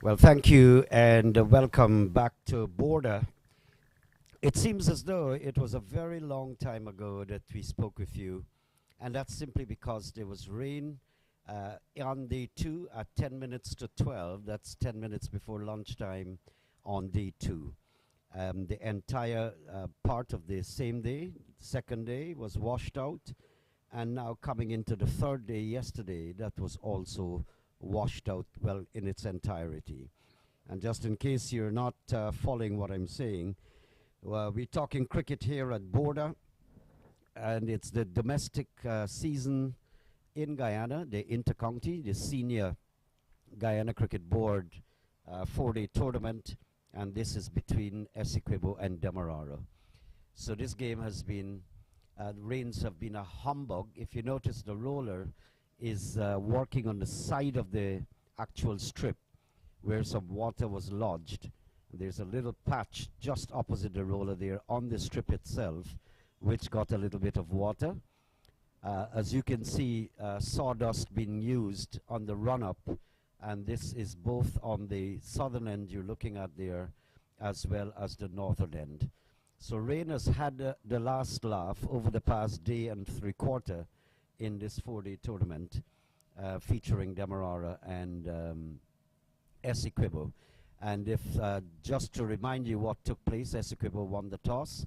Well, thank you and welcome back to Border. It seems as though it was a very long time ago that we spoke with you, and that's simply because there was rain on day 2 at 10 minutes to 12. That's 10 minutes before lunchtime on day 2. The entire part of the same day, second day, was washed out, and now coming into the third day yesterday, that was also washed out, well, in its entirety. And just in case you're not following what I'm saying, we're talking cricket here at Border, and it's the domestic season in Guyana, the intercounty, the senior Guyana Cricket Board 4-day tournament, and this is between Essequibo and Demerara. So this game has been, the rains have been a humbug. If you notice, the roller is working on the side of the actual strip where some water was lodged. There's a little patch just opposite the roller there on the strip itself, which got a little bit of water. As you can see, sawdust being used on the run-up, and this is both on the southern end you're looking at there, as well as the northern end. So rain has had the last laugh over the past day and three-quarter in this 4-day tournament, featuring Demerara and Essequibo. And if just to remind you what took place, Essequibo won the toss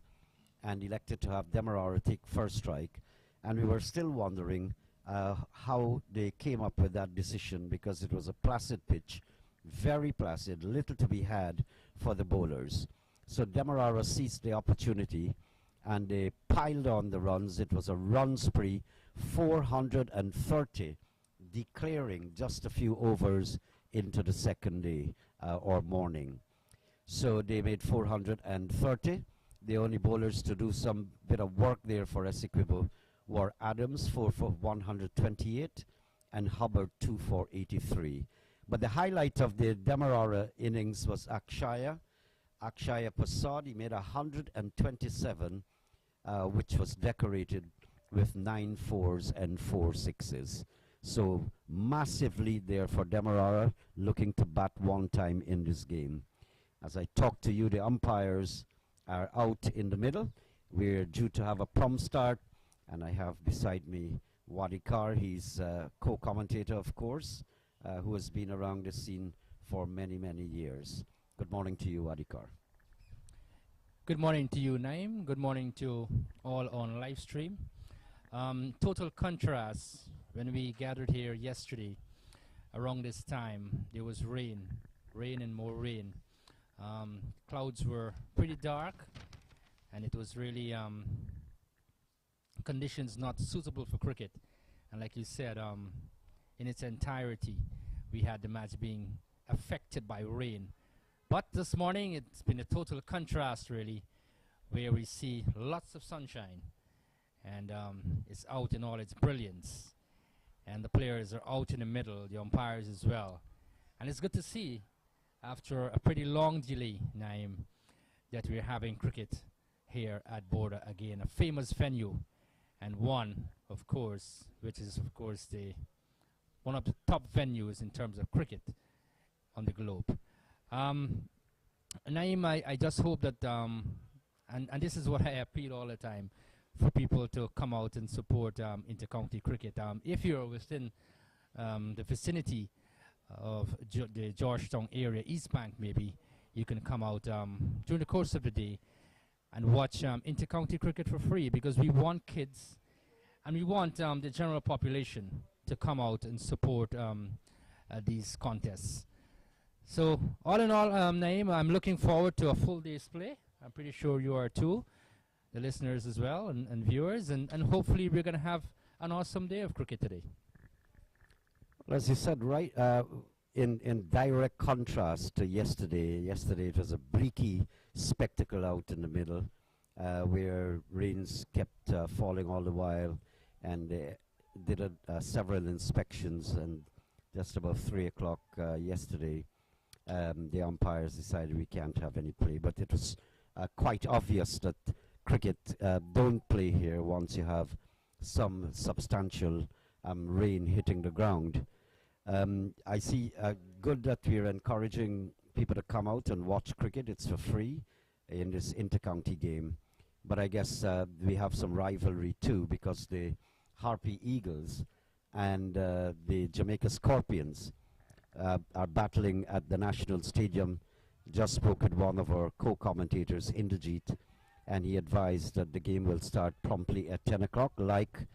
and elected to have Demerara take first strike. And we were still wondering how they came up with that decision, because it was a placid pitch, very placid, little to be had for the bowlers. So Demerara seized the opportunity and they piled on the runs. It was a run spree, 430, declaring just a few overs into the second day or morning. So they made 430. The only bowlers to do some bit of work there for Essequibo were Adams, 4 for 128, and Hubbard, 2 for 83. But the highlight of the Demerara innings was Akshaya Prasad. He made 127, which was decorated with 9 fours and 4 sixes. So massive lead there for Demerara, looking to bat one time in this game. As I talk to you, the umpires are out in the middle. We're due to have a prompt start, and I have beside me Wadi Kar. He's co-commentator, of course, who has been around the scene for many, many years. Good morning to you, Wadi Kar. Good morning to you, Naim. Good morning to all on live stream. Total contrast. When we gathered here yesterday, around this time, there was rain and more rain. Clouds were pretty dark, and it was really conditions not suitable for cricket. And like you said, in its entirety, we had the match being affected by rain. But this morning, it's been a total contrast, really, where we see lots of sunshine, and it's out in all its brilliance. And the players are out in the middle, the umpires as well. And it's good to see, after a pretty long delay, Naim, that we're having cricket here at Border again, a famous venue, and one, of course, which is, of course, one of the top venues in terms of cricket on the globe. Naim, I just hope that, and this is what I appeal all the time, for people to come out and support intercounty cricket. If you're within the vicinity of the Georgetown area, East Bank maybe, you can come out during the course of the day and watch intercounty cricket for free, because we want kids and we want the general population to come out and support these contests. So all in all, Naim, I'm looking forward to a full day's play. I'm pretty sure you are too, the listeners as well, and viewers, and hopefully we're going to have an awesome day of cricket today. Well, as you said, right, in direct contrast to yesterday. Yesterday it was a bleaky spectacle out in the middle, where rains kept falling all the while, and they did several inspections, and just about 3 o'clock yesterday, the umpires decided we can't have any play. But it was quite obvious that cricket don't play here once you have some substantial rain hitting the ground. I see good that we're encouraging people to come out and watch cricket. It's for free in this inter-county game. But I guess we have some rivalry too, because the Harpy Eagles and the Jamaica Scorpions are battling at the National Stadium. Just spoke with one of our co-commentators, Inderjeet, and he advised that the game will start promptly at 10 o'clock, like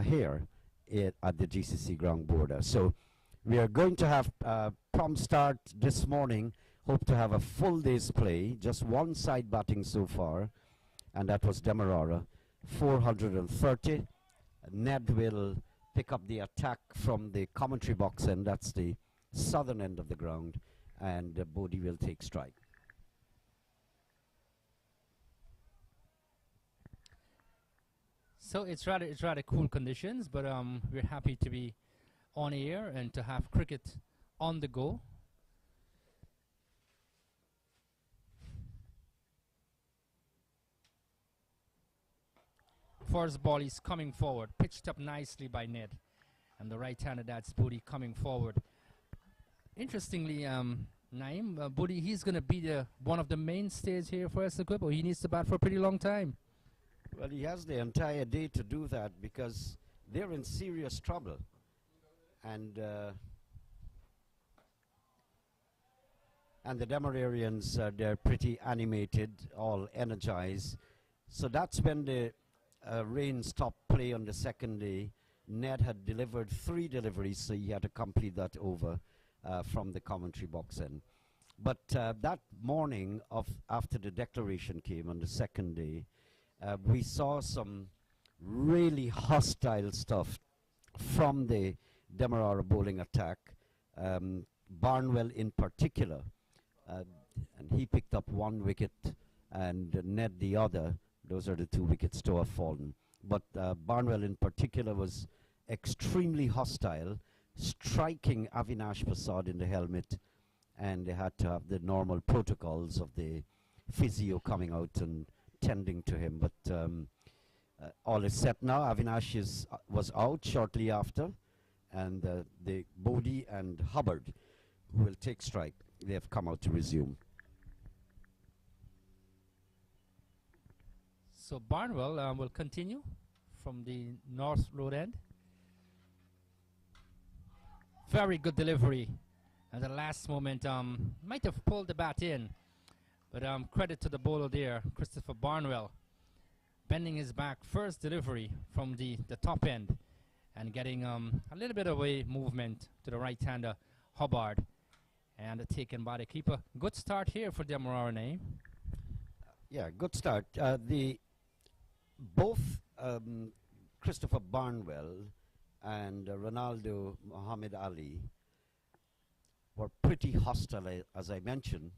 here at the GCC ground border. So we are going to have prompt start this morning. Hope to have a full day's play. Just one side batting so far, and that was Demerara, 430. Ned will pick up the attack from the commentary box, and that's the southern end of the ground, and Bodie will take strike. So it's rather cool conditions, but we're happy to be on air and to have cricket on the go. First ball is coming forward, pitched up nicely by Ned, and the right-handed that's Bodie coming forward. Interestingly, Naeem, Bodie, he's going to be one of the mainstays here for Essequibo. He needs to bat for a pretty long time. Well, he has the entire day to do that because they're in serious trouble. And the Demerarians, they're pretty animated, all energized. So that's when the rain stopped play on the second day. Ned had delivered 3 deliveries, so he had to complete that over from the commentary box end. But that morning after the declaration came on the second day, we saw some really hostile stuff from the Demerara bowling attack. Barnwell in particular, and he picked up 1 wicket and Ned the other. Those are the 2 wickets to have fallen. But Barnwell in particular was extremely hostile, striking Avinash Prasad in the helmet, and they had to have the normal protocols of the physio coming out and tending to him. But all is set now. Avinash was out shortly after, and the Bodie and Hubbard, who will take strike, they have come out to resume. So Barnwell will continue from the north road end. Very good delivery. At the last moment, might have pulled the bat in, but credit to the bowler there, Christopher Barnwell, bending his back, first delivery from the top end, and getting a little bit of a movement to the right-hander, Hubbard, and taken by the keeper. Good start here for Demerara, Naeem. Yeah, good start. Both Christopher Barnwell and Ronaldo Muhammad Ali were pretty hostile, as I mentioned.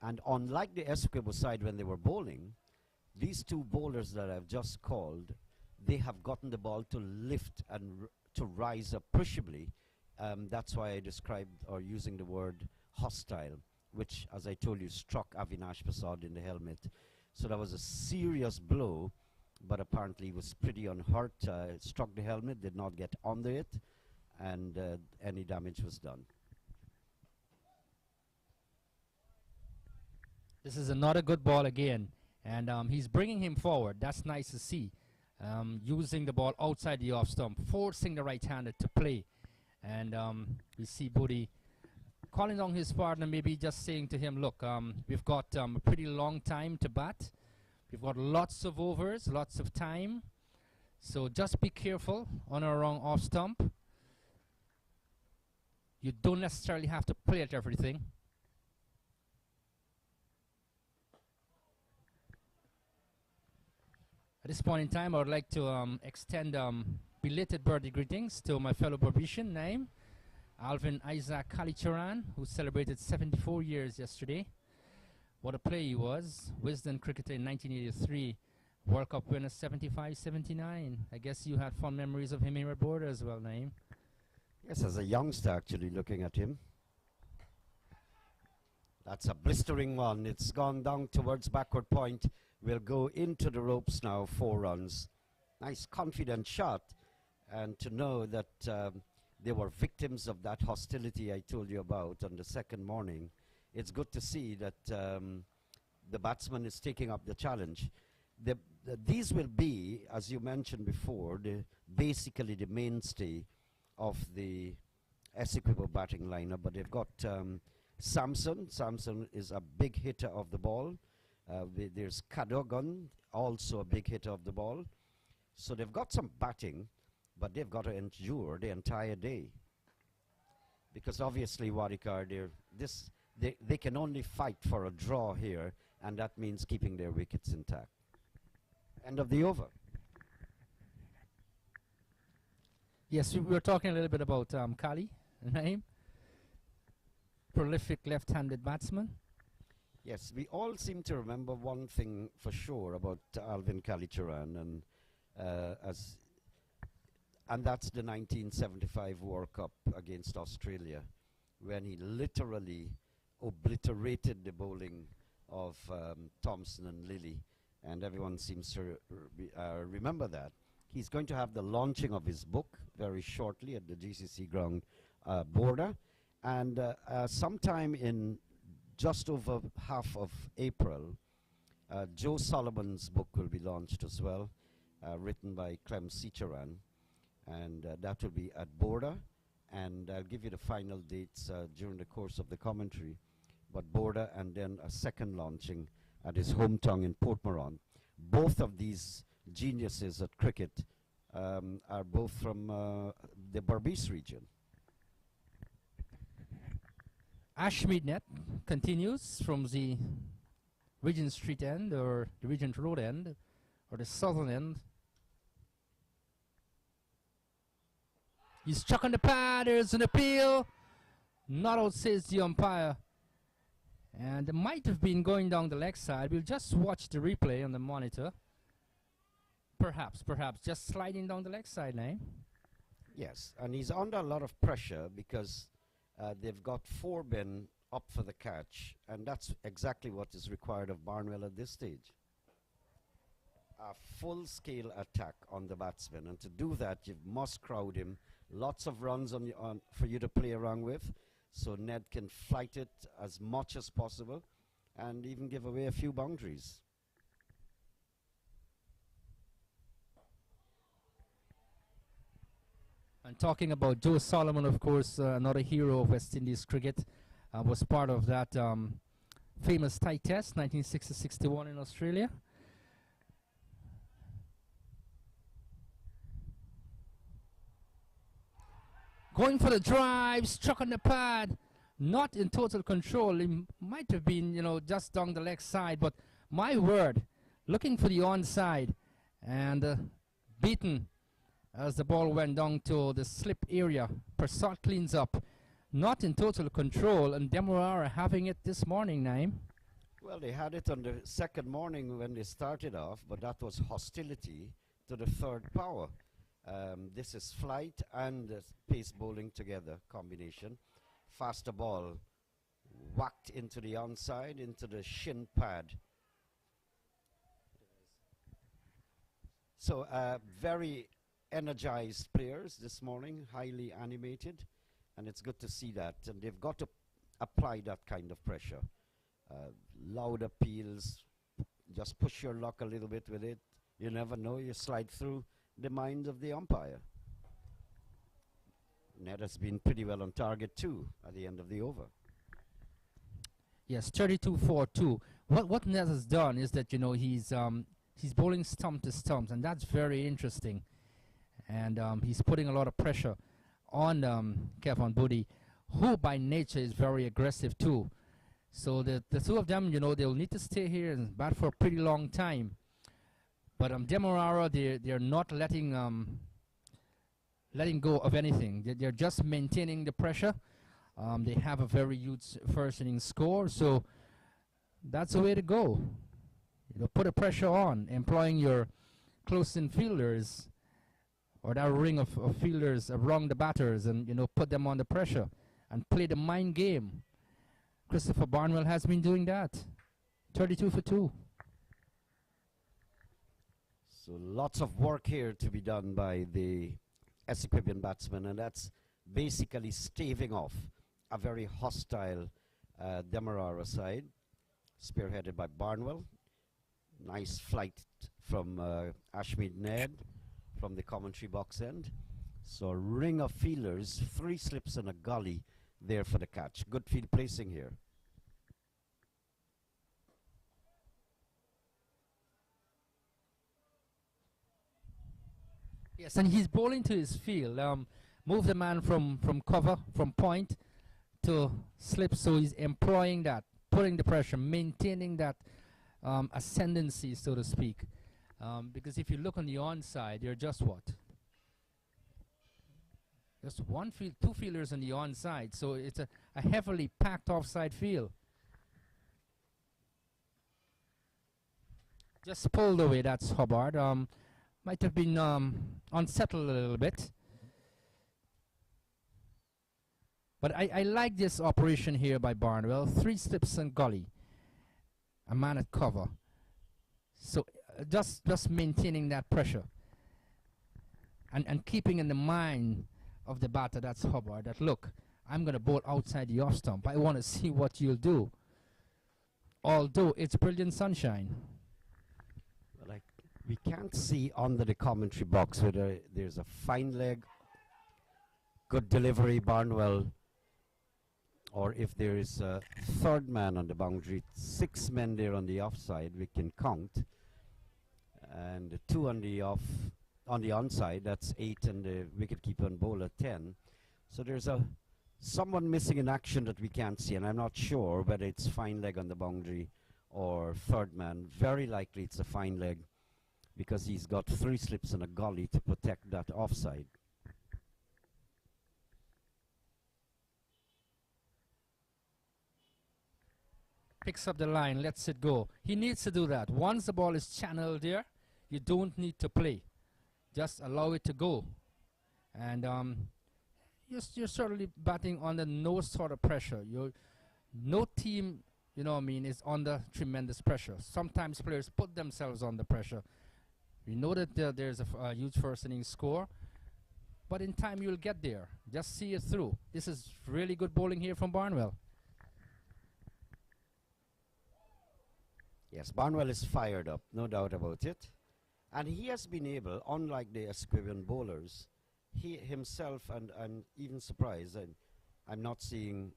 And unlike the Essequibo side when they were bowling, these 2 bowlers that I've just called, they have gotten the ball to lift and to rise appreciably. That's why I described or using the word hostile, which, as I told you, struck Avinash Prasad in the helmet. So that was a serious blow, but apparently he was pretty unhurt. Struck the helmet, did not get under it, and any damage was done. This is another good ball again, and he's bringing him forward. That's nice to see. Using the ball outside the off stump, forcing the right-hander to play. And we see Bodie calling down his partner, maybe just saying to him, look, we've got a pretty long time to bat. We've got lots of overs, lots of time. So just be careful on or wrong off stump. You don't necessarily have to play at everything. At this point in time, I would like to extend belated birthday greetings to my fellow Barbician, Naeem, Alvin Isaac Kalicharan, who celebrated 74 years yesterday. What a player he was. Wisden cricketer in 1983. World Cup winner 75-79. I guess you had fond memories of him here at Border as well, Naeem. Yes, as a youngster, actually, looking at him. That's a blistering one. It's gone down towards backward point. We'll go into the ropes now, 4 runs. Nice confident shot. And to know that they were victims of that hostility I told you about on the second morning. It's good to see that the batsman is taking up the challenge. These will be, as you mentioned before, basically the mainstay of the Essequibo batting lineup. But they've got Samson. Samson is a big hitter of the ball. There's Cadogan, also a big hitter of the ball. So they've got some batting, but they've got to endure the entire day. Because obviously, Wadikar, they can only fight for a draw here, and that means keeping their wickets intact. End of the over. Yes, we were talking a little bit about Kali, Naeem. Prolific left-handed batsman. Yes, we all seem to remember one thing for sure about Alvin Kalicharan, and that's the 1975 World Cup against Australia, when he literally obliterated the bowling of Thompson and Lilly, and everyone seems to remember that. He's going to have the launching of his book very shortly at the GCC ground border, and sometime in just over half of April, Joe Solomon's book will be launched as well, written by Clem Sicharan, and that will be at Border, and I'll give you the final dates during the course of the commentary, but Border and then a second launching at his hometown in Portmorant. Both of these geniuses at cricket are both from the Berbice region. Ashmead net continues from the Regent Street end, or the Regent Road end, or the southern end. He's chucking the pad. There's an appeal. Not out, says the umpire. And it might have been going down the leg side. We'll just watch the replay on the monitor. Perhaps, just sliding down the leg side now. Yes, and he's under a lot of pressure because they've got 4 men up for the catch, and that's exactly what is required of Barnwell at this stage. A full-scale attack on the batsman, and to do that, you must crowd him. Lots of runs for you to play around with, so Ned can fight it as much as possible, and even give away a few boundaries. And talking about Joe Solomon, of course, another hero of West Indies cricket, was part of that famous tie test, 1960-61 in Australia. Going for the drive, struck on the pad, not in total control. It might have been, just down the leg side, but my word, looking for the onside, and beaten as the ball went down to the slip area. Persat cleans up. Not in total control, and Demerara having it this morning, Naeem. Well, they had it on the second morning when they started off, but that was hostility to the third power. This is flight and pace bowling together combination. Faster ball whacked into the onside, into the shin pad. So very energized players this morning, highly animated, and it's good to see that. And they've got to apply that kind of pressure. Loud appeals, just push your luck a little bit with it. You never know, you slide through the mind of the umpire. Ned has been pretty well on target too at the end of the over. Yes, 32-4-2. What Ned has done is that he's bowling stump to stumps, and that's very interesting. And he's putting a lot of pressure on Kevin Bodie, who by nature is very aggressive too. So the two of them, they'll need to stay here and bat for a pretty long time. But Demerara, they're not letting go of anything. They're just maintaining the pressure. They have a very huge first inning score, so that's the way to go. Put the pressure on, employing your close-in fielders, or that ring of fielders around the batters, and put them on the pressure and play the mind game. Christopher Barnwell has been doing that. 32-2. So lots of work here to be done by the Essequibo batsman, and that's basically staving off a very hostile Demerara side, spearheaded by Barnwell. Nice flight from Ashmead Ned from the commentary box end. So a ring of fielders, 3 slips and a gully there for the catch. Good field placing here. Yes, and he's bowling to his field. Move the man from cover, from point to slip, so he's employing that, putting the pressure, maintaining that ascendancy, so to speak. Because if you look on the onside, you're just what? Just one field, 2 fielders on the onside, so it's a heavily packed offside field. Just pulled away, that's Hubbard. Might have been unsettled a little bit. But I like this operation here by Barnwell. 3 slips and gully. A man at cover. So just maintaining that pressure. And keeping in the mind of the batter, that's Hubbard, that look, I'm going to bowl outside the off stump. I want to see what you'll do. Although it's brilliant sunshine. Well, we can't see under the commentary box whether there's a fine leg, good delivery, Barnwell, or if there is a 3rd man on the boundary. 6 men there on the offside, we can count, and 2 on the onside. That's 8, and the wicketkeeper and bowler 10. So there's someone missing in action that we can't see, and I'm not sure whether it's fine leg on the boundary or 3rd man. Very likely it's a fine leg, because he's got 3 slips and a gully to protect that offside. Picks up the line, lets it go. He needs to do that. Once the ball is channeled there, you don't need to play. Just allow it to go. And you're certainly batting under no sort of pressure. No team, you know what I mean, is under tremendous pressure. Sometimes players put themselves under pressure. We know that there's a huge first inning score, but in time you'll get there. Just see it through. This is really good bowling here from Barnwell. Yes, Barnwell is fired up, no doubt about it. And he has been able, unlike the Essequibo bowlers, he himself, and I'm even surprised, and I'm not seeing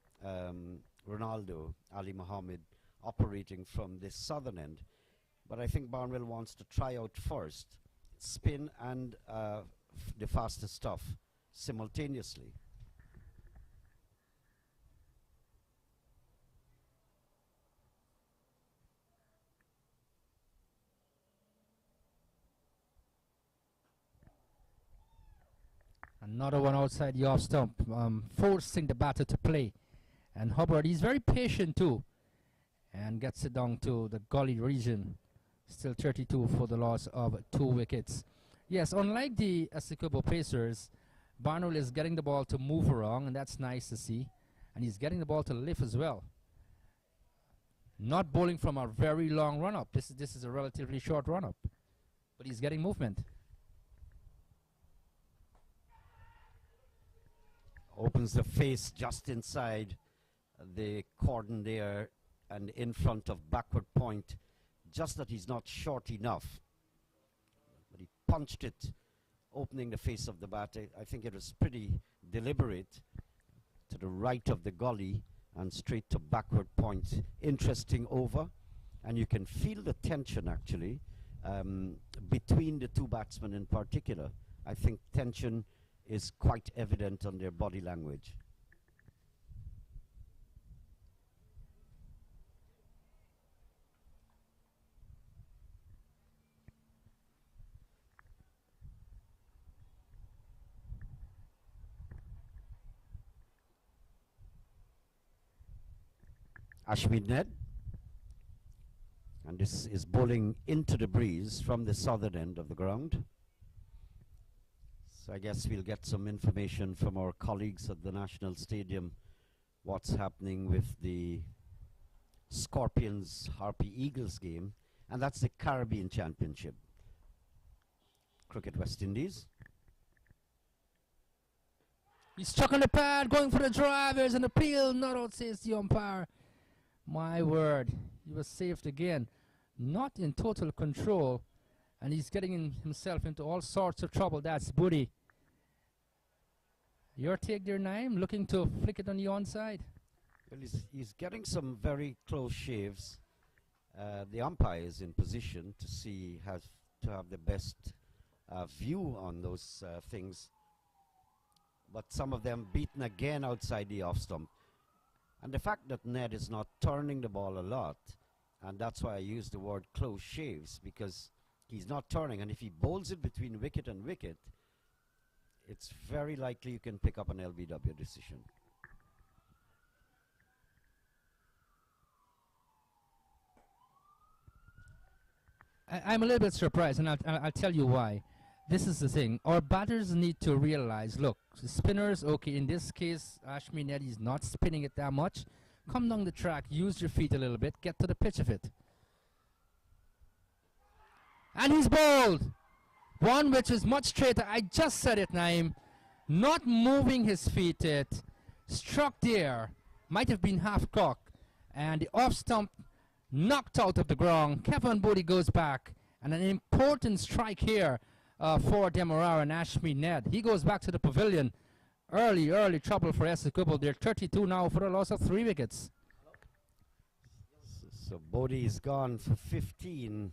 Ronaldo, Ali Mohammed, operating from this southern end. But I think Barnwell wants to try out first spin and the fastest stuff simultaneously. Another one outside the off stump, forcing the batter to play. And Hubbard, he's very patient too, and gets it down to the gully region. Still 32 for the loss of 2 wickets. Yes, unlike the Essequibo Pacers, Barnwell is getting the ball to move around, and that's nice to see. And he's getting the ball to lift as well. Not bowling from a very long run-up. This is a relatively short run-up, but he's getting movement. Opens the face just inside the cordon there and in front of backward point, just that he's not short enough. But he punched it, opening the face of the bat. I think it was pretty deliberate, to the right of the gully and straight to backward point. Interesting over, and you can feel the tension actually between the 2 batsmen in particular. I think tension is quite evident on their body language. Ashmead Ned, and this is bowling into the breeze from the southern end of the ground. So I guess we'll get some information from our colleagues at the National Stadium what's happening with the Scorpions Harpy Eagles game, and that's the Caribbean Championship. Cricket West Indies. He's stuck on the pad, going for the drive. There's an appeal. Not out, says the umpire. My word. He was saved again. Not in total control. And he's getting himself into all sorts of trouble. That's Buddy. Your take there, Naim? Looking to flick it on the onside? Well, he's getting some very close shaves. The umpire is in position to see, to have the best view on those things. But some of them beaten again outside the off stump. And the fact that Ned is not turning the ball a lot, and that's why I use the word close shaves, because he's not turning. And if he bowls it between wicket and wicket, it's very likely you can pick up an LBW decision. I'm a little bit surprised, and I'll tell you why. This is the thing. Our batters need to realize, look, the spinners, okay, in this case, Ashmi Ned is not spinning it that much. Come down the track, use your feet a little bit, get to the pitch of it. And he's bowled. One which is much straighter. I just said it, Naim. Not moving his feet, it struck there. Might have been half cock. And the off stump knocked out of the ground. Kevin Bodie goes back. And an important strike here for Demerara and Ashmi Ned. He goes back to the pavilion. Early trouble for Essequibo. They're 32 now for a loss of 3 wickets. So Bodie is gone for 15.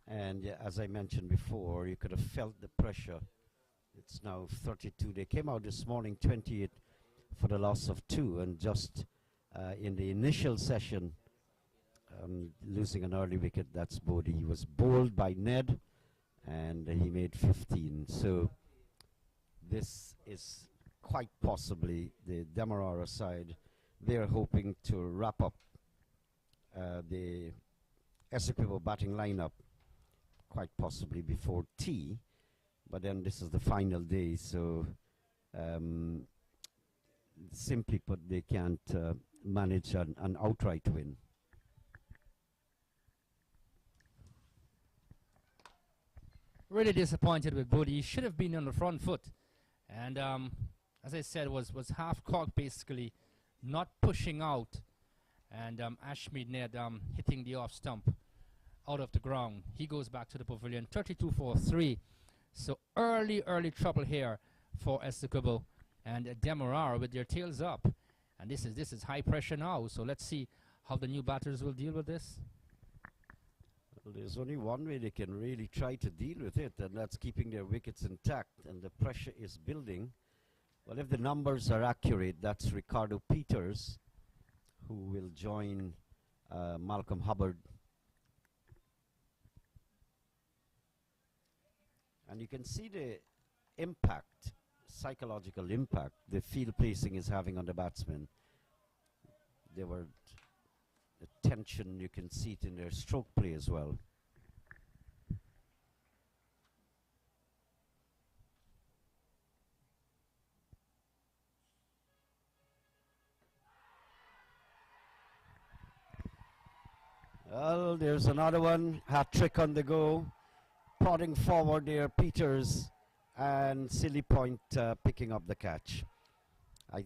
And as I mentioned before, you could have felt the pressure. It's now 32. They came out this morning 28 for the loss of 2. And just in the initial session, losing an early wicket, that's Bodie. He was bowled by Ned, and he made 15. So this is quite possibly the Demerara side. They're hoping to wrap up the Essequibo batting lineup quite possibly before tea. But then this is the final day, so simply put, they can't manage an outright win. Really disappointed with Bodie. He should have been on the front foot. And as I said, was half cocked basically, not pushing out. And Ashmi Ned hitting the off stump out of the ground. He goes back to the pavilion, 32 for 3. So early trouble here for Essequibo and Demerara with their tails up. And this is high pressure now. So let's see how the new batters will deal with this. Well, there's only one way they can really try to deal with it, and that's keeping their wickets intact. And the pressure is building. Well, if the numbers are accurate, that's Ricardo Peters, who will join Malcolm Hubbard. And you can see the impact, psychological impact, the field placing is having on the batsmen. They were the tension, you can see it in their stroke play as well. Well, there's another one, hat trick on the go. Prodding forward there, Peters, and Silly Point picking up the catch. I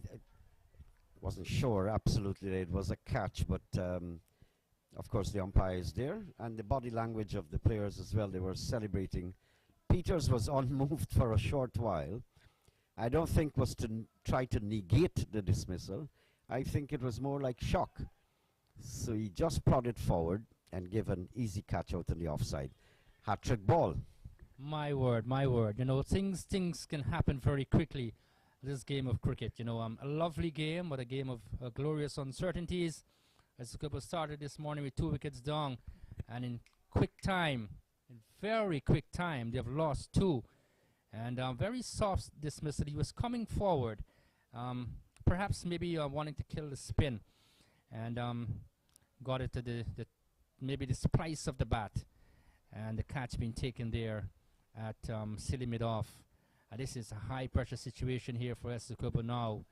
wasn't sure absolutely that it was a catch, but of course the umpire is there, and the body language of the players as well. They were celebrating. Peters was unmoved for a short while. I don't think was to try to negate the dismissal. I think it was more like shock. So he just prodded forward and gave an easy catch out on the offside. Hat-trick ball. My word. You know, things can happen very quickly. This game of cricket, you know, a lovely game, but a game of glorious uncertainties. Essequibo started this morning with 2 wickets down, and in very quick time, they've lost 2. And very soft dismissal. He was coming forward, perhaps maybe wanting to kill the spin, and got it to maybe the splice of the bat. And the catch being taken there at silly mid-off. This is a high-pressure situation here for Essequibo now.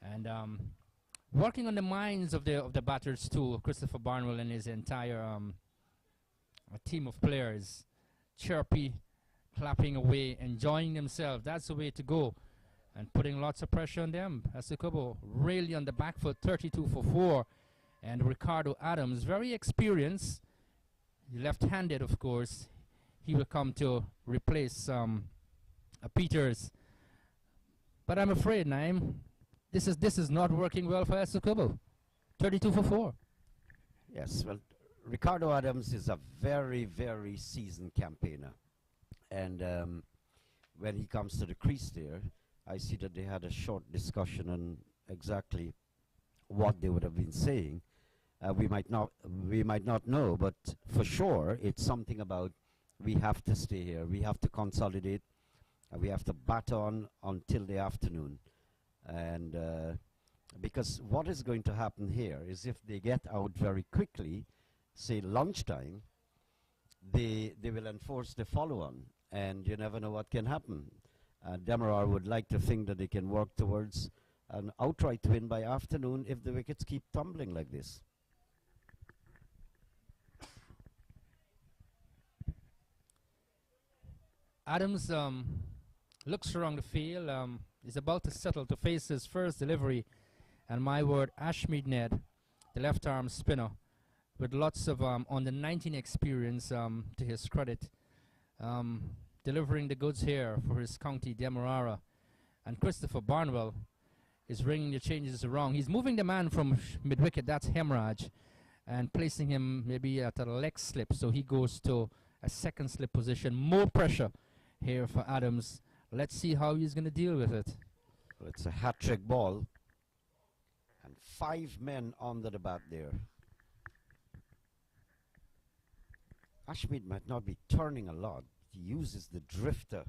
And working on the minds of the batters too, Christopher Barnwell and his entire team of players. Chirpy, clapping away, enjoying themselves. That's the way to go. and putting lots of pressure on them. Essequibo really on the back foot, 32 for 4. And Ricardo Adams, very experienced, left-handed of course. He will come to replace Peters. But I'm afraid, Naim, this is not working well for Essequibo. 32 for 4. Yes, well, Ricardo Adams is a very, very seasoned campaigner. And when he comes to the crease there, I see that they had a short discussion on exactly what they would have been saying. We might not know, but for sure, it's something about we have to stay here. We have to consolidate. We have to bat on until the afternoon. And because what is going to happen here is if they get out very quickly, say lunchtime, they will enforce the follow-on. And you never know what can happen. Demerara would like to think that they can work towards an outright win by afternoon if the wickets keep tumbling like this. Adams looks around the field, is about to settle to face his first delivery. And my word, Ashmead Ned, the left-arm spinner, with lots of on the 19 experience to his credit, delivering the goods here for his county Demerara. And Christopher Barnwell is ringing the changes around. He's moving the man from mid-wicket, that's Hemorrhage, and placing him maybe at a leg slip, so he goes to a second slip position. More pressure here for Adams. Let's see how he's going to deal with it. Well, it's a hat-trick ball. And 5 men under the bat there. Ashmead might not be turning a lot. He uses the drifter.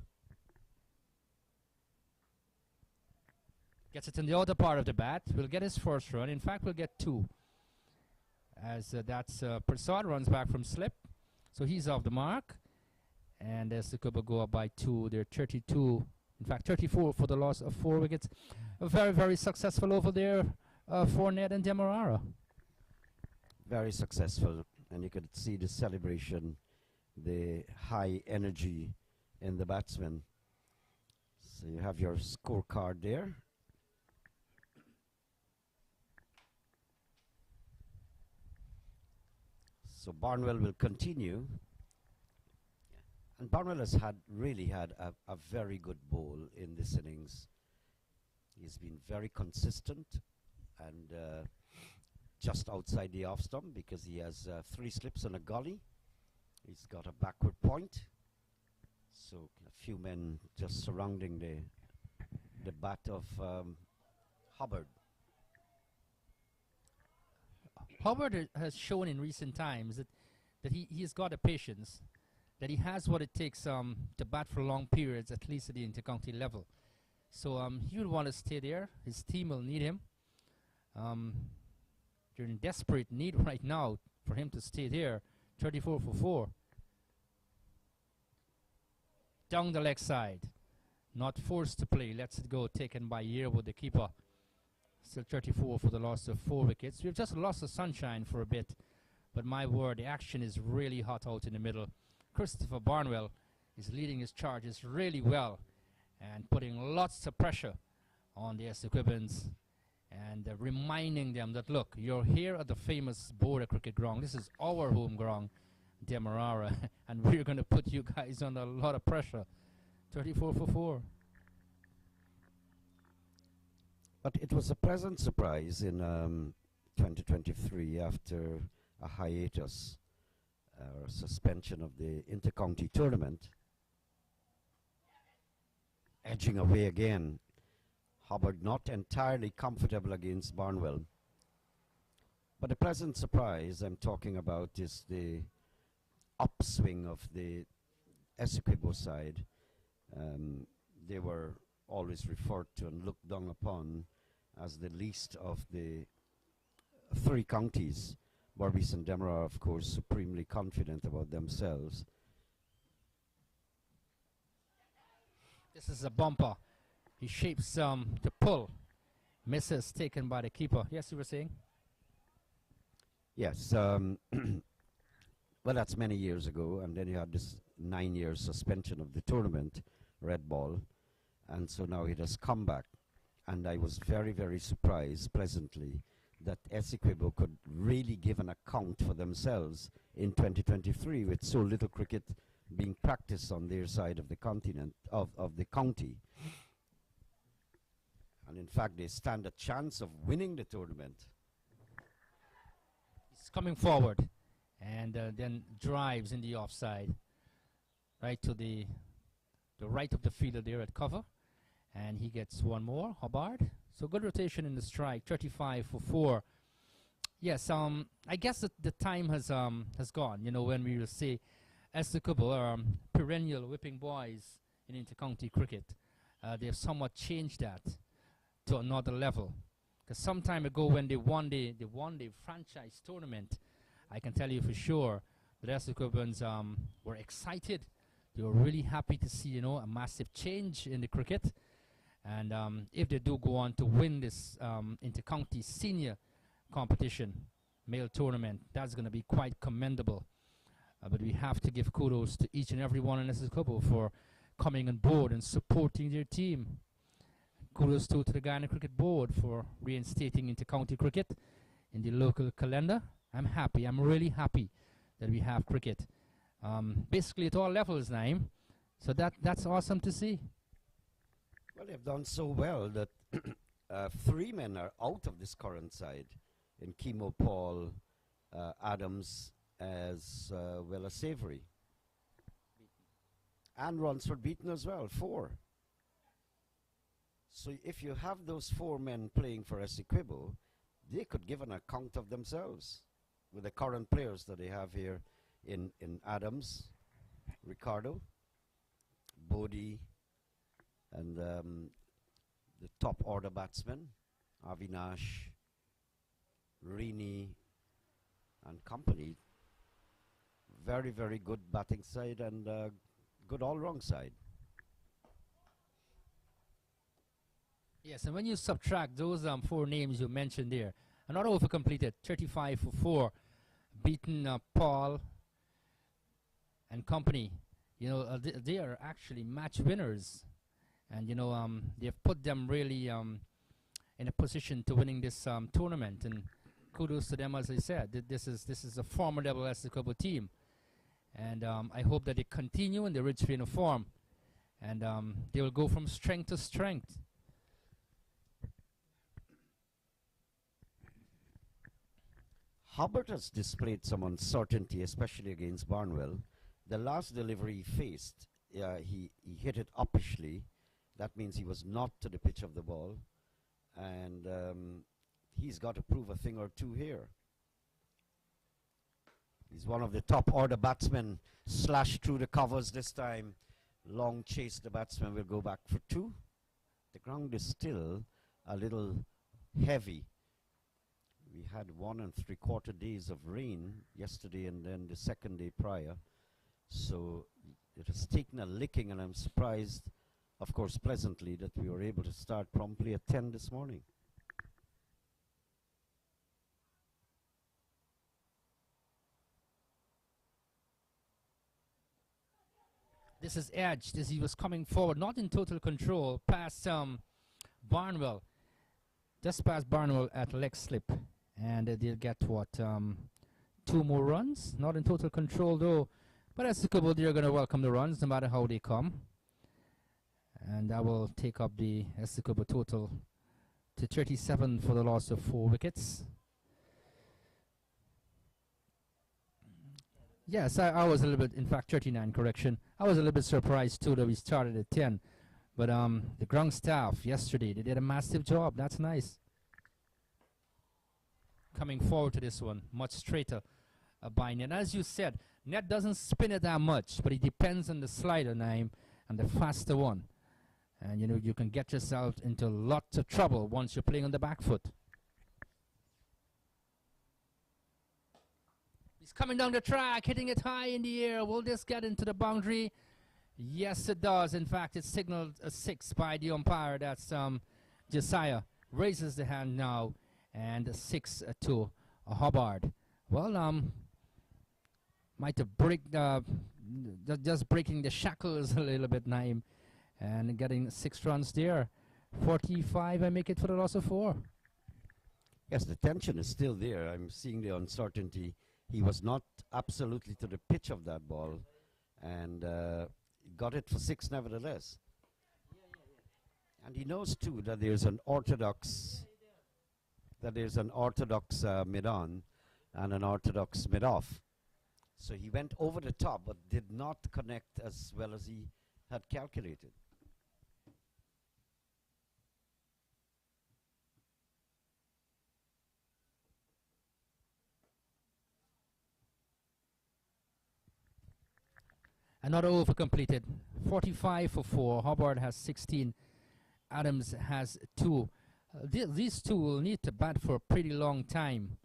Gets it in the outer part of the bat. Will get his first run. In fact, we'll get 2. As that's Prasad runs back from slip. So he's off the mark. And Essequibo go up by 2. They're 32. In fact, 34 for the loss of 4 wickets. Very, very successful over there for Ned and Demerara. Very successful. And you could see the celebration, the high energy in the batsmen. So you have your scorecard there. So Barnwell will continue. And Barnwell has really had a very good bowl in this innings. He's been very consistent and just outside the off stump because he has 3 slips and a gully. He's got a backward point. So a few men just surrounding the bat of Hubbard. Hubbard has shown in recent times that he's got a patience, that he has what it takes to bat for long periods, at least at the intercounty level. So he will want to stay there. His team will need him. They're in desperate need right now for him to stay there. 34 for 4. Down the leg side. Not forced to play. Lets it go. Taken by Yearwood, the keeper. Still 34 for the loss of 4 wickets. We've just lost the sunshine for a bit. But my word, the action is really hot out in the middle. Christopher Barnwell is leading his charges really well and putting lots of pressure on the Essequibans and reminding them that, look, you're here at the famous Border Cricket Ground. This is our home ground, Demerara, and we're going to put you guys under a lot of pressure. 34 for 4. But it was a pleasant surprise in 2023 after a hiatus or suspension of the intercounty tournament. Edging away again. Hubbard not entirely comfortable against Barnwell. But the pleasant surprise I'm talking about is the upswing of the Essequibo side. They were always referred to and looked down upon as the least of the 3 counties. Berbice and Demerara, of course, supremely confident about themselves. This is a bumper. He shapes the pull. Misses taken by the keeper. Yes, you were saying? Yes. Well, that's many years ago. And then you had this 9-year suspension of the tournament, red ball. And so now it has come back. And I was very, very surprised, pleasantly, that Essequibo could really give an account for themselves in 2023 with so little cricket being practiced on their side of the continent, of the county. And in fact, they stand a chance of winning the tournament. He's coming forward and then drives in the offside, right to the right of the fielder there at cover. And he gets one more, Hubbard. So good rotation in the strike, 35 for 4. Yes, I guess the time has gone, you know, when we will say Essequibo are perennial whipping boys in intercounty cricket. They have somewhat changed that to another level. Because some time ago when they won the franchise tournament, I can tell you for sure that Essequibans were excited. They were really happy to see, you know, a massive change in the cricket. And if they do go on to win this intercounty senior competition, male tournament, that's going to be quite commendable. But we have to give kudos to each and every one in Essequibo for coming on board and supporting their team. Kudos to the Guyana Cricket Board for reinstating intercounty cricket in the local calendar. I'm happy. I'm really happy that we have cricket. Basically at all levels, Naeem. So that's awesome to see. Well, they've done so well that 3 men are out of this current side in Chemo Paul, Adams, as well as Savory. And Ronsford beaten as well, 4. So if you have those 4 men playing for Essequibo, they could give an account of themselves with the current players that they have here in Adams, Ricardo, Bodie, and the top order batsmen, Avinash, Rini, and company. Very, very good batting side and good all-round side. Yes, and when you subtract those 4 names you mentioned there, another over completed, 35 for 4, beaten Paul and company. You know, they are actually match winners. And, you know, they've put them really in a position to winning this tournament. And kudos to them, as I said. This is a formidable Essequibo team. And I hope that they continue in the rich vein of form. And they will go from strength to strength. Hubbard has displayed some uncertainty, especially against Barnwell. The last delivery he faced, he hit it uppishly. That means he was not to the pitch of the ball. And he's got to prove a thing or two here. He's one of the top order batsmen, slashed through the covers this time. Long chase, the batsman will go back for 2. The ground is still a little heavy. We had 1 3/4 days of rain yesterday and then the second day prior. So it has taken a licking, and I'm surprised, of course pleasantly, that we were able to start promptly at 10 this morning. This is edged as he was coming forward, not in total control, past Barnwell. Just past Barnwell at leg slip. And they'll get, what, 2 more runs? Not in total control, though. But Essequibo, they're going to welcome the runs, no matter how they come. And I will take up the Essequibo total to 37 for the loss of 4 wickets. Yes, I was a little bit, in fact, 39, correction. I was a little bit surprised, too, that we started at 10. But the ground staff yesterday, they did a massive job. That's nice. Coming forward to this one, much straighter by net. As you said, net doesn't spin it that much, but it depends on the slider name and the faster one. And you know, you can get yourself into lots of trouble once you're playing on the back foot. He's coming down the track, hitting it high in the air. Will this get into the boundary? Yes, it does. In fact, it's signaled a 6 by the umpire. That's Josiah. Raises the hand now. And 6 to Hubbard. Well, might have just breaking the shackles a little bit, Naeem. and getting 6 runs there. 45 and make it for the loss of 4. Yes, the tension is still there. I'm seeing the uncertainty. He was not absolutely to the pitch of that ball, and got it for 6 nevertheless. And he knows too that there's an orthodox mid-on and an orthodox mid-off. So he went over the top but did not connect as well as he had calculated. Another over completed. 45 for 4. Hubbard has 16. Adams has 2. These two will need to bat for a pretty long time.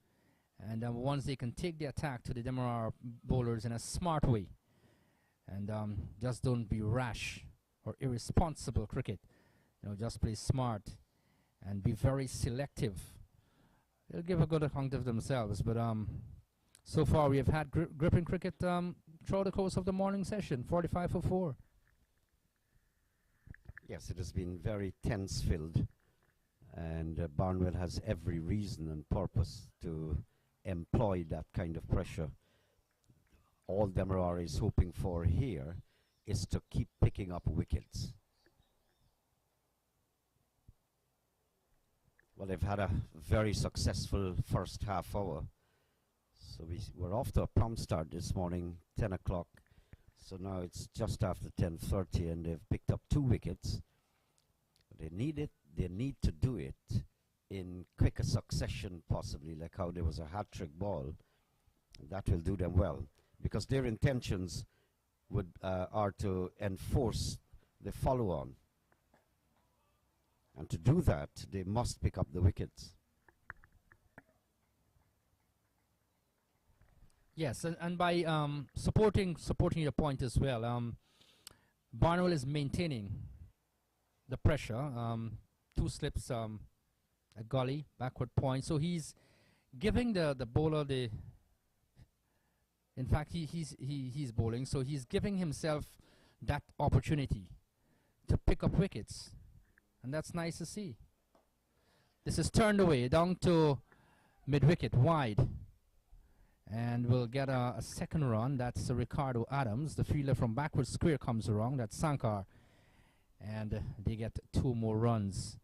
And once they can take the attack to the Demerara bowlers in a smart way. And just don't be rash or irresponsible cricket. Just play smart and be very selective. They'll give a good account of themselves. But so far we have had gripping cricket throughout the course of the morning session. 45 for 4. Yes, it has been very tense-filled, and Barnwell has every reason and purpose to employ that kind of pressure. All Demerara is hoping for here is to keep picking up wickets. Well, they've had a very successful first half hour. So we're off to a prompt start this morning, 10 o'clock. So now it's just after 10:30, and they've picked up 2 wickets. They need to do it in quicker succession, possibly, like how there was a hat-trick ball. That will do them well, because their intentions are to enforce the follow-on. And to do that, they must pick up the wickets. Yes, and by supporting your point as well, Barnwell is maintaining the pressure. 2 slips, a gully, backward point. So he's giving the bowler the. In fact, he's bowling, so he's giving himself that opportunity to pick up wickets, and that's nice to see. This is turned away down to mid-wicket, wide. And we'll get a second run. That's Ricardo Adams. The fielder from backward square comes around. That's Sankar. And they get 2 more runs.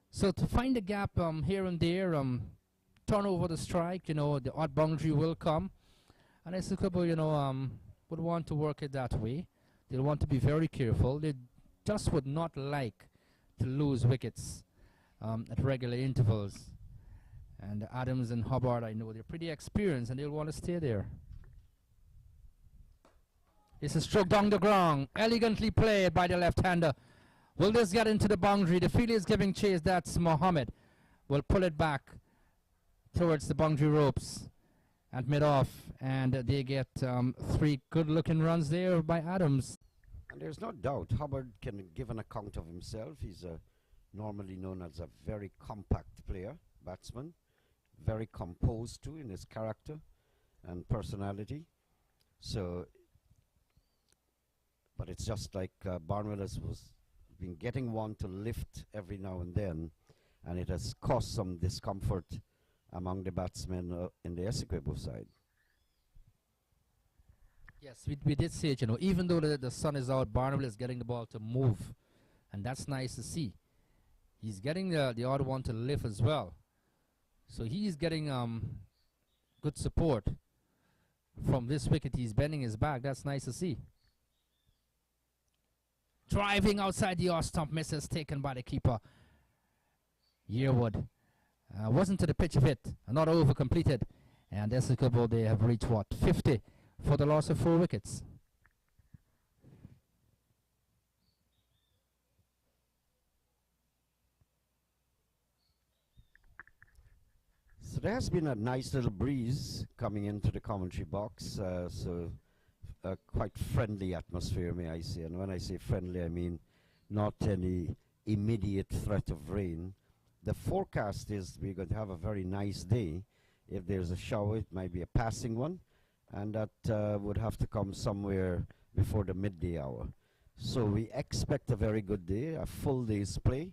So to find the gap here and there, turn over the strike, the odd boundary will come. And Essequibo, would want to work it that way. They'll want to be very careful. They just would not like to lose wickets at regular intervals. And Adams and Hubbard, I know they're pretty experienced, and they'll want to stay there. This is struck down the ground, elegantly played by the left-hander. Will this get into the boundary? The fielder is giving chase. That's Mohammed. Will pull it back towards the boundary ropes at mid-off, and they get 3 good-looking runs there by Adams. And there's no doubt Hubbard can give an account of himself. He's normally known as a very compact player, batsman. Very composed too in his character and personality. So, but it's just like Barnwell has been getting one to lift every now and then, and it has caused some discomfort among the batsmen in the Essequibo side. Yes, we did say it, even though the sun is out, Barnwell is getting the ball to move, and that's nice to see. He's getting the odd one to lift as well. So he's getting good support from this wicket. He's bending his back. That's nice to see. Driving outside the off stump, misses, taken by the keeper. Yearwood wasn't to the pitch of it. Another over completed. And Essequibo, they have reached, 50 for the loss of 4 wickets. So there has been a nice little breeze coming into the commentary box, quite friendly atmosphere, may I say. And when I say friendly, I mean not any immediate threat of rain. The forecast is we're going to have a very nice day. If there's a shower, it might be a passing one, and that would have to come somewhere before the midday hour. So we expect a very good day, a full day's play,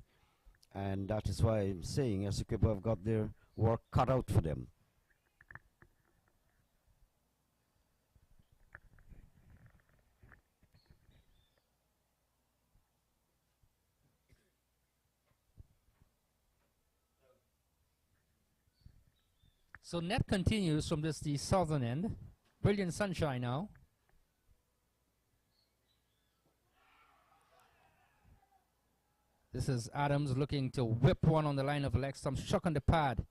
and that is why I'm saying Essequibo have got their work cut out for them. So net continues from this the southern end. Brilliant sunshine now. This is Adams looking to whip one on the line of leg stump, struck on the pad.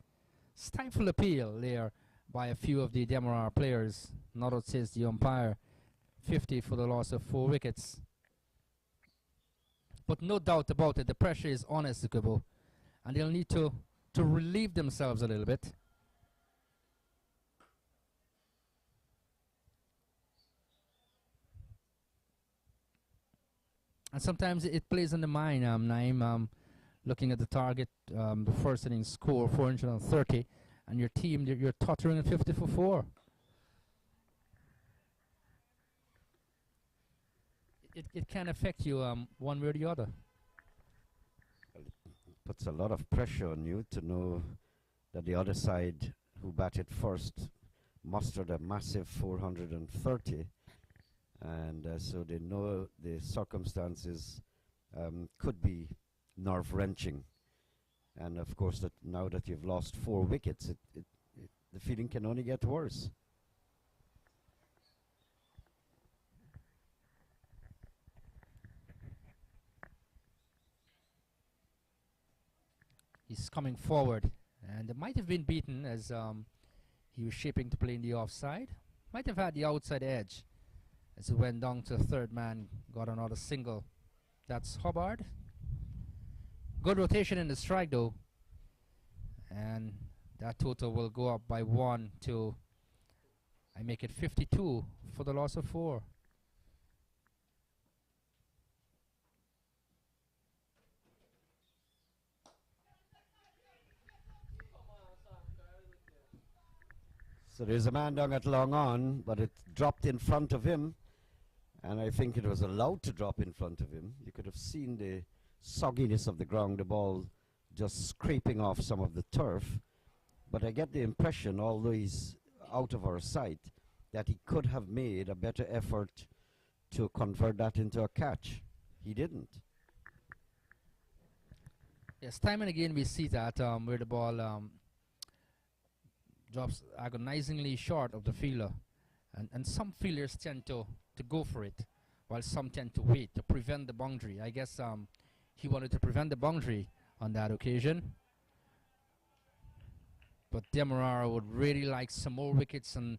Stifle appeal there by a few of the Demerara players. Not out says the umpire. 50 for the loss of 4 wickets. But no doubt about it, the pressure is on Essequibo, and they'll need to relieve themselves a little bit. And sometimes it plays on the mind, Naim, looking at the target, the first inning score, 430, and your team, you're tottering at 50 for 4. It can affect you one way or the other. Well, it puts a lot of pressure on you to know that the other side, who batted first, mustered a massive 430. And so they know the circumstances could be nerve-wrenching. And of course, that now that you've lost 4 wickets, the feeling can only get worse. He's coming forward, and it might have been beaten as he was shaping to play in the offside. Might have had the outside edge as he went down to third man, got another single. That's Hubbard. Good rotation in the strike though, and that total will go up by 1 to, I make it 52 for the loss of 4. So there's a man down at long on, but it dropped in front of him, and I think it was allowed to drop in front of him. You could have seen the sogginess of the ground, the ball just scraping off some of the turf. But I get the impression, although he's out of our sight, that he could have made a better effort to convert that into a catch. He didn't. Yes, time and again we see that where the ball drops agonizingly short of the fielder, and some fielders tend to go for it, while some tend to wait to prevent the boundary. I guess he wanted to prevent the boundary on that occasion, but Demerara would really like some more wickets, and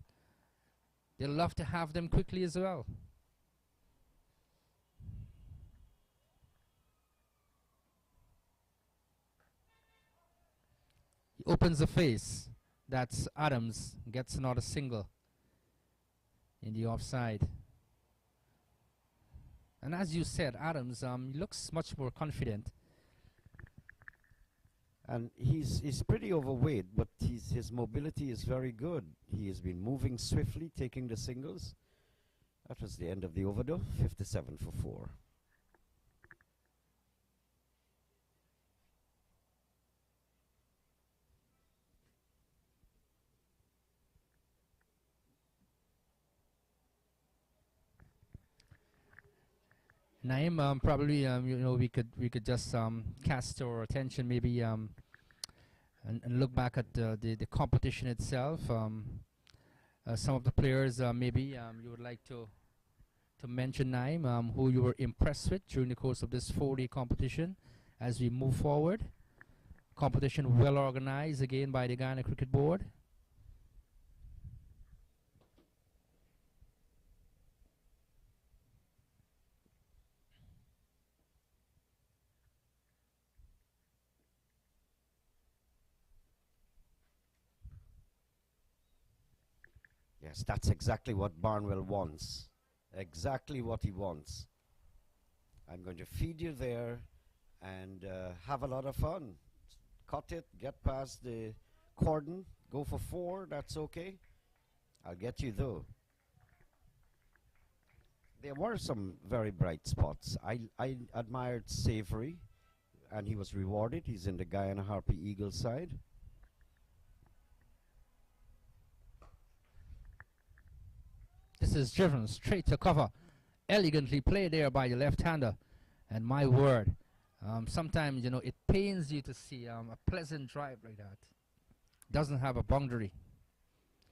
they'll love to have them quickly as well. He opens the face. That's Adams, gets another single in the offside. And as you said, Adams looks much more confident. And he's pretty overweight, but his mobility is very good. He has been moving swiftly, taking the singles. That was the end of the over though, 57 for 4. Naim, probably we could just cast our attention maybe and look back at the competition itself. Some of the players maybe you would like to mention, Naim, who you were impressed with during the course of this 4-day competition as we move forward. Competition well organized again by the Ghana Cricket Board. Yes, that's exactly what Barnwell wants. Exactly what he wants. I'm going to feed you there and have a lot of fun. Cut it, get past the cordon, go for 4, that's okay. I'll get you though. There were some very bright spots. I admired Savory, and he was rewarded. He's in the Guyana Harpy Eagles side. This is driven straight to cover. Elegantly played there by the left-hander. And my word, sometimes, you know, it pains you to see a pleasant drive like that. Doesn't have a boundary.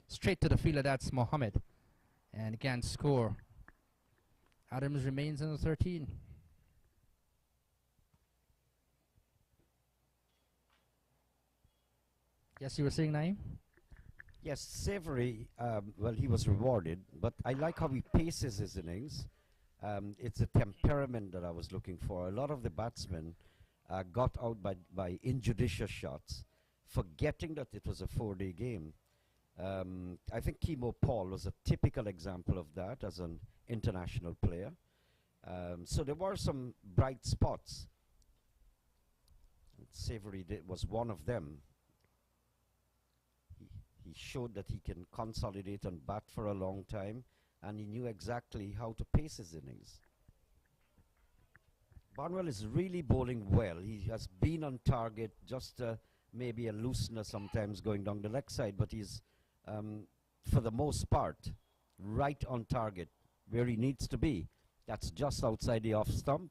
Straight to the fielder, that's Mohammed. And can't score. Adams remains in the 13. Yes, you were saying, Naeem? Yes, Savory, well, he was rewarded, but I like how he paces his innings. It's a temperament that I was looking for. A lot of the batsmen got out by injudicious shots, forgetting that it was a 4-day game. I think Kimo Paul was a typical example of that as an international player. So there were some bright spots. Savory was one of them. He showed that he can consolidate and bat for a long time, and he knew exactly how to pace his innings. Barnwell is really bowling well. He has been on target, just maybe a loosener sometimes going down the leg side, but he's, for the most part, right on target where he needs to be. That's just outside the off stump.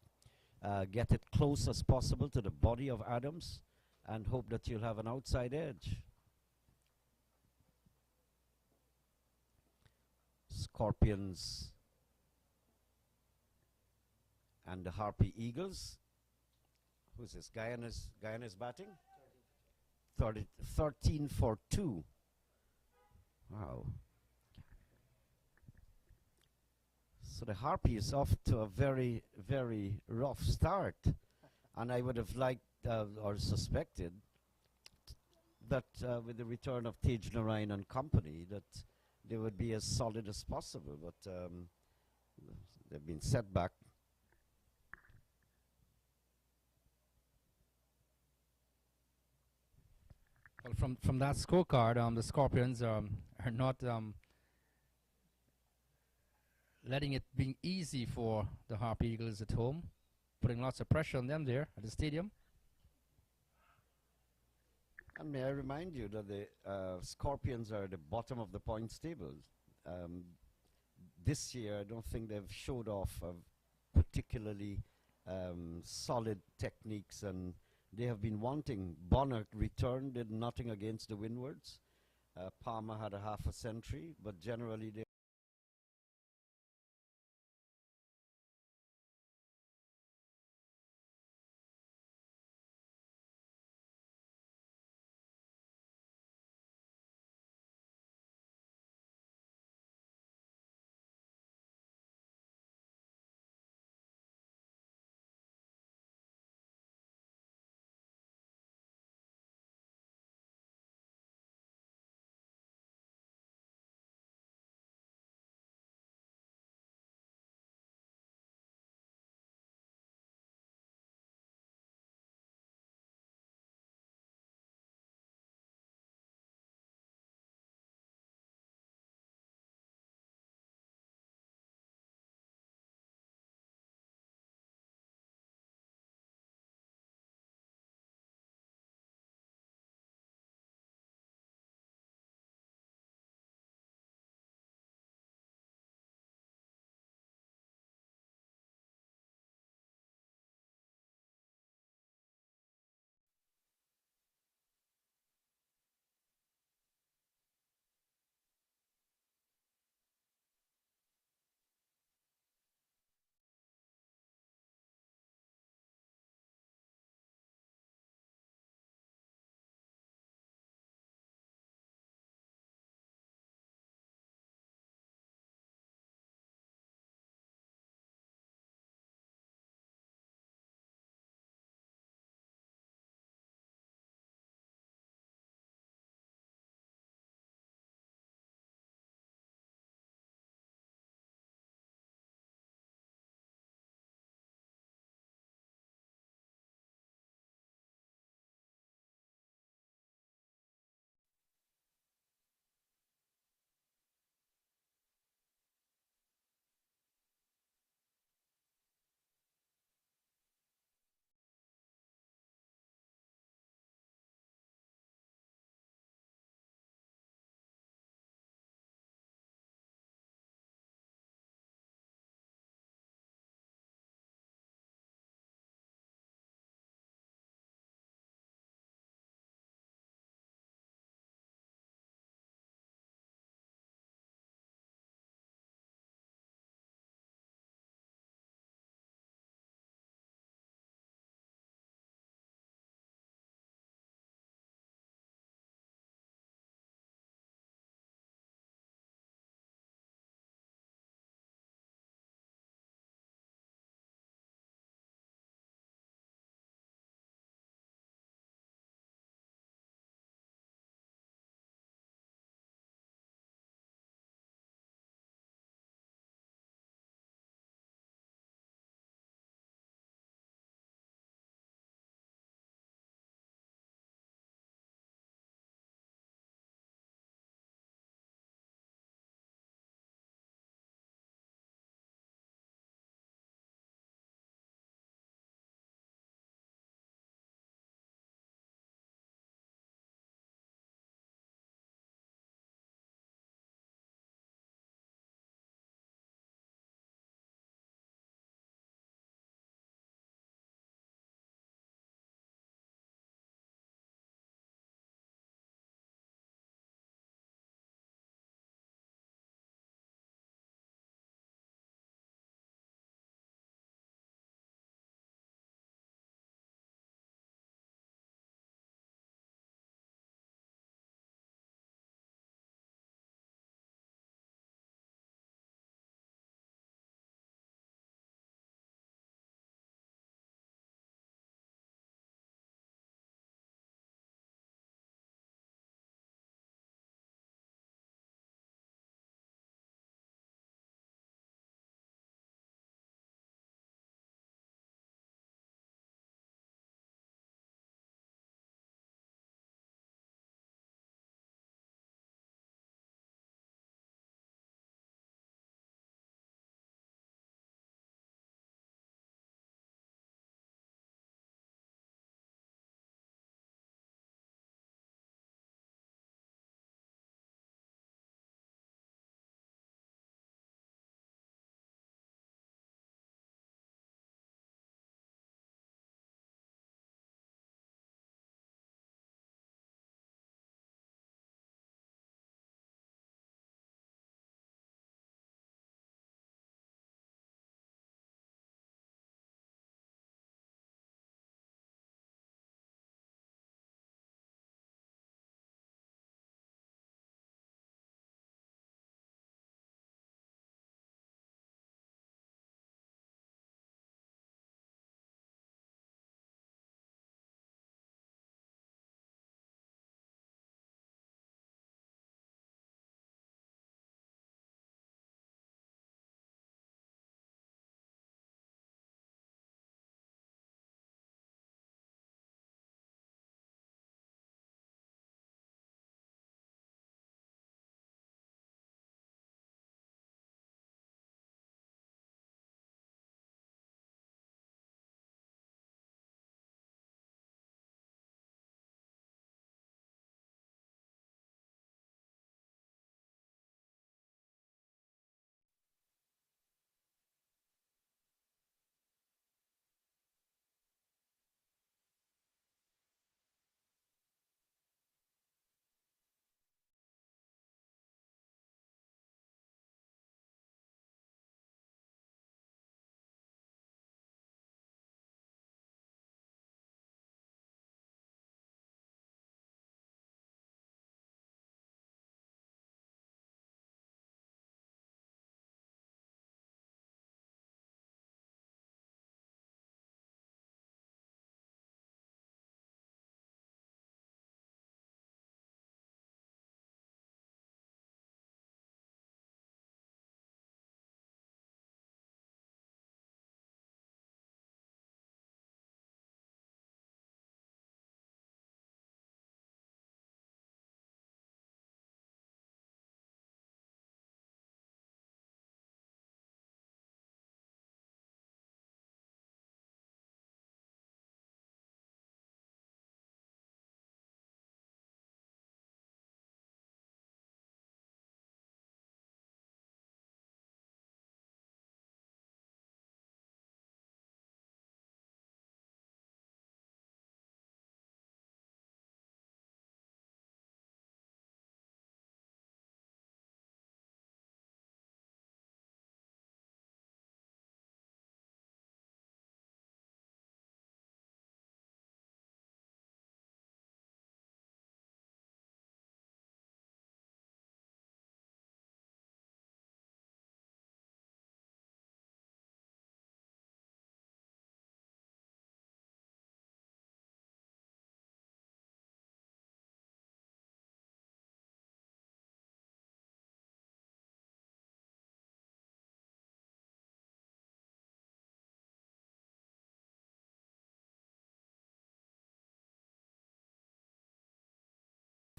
Get it close as possible to the body of Adams and hope that you'll have an outside edge. Scorpions and the Harpy Eagles. Who's this? Guyana's batting? 13 for 2. Wow. So the Harpy is off to a very, very rough start. And I would have liked or suspected that with the return of Tej Narayan and company that they would be as solid as possible, but they've been set back. Well, from that scorecard, the Scorpions are not letting it be easy for the Harpy Eagles at home, putting lots of pressure on them there at the stadium. And may I remind you that the Scorpions are at the bottom of the points table. This year, I don't think they've showed off particularly solid techniques, and they have been wanting. Bonner returned, did nothing against the Windwards. Palmer had a half a century, but generally they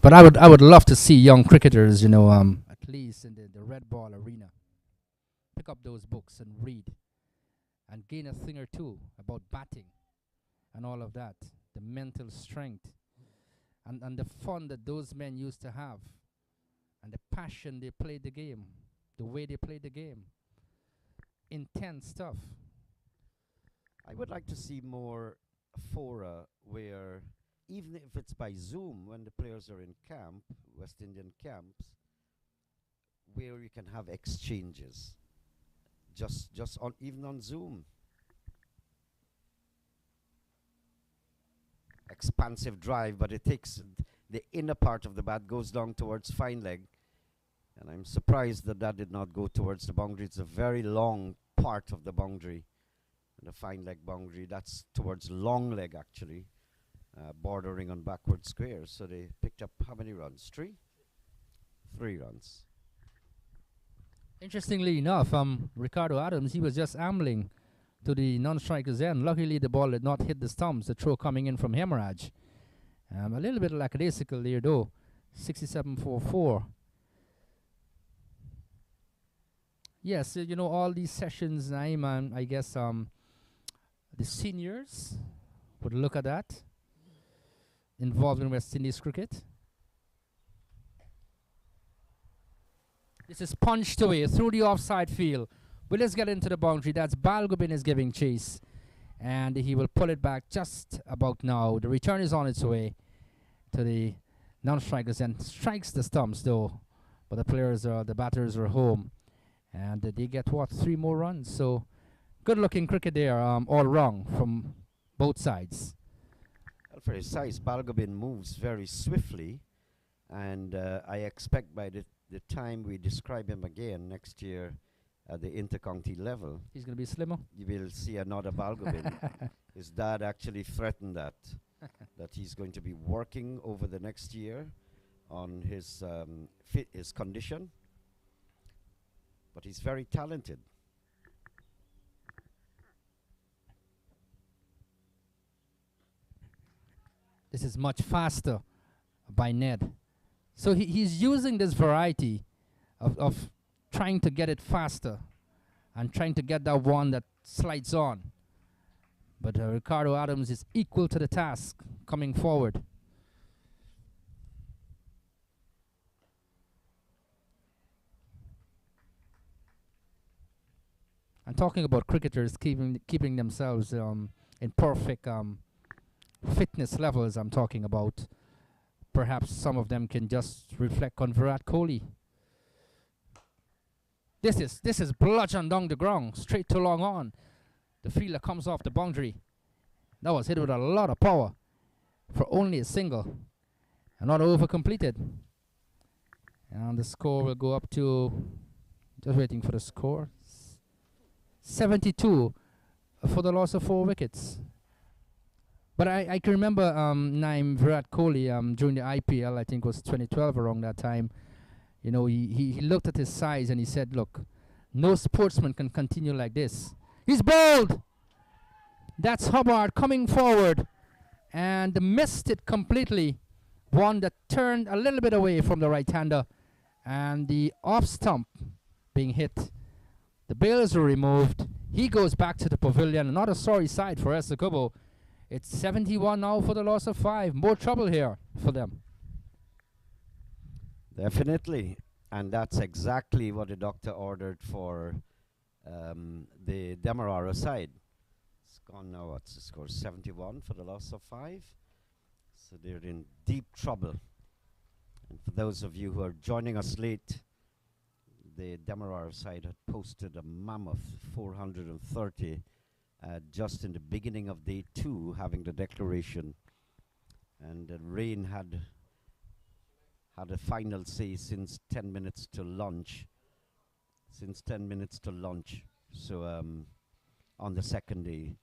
But I would love to see young cricketers, at least in the red ball arena, pick up those books and read and gain a thing or two about batting and all of that, the mental strength and the fun that those men used to have and the passion they played the game, the way they played the game. Intense stuff. I would like to see more fora where, even if it's by Zoom, when the players are in camp, West Indian camps, where you can have exchanges, just on even on Zoom. Expansive drive, but it takes the inner part of the bat goes down towards fine leg, and I'm surprised that that did not go towards the boundary. It's a very long part of the boundary, the fine leg boundary. That's towards long leg actually, bordering on backward square. So they picked up how many runs? 3 runs. Interestingly enough, Ricardo Adams, he was just ambling to the non-striker's end. Luckily, the ball did not hit the stumps, the throw coming in from Hemorrhage. A little bit lackadaisical there, though. 67-44. Yes, all these sessions, Naeem, and I guess the seniors would look at that, involved in West Indies cricket. This is punched away through the offside field. But let's get into the boundary. That's Balgobin is giving chase. And he will pull it back just about now. The return is on its way to the non-strikers and strikes the stumps though. But the batters are home. And they get, 3 more runs. So good looking cricket there, all wrong from both sides. Well, for his size, Balgobin moves very swiftly. And I expect by the time we describe him again next year at the intercounty level, he's going to be slimmer. You will see another Balgobin. His dad actually threatened that he's going to be working over the next year on his his condition. But he's very talented. This is much faster by Ned. So he's using this variety of trying to get it faster and trying to get that one that slides on. But Ricardo Adams is equal to the task coming forward. And talking about cricketers keeping themselves in perfect fitness levels, I'm talking about. Perhaps some of them can just reflect on Virat Kohli. This is bludgeoned down the ground, straight to long on. The fielder comes off the boundary. That was hit with a lot of power for only a single. Another over completed. And the score will go up to, just waiting for the score, 72 for the loss of 4 wickets. But I can remember Naeem Virat Kohli during the IPL, I think it was 2012 around that time. He looked at his size and he said, look, no sportsman can continue like this. He's bowled! That's Hubbard coming forward and missed it completely. One that turned a little bit away from the right-hander and the off stump being hit. The bails were removed. He goes back to the pavilion. Another sorry sight for Essequibo. It's 71 now for the loss of 5. More trouble here for them. Definitely. And that's exactly what the doctor ordered for the Demerara side. It's gone now, what's the score? 71 for the loss of 5. So they're in deep trouble. And for those of you who are joining us late, the Demerara side had posted a mammoth 430 just in the beginning of day 2, having the declaration. And the rain had a final say since 10 minutes to lunch. So on the second day.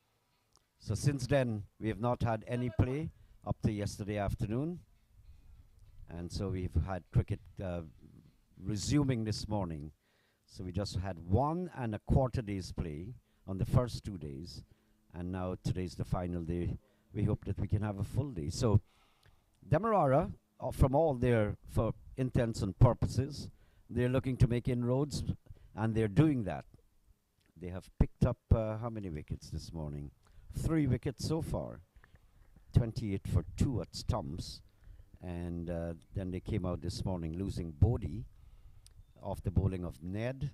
So since then, we have not had any play up to yesterday afternoon. And so we've had cricket resuming this morning. So we just had 1 1/4 days play on the first 2 days. And now today's the final day. We hope that we can have a full day. So Demerara from all their, for intents and purposes, they're looking to make inroads, and they're doing that. They have picked up how many wickets this morning? 3 wickets so far. 28 for 2 at stumps, and then they came out this morning losing Bodie off the bowling of Ned.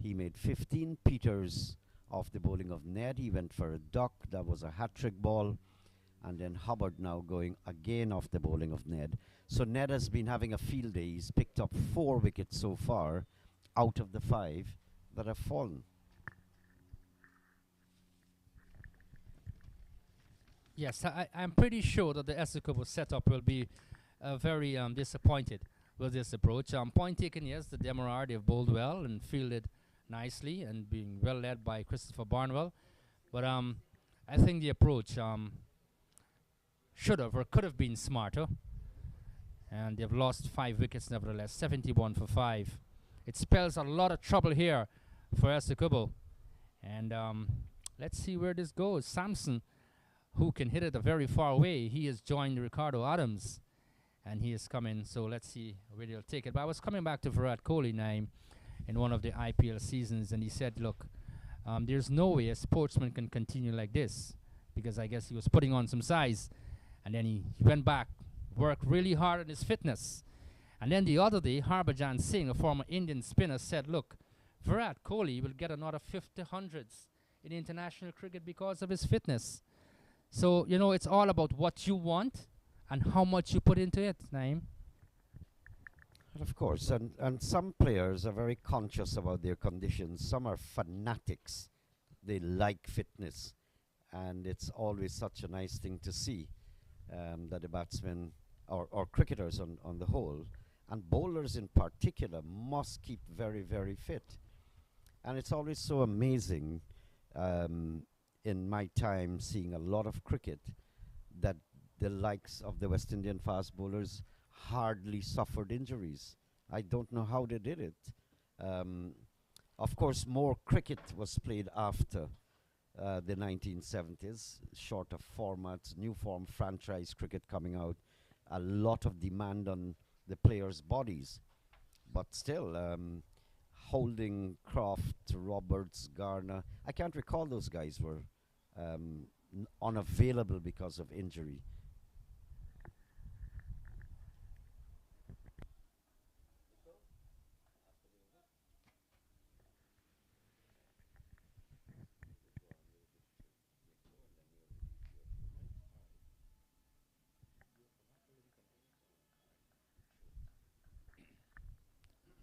He made 15. Peters off the bowling of Ned. He went for a duck. That was a hat-trick ball. And then Hubbard now going again off the bowling of Ned. So Ned has been having a field day. He's picked up 4 wickets so far out of the 5 that have fallen. Yes, I'm pretty sure that the Essequibo setup will be very disappointed with this approach. Point taken, yes, the Demerara, they've bowled well and fielded nicely and being well led by Christopher Barnwell. But I think the approach should have or could have been smarter. And they've lost 5 wickets nevertheless, 71 for 5. It spells a lot of trouble here for Essequibo. And let's see where this goes. Sampson, who can hit it a very far away, he has joined Ricardo Adams. And he is coming, so let's see where they'll take it. But I was coming back to Virat Kohli now in one of the IPL seasons, and he said, look, there's no way a sportsman can continue like this, because I guess he was putting on some size. And then he went back, worked really hard on his fitness. And then the other day, Harbhajan Singh, a former Indian spinner, said, look, Virat Kohli will get another 50 hundreds in international cricket because of his fitness. So, you know, it's all about what you want and how much you put into it, Naeem. And of course, and some players are very conscious about their conditions. Some are fanatics. They like fitness. And it's always such a nice thing to see that the batsmen or cricketers on the whole, and bowlers in particular, must keep very, very fit. And it's always so amazing in my time seeing a lot of cricket that the likes of the West Indian fast bowlers hardly suffered injuries. I don't know how they did it. Of course, more cricket was played after the 1970s, shorter formats, new form franchise cricket coming out, a lot of demand on the players' bodies. But still, Holding, Croft, Roberts, Garner, I can't recall those guys were unavailable because of injury.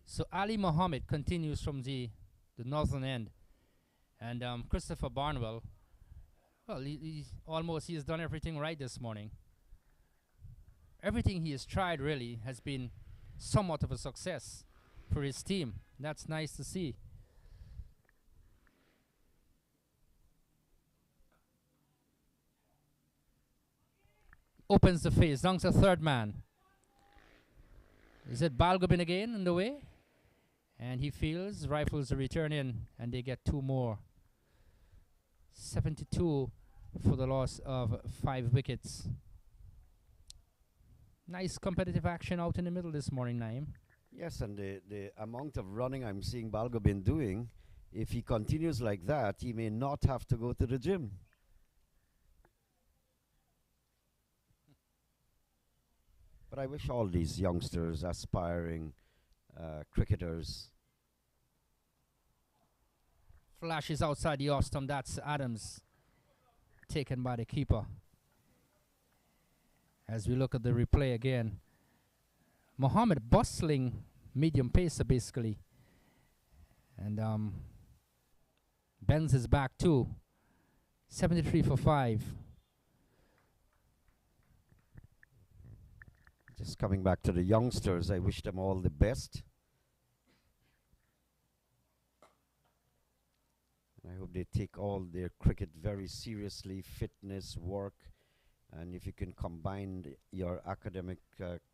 So Ali Mohammed continues from the northern end. And Christopher Barnwell, well, he has done everything right this morning. Everything he has tried really has been somewhat of a success for his team. That's nice to see. Opens the face, down to third man. Is it Balgobin again in the way? And he feels, rifles a return in, and they get 2 more. 72 for the loss of 5 wickets. Nice competitive action out in the middle this morning, Naeem. Yes, and the amount of running I'm seeing Balgobin doing, if he continues like that, he may not have to go to the gym. But I wish all these youngsters, aspiring cricketers. Flashes outside the off stump. That's Adams, taken by the keeper. As we look at the replay again, Mohammed bustling medium pacer basically, and bends his back too. 73 for 5. Just coming back to the youngsters, I wish them all the best. I hope they take all their cricket very seriously, fitness, work, and if you can combine your academic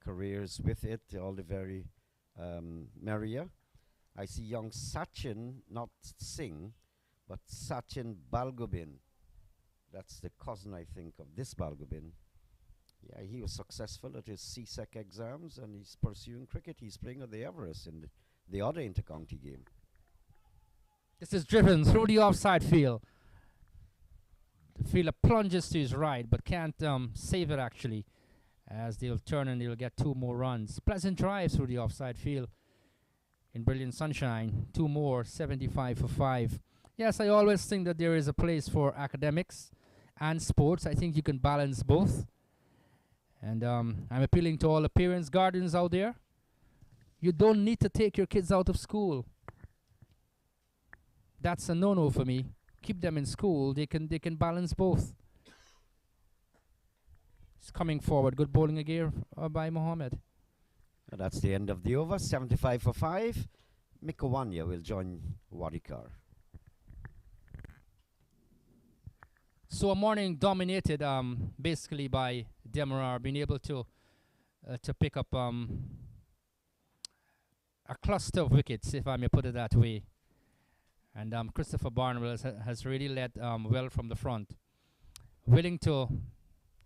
careers with it, all the very merrier. I see young Sachin, not Singh, but Sachin Balgobin. That's the cousin, I think, of this Balgobin. Yeah, he was successful at his CSEC exams and he's pursuing cricket. He's playing at the Everest in the other intercounty game. This is driven through the offside field. The fielder plunges to his right but can't save it actually, as they'll turn and they'll get 2 more runs. Pleasant drive through the offside field in brilliant sunshine. 2 more, 75 for 5. Yes, I always think that there is a place for academics and sports. I think you can balance both. And I'm appealing to all the parents, guardians out there. You don't need to take your kids out of school. That's a no-no for me. Keep them in school. They can balance both. It's coming forward. Good bowling again by Mohammed. And that's the end of the over. 75 for 5. Mikawanya will join Wadikar. So a morning dominated basically by Demerara being able to pick up a cluster of wickets, if I may put it that way. And Christopher Barnwell has really led well from the front. Willing to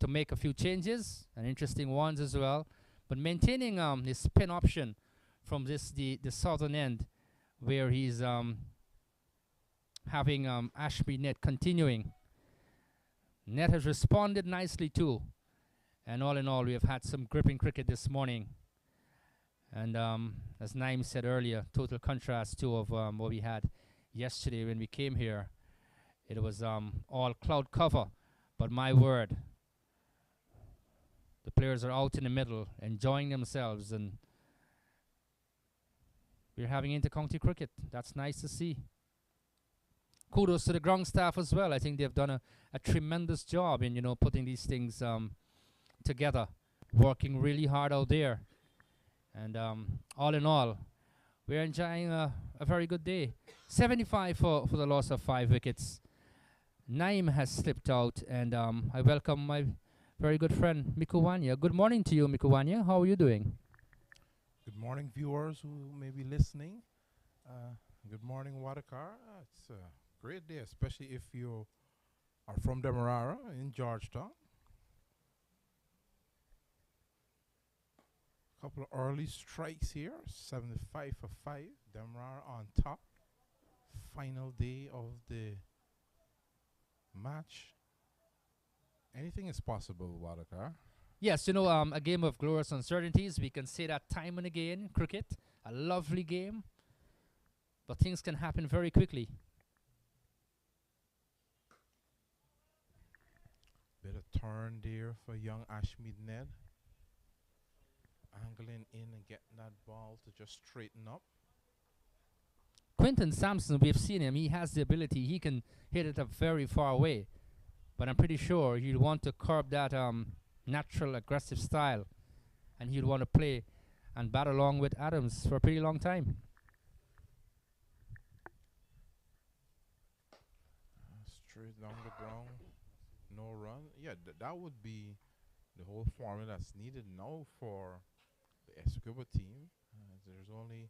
make a few changes, and interesting ones as well, but maintaining his spin option from the southern end, where he's having Ashby Net continuing. Net has responded nicely too. And all in all, we have had some gripping cricket this morning. And as Naim said earlier, total contrast too of what we had yesterday when we came here. It was all cloud cover. But my word, the players are out in the middle, enjoying themselves. And we're having inter-county cricket. That's nice to see. Kudos to the ground staff as well. I think they've done a tremendous job in, putting these things together, working really hard out there. And all in all, we're enjoying a very good day. 75 for the loss of 5 wickets. Naim has slipped out, and I welcome my very good friend Mikawanya. Good morning to you, Mikawanya. How are you doing? Good morning, viewers who may be listening. Good morning, Wadikar. It's a great day, especially if you are from Demerara in Georgetown. Couple of early strikes here, 75 for 5. Demerara on top. Final day of the match. Anything is possible, Wadikar. Yes, a game of glorious uncertainties. We can say that time and again. Cricket, a lovely game, but things can happen very quickly. Bit of turn there for young Ashmead Ned. Angling in and getting that ball to just straighten up. Quinton Sampson, we've seen him. He has the ability. He can hit it up very far away. But I'm pretty sure he'll want to curb that natural aggressive style. And he'll want to play and bat along with Adams for a pretty long time. Straight down the ground. No run. Yeah, that would be the whole formula that's needed now for the Essequibo team. There's only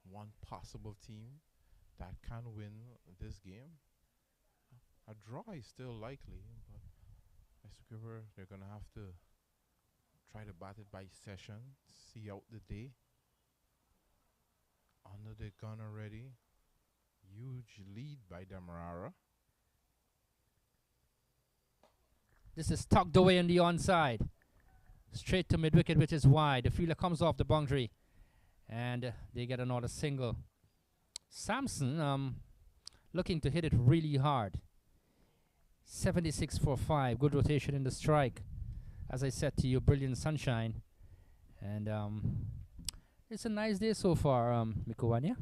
one possible team that can win this game. A draw is still likely, but Essequibo, they're going to have to try to bat it by session, see out the day. Under the gun already. Huge lead by Demerara. This is tucked away on the onside. Straight to mid-wicket, which is wide. The fielder comes off the boundary. And they get another single. Sampson looking to hit it really hard. 76 for 5. Good rotation in the strike. As I said to you, brilliant sunshine. And it's a nice day so far, Mikawanya.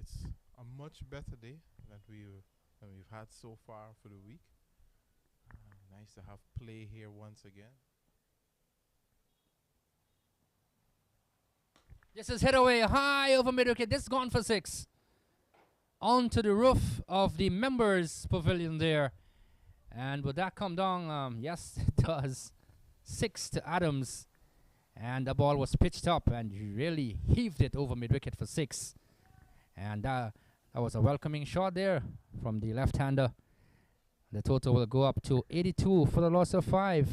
It's a much better day than we've had so far for the week. Nice to have play here once again. This is hit away high over mid-wicket. This is gone for 6. Onto the roof of the members' pavilion there. And would that come down? Yes, it does. 6 to Adams. And the ball was pitched up and really heaved it over mid-wicket for 6. And that was a welcoming shot there from the left-hander. The total will go up to 82 for the loss of 5.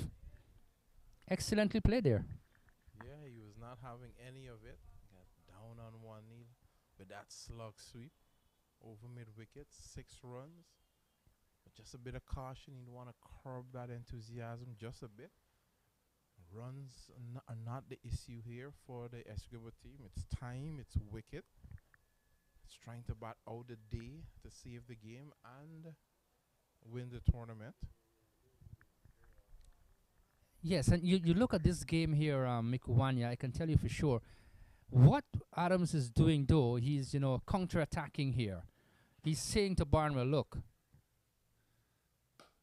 Excellently played there. Yeah, he was not having any of it. Got down on one knee with that slug sweep over mid wicket, 6 runs. But just a bit of caution. You want to curb that enthusiasm just a bit. Runs are not the issue here for the Essequibo team. It's time, it's wicket. It's trying to bat out the day to save the game and win the tournament. Yes, and you look at this game here, Mikuwanya, I can tell you for sure. What Adams is doing, though, he's, counter-attacking here. He's saying to Barnwell, look,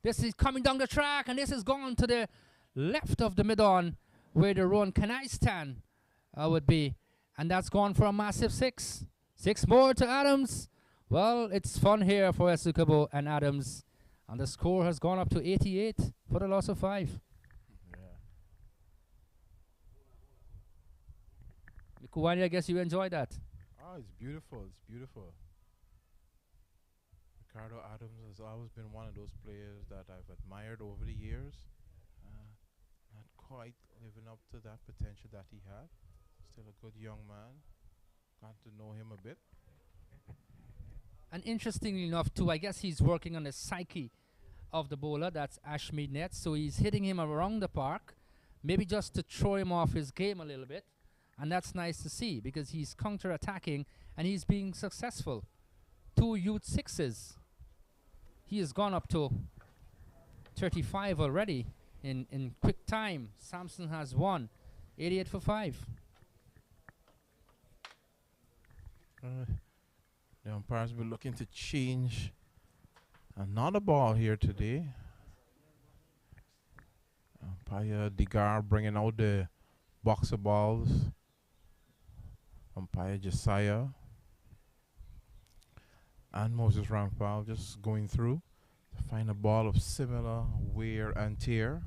this is coming down the track, and this is going to the left of the mid-on, where the run can I stand would be. And that's gone for a massive 6. 6 more to Adams. Well, it's fun here for Essequibo and Adams. And the score has gone up to 88 for the loss of 5. Mikuwani, I guess you enjoy that. Oh, it's beautiful. It's beautiful. Ricardo Adams has always been one of those players that I've admired over the years. Not quite living up to that potential that he had. Still a good young man. Got to know him a bit. And interestingly enough, too, I guess he's working on the psyche of the bowler. That's Ashmead Nets. So he's hitting him around the park, maybe just to throw him off his game a little bit. And that's nice to see because he's counter-attacking and he's being successful. 2 youth 6s. He has gone up to 35 already in quick time. Samson has 1. 88 for 5. The umpires will looking to change another ball here today. Umpire Degar bringing out the boxer balls. Umpire Josiah and Moses Rampal just going through to find a ball of similar wear and tear.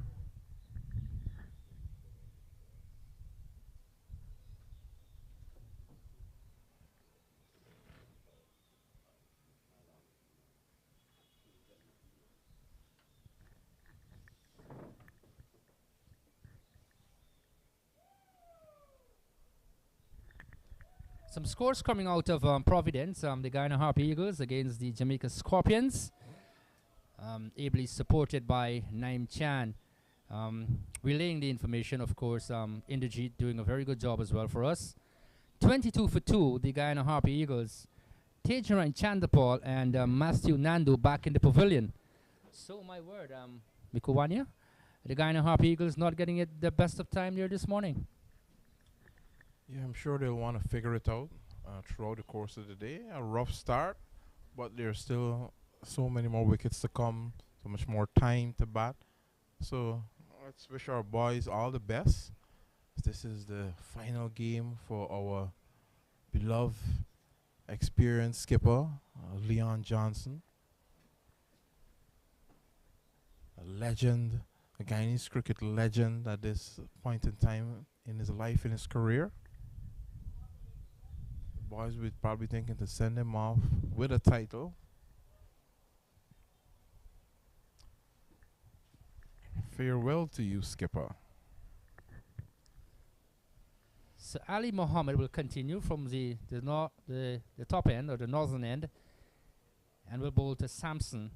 Some scores coming out of Providence. The Guyana Harp Eagles against the Jamaica Scorpions. Ably supported by Naim Chan. Relaying the information, of course, Inderjeet doing a very good job as well for us. 22 for 2, the Guyana Harp Eagles. Tejaran Chandapal and Matthew Nandu back in the pavilion. So, my word, Mikuwanya, the Guyana Harp Eagles not getting it the best of time there this morning. Yeah, I'm sure they'll want to figure it out throughout the course of the day. A rough start, but there's still so many more wickets to come, so much more time to bat. So let's wish our boys all the best. This is the final game for our beloved, experienced skipper, Leon Johnson. A legend, a Guyanese cricket legend at this point in time in his life, in his career. Boys would probably thinking to send him off with a title. Farewell to you, skipper. So Ali Mohammed will continue from the top end or the northern end and will bowl to Samson.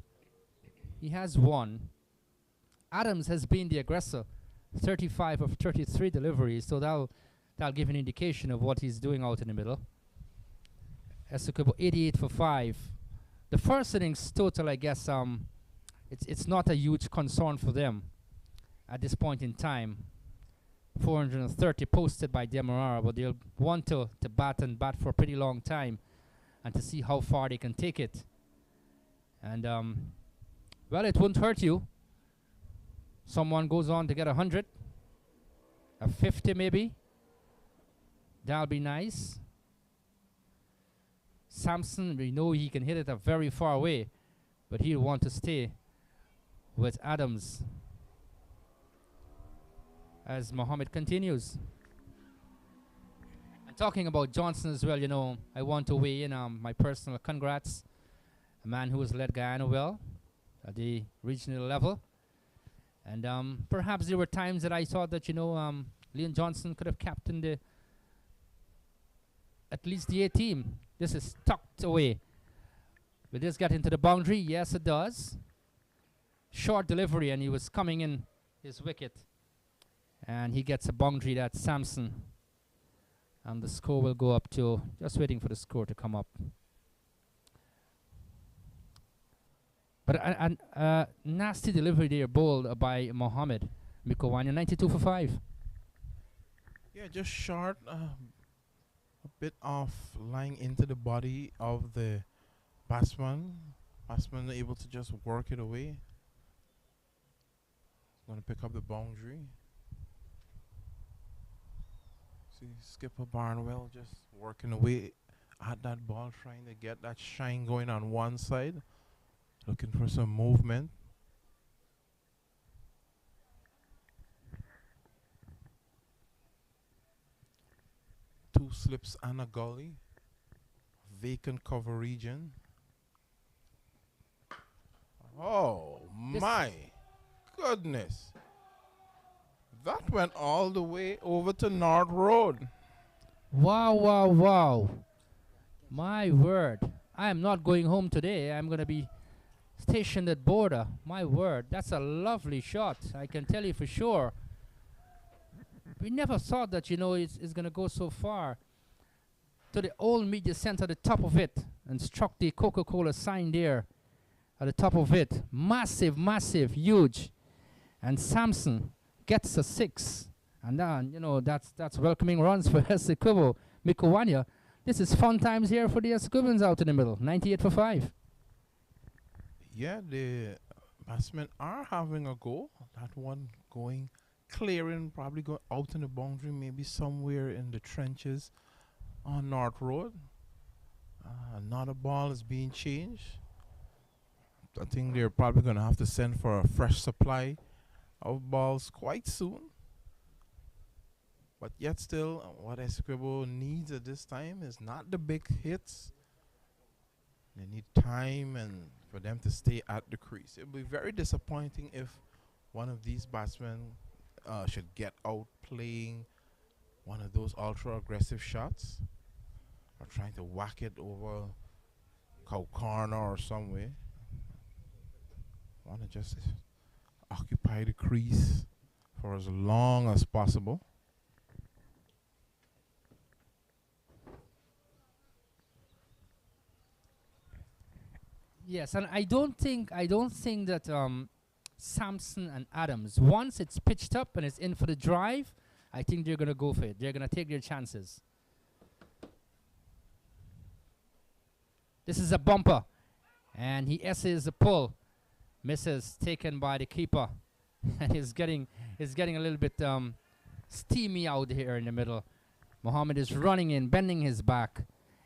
He has 1. Adams has been the aggressor, 35 of 33 deliveries, so that'll give an indication of what he's doing out in the middle. Essequibo 88 for 5. The first innings total, I guess, it's not a huge concern for them at this point in time. 430 posted by Demerara, but they'll want to bat for a pretty long time and to see how far they can take it. And, well, it wouldn't hurt you. Someone goes on to get 100, a 50 maybe. That'll be nice. Samson, we know he can hit it a very far away, but he'll want to stay with Adams as Mohammed continues. And talking about Johnson as well, I want to weigh in my personal congrats. A man who has led Guyana well. at the regional level. And perhaps there were times that I thought that, Leon Johnson could have captained at least the A team. This is tucked away. Will this get into the boundary? Yes, it does. Short delivery, and he was coming in his wicket. And he gets a boundary. That's Sampson. And the score will go up to, just waiting for the score to come up. But a nasty delivery there, bowled by Mohammed Mikowanya, 92 for 5. Yeah, just short, a bit off, lying into the body of the batsman. Batsman able to just work it away. Going to pick up the boundary. See Skipper Barnwell just working away at that ball, trying to get that shine going on one side. Looking for some movement. Two slips and a gully. Vacant cover region. Oh my goodness. That went all the way over to North Road. Wow, wow, wow. My word. I am not going home today. I'm going to be stationed at border. My word. That's a lovely shot. I can tell you for sure. We never thought that, it's going to go so far. To the old media center, the top of it, and struck the Coca-Cola sign there at the top of it. Massive, massive, huge. And Sampson gets a 6. And then, that's welcoming runs for Essequibo. Mikowanya. This is fun times here for the Essequibans out in the middle. 98 for 5. Yeah, the batsmen are having a go. That one going, clearing, probably going out in the boundary, maybe somewhere in the trenches on North Road. Another ball is being changed. I think they're probably going to have to send for a fresh supply of balls quite soon. But yet still, what Essequibo needs at this time is not the big hits. They need time and for them to stay at the crease. It will be very disappointing if one of these batsmen should get out playing one of those ultra aggressive shots or trying to whack it over cow corner or somewhere. Want to just occupy the crease for as long as possible. Yes, and I don't think that Sampson and Adams, once it's pitched up and it's in for the drive, I think they're going to go for it. They're going to take their chances. This is a bumper, and he S's a pull. Misses, taken by the keeper. And he's getting a little bit steamy out here in the middle. Mohammed is running in, bending his back.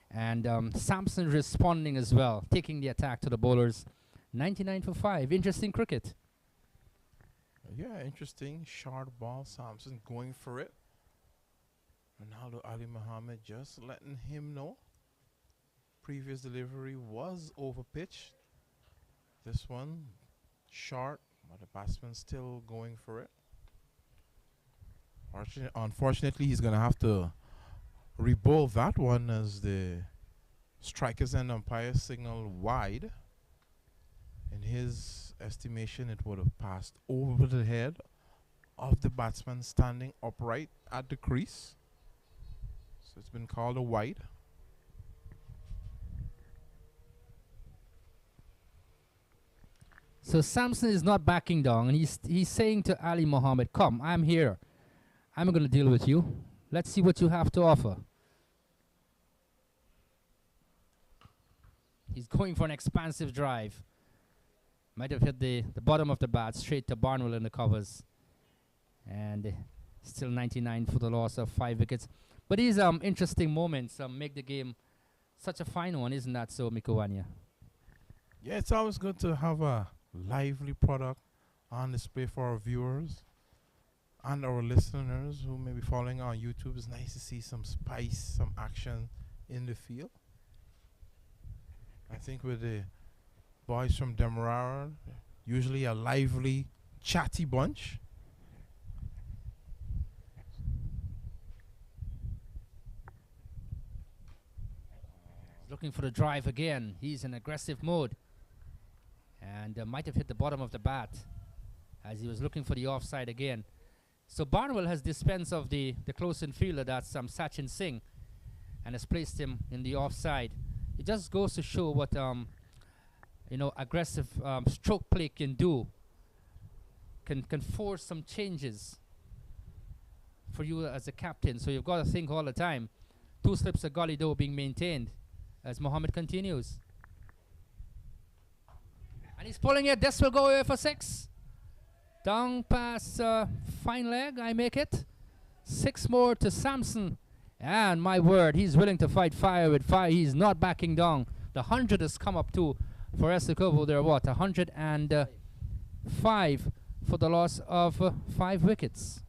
And Sampson responding as well, taking the attack to the bowlers. 99 for 5. Interesting cricket. Yeah, interesting. Short ball. Sampson going for it. Ronaldo Ali Muhammad just letting him know. Previous delivery was over pitch. This one short, but the batsman still going for it. Unfortunately, he's going to have to rebowl that one as the strikers and umpires signal wide. In his estimation, it would have passed over the head of the batsman standing upright at the crease. So it's been called a wide. So Sampson is not backing down, and he's saying to Ali Mohammed, "Come, I'm here. I'm going to deal with you. Let's see what you have to offer." He's going for an expansive drive. Might have hit the bottom of the bat straight to Barnwell in the covers. And still 99 for the loss of 5 wickets. But these interesting moments make the game such a fine one, isn't that so, Mikowanya? Yeah, it's always good to have a lively product on display for our viewers and our listeners who may be following on YouTube. It's nice to see some spice, some action in the field. I think with the boys from Demerara, usually a lively, chatty bunch. He's looking for the drive again. He's in aggressive mode. And might have hit the bottom of the bat as he was looking for the offside again. So Barnwell has dispensed of the close infielder, that's Sachin Singh, and has placed him in the offside. It just goes to show what aggressive stroke play can do. Can force some changes for you as a captain. So you've got to think all the time. 2 slips of gully though being maintained as Mohammed continues. And he's pulling it. This will go away for 6. Down past fine leg, I make it. 6 more to Samson. And my word, he's willing to fight fire with fire. He's not backing down. The 100 has come up too for Essequibo. They're what? 105 for the loss of 5 wickets.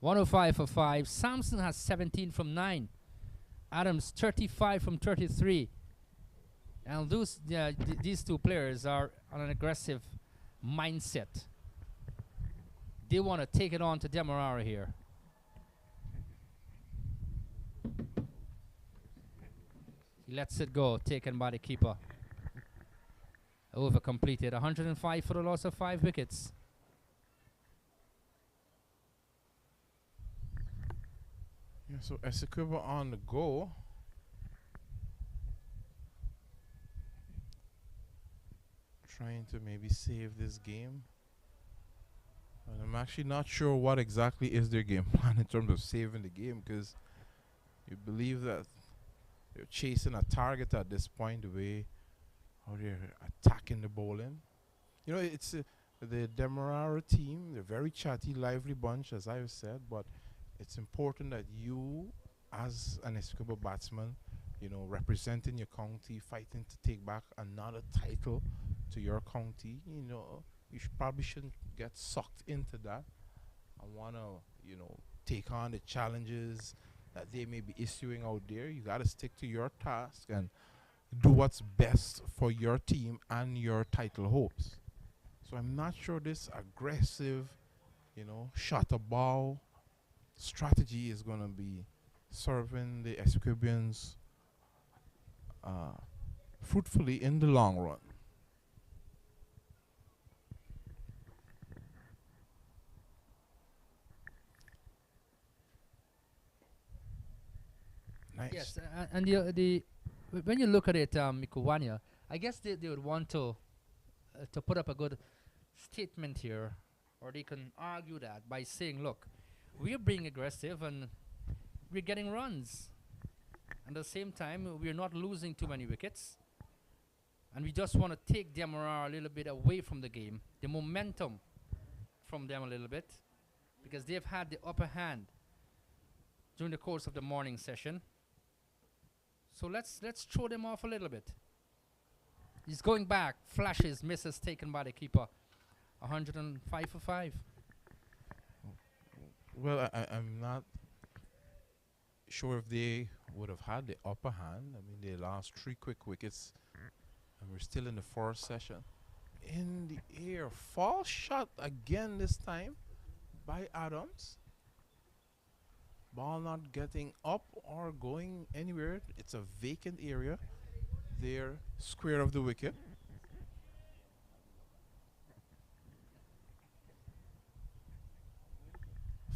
.105 for 5. Samson has 17 from 9. Adams 35 from 33. And these 2 players are on an aggressive mindset. They want to take it on to Demerara here. He lets it go, taken by the keeper. Over completed. 105 for the loss of 5 wickets. Yeah, so Essequibo on the go. Trying to maybe save this game. And I'm actually not sure what exactly is their game plan in terms of saving the game, because you believe that they're chasing a target at this point, the way how they're attacking the bowling. You know, it's the Demerara team. They're very chatty, lively bunch, as I've said, but it's important that you, as an Essequibo batsman, you know, representing your county, fighting to take back another title to your county, you know, you probably shouldn't get sucked into that. I want to, you know, take on the challenges that they may be issuing out there. You got to stick to your task and do what's best for your team and your title hopes. So I'm not sure this aggressive, you know, shot a ball strategy is going to be serving the Essequibians fruitfully in the long run. Nice. Yes, and when you look at it, Mikuwania, I guess they would want to put up a good statement here, or they can argue that by saying, look, we're being aggressive and we're getting runs. At the same time, we're not losing too many wickets. And we just want to take Demerara a little bit away from the game, the momentum from them a little bit, because they've had the upper hand during the course of the morning session. So let's throw them off a little bit. He's going back, flashes, misses taken by the keeper. 105 for 5. Well, I'm not sure if they would have had the upper hand. I mean, they lost 3 quick wickets, and we're still in the 4th session. In the air, false shot again this time by Adams. Ball not getting up or going anywhere. It's a vacant area there, square of the wicket.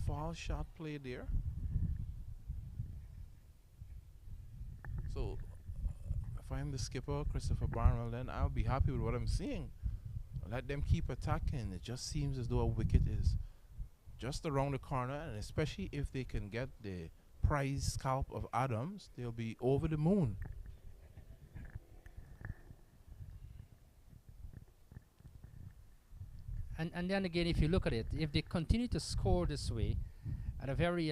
False shot play there. So if I'm the skipper, Christopher Barnwell, then I'll be happy with what I'm seeing. Let them keep attacking. It just seems as though a wicket is just around the corner, and especially if they can get the prize scalp of Adams, they'll be over the moon. And then again, if you look at it, if they continue to score this way at a very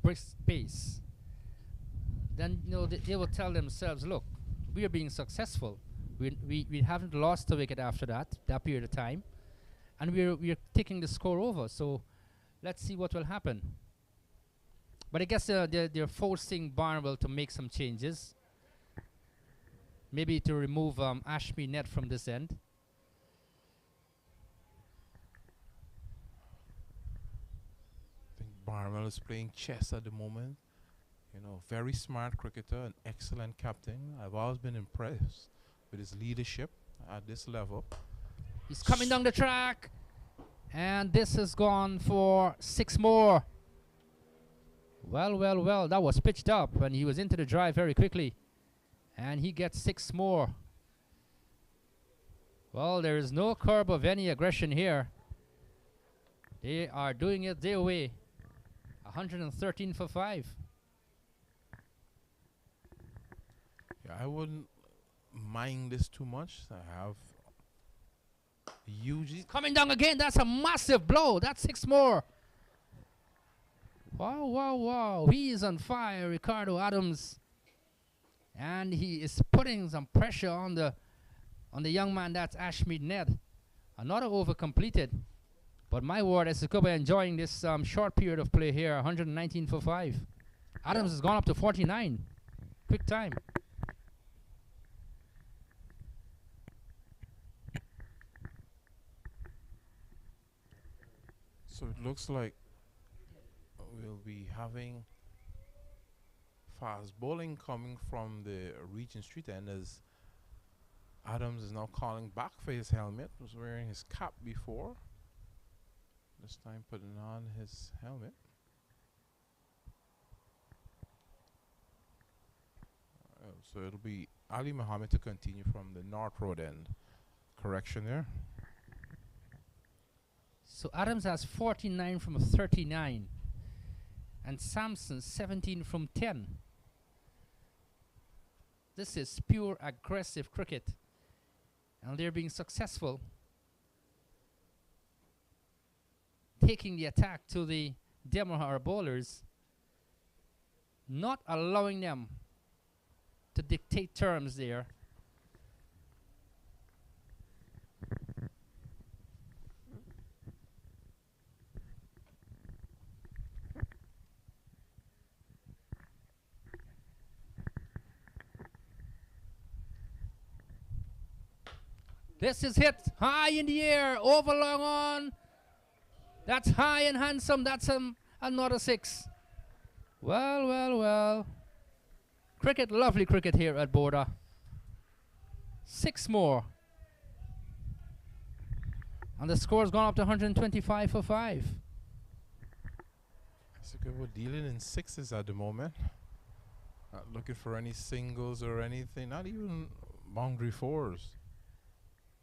brisk pace, then they will tell themselves, look, we are being successful. We haven't lost a wicket after that period of time, and we're taking the score over. So let's see what will happen. But I guess they're forcing Barnwell to make some changes, maybe to remove Ashby Net from this end. I think Barnwell is playing chess at the moment. You know, very smart cricketer, an excellent captain. I've always been impressed with his leadership at this level. He's coming down the track, and this has gone for 6 more. Well, well, well, that was pitched up, and he was into the drive very quickly, and he gets 6 more. Well, there is no curb of any aggression here. They are doing it their way. 113 for 5. Yeah, I wouldn't mind this too much. I have usually Coming down again. That's a massive blow. That's 6 more. Wow, wow, wow. He is on fire, Ricardo Adams. And he is putting some pressure on the young man. That's Ashmead Ned. Another over completed. But my word, Essequibo enjoying this short period of play here. 119 for 5. Adams has gone up to 49. Quick time. So it looks like we'll be having fast bowling coming from the Regent Street end, as Adams is now calling back for his helmet. Was wearing his cap before. This time putting on his helmet. So it'll be Ali Muhammad to continue from the North Road end. Correction there. So Adams has 49 from 39. And Sampson 17 from 10. This is pure aggressive cricket. And they're being successful, taking the attack to the Demerara bowlers, not allowing them to dictate terms there. This is hit high in the air, over long on. That's high and handsome. That's another 6. Well, well, well. Cricket, lovely cricket here at Border. 6 more. And the score's gone up to 125 for 5. Essequibo dealing in 6s at the moment. Not looking for any singles or anything. Not even boundary 4s.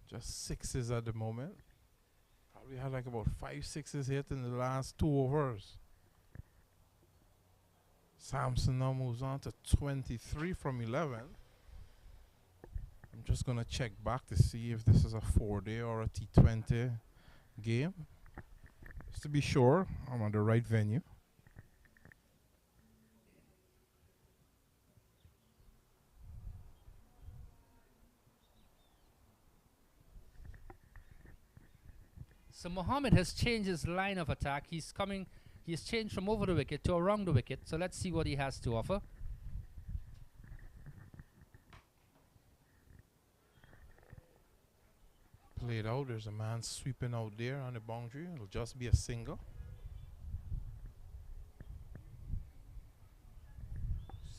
Just 6s at the moment. Probably had like about 5 6s hit in the last 2 overs. Sampson now moves on to 23 from 11. I'm just going to check back to see if this is a 4-day or a T20 game. Just to be sure I'm on the right venue. So Mohammed has changed his line of attack. He's changed from over the wicket to around the wicket. So let's see what he has to offer. Played out. There's a man sweeping out there on the boundary. It'll just be a single.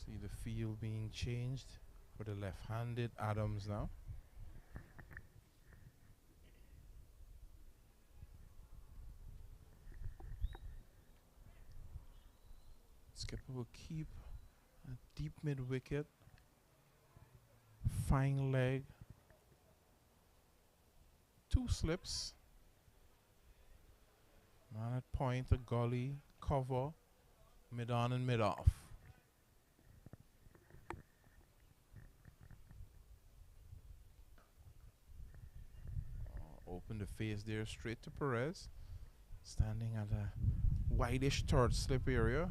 See the field being changed for the left-handed Adams now. Skipper will keep a deep mid-wicket, fine leg, 2 slips, man at point, a gully, cover, mid-on and mid-off. Open the face there straight to Perez, standing at a widish third slip area.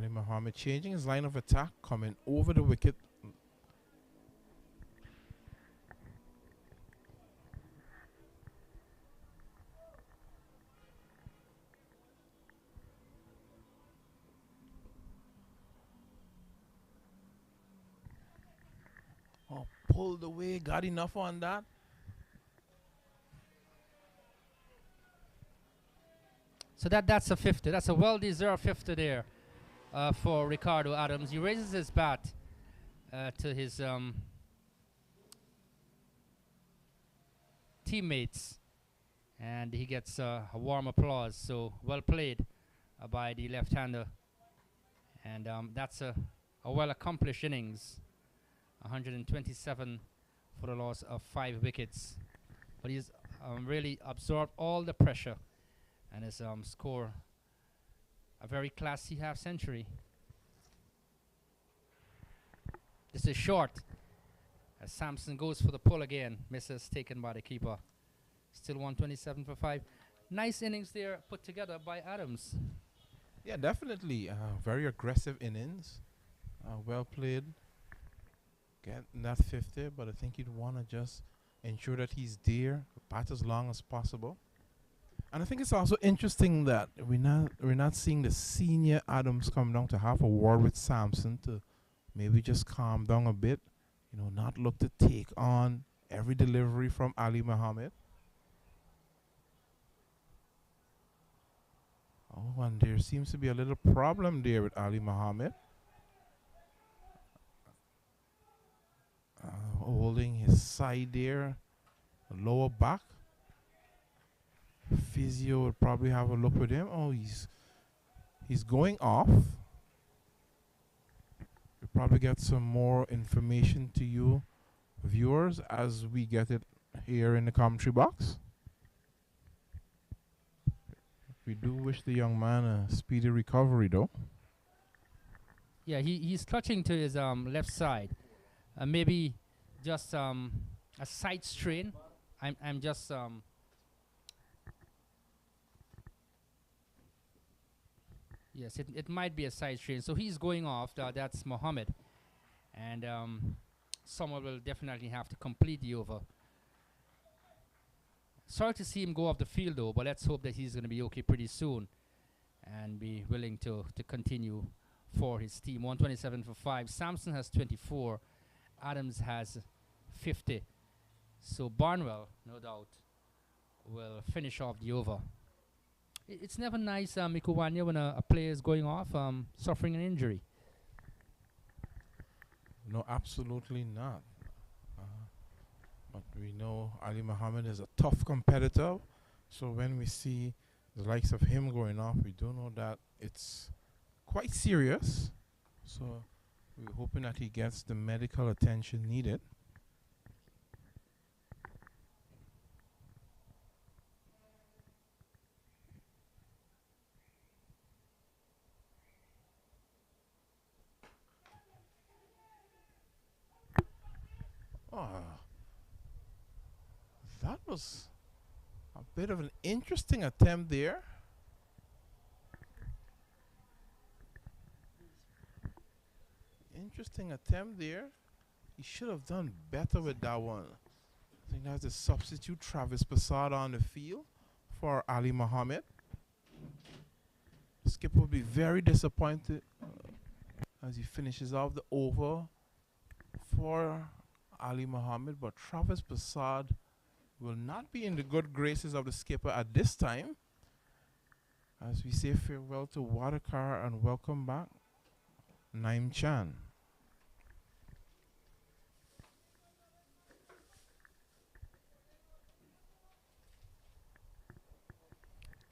Ali Muhammad changing his line of attack, coming over the wicket. Oh, pulled away, got enough on that. So that's a 50. That's a well-deserved 50 there for Ricardo Adams. He raises his bat to his teammates, and he gets a warm applause. So well played by the left-hander, and that's a well-accomplished innings. 127 for the loss of 5 wickets, but he's really absorbed all the pressure and has scored a very classy half century. This is short as Sampson goes for the pull again. Misses, taken by the keeper. Still 127 for 5. Nice innings there put together by Adams. Yeah, definitely. Very aggressive innings. Well played. Getting that 50, but I think you'd want to just ensure that he's there, bat as long as possible. And I think it's also interesting that we're not seeing the senior Adams come down to have a war with Sampson to maybe just calm down a bit, you know, not look to take on every delivery from Ali Muhammad. Oh, and there seems to be a little problem there with Ali Muhammad. Holding his side there, lower back. Physio would probably have a look with him. Oh, he's going off. We'll probably get some more information to you viewers as we get it here in the commentary box. We do wish the young man a speedy recovery though. Yeah, he's clutching to his left side. Maybe just a side strain. I'm just yes, it might be a side strain. So he's going off. That's Mohammed, and someone will definitely have to complete the over. Sorry to see him go off the field though, but let's hope that he's going to be okay pretty soon and be willing to continue for his team. 127 for 5. Sampson has 24. Adams has 50. So Barnwell, no doubt, will finish off the over. It's never nice, Mikuwanya, when a player is going off, suffering an injury. No, absolutely not. But we know Ali Muhammad is a tough competitor. So when we see the likes of him going off, we do know that it's quite serious. So we're hoping that he gets the medical attention needed. That was a bit of an interesting attempt there. Interesting attempt there. He should have done better with that one. I think that's the substitute Travis Passad on the field for Ali Muhammad. Skipper will be very disappointed as he finishes off the over for Ali Muhammad, but Travis Passad will not be in the good graces of the skipper at this time. As we say farewell to Wadakar and welcome back Naim Chan.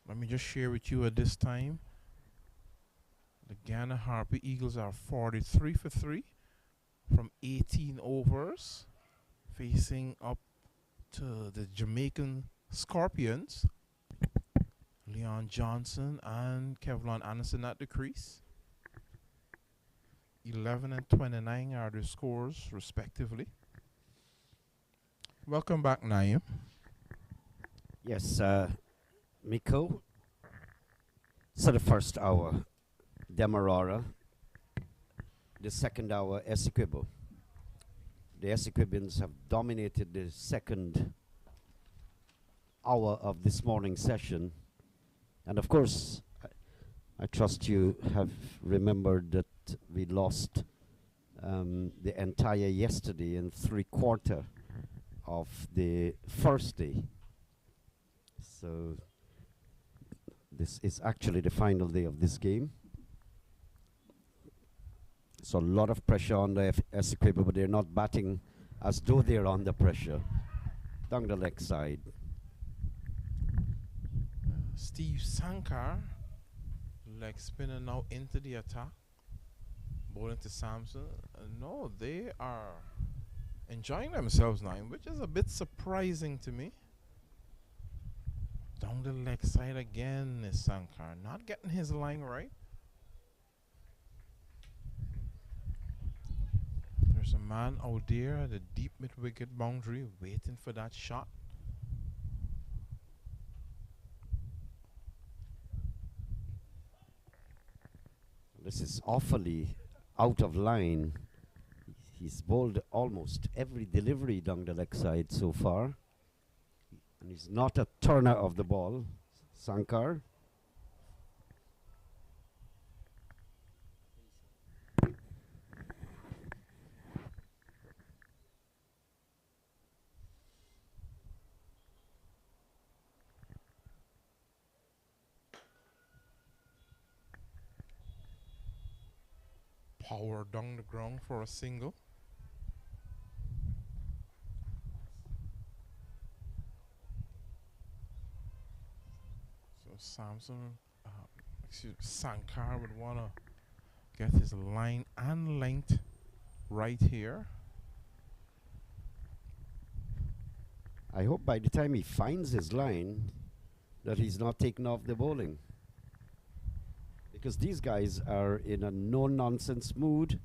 Let me just share with you at this time. The Ghana Harpy Eagles are 43 for 3 from 18 overs, facing up to the Jamaican Scorpions. Leon Johnson and Kevlon Anderson at the crease. 11 and 29 are the scores respectively. Welcome back, Naim. Yes, Miko. So the first hour, Demerara the second hour Essequibo. The Essequibians have dominated the second hour of this morning's session. And of course, I trust you have remembered that we lost the entire yesterday and 3/4 of the first day. So this is actually the final day of this game. So a lot of pressure on the Essequibo, but they're not batting as though they're under pressure. Down the leg side. Steve Sankar, leg spinner now into the attack. Bowling to Samson. No, they are enjoying themselves now, which is a bit surprising to me. Down the leg side again is Sankar. Not getting his line right. There's a man out there at the deep mid-wicket boundary waiting for that shot. This is awfully out of line. He's bowled almost every delivery down the leg side so far. And he's not a turner of the ball, Sankar. Power down the ground for a single. So Samson, Sankar would want to get his line and length right here. I hope by the time he finds his line that he's not taken off the bowling. Because these guys are in a no-nonsense mood.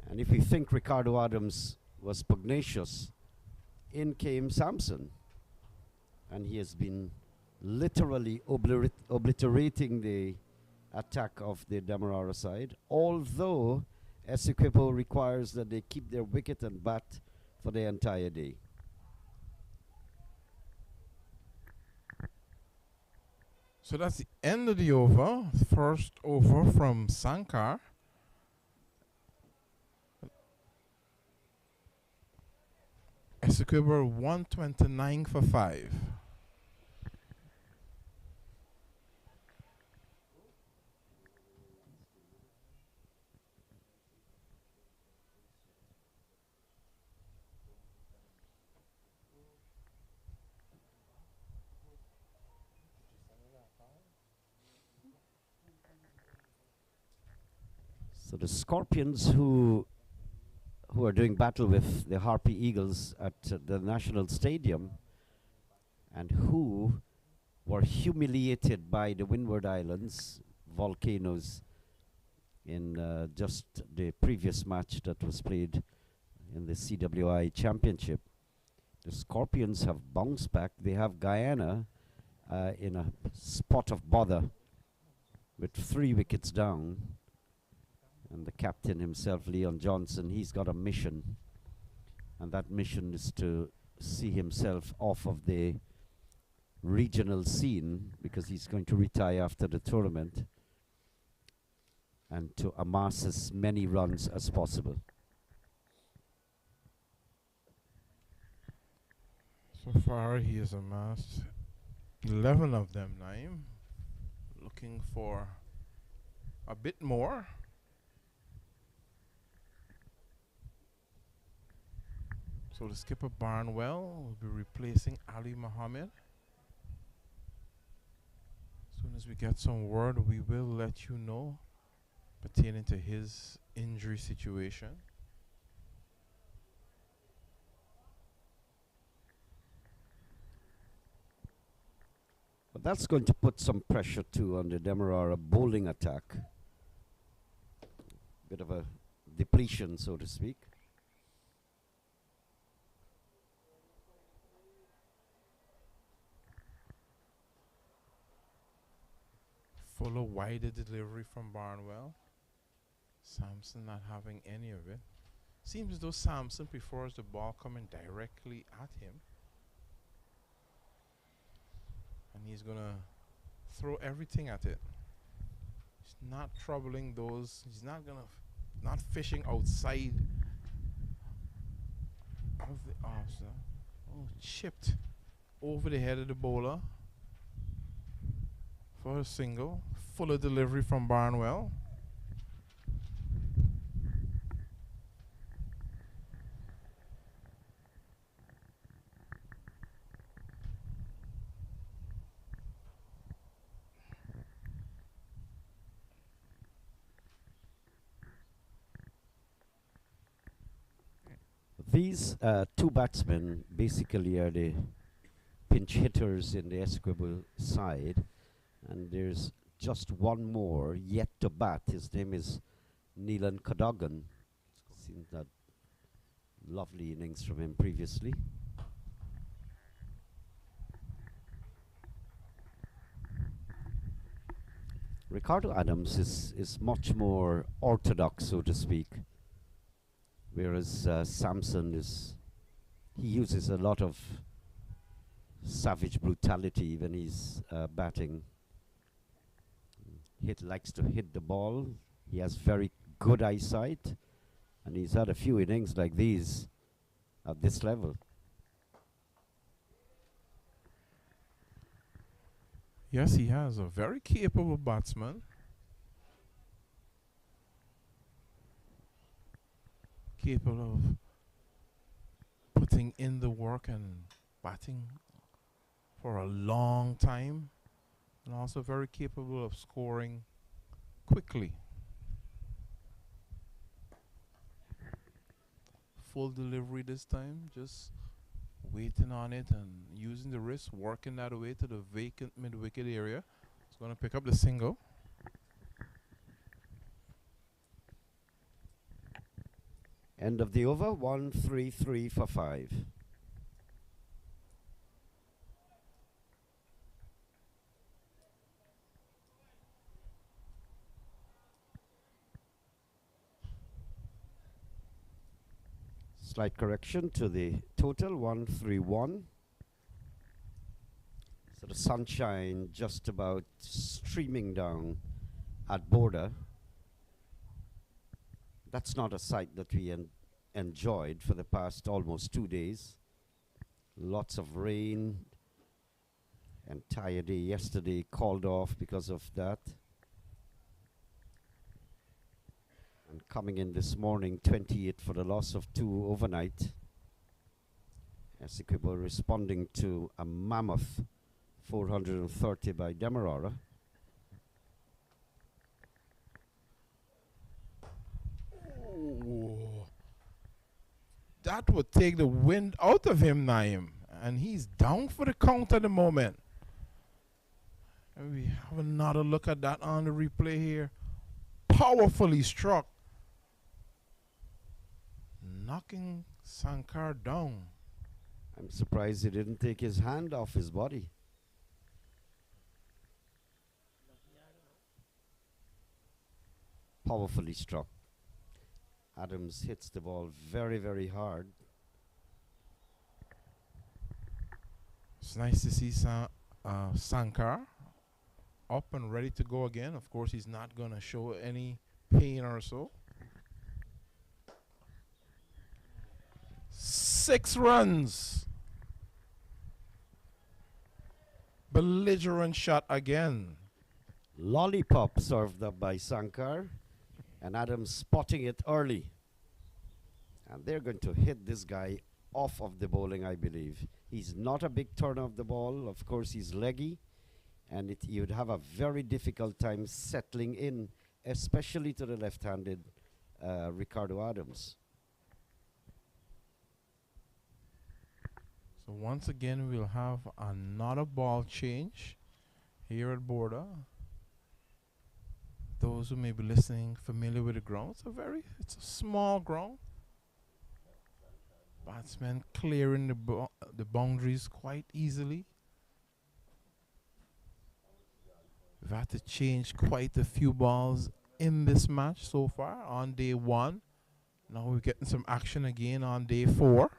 And if you think Ricardo Adams was pugnacious, in came Samson. And he has been literally obliterating the attack of the Demerara side. Although Essequibo requires that they keep their wicket and bat for the entire day. So that's the end of the over. First over from Sankar. Essequibo 129 for 5. So the Scorpions who are doing battle with the Harpy Eagles at the National Stadium and who were humiliated by the Windward Islands Volcanoes in just the previous match that was played in the CWI Championship. The Scorpions have bounced back. They have Guyana in a spot of bother with 3 wickets down. And the captain himself, Leon Johnson, he's got a mission. And that mission is to see himself off of the regional scene because he's going to retire after the tournament and to amass as many runs as possible. So far he has amassed 11 of them, Naeem. Looking for a bit more. So the skipper Barnwell will be replacing Ali Mohammed. As soon as we get some word, we will let you know pertaining to his injury situation. But that's going to put some pressure too on the Demerara bowling attack. Bit of a depletion, so to speak. Fuller wider delivery from Barnwell. Sampson not having any of it. Seems as though Sampson prefers the ball coming directly at him. And he's going to throw everything at it. He's not troubling those. He's not going to, not fishing outside of the off. Oh, chipped over the head of the bowler for a single. Fuller delivery from Barnwell. These two batsmen basically are the pinch hitters in the Essequibo side, and there's just one more yet to bat. His name is Neelan Cadogan. Seen that lovely innings from him previously. Ricardo Adams is much more orthodox, so to speak, whereas Sampson he uses a lot of savage brutality when he's batting. Likes to hit the ball. He has very good eyesight, and he's had a few innings like these at this level. Yes, he has a very capable batsman. Capable of putting in the work and batting for a long time, and also very capable of scoring quickly. Full delivery this time, just waiting on it and using the wrist, working that away to the vacant mid-wicket area. It's going to pick up the single. End of the over, 1-3-3 for 5. Slight correction to the total, 1-3-1. So the sunshine just about streaming down at border. That's not a sight that we enjoyed for the past almost 2 days. Lots of rain. Entire day yesterday called off because of that. And coming in this morning, 28 for the loss of 2 overnight. Essequibo responding to a mammoth 430 by Demerara. Ooh. That would take the wind out of him, Naim. And he's down for the count at the moment. And we have another look at that on the replay here. Powerfully struck. Knocking Sankar down. I'm surprised he didn't take his hand off his body. Powerfully struck. Adams hits the ball very, very hard. It's nice to see Sankar up and ready to go again. Of course, he's not going to show any pain or so. 6 runs. Belligerent shot again. Lollipop served up by Sankar, and Adams spotting it early. And they're going to hit this guy off of the bowling, I believe. He's not a big turner of the ball. Of course, he's leggy, and he would have a very difficult time settling in, especially to the left-handed Ricardo Adams. So once again, we'll have another ball change here at border. Those who may be listening familiar with the ground, it's a small ground. Batsmen clearing the boundaries quite easily. We've had to change quite a few balls in this match so far on day 1. Now we're getting some action again on day 4.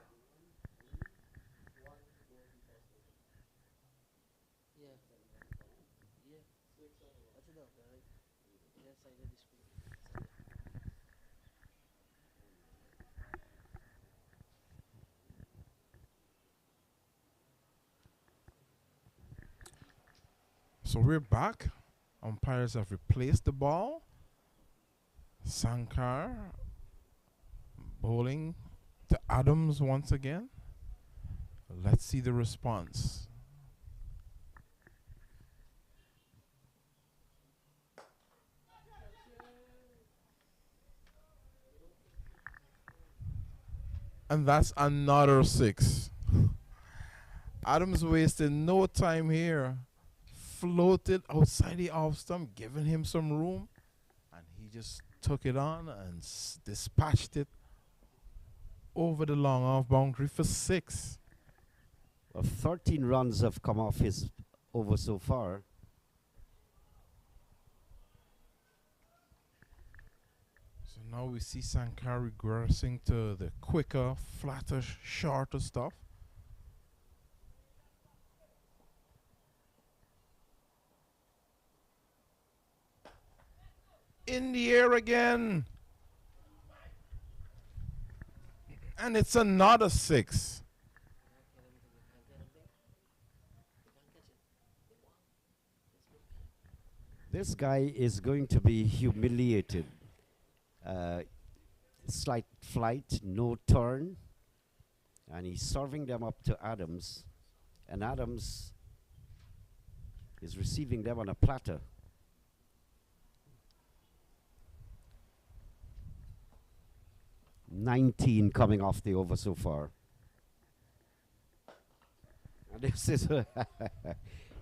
So we're back. Umpires have replaced the ball. Sankar bowling to Adams once again. Let's see the response. And that's another 6. Adams wasted no time here. Floated outside the off stump, giving him some room. And he just took it on and dispatched it over the long off boundary for 6. Well, 13 runs have come off his over so far. So now we see Sankar regressing to the quicker, flatter, shorter stuff. In the air again. And it's another 6. This guy is going to be humiliated. Slight flight, no turn. And he's serving them up to Adams. And Adams is receiving them on a platter. 19 coming off the over so far. And this is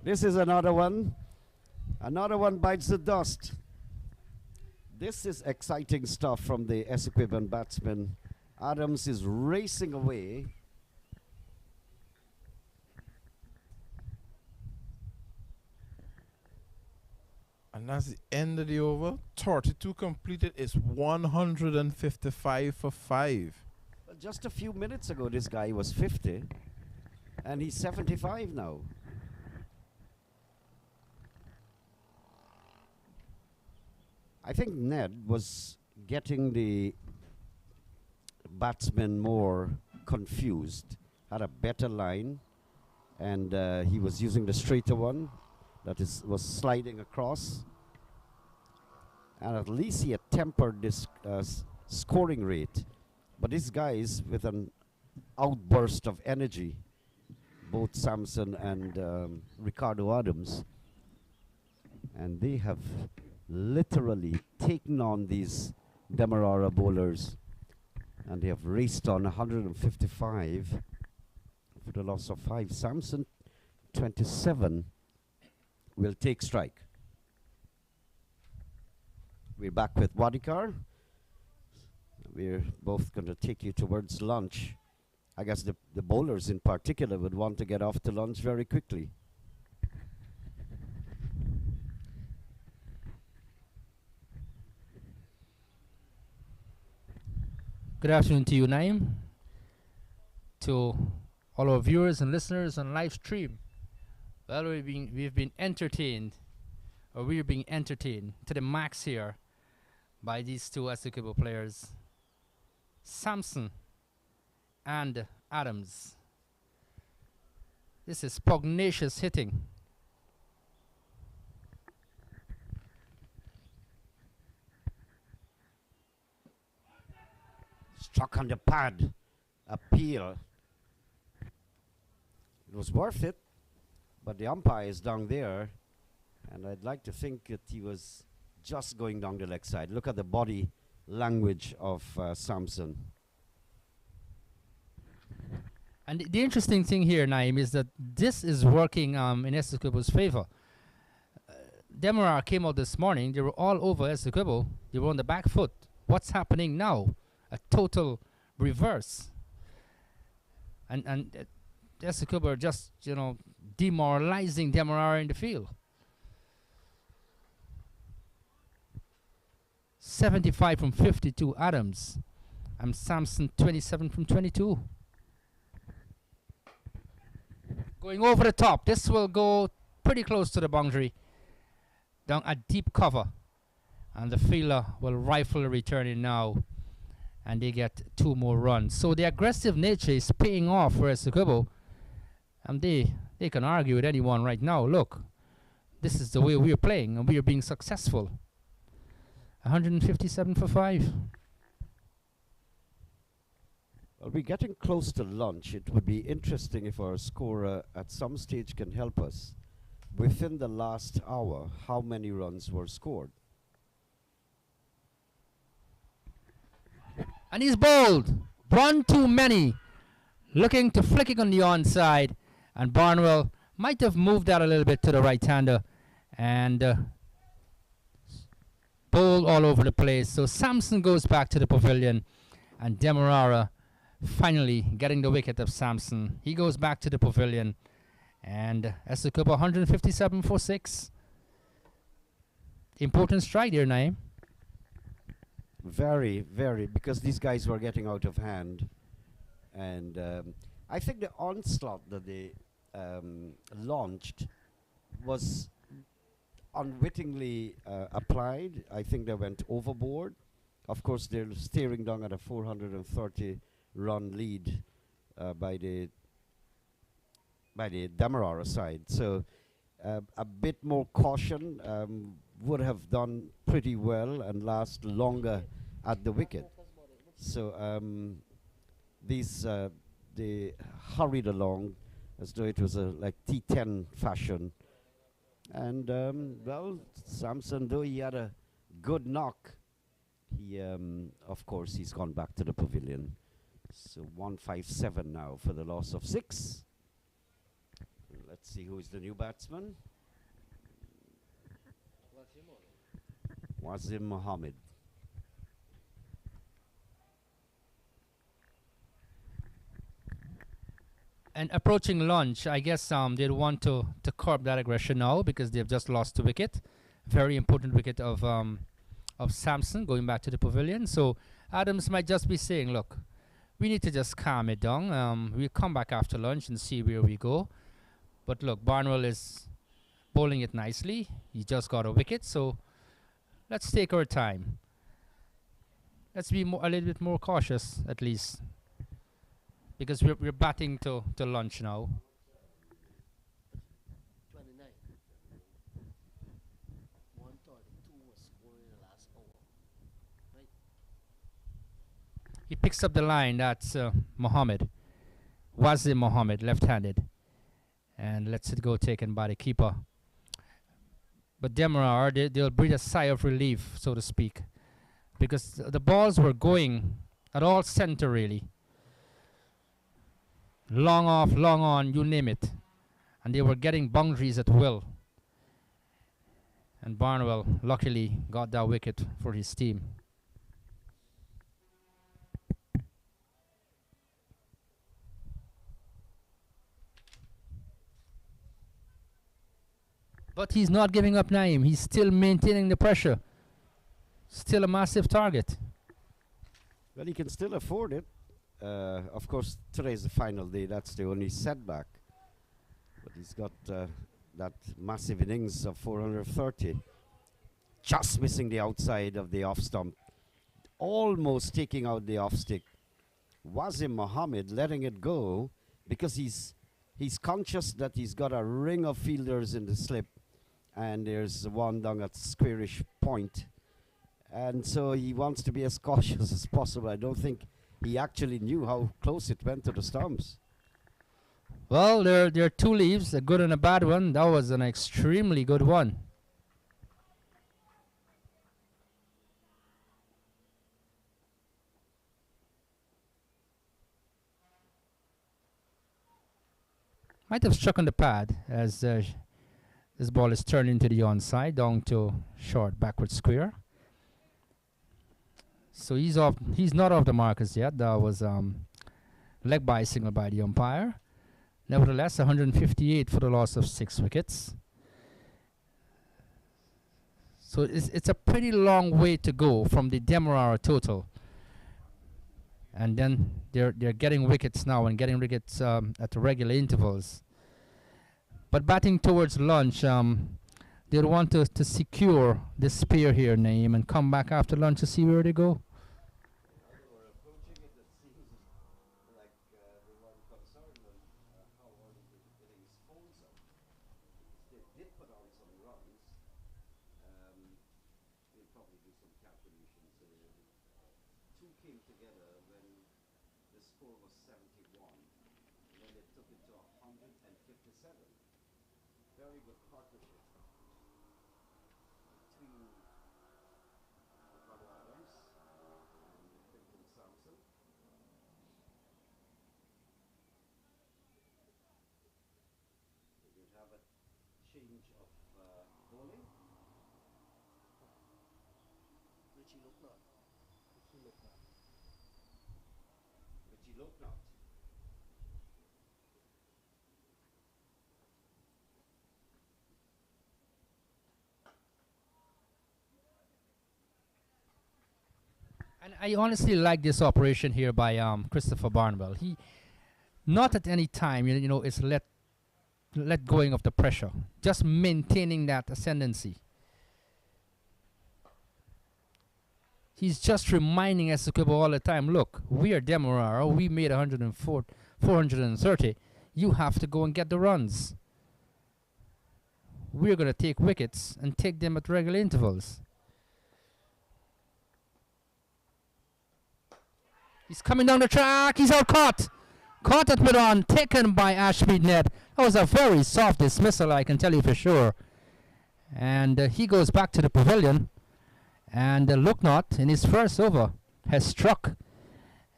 this is another one. Another one bites the dust. This is exciting stuff from the Essequibo batsman. Adams is racing away. And that's the end of the over. 32 completed is 155 for 5. Well, just a few minutes ago, this guy was 50, and he's 75 now. I think Ned was getting the batsmen more confused, had a better line, and he was using the straighter one that was sliding across. And at least he had tempered this scoring rate. But these guys with an outburst of energy, both Samson and Ricardo Adams, and they have literally taken on these Demerara bowlers, and they have raced on 155 for the loss of 5. Samson, 27, will take strike. We're back with Wadikar. We're both going to take you towards lunch. I guess the bowlers in particular would want to get off to lunch very quickly. Good afternoon to you, Naim. To all our viewers and listeners on live stream. Well, we've been entertained, or we're being entertained to the max here by these two Essequibo players, Samson and Adams. This is pugnacious hitting. Struck on the pad. Appeal. It was worth it, but the umpire is down there, and I'd like to think that he was just going down the leg side. Look at the body language of Samson. And the interesting thing here, Naim, is that this is working in Essequibo's favor. Demerara came out this morning. They were all over Essequibo. They were on the back foot. What's happening now? A total reverse. And Essequibo are just, demoralizing Demerara in the field. 75 from 52, Adams. And Sampson 27 from 22. Going over the top. This will go pretty close to the boundary. Down at deep cover. And the fielder will rifle a return in now. And they get 2 more runs. So the aggressive nature is paying off for Essequibo. And they can argue with anyone right now. Look, this is the way we're playing and we're being successful. 157 for 5. Well, we're getting close to lunch. It would be interesting if our scorer at some stage can help us. Within the last hour, how many runs were scored? And he's bowled. One too many. Looking to flick it on the onside. And Barnwell might have moved that a little bit to the right-hander. And bowled all over the place. So Sampson goes back to the pavilion. And Demerara finally getting the wicket of Sampson. He goes back to the pavilion. And Essequibo 157 for 6. Important strike there, Naeem. Very, very, because these guys were getting out of hand. And I think the onslaught that they launched was unwittingly applied. I think they went overboard. Of course, they're steering down at a 430-run lead by the Demerara side. So a bit more caution would have done pretty well and last longer at the wicket. So they hurried along as though it was a like T10 fashion. And well, Sampson, though he had a good knock, he of course he's gone back to the pavilion. So 157 now for the loss of 6. Let's see who is the new batsman. Wasim Mohammed. And approaching lunch, I guess they'd want to curb that aggression now because they've just lost a wicket. Very important wicket of Sampson going back to the pavilion. So Adams might just be saying, look, we need to just calm it down. We'll come back after lunch and see where we go. But look, Barnwell is bowling it nicely. He just got a wicket, so let's take our time. Let's be a little bit more cautious, at least, because we're batting to lunch now. 29. 132 was scored in the last hour. Right? He picks up the line. That's Mohammed. Wasim Mohammed, left-handed. And lets it go taken by the keeper. But Demerara, they'll breathe a sigh of relief, so to speak, because the balls were going at all center, really. Long off, long on, you name it. And they were getting boundaries at will. And Barnwell luckily got that wicket for his team. But he's not giving up, Naeem. He's still maintaining the pressure. Still a massive target. Well, he can still afford it. Of course, today's the final day. That's the only setback. But he's got that massive innings of 430. Just missing the outside of the off stump. Almost taking out the off stick. Wasim Mohammed letting it go because he's conscious that he's got a ring of fielders in the slip. And there's one down at squarish point. And so he wants to be as cautious as possible. I don't think he actually knew how close it went to the stumps. Well, there are 2 leaves, a good and a bad one. That was an extremely good one. Might have struck on the pad as this ball is turned into the onside, down to short backward square. So he's off. He's not off the mark as yet. That was leg by signal by the umpire. Nevertheless, 158 for the loss of 6 wickets. So it's a pretty long way to go from the Demerara total. And then they're getting wickets now and getting wickets at regular intervals. But batting towards lunch, they'll want to secure this spear here, Naeem, and come back after lunch to see where they go. Richie Lucknow. And I honestly like this operation here by Christopher Barnwell. He not at any time is let going of the pressure, just maintaining that ascendancy. He's just reminding Essequibo all the time, look, we are Demerara, we made 430. You have to go and get the runs. We're going to take wickets and take them at regular intervals. He's coming down the track. He's out caught. Caught at mid-on, taken by Ashmead Ned. That was a very soft dismissal, I can tell you for sure. And he goes back to the pavilion. And Lucknot, in his first over, has struck.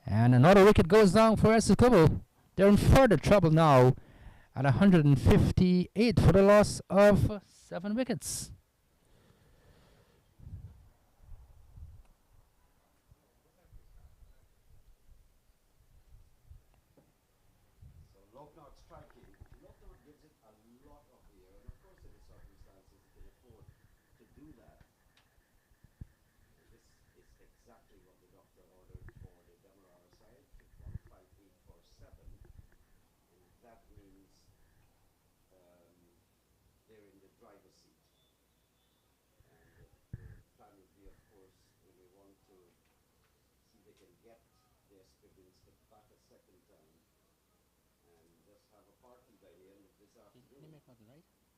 And another wicket goes down for Essequibo. They're in further trouble now at 158 for the loss of 7 wickets.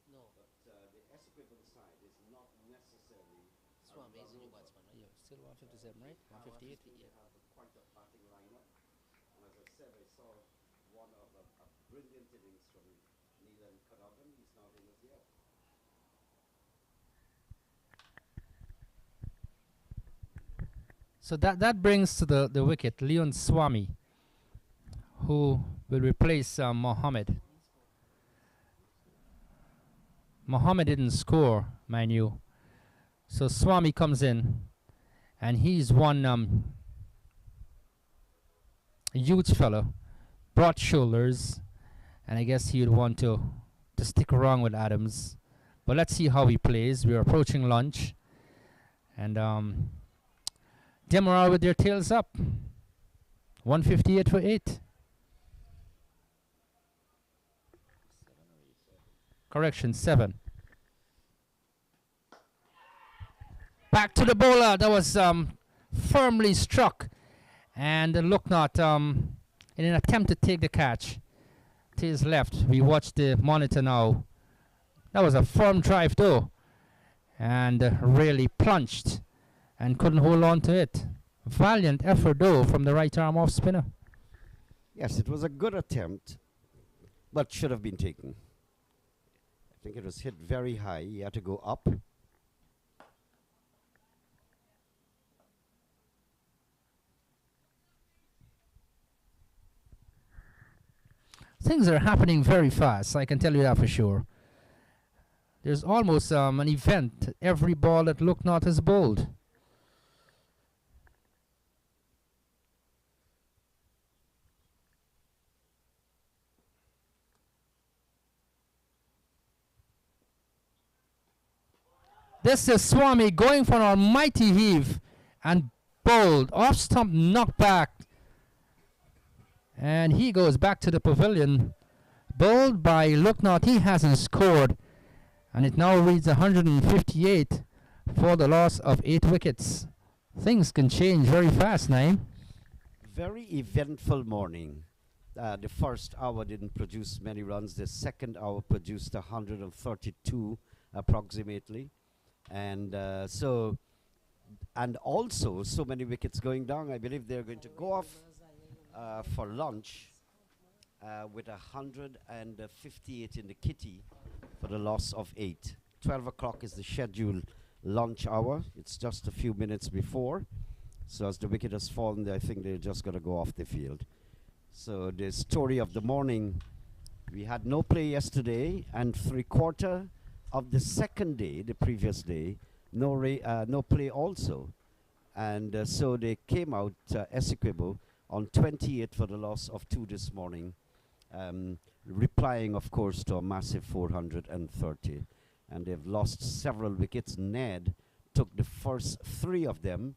No. Swami is the new batsman, right? Yeah, still 157, right? 158? Yeah. So that brings to the wicket Leon Swami, who will replace Mohammed. Mohammed didn't score, mind you. So Swami comes in, and he's one huge fellow, broad shoulders, and I guess he would want to stick around with Adams. But let's see how he plays. We're approaching lunch, and Demerara with their tails up. 158 for 8. Correction, 7. Back to the bowler. That was firmly struck. And Lucknot, in an attempt to take the catch to his left. We watch the monitor now. That was a firm drive though. And really plunged and couldn't hold on to it. Valiant effort though from the right arm off spinner. Yes, it was a good attempt, but should have been taken. I think it was hit very high. He had to go up. Things are happening very fast, I can tell you that for sure. There's almost an event every ball that Lucknot has bowled. This is Swami going for an almighty heave and bowled. Off stump knocked back. And he goes back to the pavilion. Bowled by Lucknow. He hasn't scored. And it now reads 158 for the loss of 8 wickets. Things can change very fast, Naeem. Very eventful morning. The first hour didn't produce many runs. The second hour produced 132 approximately. And also so many wickets going down. I believe they're going to go off for lunch with 158 in the kitty for the loss of 8. 12 o'clock is the scheduled lunch hour. It's just a few minutes before. So as the wicket has fallen, I think they're just going to go off the field. So the story of the morning, we had no play yesterday, and 3/4 of the second day, the previous day, no play also. And so they came out, Essequibo, on 28 for the loss of 2 this morning, replying, of course, to a massive 430. And they've lost several wickets. Ned took the first 3 of them,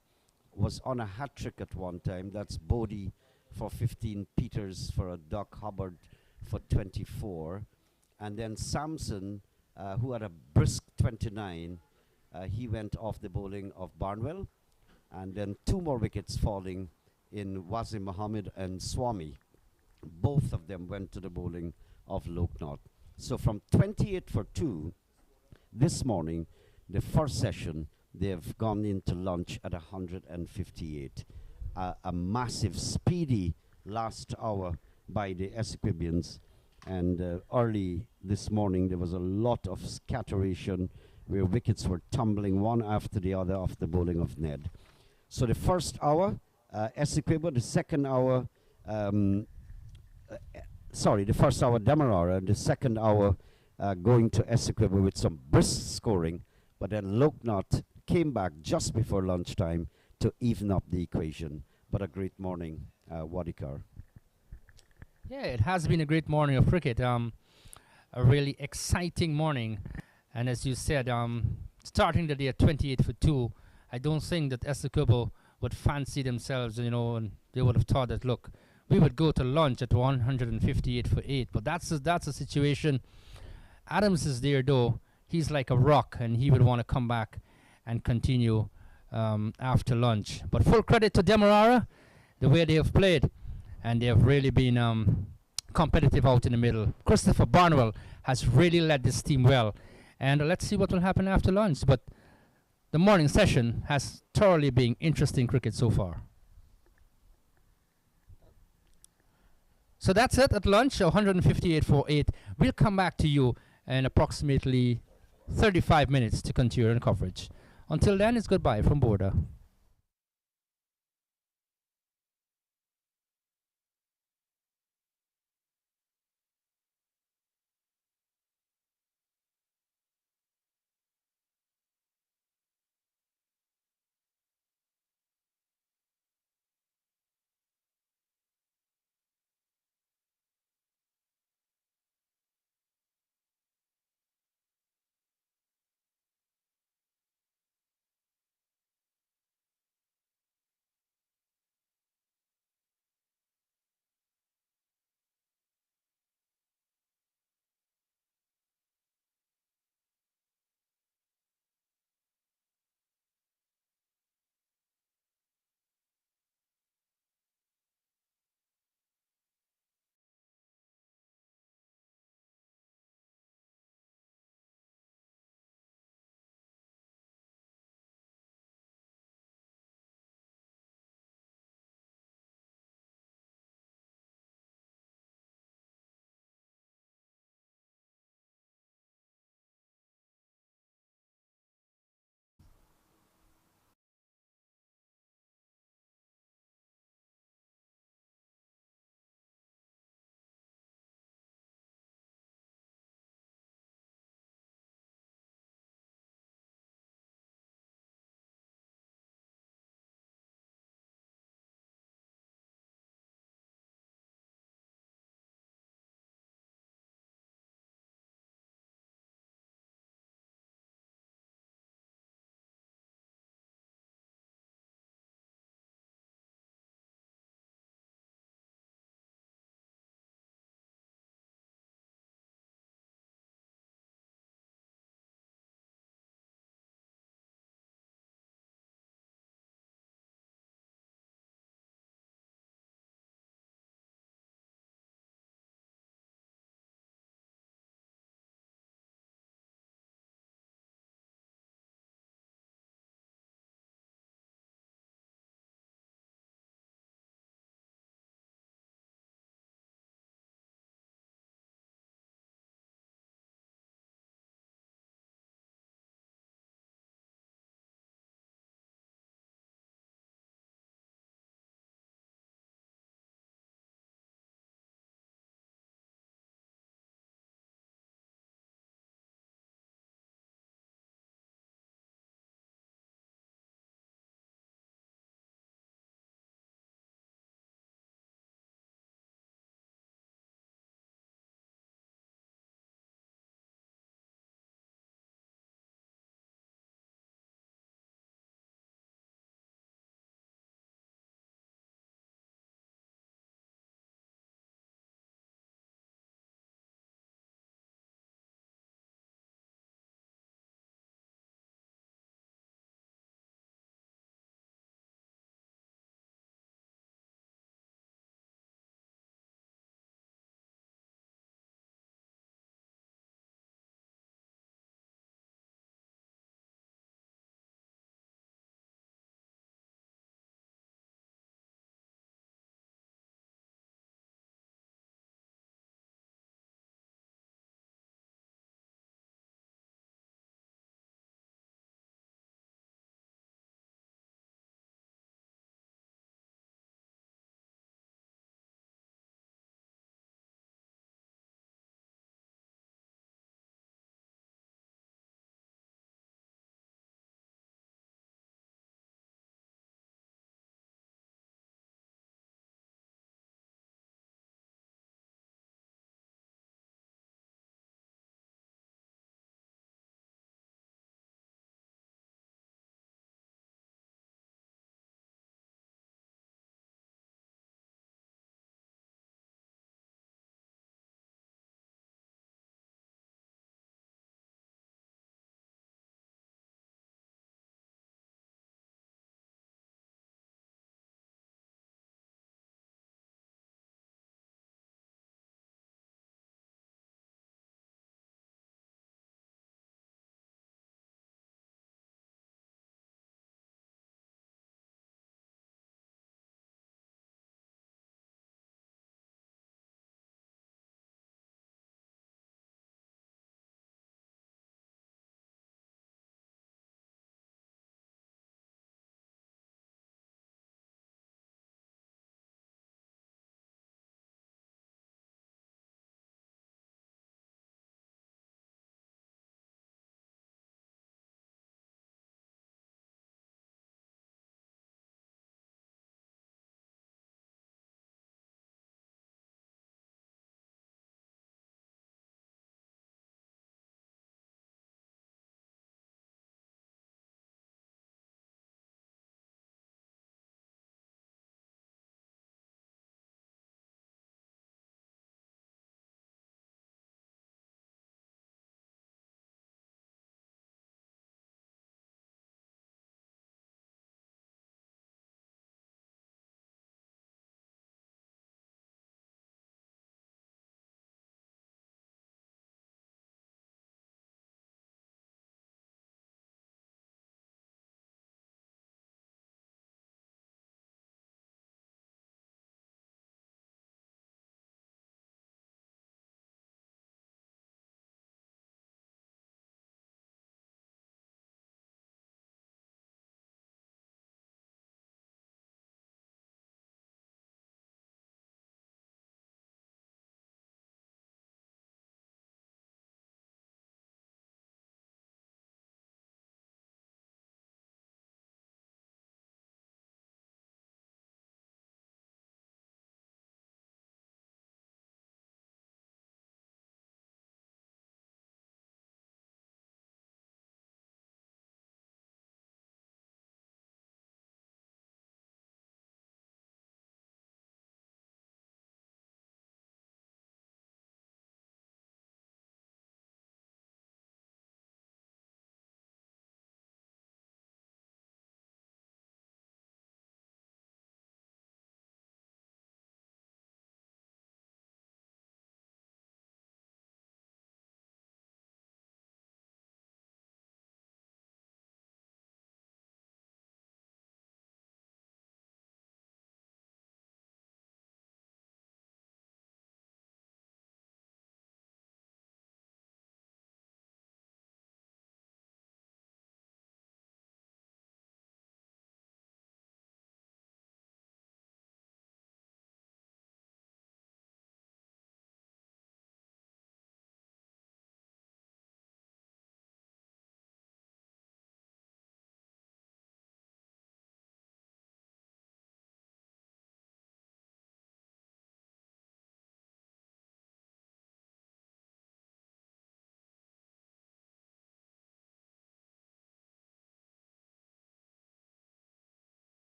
was on a hat-trick at one time. That's Bodie for 15, Peters for a Doc Hubbard for 24. And then Samson, who had a brisk 29, he went off the bowling of Barnwell. And then 2 more wickets falling in Wasim Mohammed and Swami. Both of them went to the bowling of Loknath. So from 28 for 2 this morning, the first session, they've gone into lunch at 158. A massive, speedy last hour by the Essequibians. And early this morning, there was a lot of scatteration where wickets were tumbling one after the other off the bowling of Ned. So the first hour, Essequibo, the second hour, the first hour Demerara, the second hour going to Essequibo with some brisk scoring, but then Loknath came back just before lunchtime to even up the equation. But a great morning, Wadikar. Yeah, it has been a great morning of cricket. A really exciting morning. And as you said, starting the day at 28 for 2, I don't think that Essequibo would fancy themselves, and they would have thought that, look, we would go to lunch at 158 for 8. But that's a situation. Adams is there, though. He's like a rock, and he would want to come back and continue after lunch. But full credit to Demerara, the way they have played. And they have really been competitive out in the middle. Christopher Barnwell has really led this team well. And let's see what will happen after lunch. But the morning session has thoroughly been interesting cricket so far. So that's it at lunch, 158 for 8. We'll come back to you in approximately 35 minutes to continue the coverage. Until then, it's goodbye from Border.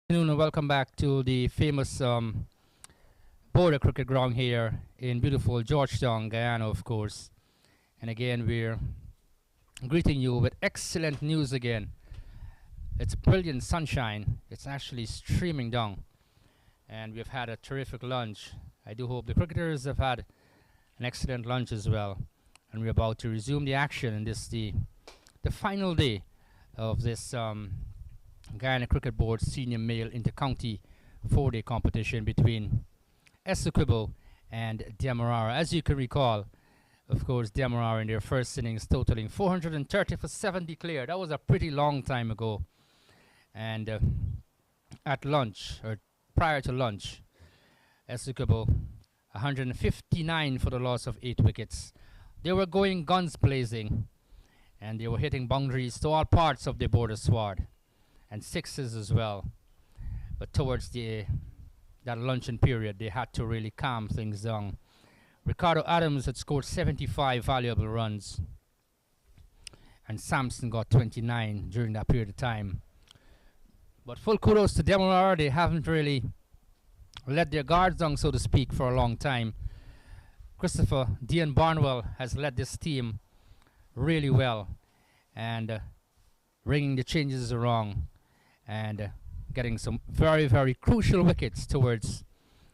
Afternoon and welcome back to the famous border cricket ground here in beautiful Georgetown, Guyana, of course. And again, we're greeting you with excellent news again. It's brilliant sunshine. It's actually streaming down. And we've had a terrific lunch. I do hope the cricketers have had an excellent lunch as well. And we're about to resume the action in this the final day of this Guyana Cricket Board Senior Male Intercounty 4-day competition between Essequibo and Demerara. As you can recall, of course, Demerara in their first innings totaling 430 for 7 declared. That was a pretty long time ago. And at lunch, or prior to lunch, Essequibo 159 for the loss of 8 wickets. They were going guns blazing, and they were hitting boundaries to all parts of the border squad, and sixes as well. But towards that luncheon period, they had to really calm things down. Ricardo Adams had scored 75 valuable runs, and Sampson got 29 during that period of time. But full kudos to Demerara. They haven't really let their guards down, so to speak, for a long time. Christopher Dean Barnwell has led this team really well, and bringing the changes around and getting some very, very crucial wickets towards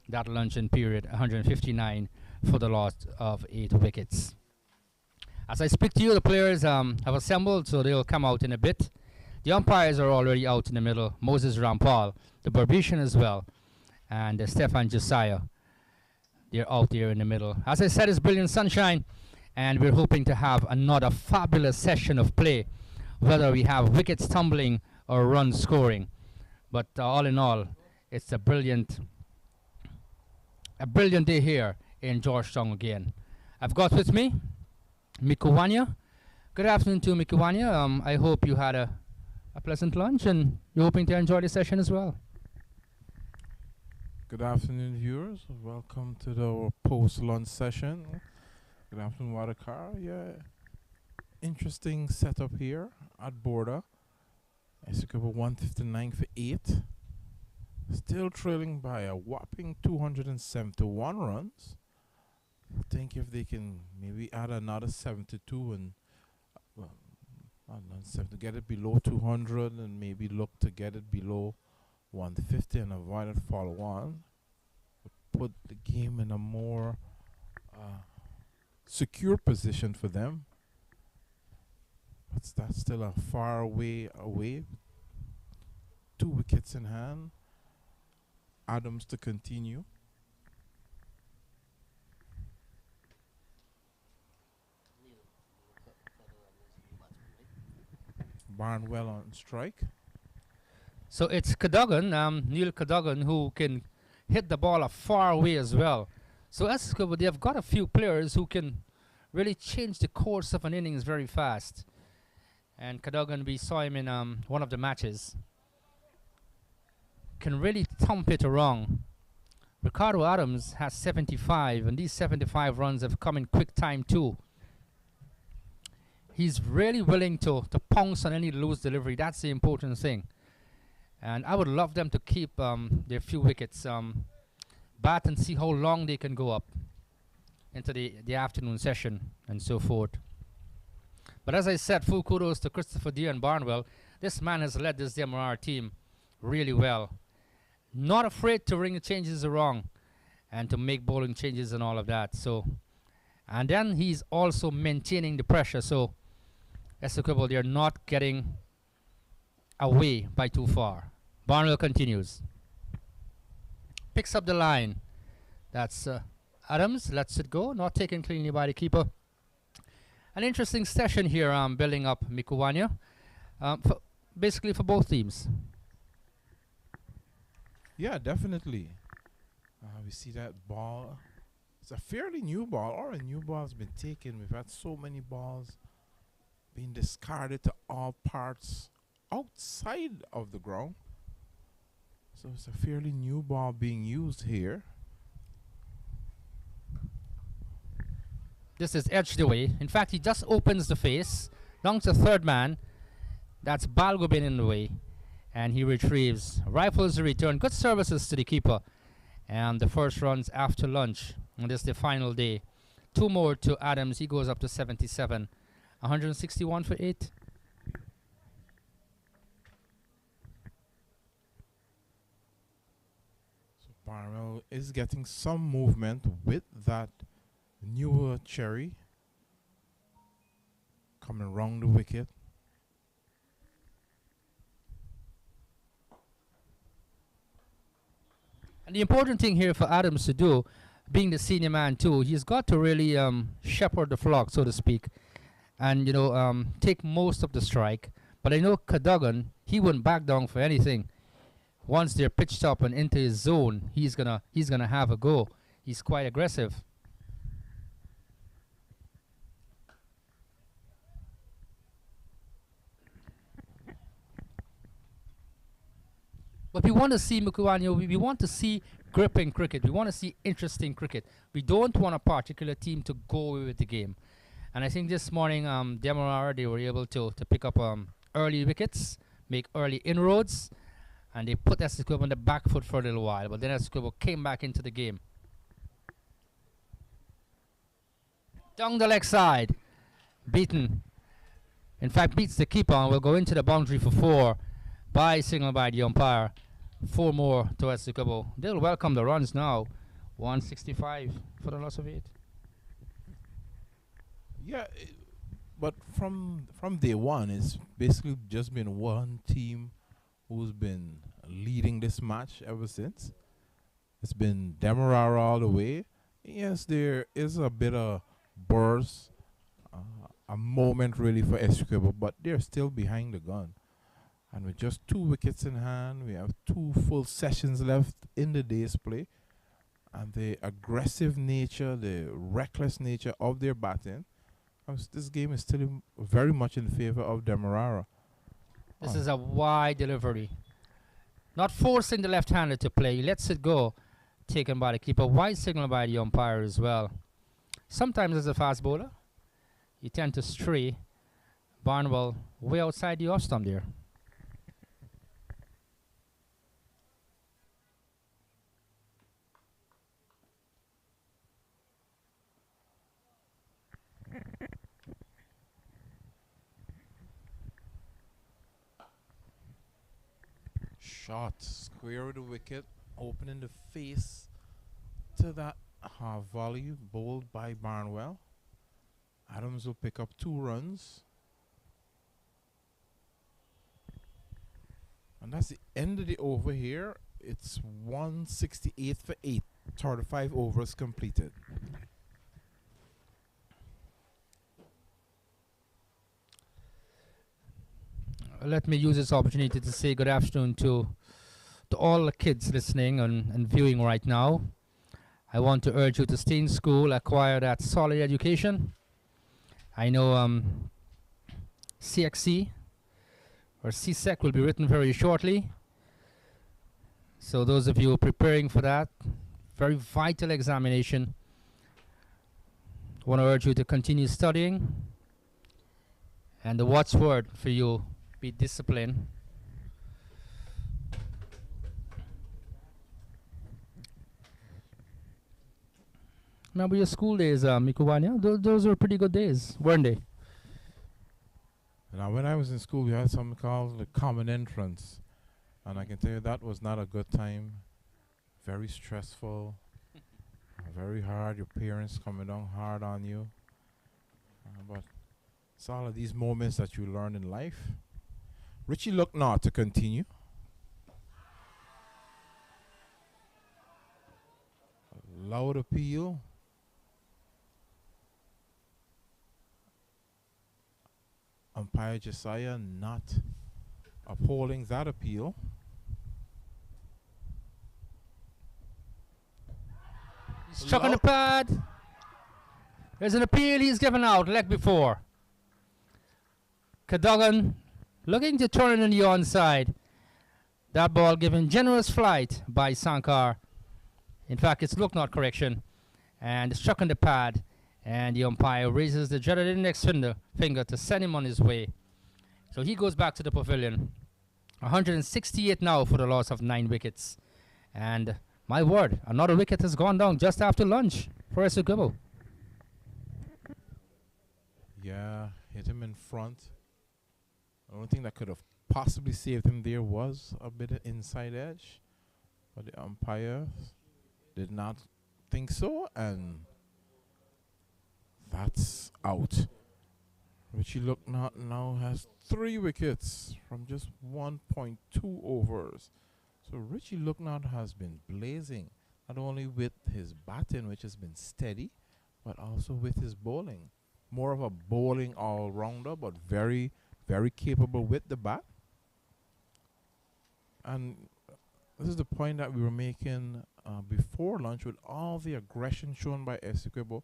that luncheon period. 159 for the loss of 8 wickets. As I speak to you, the players have assembled, so they'll come out in a bit. The umpires are already out in the middle. Moses Rampal, the Barbitian as well, and Stefan Josiah. They're out there in the middle. As I said, it's brilliant sunshine, and we're hoping to have another fabulous session of play, whether we have wickets tumbling or runs scoring. But all in all, it's a brilliant day here in Georgetown again. I've got with me Mikuwanya. Good afternoon to Mikuwanya. I hope you had a pleasant lunch, and you're hoping to enjoy the session as well. Good afternoon, viewers. Welcome to the post-lunch session. Good afternoon, Watercar. Yeah, interesting setup here at border. Essequibo 159 for 8. Still trailing by a whopping 271 runs. I think if they can maybe add another 72 and to get it below 200, and maybe look to get it below 150 and avoid it fall one, would put the game in a more secure position for them. But that's still a far way away. 2 wickets in hand. Adams to continue. Barnwell on strike. So it's Cadogan, Neil Cadogan, who can hit the ball a far away as well. So Essequibo, they've got a few players who can really change the course of an innings very fast. And Cadogan, we saw him in one of the matches, can really thump it around. Ricardo Adams has 75, and these 75 runs have come in quick time too. He's really willing to pounce on any loose delivery. That's the important thing. And I would love them to keep their few wickets, bat and see how long they can go up into the afternoon session and so forth. But as I said, full kudos to Christopher Dean Barnwell. This man has led this Demerara team really well. Not afraid to ring the changes around and to make bowling changes and all of that. So, and then he's also maintaining the pressure. So Essequibo, they're not getting away by too far. Barnwell continues. Picks up the line. That's Adams. Lets it go. Not taken cleanly by the keeper. An interesting session here, building up Mikuwanya. Basically for both teams. Yeah, definitely. We see that ball. It's a fairly new ball, or a new ball has been taken. We've had so many balls being discarded to all parts outside of the ground. So it's a fairly new ball being used here. This is edged away. In fact, he just opens the face. Down to third man. That's Balgobin in the way. and he retrieves. Rifles the return. Good services to the keeper. And the first runs after lunch. And this is the final day. 2 more to Adams. He goes up to 77. 161 for 8. So Barnwell is getting some movement with that newer cherry coming round the wicket. And the important thing here for Adams to do, being the senior man too, he's got to really shepherd the flock, so to speak, and take most of the strike. But I know Cadogan, he wouldn't back down for anything. Once they're pitched up and into his zone, he's gonna have a go. He's quite aggressive. But we want to see Mukuwanyo, we want to see gripping cricket. We want to see interesting cricket. We don't want a particular team to go away with the game. And I think this morning, Demerara, they were able to pick up early wickets, make early inroads, and they put Essequibo on the back foot for a little while. But then Essequibo came back into the game. Down the leg side, beaten. In fact, beats the keeper and will go into the boundary for 4 by signal by the umpire. 4 more to Essequibo. They'll welcome the runs now. 165 for the loss of 8. Yeah, but from day one, it's basically just been one team who's been leading this match ever since. It's been Demerara all the way. Yes, there is a bit of burst, a moment really for Essequibo, but they're still behind the gun. And with just 2 wickets in hand, we have 2 full sessions left in the day's play. And the aggressive nature, the reckless nature of their batting, this game is still very much in favor of Demerara. This is a wide delivery. Not forcing the left-hander to play. He lets it go. Taken by the keeper. Wide signal by the umpire as well. Sometimes as a fast bowler, you tend to stray. Barnwell way outside the off stump there. Shot square of the wicket, opening the face to that half volley bowled by Barnwell. Adams will pick up 2 runs. And that's the end of the over here. It's 168 for 8. 35 overs completed. Let me use this opportunity to say good afternoon to all the kids listening and viewing right now. I want to urge you to stay in school, acquire that solid education. I know CXC or CSEC will be written very shortly. So those of you preparing for that, very vital examination. I want to urge you to continue studying. And the watchword for you, be disciplined. Remember your school days, Mikuwanya? Those were pretty good days, weren't they? Now, when I was in school, we had something called the common entrance. And I can tell you that was not a good time. Very stressful. Very hard. Your parents coming down hard on you. But it's all of these moments that you learn in life. Richie looked not to continue. A loud appeal. Umpire Josiah not upholding that appeal. Struck on the pad. There's an appeal he's given out, leg before. Cadogan looking to turn it on the onside. That ball given generous flight by Sankar. In fact, it's look not correction. And struck on the pad. And the umpire raises the dreaded index finger to send him on his way. So he goes back to the pavilion. 168 now for the loss of 9 wickets. And my word, another wicket has gone down just after lunch for Essequibo. Yeah, hit him in front. The only thing that could have possibly saved him there was a bit of inside edge. But the umpire did not think so, and that's out. Richie Lucknott now has 3 wickets from just 1.2 overs. So Richie Lucknott has been blazing, not only with his batting, which has been steady, but also with his bowling. More of a bowling all-rounder, but very, very capable with the bat. And this is the point that we were making before lunch. With all the aggression shown by Essequibo,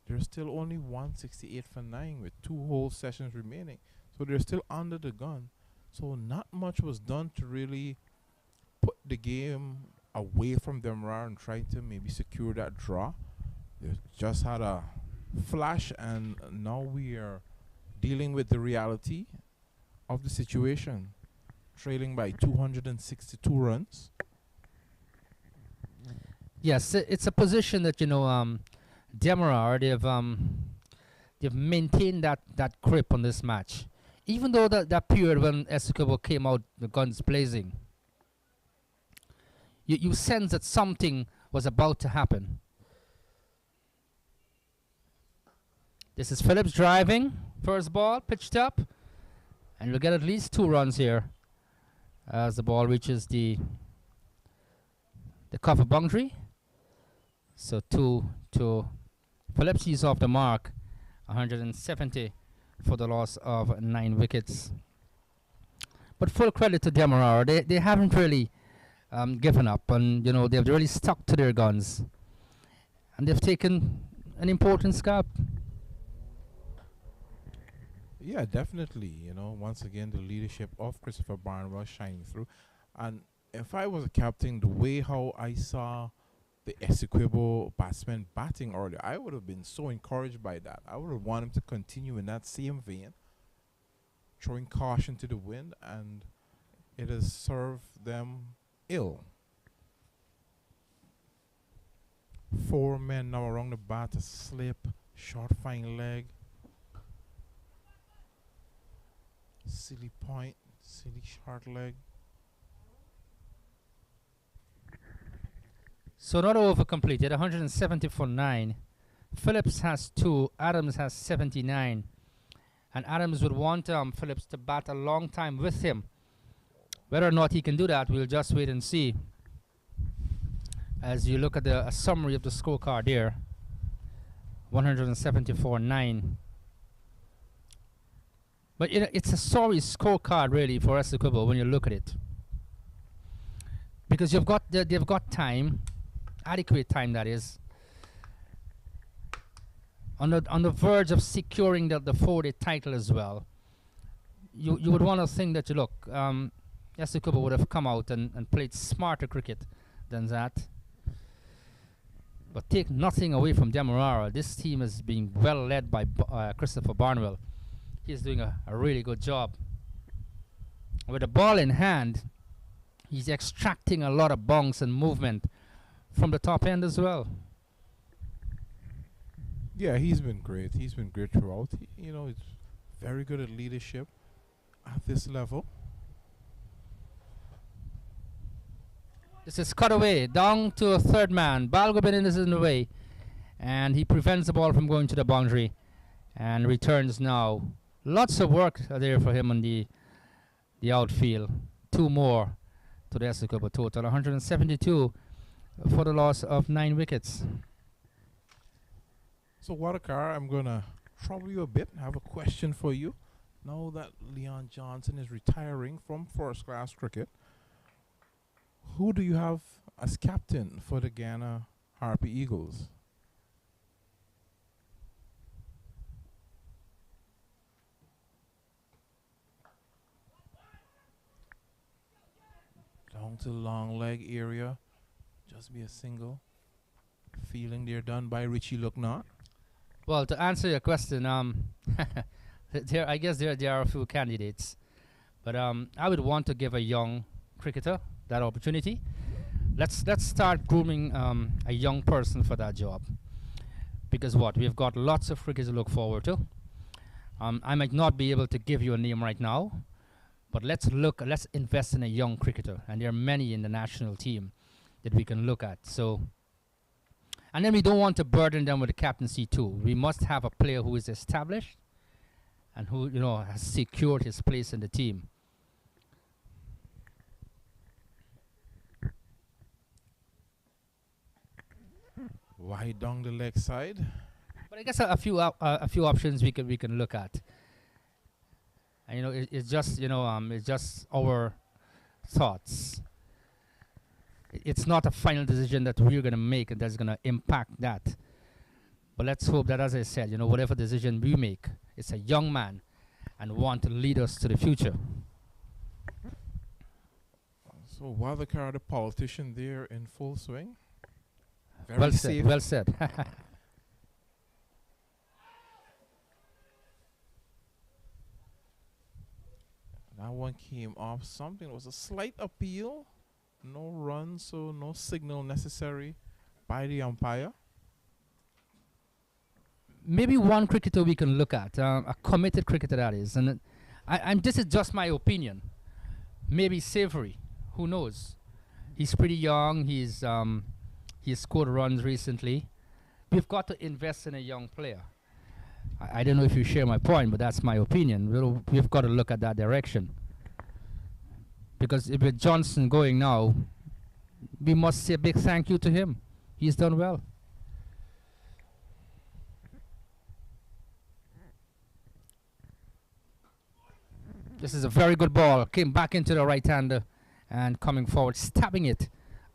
there's still only 168 for 9 with 2 whole sessions remaining. So they're still under the gun. So not much was done to really put the game away from Demerara and try to maybe secure that draw. They just had a flash, and now we are dealing with the reality of the situation. Trailing by 262 runs. Yes, it's a position that, Demerara, they've maintained that grip on this match. Even though that period when Essequibo came out, the guns blazing, you sense that something was about to happen. This is Phillips driving. First ball, pitched up. And we'll get at least 2 runs here as the ball reaches the cover boundary. So 2 to Phillips. He's off the mark. 170 for the loss of 9 wickets. But full credit to Demerara. They haven't really given up, and they've really stuck to their guns, and they've taken an important scalp. Yeah, definitely. Once again, the leadership of Christopher Barnwell shining through. And if I was a captain, the way how I saw the Essequibo batsmen batting earlier, I would have been so encouraged by that. I would have wanted him to continue in that same vein, throwing caution to the wind, and it has served them ill. 4 men now around the bat, a slip, short fine leg, silly point, silly short leg. So not over completed. 170 for 9. Phillips has 2. Adams has 79. And Adams would want Phillips to bat a long time with him. Whether or not he can do that, we'll just wait and see. As you look at a summary of the scorecard there. 170 for 9. But it's a sorry scorecard really for Essequibo when you look at it. Because they've got time, adequate time that is, on the verge of securing the 4-day title as well. You would want to think that Essequibo would have come out and played smarter cricket than that. But take nothing away from Demerara. This team is being well led by Christopher Barnwell. He's doing a really good job. With the ball in hand, he's extracting a lot of bounce and movement from the top end as well. Yeah, he's been great. He's been great throughout. He's very good at leadership at this level. This is cut away, down to a third man. Balgobin is in the way, and he prevents the ball from going to the boundary and returns now. Lots of work there for him on the outfield. 2 more to the Essequibo total. 172 for the loss of 9 wickets. So, Watakar, I'm going to trouble you a bit. I have a question for you. Now that Leon Johnson is retiring from first-class cricket, who do you have as captain for the Ghana Harpy Eagles? Down to the long leg area. Just be a single. Feeling they're done by Richie Lucknott. Well, to answer your question, I guess there are a few candidates. But I would want to give a young cricketer that opportunity. Let's start grooming a young person for that job. Because what? We've got lots of cricket to look forward to. I might not be able to give you a name right now, but let's invest in a young cricketer. And there are many in the national team that we can look at. So, and then we don't want to burden them with the captaincy too. We must have a player who is established and who, has secured his place in the team. Wide down the leg side. But I guess a few options we can look at. And it's just it's just our thoughts. It's not a final decision that we're gonna make and that's gonna impact that. But let's hope that, as I said, whatever decision we make, it's a young man and want to lead us to the future. So while the car, the politician there in full swing. Very Well safe. said. Well said. That one came off something. It was a slight appeal. No run, so no signal necessary by the umpire. Maybe one cricketer we can look at, a committed cricketer that is, and this is just my opinion. Maybe Savory, who knows? He's pretty young. He's scored runs recently. We've got to invest in a young player. I don't know if you share my point, but that's my opinion. We've got to look at that direction. Because with Johnson going now, we must say a big thank you to him. He's done well. This is a very good ball. Came back into the right-hander and coming forward, stabbing it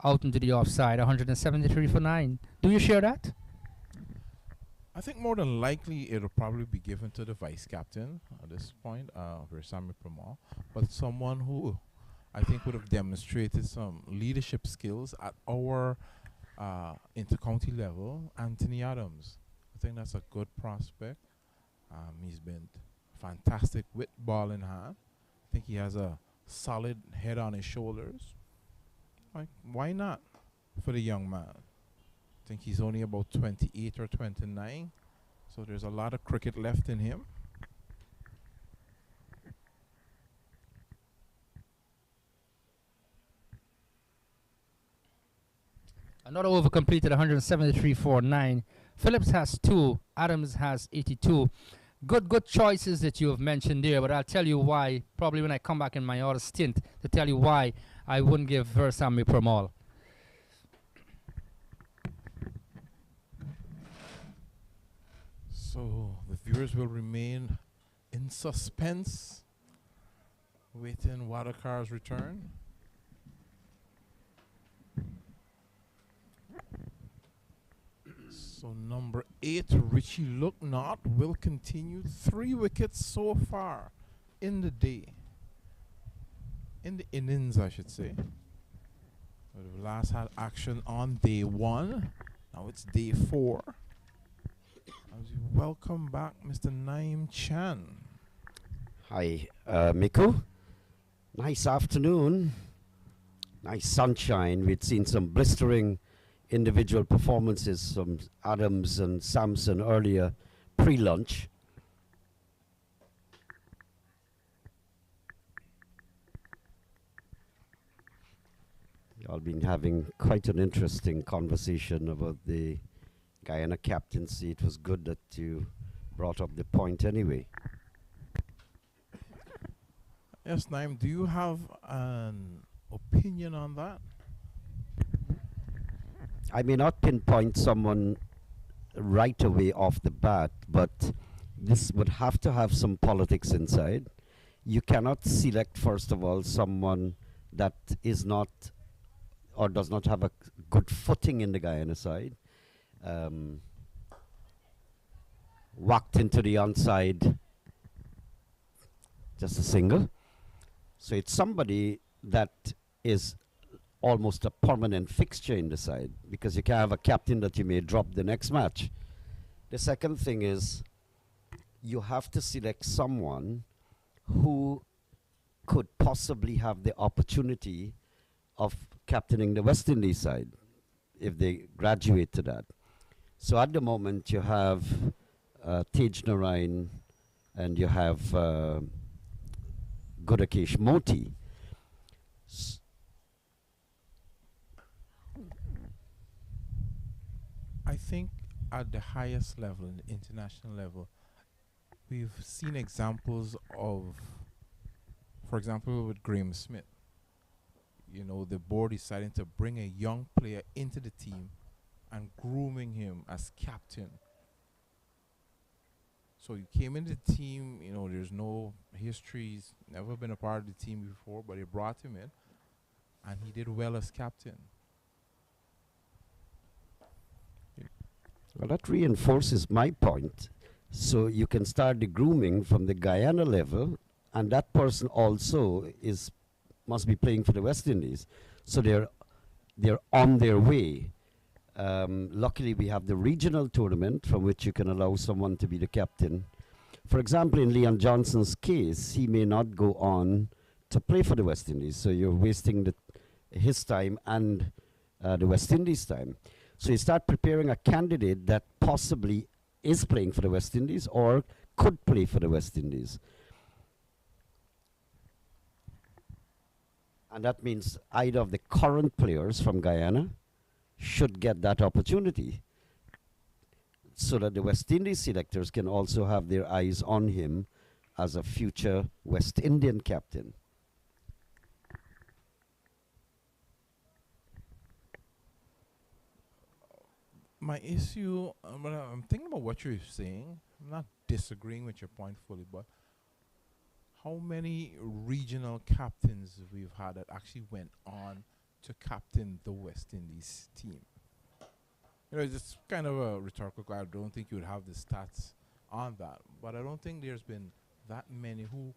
out into the offside. 173 for 9. Do you share that? I think more than likely it'll probably be given to the vice captain at this point, Versami Pramal, but someone who I think would have demonstrated some leadership skills at our intercounty level, Anthony Adams. I think that's a good prospect. He's been fantastic with ball in hand. I think he has a solid head on his shoulders. Like, why not for the young man? I think he's only about 28 or 29, so there's a lot of cricket left in him. Another over completed, 173 for 9. Phillips has 2. Adams has 82. Good choices that you have mentioned there, but I'll tell you why, probably when I come back in my other stint, to tell you why I wouldn't give Versami Pramal. So the viewers will remain in suspense, waiting Wadakar's return. So number 8, Richie Look Not, will continue. 3 wickets so far in the day. In the innings, I should say. We last had action on day 1. Now it's day 4. Welcome back, Mr. Naim Chan. Hi, Miku. Nice afternoon. Nice sunshine. We'd seen some blistering individual performances from Adams and Sampson earlier pre-lunch. Y'all been having quite an interesting conversation about the Guyana captaincy. It was good that you brought up the point anyway. Yes, Naim, do you have an opinion on that? I may not pinpoint someone right away off the bat, but this would have to have some politics inside. You cannot select, first of all, someone that is not or does not have a good footing in the Guyana side. Whacked into the onside, just a single. So it's somebody that is almost a permanent fixture in the side, because you can have a captain that you may drop the next match. The second thing is you have to select someone who could possibly have the opportunity of captaining the West Indies side if they graduate to that. So at the moment you have Tej Narain and you have Gudakesh Moti. I think at the highest level, in the international level, we've seen examples of, for example, with Graham Smith. You know, the board deciding to bring a young player into the team and grooming him as captain. So he came into the team, you know, there's no history, he's never been a part of the team before, but they brought him in and he did well as captain. Well, that reinforces my point. So you can start the grooming from the Guyana level, and that person also must be playing for the West Indies. So they're on their way. Luckily, we have the regional tournament from which you can allow someone to be the captain. For example, in Leon Johnson's case, he may not go on to play for the West Indies. So you're wasting his time and the West Indies' time. So you start preparing a candidate that possibly is playing for the West Indies or could play for the West Indies. And that means either of the current players from Guyana should get that opportunity so that the West Indies selectors can also have their eyes on him as a future West Indian captain. My issue, I'm thinking about what you're saying. I'm not disagreeing with your point fully, but how many regional captains we've had that actually went on to captain the West Indies team? You know, it's kind of a rhetorical question. I don't think you would have the stats on that, but I don't think there's been that many who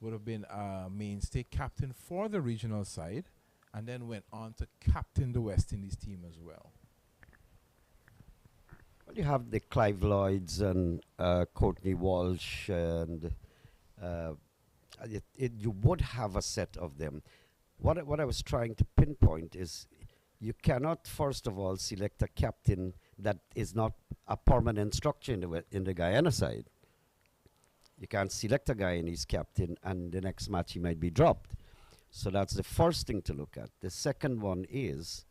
would have been a mainstay captain for the regional side and then went on to captain the West Indies team as well. Well, you have the Clive Lloyds and Courtney Walsh, and you would have a set of them. What I was trying to pinpoint is you cannot, first of all, select a captain that is not a permanent structure in the Guyana side. You can't select a Guyanese captain and the next match he might be dropped. So that's the first thing to look at. The second one is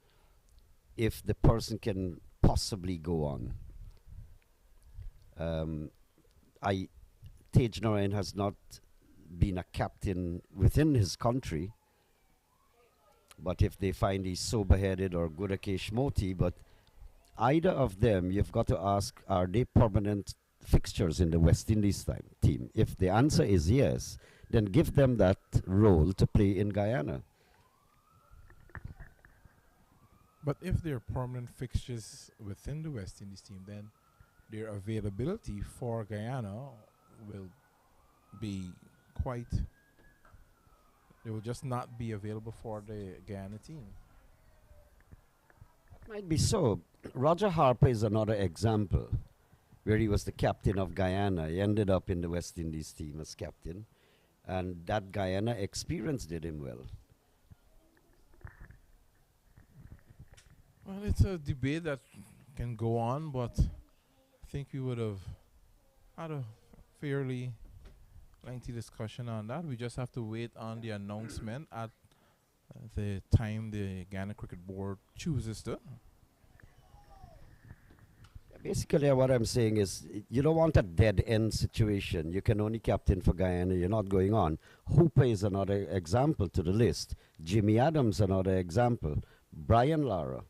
if the person can possibly go on. Tej Narain has not been a captain within his country, but if they find he's sober-headed or Gudakesh Moti, but either of them, you've got to ask, are they permanent fixtures in the West Indies team? If the answer is yes, then give them that role to play in Guyana. But if they're permanent fixtures within the West Indies team, then their availability for Guyana will be quite, they will just not be available for the Guyana team. Might be so. Roger Harper is another example where he was the captain of Guyana. He ended up in the West Indies team as captain, and that Guyana experience did him well. Well, it's a debate that can go on, but I think we would have had a fairly lengthy discussion on that. We just have to wait on the announcement at the time the Ghana Cricket Board chooses to. Basically, what I'm saying is you don't want a dead-end situation. You can only captain for Guyana. You're not going on. Hooper is another example to the list. Jimmy Adams, another example. Brian Lara.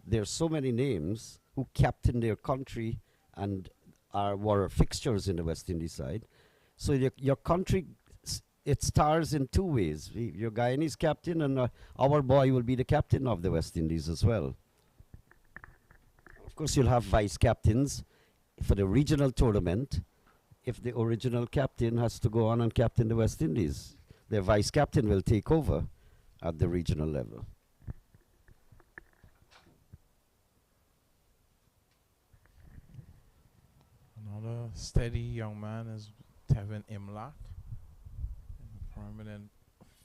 There's so many names who captain their country and were fixtures in the West Indies side. So your country, it stars in two ways. Your Guyanese captain and our boy will be the captain of the West Indies as well. Of course, you'll have vice captains for the regional tournament. If the original captain has to go on and captain the West Indies, the vice captain will take over at the regional level. Another steady young man is Tevin Imlach. prominent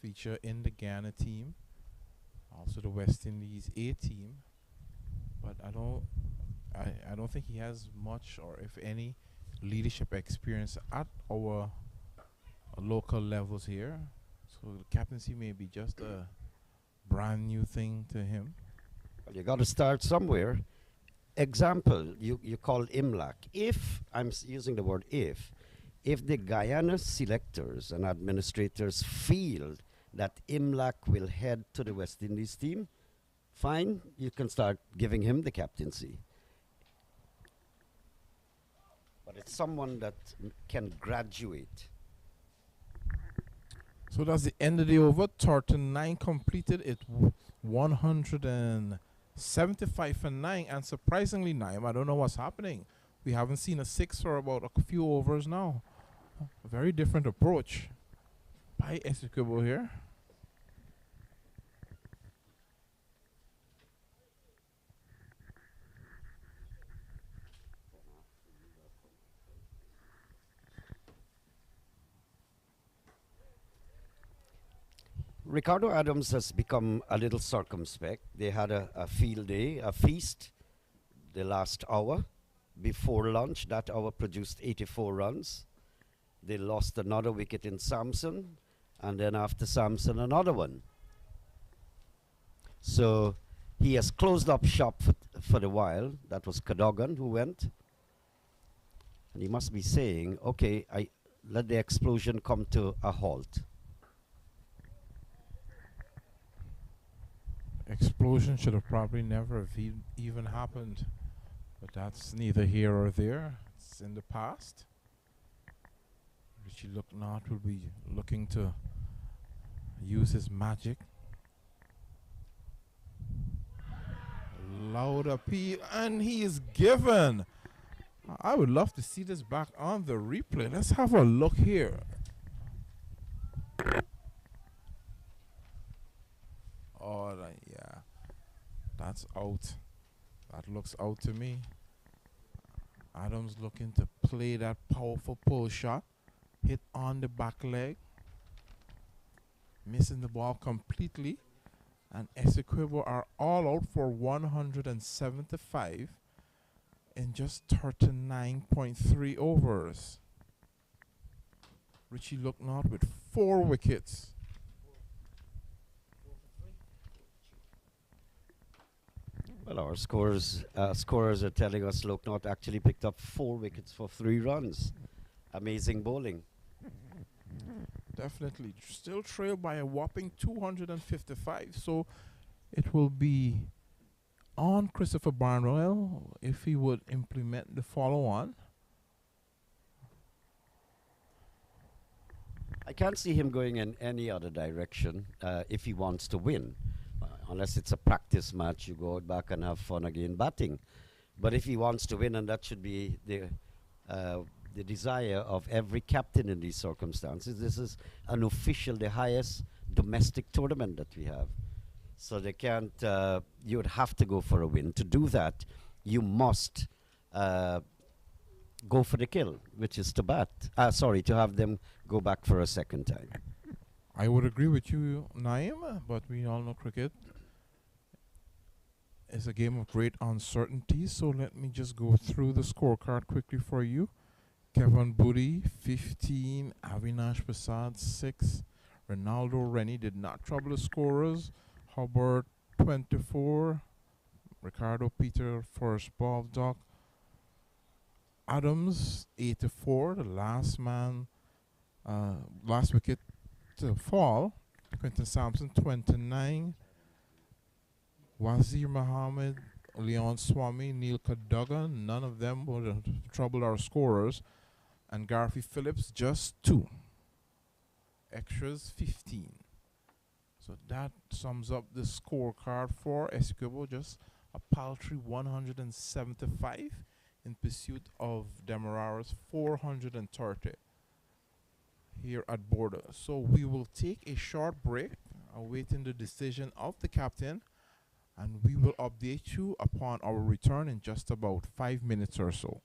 feature in the Ghana team, also the West Indies A team. But I don't think he has much, or if any, leadership experience at our local levels here. So the captaincy may be just a brand new thing to him. Well, you got to start somewhere. Example, you called IMLAC. If, using the word if the Guyana selectors and administrators feel that IMLAC will head to the West Indies team, fine, you can start giving him the captaincy. But it's someone that can graduate. So that's the end of the over. Tartan 9 completed it 175 for 9. And surprisingly, 9, I don't know what's happening. We haven't seen a 6 for about a few overs now. A very different approach by Essequibo here. Ricardo Adams has become a little circumspect. They had a field day, a feast, the last hour before lunch. That hour produced 84 runs. They lost another wicket in Samson, and then after Samson, another one. So he has closed up shop for the while. That was Cadogan who went. And he must be saying, okay, let the explosion come to a halt. Explosion should have probably never have even happened. But that's neither here or there. It's in the past. Richie Lucknott will be looking to use his magic. Loud appeal, and he is given. I would love to see this back on the replay. Let's have a look here. Oh, yeah. That's out. That looks out to me. Adams looking to play that powerful pull shot. Hit on the back leg. Missing the ball completely. And Essequibo are all out for 175 in just 39.3 overs. Richie Lucknott with 4 wickets. Well, our scorers are telling us Lucknott actually picked up 4 wickets for 3 runs. Amazing bowling. Definitely. Still trailed by a whopping 255. So it will be on Christopher Barnwell if he would implement the follow-on. I can't see him going in any other direction if he wants to win. Unless it's a practice match, you go out back and have fun again batting. But if he wants to win, and that should be the desire of every captain in these circumstances, this is an official, the highest domestic tournament that we have. So they can't, you would have to go for a win. To do that, you must go for the kill, which is to bat. To have them go back for a second time. I would agree with you, Naeem, but we all know cricket is a game of great uncertainty. So let me just go through the scorecard quickly for you. Kevin Booty, 15. Avinash Prasad, 6. Ronaldo Rennie did not trouble the scorers. Hubbard, 24. Ricardo Peter, first ball dock. Adams, 84. The last man, last wicket to fall. Quentin Sampson, 29. Wazir Muhammad, Leon Swami, Neil Cadogan, none of them would trouble our scorers. And Garfi Phillips, just 2. Extras, 15. So that sums up the scorecard for Essequibo, just a paltry 175 in pursuit of Demerara's 430 here at Border. So we will take a short break, awaiting the decision of the captain, and we will update you upon our return in just about 5 minutes or so.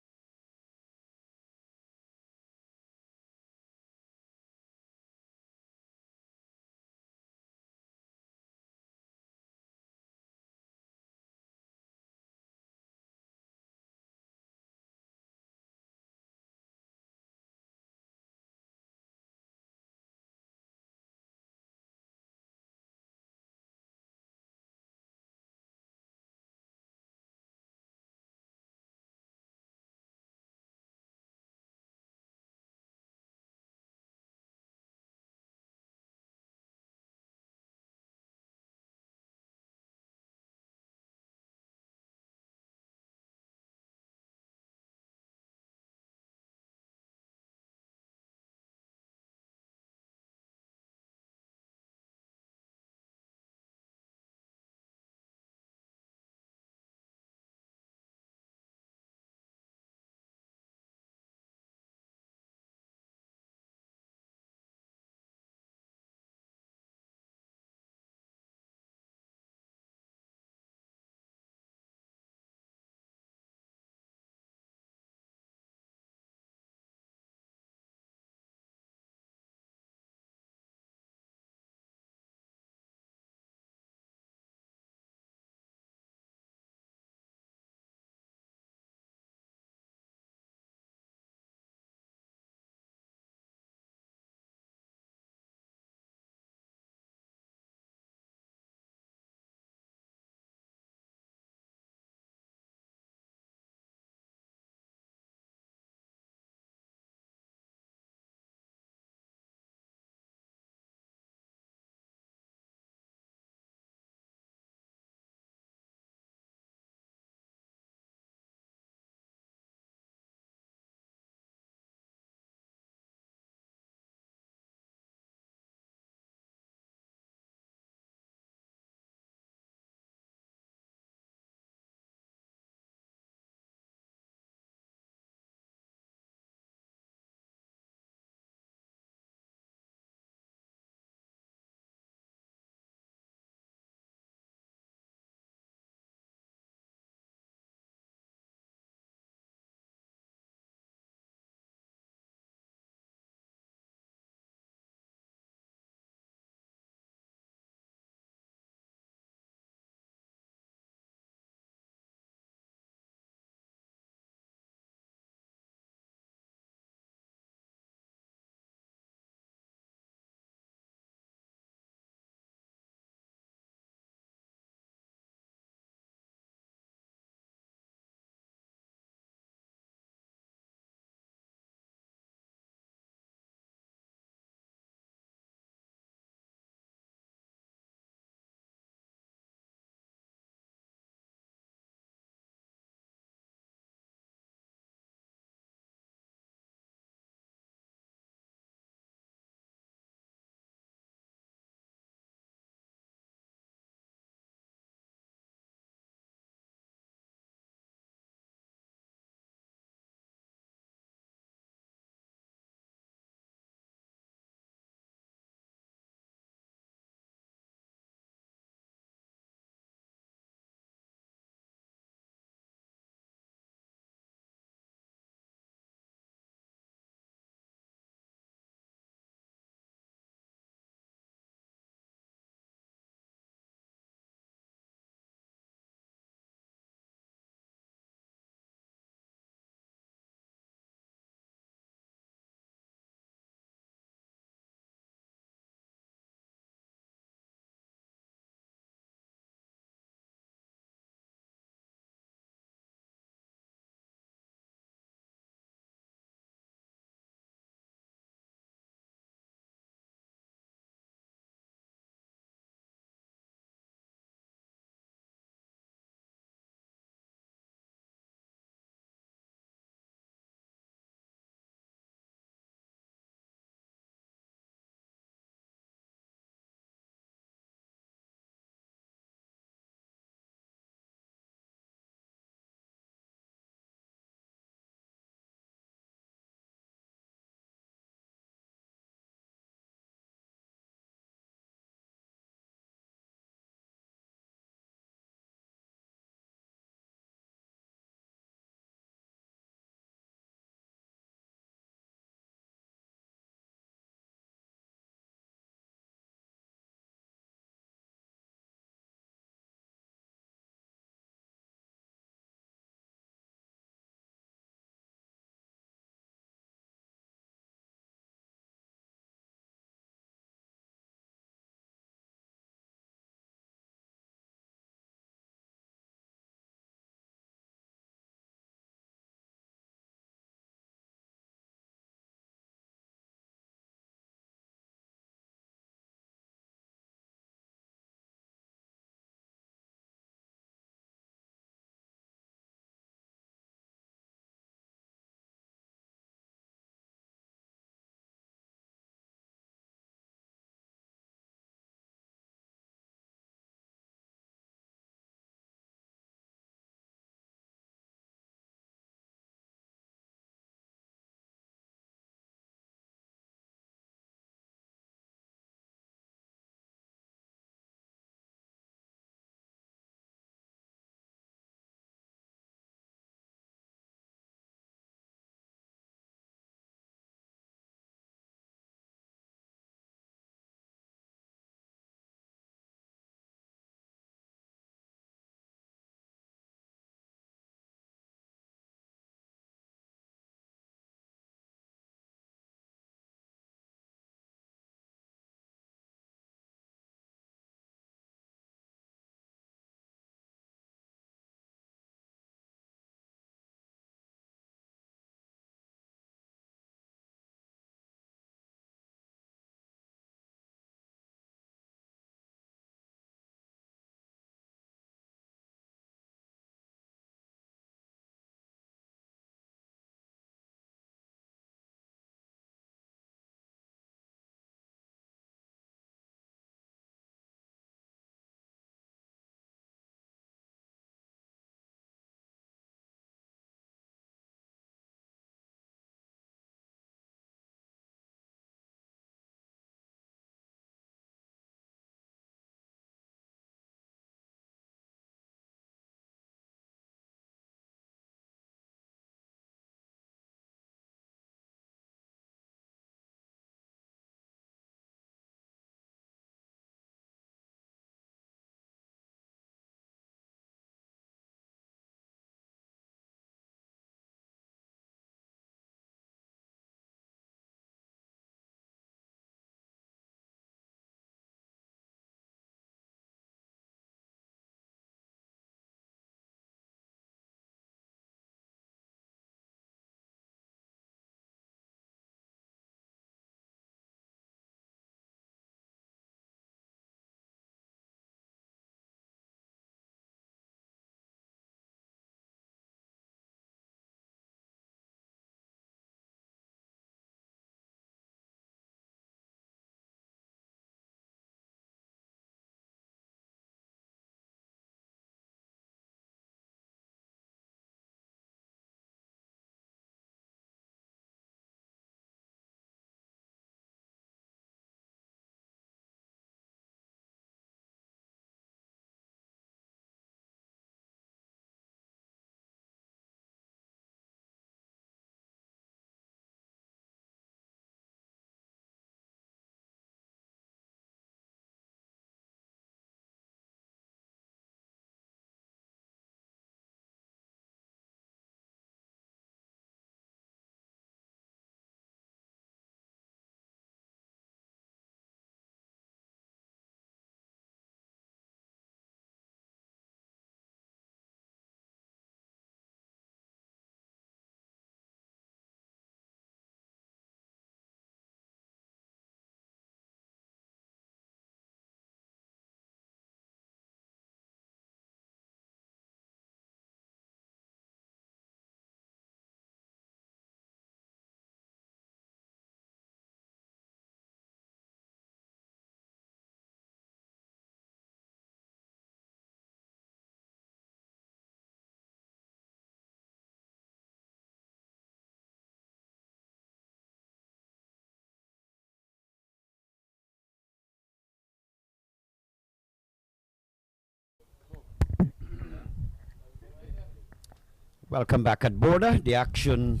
Welcome back at Border. The action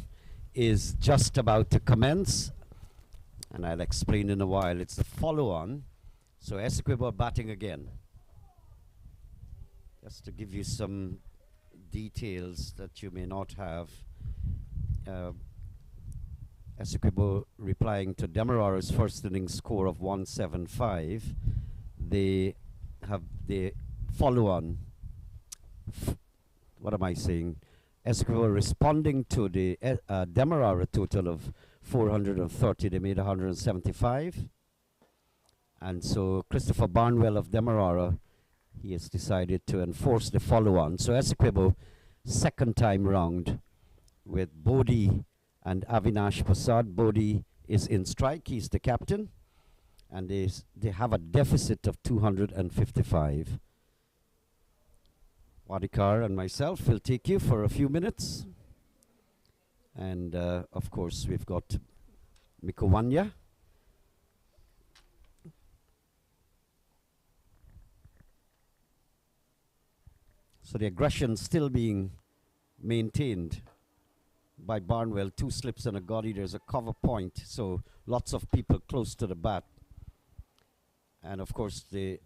is just about to commence, and I'll explain in a while. It's the follow-on. So Essequibo batting again. Just to give you some details that you may not have. Essequibo replying to Demerara's first innings score of 175. They have the follow-on. What am I saying? Essequibo responding to the Demerara total of 430. They made 175. And so Christopher Barnwell of Demerara, he has decided to enforce the follow-on. So Essequibo, second time round with Bodhi and Avinash Prasad. Bodhi is in strike. He's the captain. And they have a deficit of 255. Wadikar and myself will take you for a few minutes. And of course, we've got Mikowanya. So the aggression still being maintained by Barnwell. 2 slips and a Gotti. There's a cover point, so lots of people close to the bat. And of course, the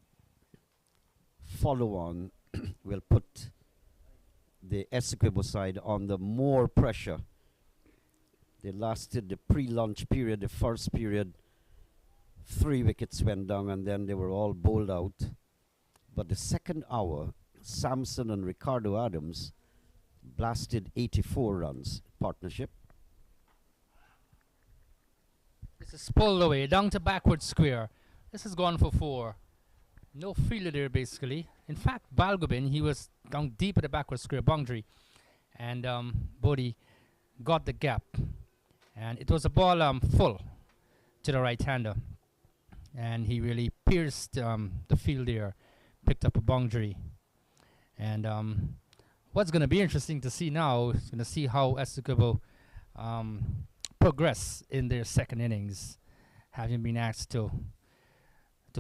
follow-on will put the Essequibo side under more pressure. They lasted the pre-lunch period, the first period. 3 wickets went down, and then they were all bowled out. But the second hour, Samson and Ricardo Adams blasted 84 runs partnership. This is pulled away down to backward square. This has gone for 4. No fielder there basically. In fact, Balgobin, he was down deep at the backward square boundary, and Bodhi got the gap, and it was a ball full to the right-hander, and he really pierced the field there, picked up a boundary. And what's going to be interesting to see now is going to see how Essequibo progress in their second innings, having been asked to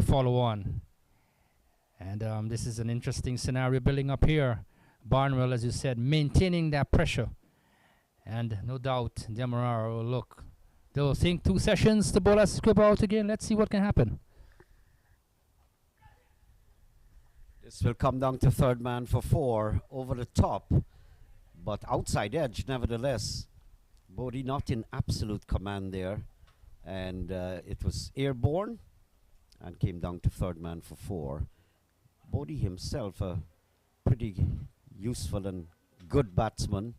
follow on. And this is an interesting scenario building up here. Barnwell, as you said, maintaining that pressure. And no doubt, Demerara will look. They'll think 2 sessions to bowl Essequibo out again. Let's see what can happen. This will come down to third man for 4 over the top, but outside edge nevertheless. Bodhi not in absolute command there, and it was airborne and came down to third man for 4. Bodhi himself a pretty useful and good batsman,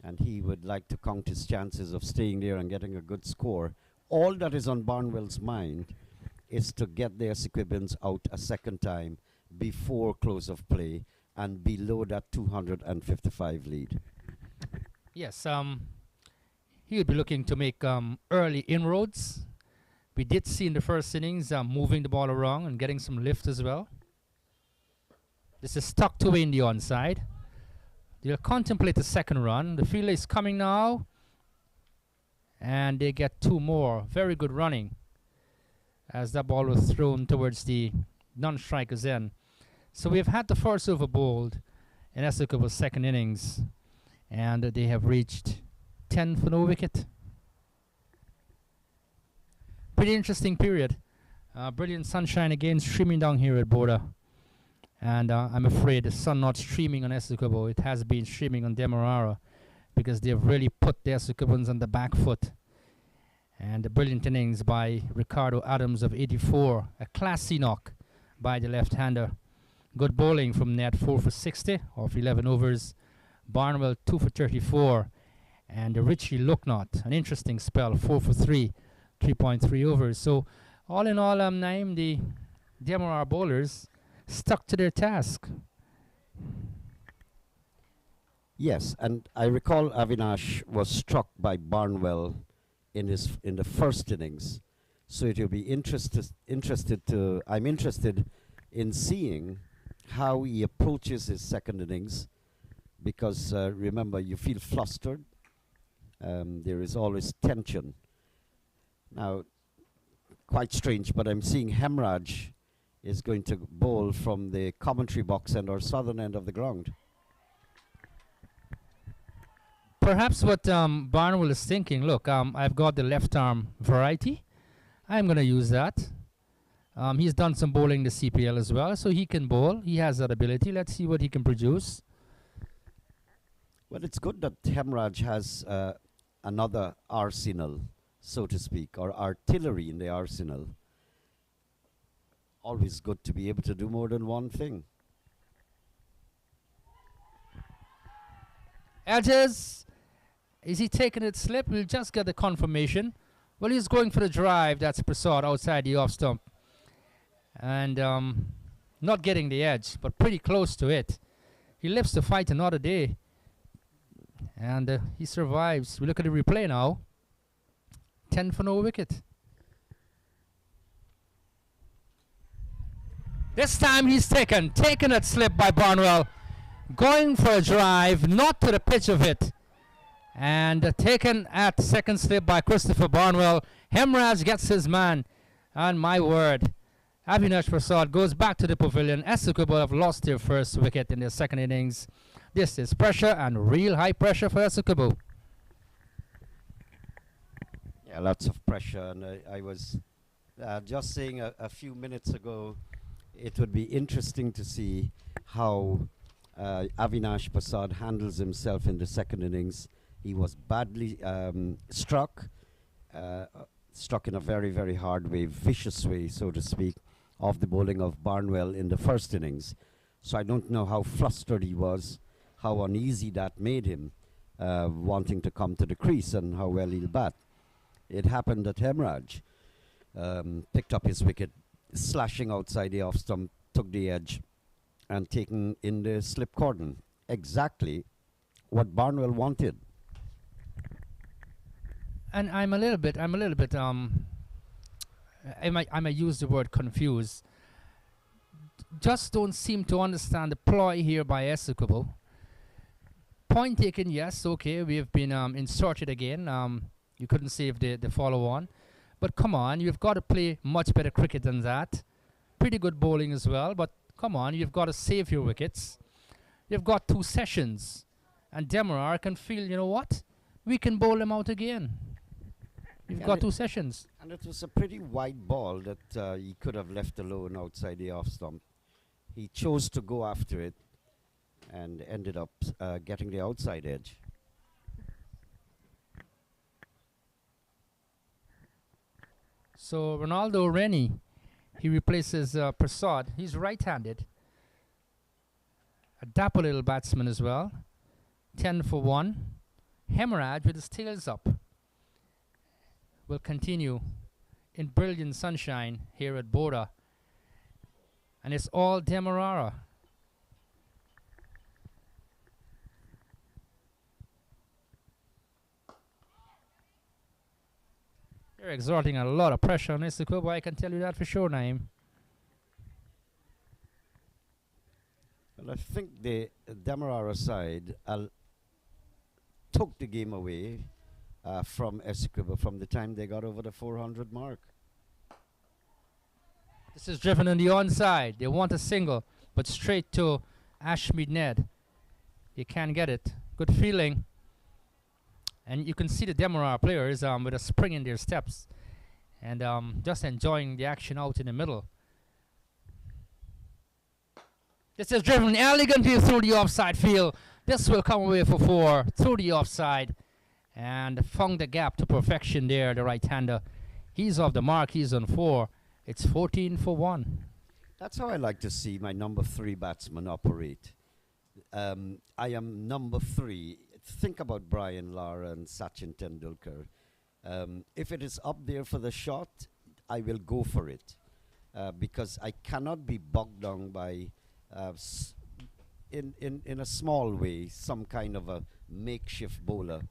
and he would like to count his chances of staying there and getting a good score. All that is on Barnwell's mind is to get the Essequibans out a second time before close of play and below that 255 lead. Yes, he would be looking to make early inroads. We did see in the first innings moving the ball around and getting some lift as well. This is tucked away in the onside. They'll contemplate the second run. The fielder is coming now, and they get 2 more. Very good running as that ball was thrown towards the non-striker's end. So we've had the first over bowled in Essequibo's second innings, and they have reached 10 for no wicket. Pretty interesting period. Brilliant sunshine again streaming down here at Border. And I'm afraid the sun not streaming on Essequibo. It has been streaming on Demerara, because they've really put the Essequibans on the back foot. And a brilliant innings by Ricardo Adams of 84. A classy knock by the left-hander. Good bowling from Ned, 4 for 60 off 11 overs. Barnwell 2 for 34. And Richie Looknot, an interesting spell, 4 for 3, 3.3 overs. So all in all, Naim, the Demerara bowlers stuck to their task. Yes, and I recall Avinash was struck by Barnwell in the first innings, so it will be I'm interested in seeing how he approaches his second innings, because remember, you feel flustered. There is always tension. Now, quite strange, but I'm seeing Hemraj is going to bowl from the commentary box and our southern end of the ground. Perhaps what Barnwell is thinking, look, I've got the left arm variety. I'm going to use that. He's done some bowling in the CPL as well, so he can bowl. He has that ability. Let's see what he can produce. Well, it's good that Hemraj has another arsenal, so to speak, or artillery in the arsenal. Always good to be able to do more than one thing. Edges. Is he taking it slip? We'll just get the confirmation. Well, he's going for the drive. That's Prasad outside the off stump. And not getting the edge, but pretty close to it. He lives to fight another day. And he survives. We look at the replay now. 10 for no wicket. This time he's taken that slip by Barnwell. Going for a drive, not to the pitch of it. And taken at second slip by Christopher Barnwell. Hemraj gets his man. And my word, Avinash Prasad goes back to the pavilion. Essequibo have lost their first wicket in their second innings. This is pressure and real high pressure for Essequibo. Yeah, lots of pressure. And I was just saying a few minutes ago, it would be interesting to see how Avinash Prasad handles himself in the second innings. He was badly struck in a very, very hard way, vicious way, so to speak, of the bowling of Barnwell in the first innings. So I don't know how flustered he was, how uneasy that made him, wanting to come to the crease, and how well he'll bat. It happened that Hemraj picked up his wicket, slashing outside the off stump, took the edge, and taken in the slip cordon. Exactly what Barnwell wanted. And I might use the word confused. Just don't seem to understand the ploy here by Essequibo. Point taken, yes, okay, we have been inserted again. You couldn't save the follow on. But come on, you've got to play much better cricket than that. Pretty good bowling as well, but come on, you've got to save your wickets. You've got 2 sessions. And Demerara can feel, you know what? We can bowl them out again. You've got 2 sessions. And it was a pretty wide ball that he could have left alone outside the off stump. He chose to go after it and ended up getting the outside edge. So Ronaldo Rennie, he replaces Prasad. He's right-handed. A dapper little batsman as well. 10 for 1. Hemraj with his tails up will continue in brilliant sunshine here at Border. And it's all Demerara. They're exerting a lot of pressure on Essequibo, I can tell you that for sure, Naeem. Well, I think the Demerara side took the game away from Essequibo from the time they got over the 400 mark. This is driven on the onside. They want a single, but straight to Ashmead Ned. You can't get it. Good feeling. And you can see the Demerara players with a spring in their steps and just enjoying the action out in the middle. This is driven elegantly through the offside field. This will come away for 4 through the offside and found the gap to perfection there, the right-hander. He's off the mark. He's on 4. It's 14 for 1. That's how I like to see my number 3 batsman operate. I am number 3. Think about Brian Lara and Sachin Tendulkar. If it is up there for the shot, I will go for it because I cannot be bogged down by, in a small way, some kind of a makeshift bowler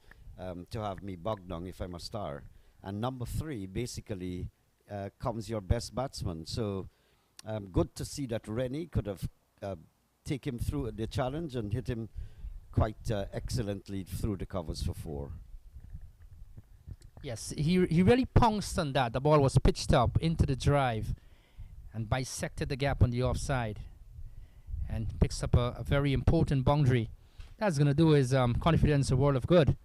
to have me bogged down if I'm a star. And number 3 basically comes your best batsman. So good to see that Rennie could have taken him through the challenge and hit him quite excellently through the covers for 4. Yes, he really pounced on that. The ball was pitched up into the drive and bisected the gap on the offside and picks up a very important boundary. That's going to do his confidence a world of good.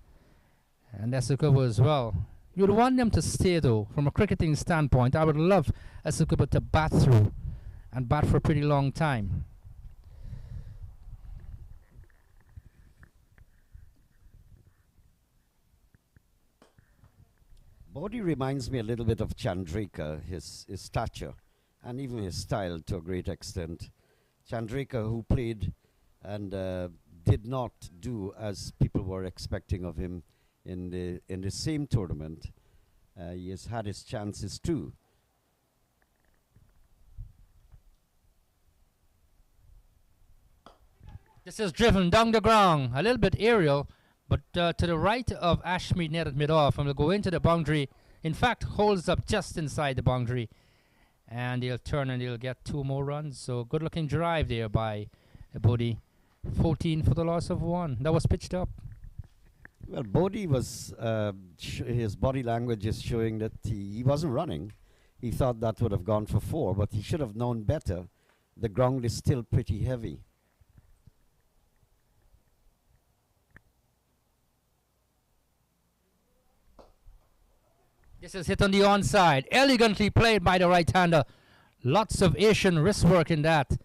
And Essequibo as well. You'd want them to stay though. From a cricketing standpoint, I would love Essequibo to bat through and bat for a pretty long time. Bodhi reminds me a little bit of Chandrika, his stature, and even his style to a great extent. Chandrika, who played and did not do as people were expecting of him in the same tournament. He has had his chances too. This is driven down the ground, a little bit aerial, but to the right of Ashmead net at mid-off, and will go into the boundary. In fact, holds up just inside the boundary, and he'll turn and he'll get 2 more runs. So good-looking drive there by Bodhi. 14 for the loss of 1. That was pitched up. Well, Bodhi was, his body language is showing that he wasn't running. He thought that would have gone for 4, but he should have known better. The ground is still pretty heavy. This is hit on the onside. Elegantly played by the right-hander. Lots of Asian wrist work in that.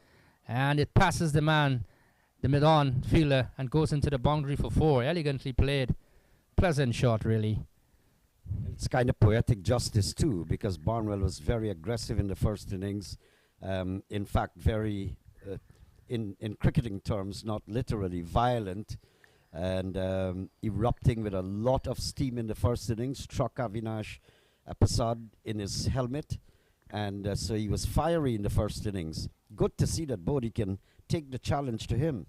And it passes the man, the mid-on fielder, and goes into the boundary for 4. Elegantly played. Pleasant shot, really. It's kind of poetic justice, too, because Barnwell was very aggressive in the first innings. In fact, very, in cricketing terms, not literally violent. And erupting with a lot of steam in the first innings, struck Avinash Prasad in his helmet, and so he was fiery in the first innings. Good to see that Bodhi can take the challenge to him.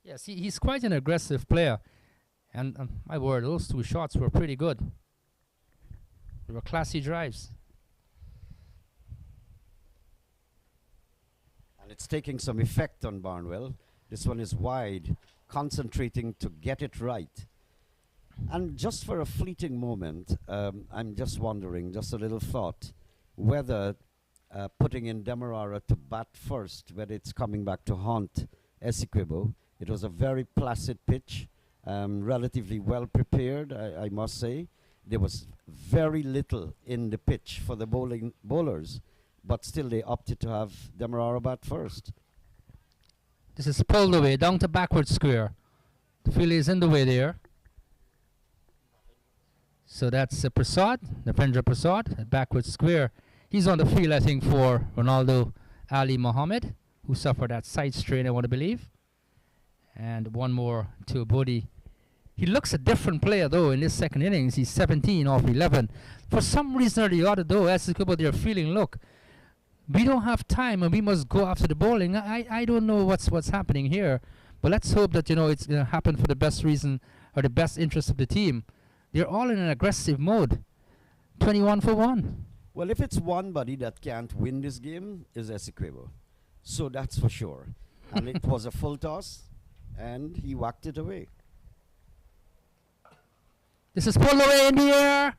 Yes, he's quite an aggressive player, and my word, those 2 shots were pretty good. They were classy drives. And it's taking some effect on Barnwell. This one is wide, concentrating to get it right. And just for a fleeting moment, I'm just wondering, just a little thought, whether putting in Demerara to bat first, whether it's coming back to haunt Essequibo. It was a very placid pitch, relatively well prepared, I must say. There was very little in the pitch for the bowlers, but still they opted to have Demerara bat first. This is pulled away, down to backward square. The fielder is in the way there. So that's Prasad, Narendra Prasad, at backward square. He's on the field, I think, for Ronaldo Ali Mohammed, who suffered that side strain, I want to believe. And 1 more to Bodhi. He looks a different player, though, in this second innings. He's 17 off 11. For some reason or the other, though, Essequibo, they're feeling, look, we don't have time and we must go after the bowling. I don't know what's happening here, but let's hope that, you know, it's going to happen for the best reason or the best interest of the team. They're all in an aggressive mode. 21 for 1. Well, if it's one buddy that can't win this game, is Essequibo. So that's for sure. And it was a full toss, and he whacked it away. This is pulled away in the air.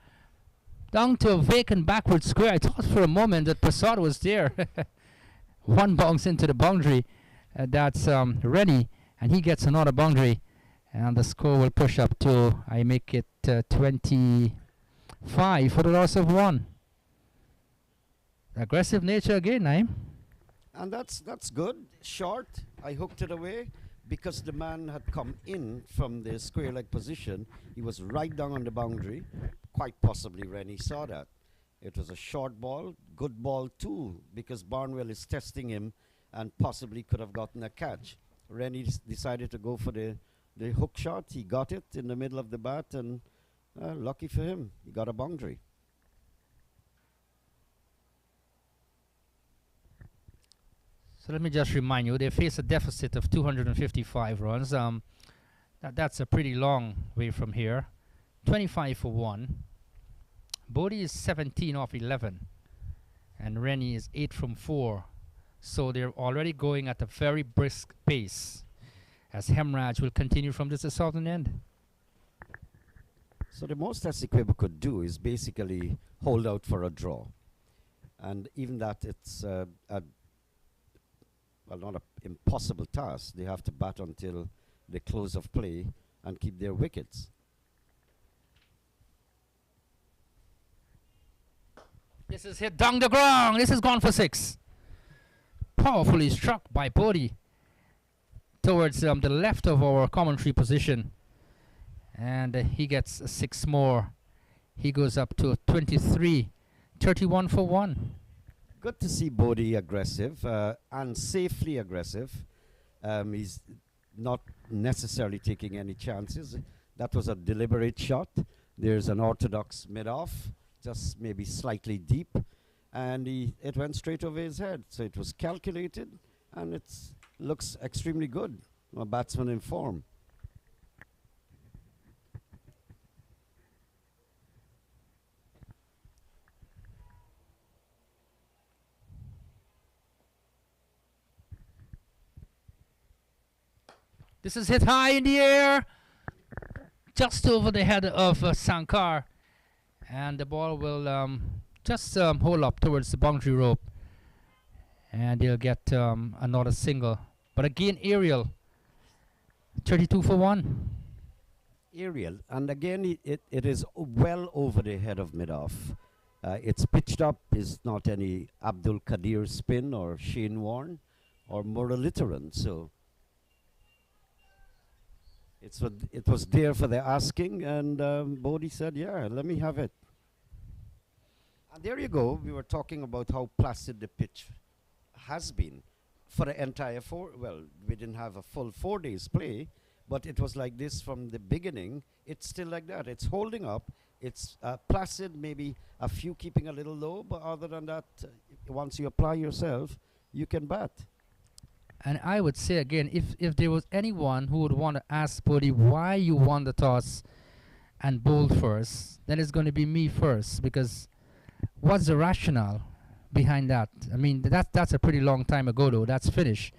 Down to a vacant backward square. I thought for a moment that Prasad was there. 1 bounce into the boundary. That's Rennie, and he gets another boundary. And the score will push up to, I make it 25 for the loss of 1. Aggressive nature again, Naeem. And that's good. Short, I hooked it away because the man had come in from the square leg position. He was right down on the boundary. Quite possibly Rennie saw that. It was a short ball, good ball too, because Barnwell is testing him and possibly could have gotten a catch. Rennie decided to go for the hook shot. He got it in the middle of the bat, and lucky for him, he got a boundary. So let me just remind you, they face a deficit of 255 runs. That's a pretty long way from here. 25 for 1. Bodhi is 17 off 11. And Rennie is 8 from 4. So they're already going at a very brisk pace, as Hemraj will continue from this southern end. So the most Essequibo could do is basically hold out for a draw. And even that, it's well, not an impossible task. They have to bat until the close of play, and keep their wickets. This is hit down the ground. This is gone for 6. Powerfully struck by Bodie towards the left of our commentary position. And he gets 6 more. He goes up to 23, 31 for 1. Good to see Bodie aggressive and safely aggressive. He's not necessarily taking any chances. That was a deliberate shot. There's an orthodox mid-off, just maybe slightly deep, and it went straight over his head. So it was calculated, and it looks extremely good. A batsman in form. This is hit high in the air, just over the head of Sankar. And the ball will just hold up towards the boundary rope. And they'll get another single. But again, aerial. 32 for 1. Aerial, and again it is well over the head of mid-off. It's pitched up, is not any Abdul Qadir spin or Shane Warne or Muralitharan, so it was there for the asking, and Bodie said, yeah, let me have it. And there you go. We were talking about how placid the pitch has been for the entire we didn't have a full 4 days play, but it was like this from the beginning. It's still like that. It's holding up. It's placid, maybe a few keeping a little low, but other than that, once you apply yourself, you can bat. And I would say again, if there was anyone who would want to ask Bodie why you won the toss and bowled first, then it's going to be me first, because what's the rationale behind that? I mean, that's a pretty long time ago, though. That's finished.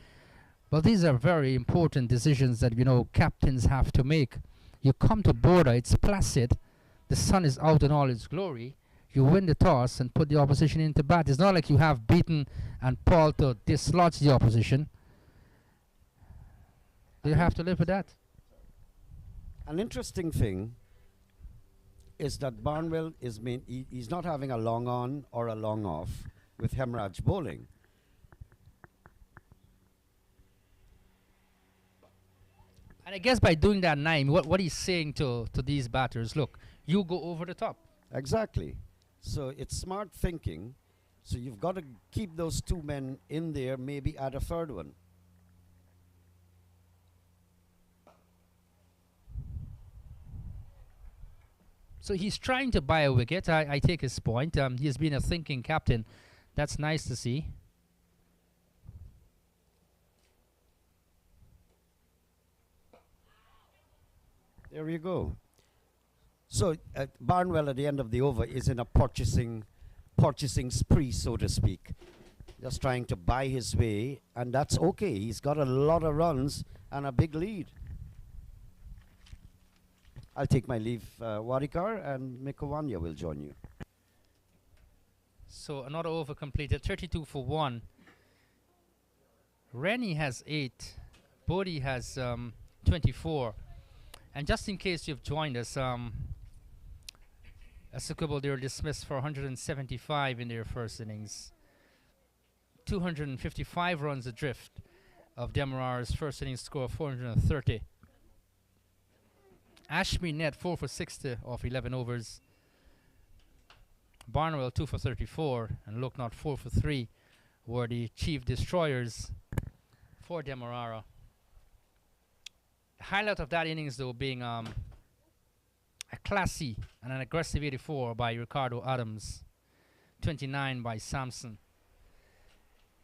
But these are very important decisions that, captains have to make. You come to border, it's placid, the sun is out in all its glory, you win the toss and put the opposition into bat. It's not like you have beaten and Paul to dislodge the opposition. You have to live with that. An interesting thing is that Barnwell he's not having a long on or a long off with Hemraj bowling. And I guess by doing that 9, what he's saying to these batters, look, you go over the top. Exactly. So it's smart thinking. So you've got to keep those 2 men in there, maybe add a third one. So he's trying to buy a wicket. I take his point. He's been a thinking captain. That's nice to see. There you go. So Barnwell at the end of the over is in a purchasing spree, so to speak. Just trying to buy his way, and that's okay. He's got a lot of runs and a big lead. I'll take my leave, Warikar, and Mikowanya will join you. So another over completed, 32 for 1. Rennie has 8. Bodie has 24. And just in case you've joined us, Essequibo, they were dismissed for 175 in their first innings. 255 runs adrift of Demerara's first innings score of 430. Ashby net 4 for 60 off 11 overs. Barnwell 2 for 34 and Look Not 4 for 3 were the chief destroyers for Demerara. The highlight of that innings, though, being a classy and an aggressive 84 by Ricardo Adams, 29 by Sampson.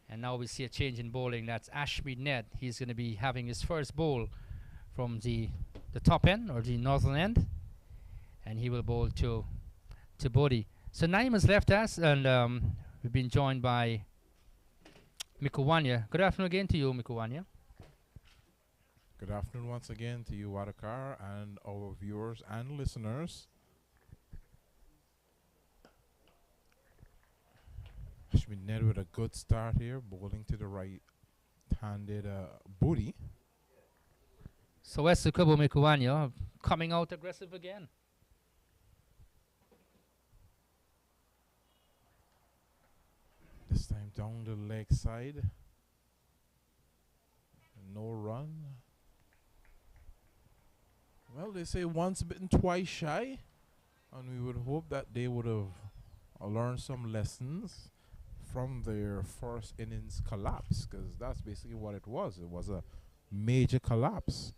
And now we see a change in bowling. That's Ashby Ned. He's going to be having his first bowl from the top end or the northern end, and he will bowl to Bodie. So Naim has left us, and we've been joined by Mikowanya. Good afternoon again to you, Mikowanya. Good afternoon once again to you, Wadakar, and our viewers and listeners. Ashby Ned with a good start here, bowling to the right-handed Bodie. So Essequibo Mikuanya coming out aggressive again. This time down the leg side. No run. Well, they say once bitten, twice shy. And we would hope that they would have learned some lessons from their first innings collapse, because that's basically what it was. It was a major collapse.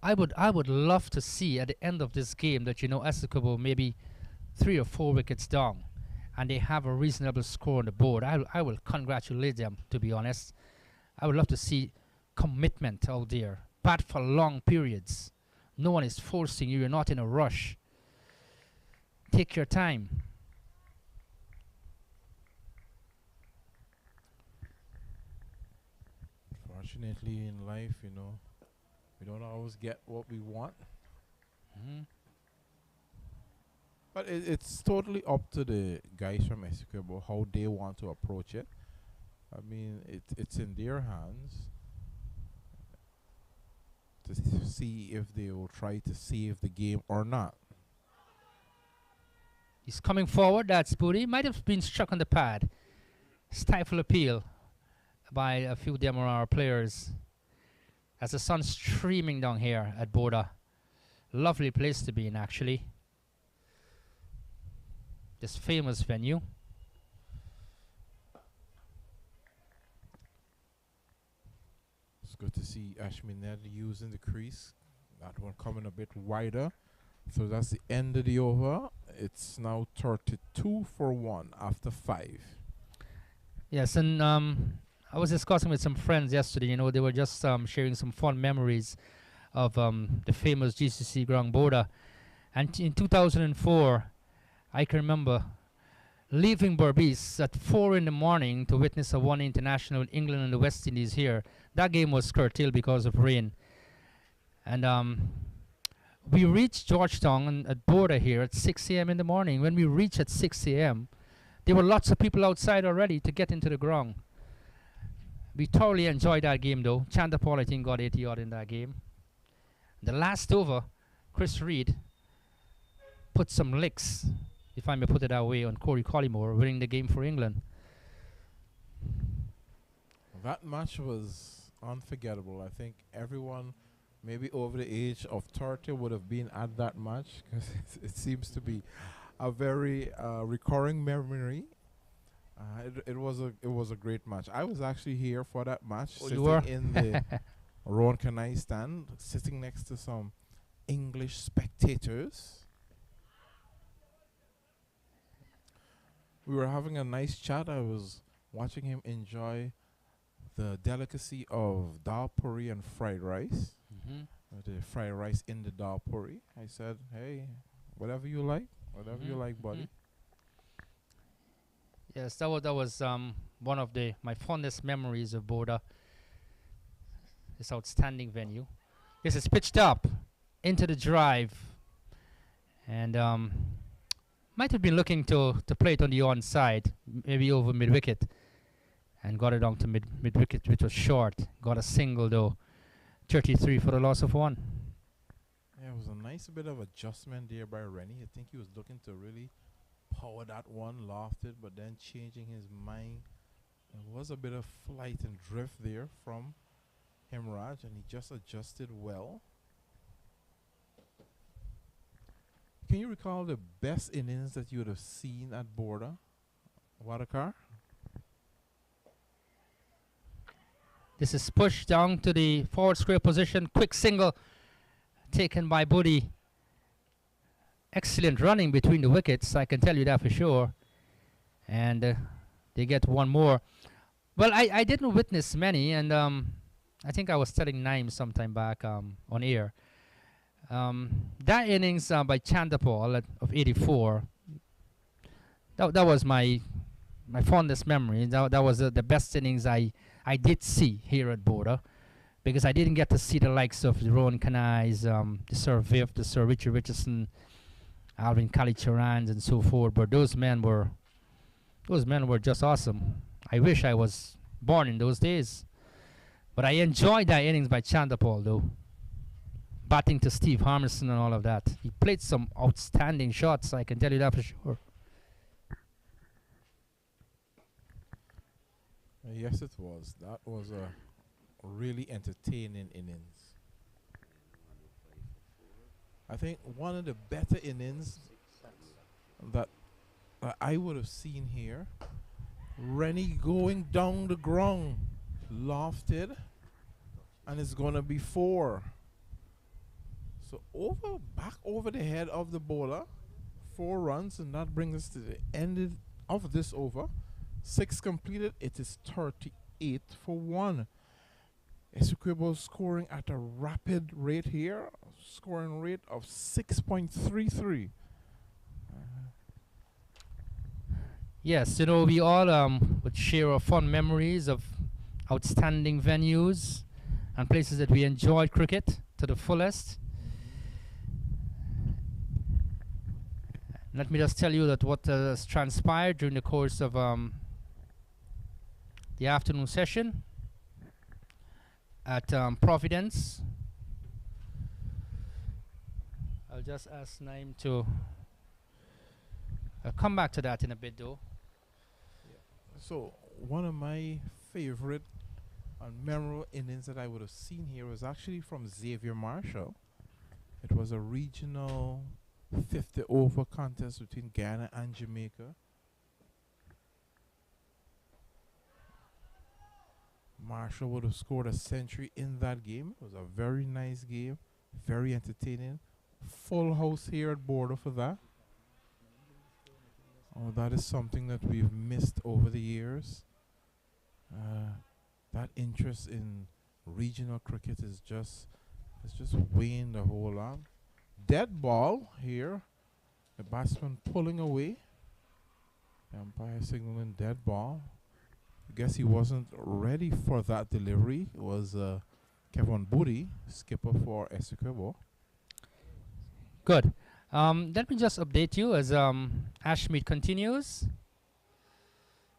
I would love to see at the end of this game that, you know, Essequibo maybe 3 or 4 wickets down and they have a reasonable score on the board. I will congratulate them, to be honest. I would love to see commitment out there. Bat for long periods. No one is forcing you. You're not in a rush. Take your time. Fortunately, in life, you know, we don't always get what we want. But it's totally up to the guys from Essequibo how they want to approach it. I mean, it's in their hands to see if they will try to save the game or not. He's coming forward. That's Booty. Might have been struck on the pad. Stifle appeal by a few Demerara players. As the sun's streaming down here at Border. Lovely place to be in, actually. This famous venue. It's good to see Ashmined using the crease. That one coming a bit wider. So that's the end of the over. It's now 32 for 1 after 5. Yes, and I was discussing with some friends yesterday. You know, they were just sharing some fun memories of the famous GCC ground Border. And in 2004, I can remember leaving Berbice at 4 in the morning to witness a one international with England and the West Indies here. That game was curtailed because of rain. And we reached Georgetown at Border here at 6 a.m. in the morning. When we reached at 6 a.m., there were lots of people outside already to get into the ground. We thoroughly enjoyed that game, though. Chandapal, I think, got 80 odd in that game. The last over, Chris Reed put some licks, if I may put it that way, on Corey Collymore, winning the game for England. That match was unforgettable. I think everyone, maybe over the age of 30, would have been at that match, because it seems to be a very recurring memory. It was a great match. I was actually here for that match, sitting in the Rowan Canai stand, sitting next to some English spectators. We were having a nice chat. I was watching him enjoy the delicacy of dal puri and fried rice. The fried rice in the dal puri. I said, hey, whatever you like. Whatever you like, buddy. Yes, that was one of my fondest memories of Border. This outstanding venue. This is pitched up into the drive, and might have been looking to play it on the onside, maybe over mid wicket, and got it down to mid wicket, which was short. Got a single though. 33 for the loss of 1. Yeah, it was a nice bit of adjustment there by Rennie. I think he was looking to really power that one, lofted, but then changing his mind. There was a bit of flight and drift there from Hemraj, and he just adjusted well. Can you recall the best innings that you would have seen at Border, Wadakar? This is pushed down to the forward square position. Quick single taken by Buddy. Excellent running between the wickets, I can tell you that for sure. And they get one more. Well, I didn't witness many, and I think I was telling Naim sometime back on air. That innings by Chandapal of 84, that was my fondest memory. That was the best innings I did see here at Border, because I didn't get to see the likes of the Rowan Canais, the Sir Viv, the Sir Richard Richardson, Alvin Kalichirans, and so forth. But those men were just awesome. I wish I was born in those days. But I enjoyed that innings by Chandapal, though. Batting to Steve Harmison and all of that. He played some outstanding shots, I can tell you that for sure. Yes, it was. That was a really entertaining innings. I think one of the better innings that I would have seen here. Rennie going down the ground, lofted, and it's going to be 4. So back over the head of the bowler, 4 runs, and that brings us to the end of this over. 6 completed. It is 38 for 1. Essequibo scoring at a rapid rate here, scoring rate of 6.33. Yes, you know, we all would share our fond memories of outstanding venues and places that we enjoyed cricket to the fullest. Let me just tell you that what has transpired during the course of the afternoon session at Providence. I'll just ask Naim to come back to that in a bit, though. So one of my favorite and memorable innings that I would have seen here was actually from Xavier Marshall. It was a regional 50 over contest between Ghana and Jamaica. Marshall would have scored a century in that game. It was a very nice game, very entertaining. Full house here at Border for that. Oh, that is something that we've missed over the years. That interest in regional cricket is just waned a whole lot. Dead ball here. The batsman pulling away. The umpire signaling dead ball. I guess he wasn't ready for that delivery. It was Kevin Booty, skipper for Essequibo. Good. Let me just update you as Ashmead continues.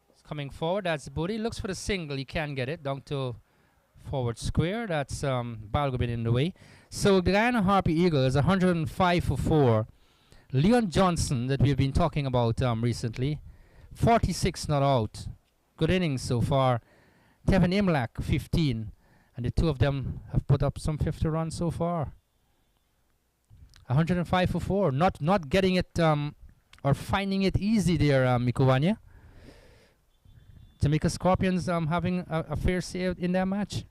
It's coming forward. That's Booty. Looks for the single. He can get it down to forward square. That's Balgobin in the way. So the Guyana Harpy Eagle is 105 for 4. Leon Johnson, that we've been talking about recently, 46 not out. Good innings so far. Tevin Imlak, 15. And the two of them have put up some 50 runs so far. 105 for 4. Not getting it or finding it easy there, Mikuvanya. Jamaica Scorpions having a fair save in their match.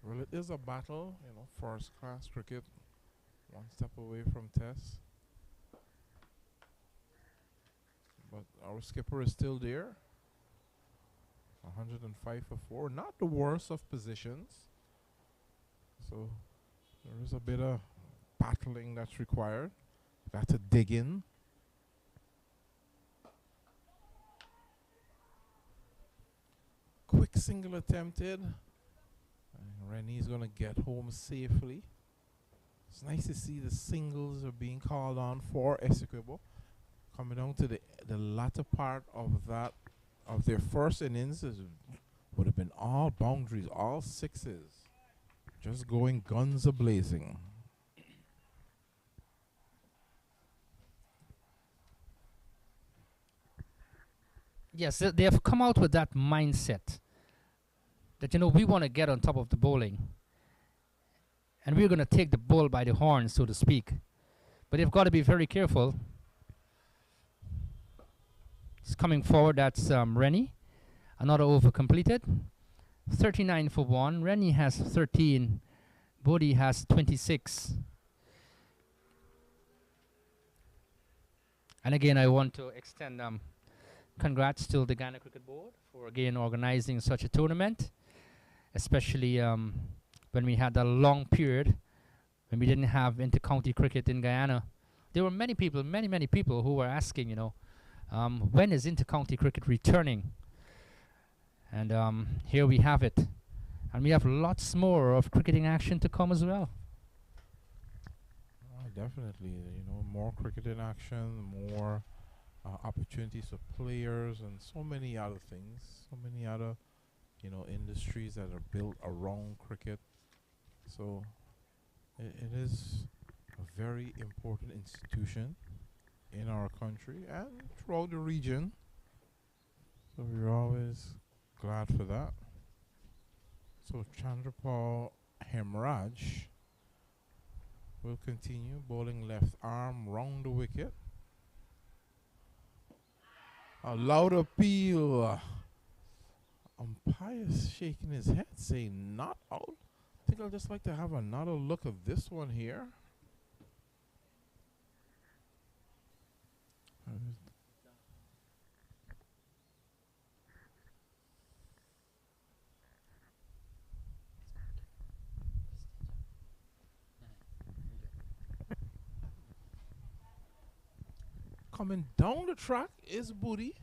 Well, it is a battle, you know, first class cricket. One step away from test. But our skipper is still there. 105 for 4. Not the worst of positions. So there is a bit of battling that's required. Got to dig in. Quick single attempted. Rennie's going to get home safely. It's nice to see the singles are being called on for Essequibo. Coming down to the latter part of that, of their first innings, would have been all boundaries, all sixes. Just going guns a-blazing. Yes, they have come out with that mindset that, you know, we want to get on top of the bowling. And we're going to take the bull by the horn, so to speak. But they've got to be very careful. It's coming forward, that's Rennie. Another over completed. 39 for 1. Rennie has 13. Bodie has 26. And again, I want to extend congrats to the Ghana Cricket Board for again organizing such a tournament, especially when we had a long period when we didn't have inter-county cricket in Guyana. There were many people who were asking, you know, when is inter-county cricket returning? And here we have it. And we have lots more of cricketing action to come as well. Definitely, you know, more cricket in action, more opportunities for players and so many other things, so many other industries that are built around cricket. So it is a very important institution in our country and throughout the region. So we're always glad for that. So Chandrapal Hemraj will continue bowling left arm round the wicket. A loud appeal. Umpire's shaking his head, saying not out. I think I'll just like to have another look at this one here. Coming down the track is Booty,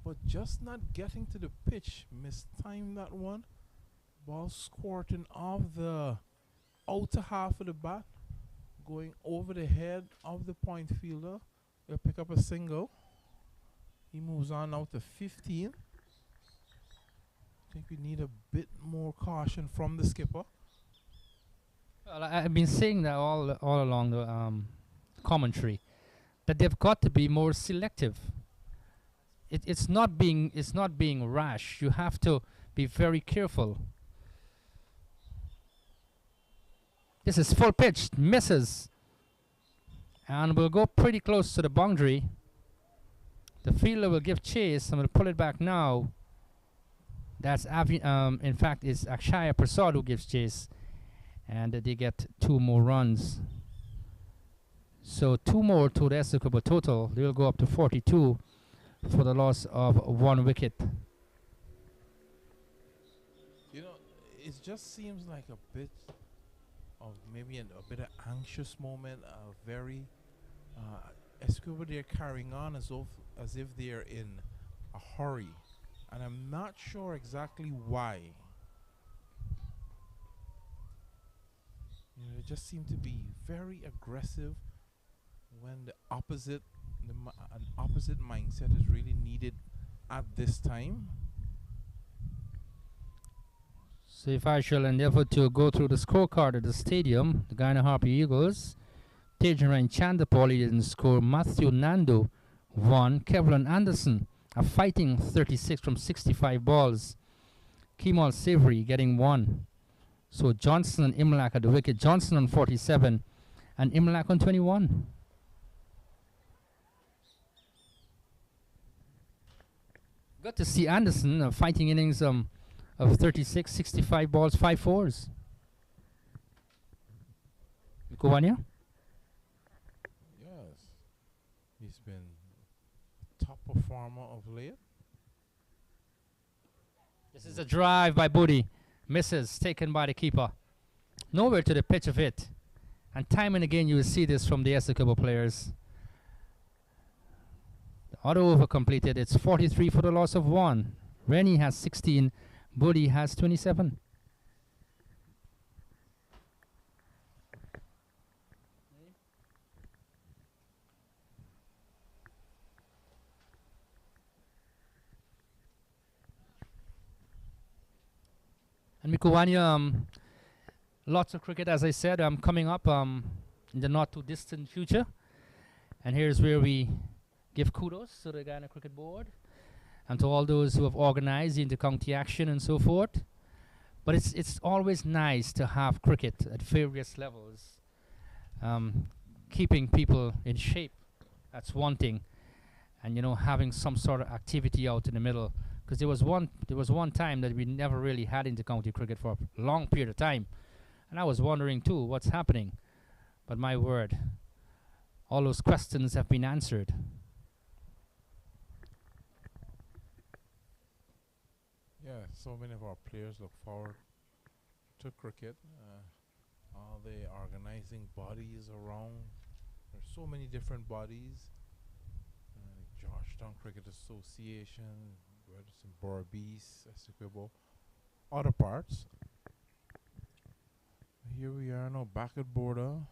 but just not getting to the pitch. Mistimed that one. Ball squirting off the outer half of the bat, going over the head of the point fielder. He'll pick up a single. He moves on now to 15. I think we need a bit more caution from the skipper. Well, I've been saying that all along the commentary, that they've got to be more selective. It's not being rash. You have to be very careful. This is full pitch, misses, and will go pretty close to the boundary. The fielder will give chase and will pull it back now. That's in fact it's Akshaya Prasad who gives chase, and they get 2 more runs. So 2 more to the Essequibo total. They will go up to 42 for the loss of 1 wicket. It just seems like a bit of maybe a bit of anxious moment. Very Essequibo, they're carrying on as if they're in a hurry, and I'm not sure exactly why. They just seem to be very aggressive when an opposite mindset is really needed at this time. So if I shall endeavour to go through the scorecard at the stadium, the Guyana Harpy Eagles, Tejaran Chandapoli didn't score. Matthew Nando 1. Kevlin Anderson, a fighting 36 from 65 balls. Kemal Savory getting 1. So Johnson and Imlak at the wicket. Johnson on 47 and Imlak on 21. Got to see Anderson fighting innings of 36, 65 balls, 5 fours. Kuvania? Yes. He's been a top performer of late. This is a drive by Booty. Misses, taken by the keeper. Nowhere to the pitch of it. And time and again you will see this from the Essequibo players. The auto over completed. It's 43 for the loss of 1. Rennie has 16. Booty has 27. And Mikuwani, lots of cricket, as I said, coming up in the not too distant future. And here's where we give kudos to the Guyana Cricket Board and to all those who have organized the inter-county action and so forth. But it's always nice to have cricket at various levels, keeping people in shape. That's one thing, and having some sort of activity out in the middle. Because there was one time that we never really had inter-county cricket for a long period of time, and I was wondering too what's happening. But my word, all those questions have been answered. Yeah, so many of our players look forward to cricket. All the organizing bodies around. There's so many different bodies. Georgetown Cricket Association, whether it's in Borbice, Essequibo, other parts. Here we are now back at Border.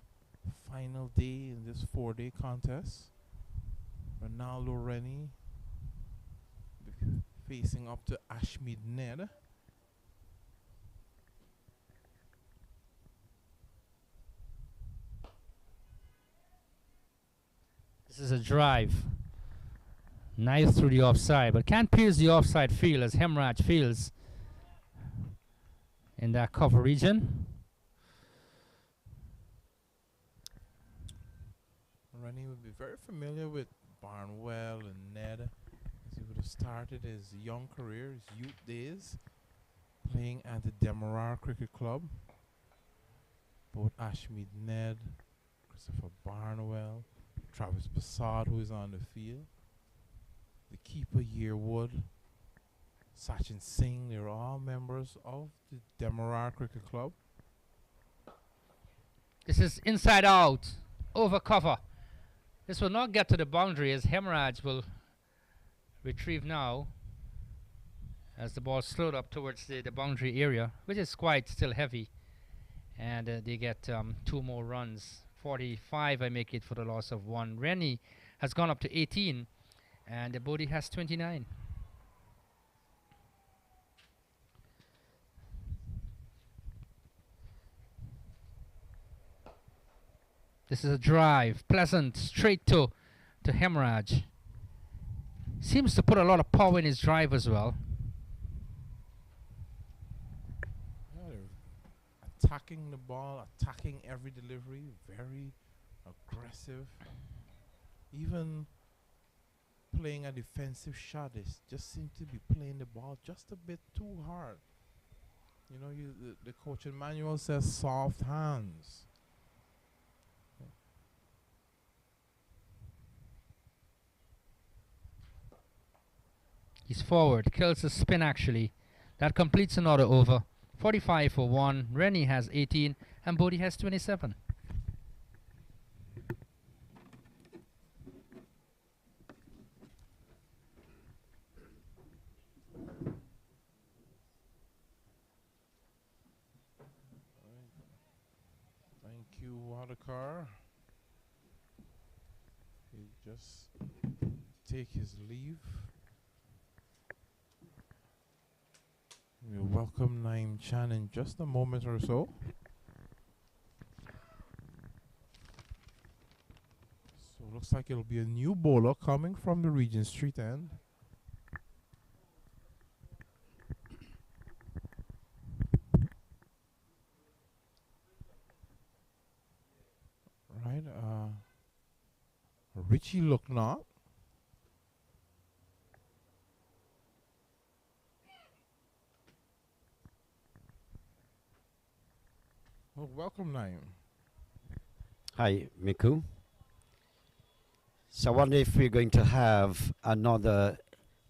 Final day in this 4-day contest. Ronaldo Rennie facing up to Ashmead Ned. This is a drive. Nice through the offside, but can't pierce the offside field as Hemraj fields in that cover region. Rennie would be very familiar with Barnwell and Ned, as he would have started his young career, his youth days, playing at the Demerara Cricket Club. Both Ashmead Ned, Christopher Barnwell, Travis Bassard, who is on the field, the keeper Yearwood, Sachin Singh, they're all members of the Demerara Cricket Club. This is inside out, over cover. This will not get to the boundary as Hemraj will retrieve now as the ball slowed up towards the boundary area, which is quite still heavy. And they get 2 more runs. 45, I make it for the loss of 1. Rennie has gone up to 18, and the Bodhi has 29. This is a drive, pleasant, straight to Hemraj. Seems to put a lot of power in his drive as well. Yeah, they're attacking the ball, attacking every delivery, very aggressive. Even playing a defensive shot, they just seem to be playing the ball just a bit too hard. You know, the coaching manual says soft hands. He's forward, kills the spin actually. That completes another over. 45 for 1. Rennie has 18 and Bodhi has 27. Thank you, Watercar. He just take his leave. We'll welcome Naeem Chan in just a moment or so. So looks like it'll be a new bowler coming from the Regent Street end. Right, Richie Lucknott. Well, welcome, Naeem. Hi, Miku. So I wonder if we're going to have another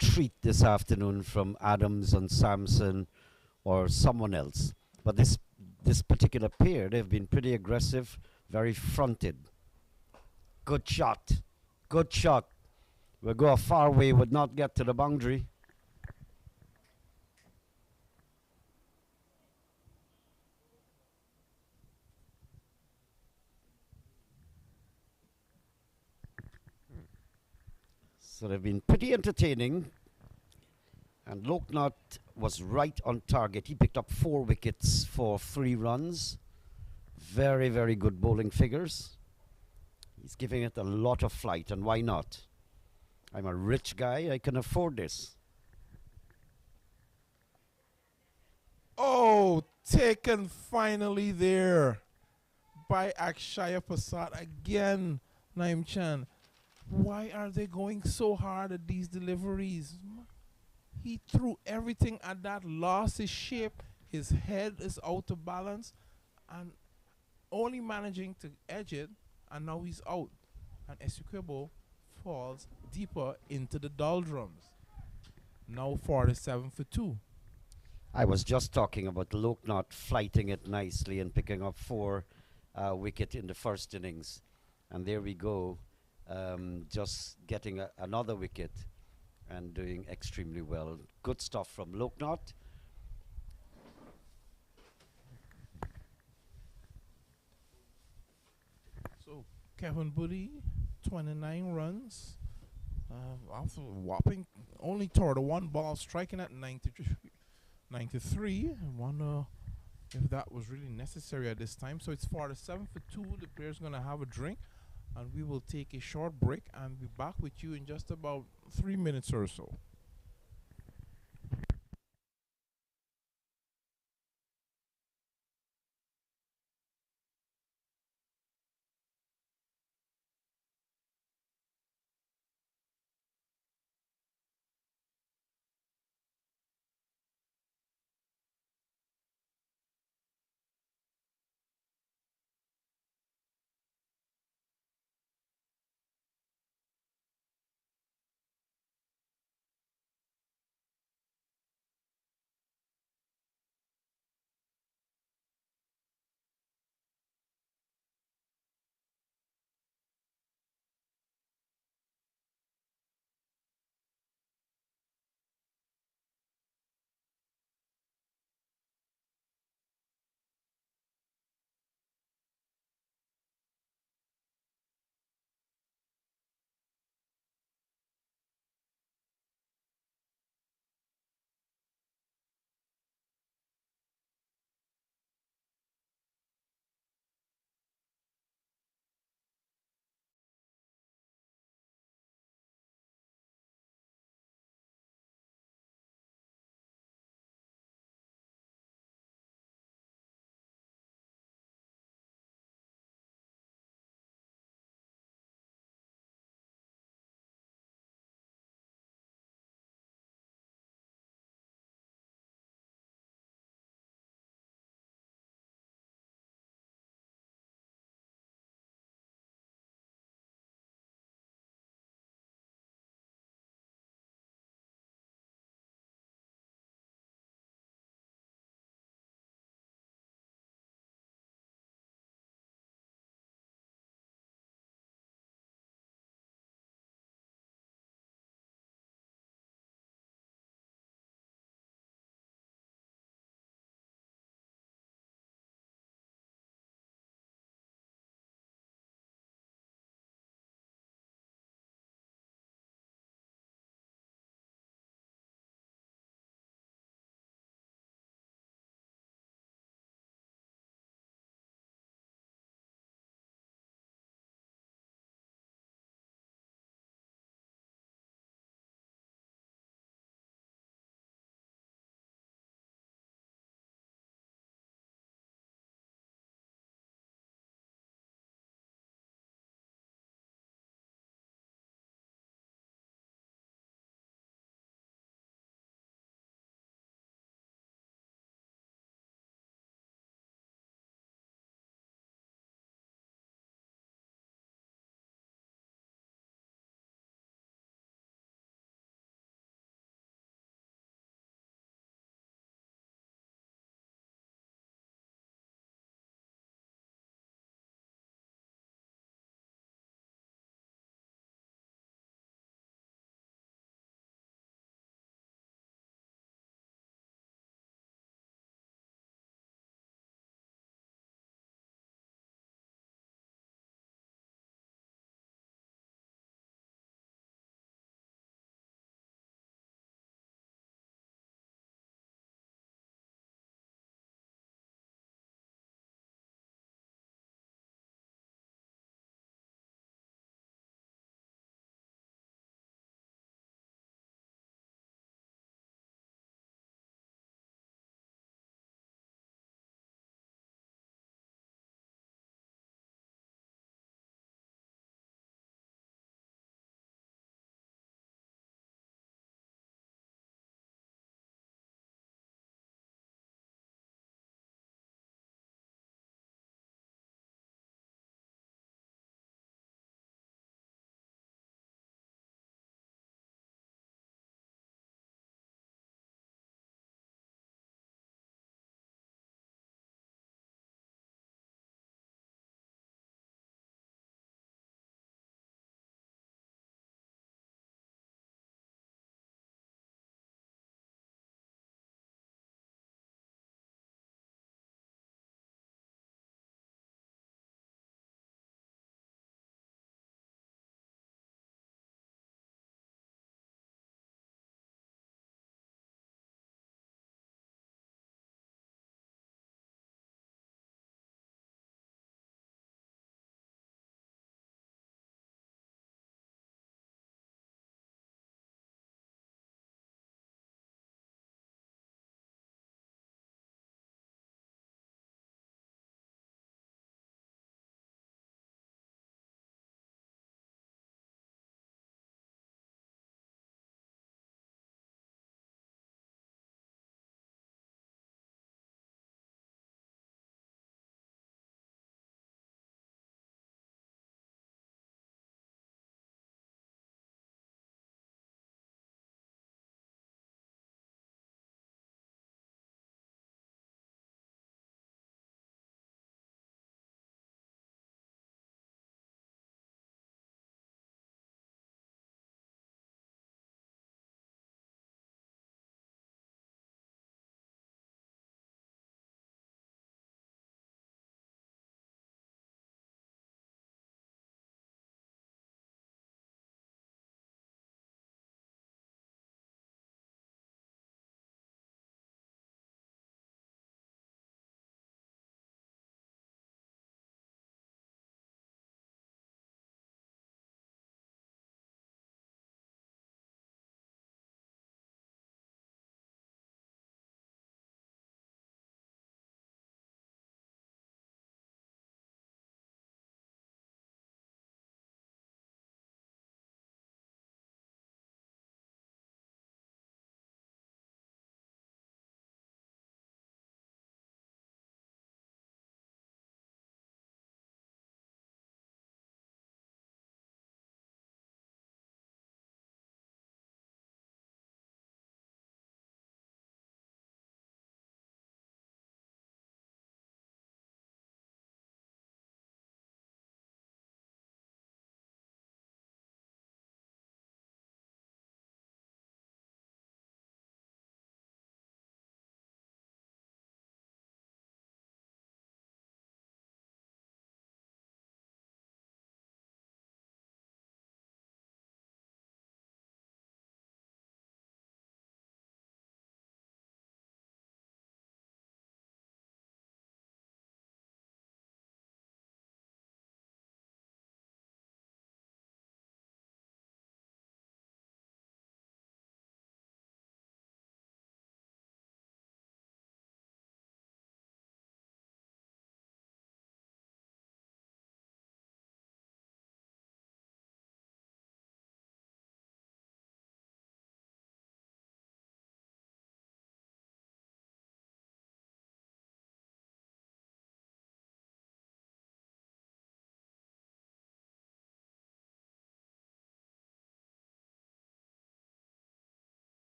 treat this afternoon from Adams and Sampson or someone else. But this particular pair, they've been pretty aggressive, very fronted. Good shot. Good shot. We'll go a far way, would not get to the boundary. So they've been pretty entertaining. And Loknath was right on target. He picked up 4 wickets for 3 runs. Very, very good bowling figures. He's giving it a lot of flight, and why not? I'm a rich guy, I can afford this. Oh, taken finally there by Akshaya Prasad again, Naeem Chan. Why are they going so hard at these deliveries? He threw everything at that, lost his shape, his head is out of balance, and only managing to edge it, and now he's out. And Essequibo falls deeper into the doldrums. Now 47 for 2. I was just talking about Loknath flighting it nicely and picking up 4 wicket in the first innings. And there we go, just getting another wicket and doing extremely well. Good stuff from Loknath. So Kevin Buddy, 29 runs, After whopping only 31 balls, striking at 93. I wonder if that was really necessary at this time. So it's 47 for 2. The player's going to have a drink, and we will take a short break and be back with you in just about 3 minutes or so.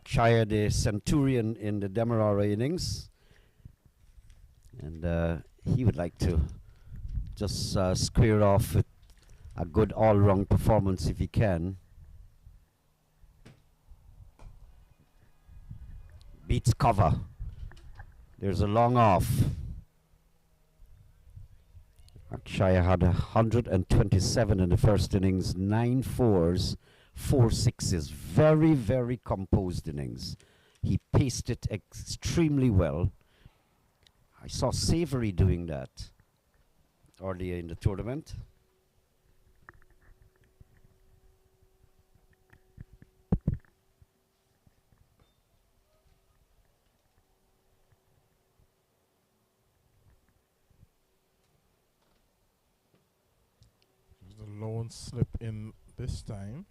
Akshaya, the Centurion in the Demerara innings. And he would like to just square off with a good all-round performance if he can. Beats cover. There's a long off. Akshaya had 127 in the first innings, 9 fours, 4 sixes. Very, very composed innings. He paced it extremely well. I saw Savory doing that earlier in the tournament. The lone slip in this time.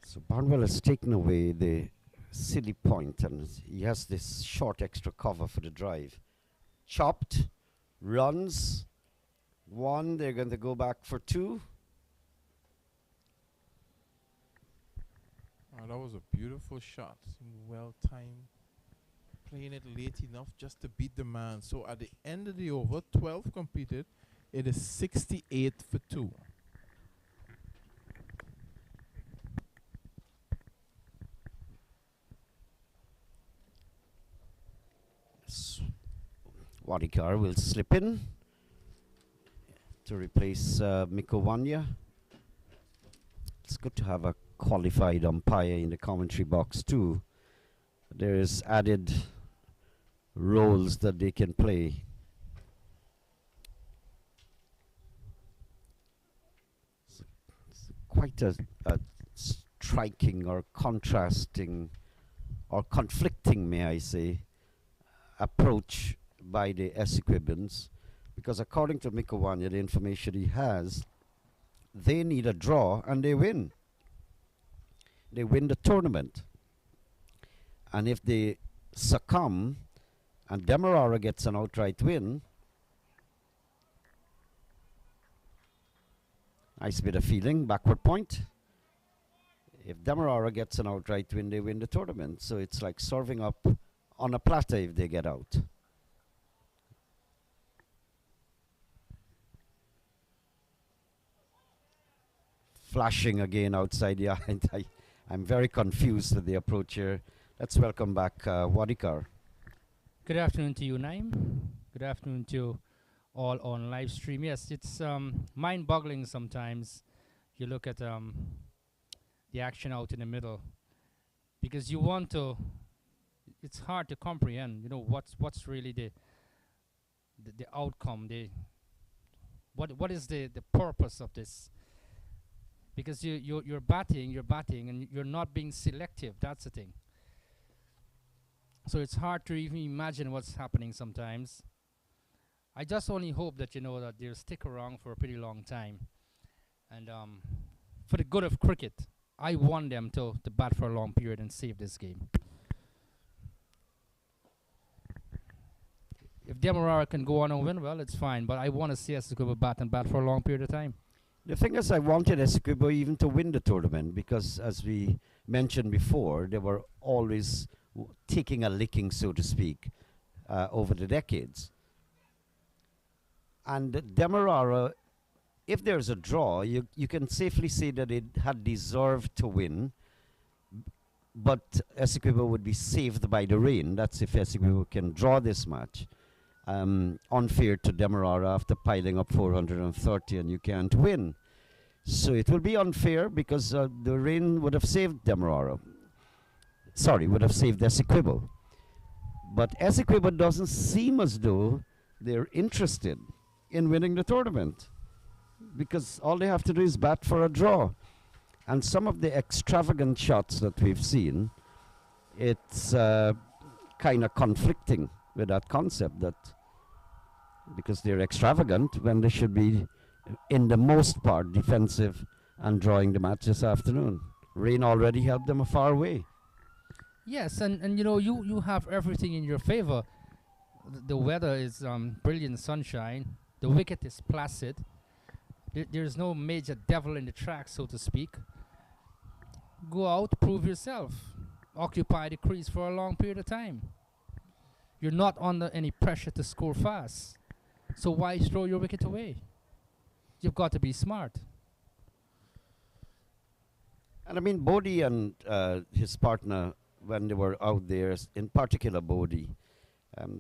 So Barnwell has taken away the silly point, and he has this short extra cover for the drive. Chopped, runs, 1, they're going to go back for 2. That was a beautiful shot. Well timed. Playing it late enough just to beat the man. So at the end of the over, 12 completed. It is 68 for 2. Wadikar will slip in to replace Miko Wanya. It's good to have a qualified umpire in the commentary box too. There is added roles that they can play. It's quite a striking or contrasting or conflicting, may I say, approach by the Essequibans, because according to Mikowanya, the information he has, they need a draw and they win. They win the tournament. And if they succumb and Demerara gets an outright win, nice bit of feeling, backward point. If Demerara gets an outright win, they win the tournament. So it's like serving up on a platter if they get out. Flashing again outside the eye. I'm very confused with the approach here. Let's welcome back Wadikar. Good afternoon to you, Naim. Good afternoon to all on live stream. Yes, it's mind-boggling sometimes. You look at the action out in the middle, because you want to. It's hard to comprehend. You know what's really the outcome. What is the purpose of this? Because you're batting, and you're not being selective. That's the thing. So it's hard to even imagine what's happening sometimes. I just only hope that that they'll stick around for a pretty long time. And for the good of cricket, I want them to bat for a long period and save this game. If Demerara can go on and win, well, it's fine. But I want to see Essequibo bat for a long period of time. The thing is, I wanted Essequibo even to win the tournament, because as we mentioned before, they were always taking a licking, so to speak, over the decades. And Demerara, if there's a draw, you can safely say that it had deserved to win, but Essequibo would be saved by the rain. That's if Essequibo can draw this match. Unfair to Demerara after piling up 430 and you can't win. So it will be unfair because the rain would have saved Demerara. Sorry, would have saved Essequibo. But Essequibo doesn't seem as though they're interested in winning the tournament, because all they have to do is bat for a draw. And some of the extravagant shots that we've seen, it's kind of conflicting with that concept, that because they're extravagant when they should be, in the most part, defensive and drawing the match this afternoon. Rain already helped them a far way. Yes, and you know, you have everything in your favor. The weather is brilliant sunshine. The wicket is placid. There's no major devil in the track, so to speak. Go out, prove yourself. Occupy the crease for a long period of time. You're not under any pressure to score fast. So why throw your wicket away? You've got to be smart. And I mean, Bodie and his partner, when they were out there, in particular Bodie,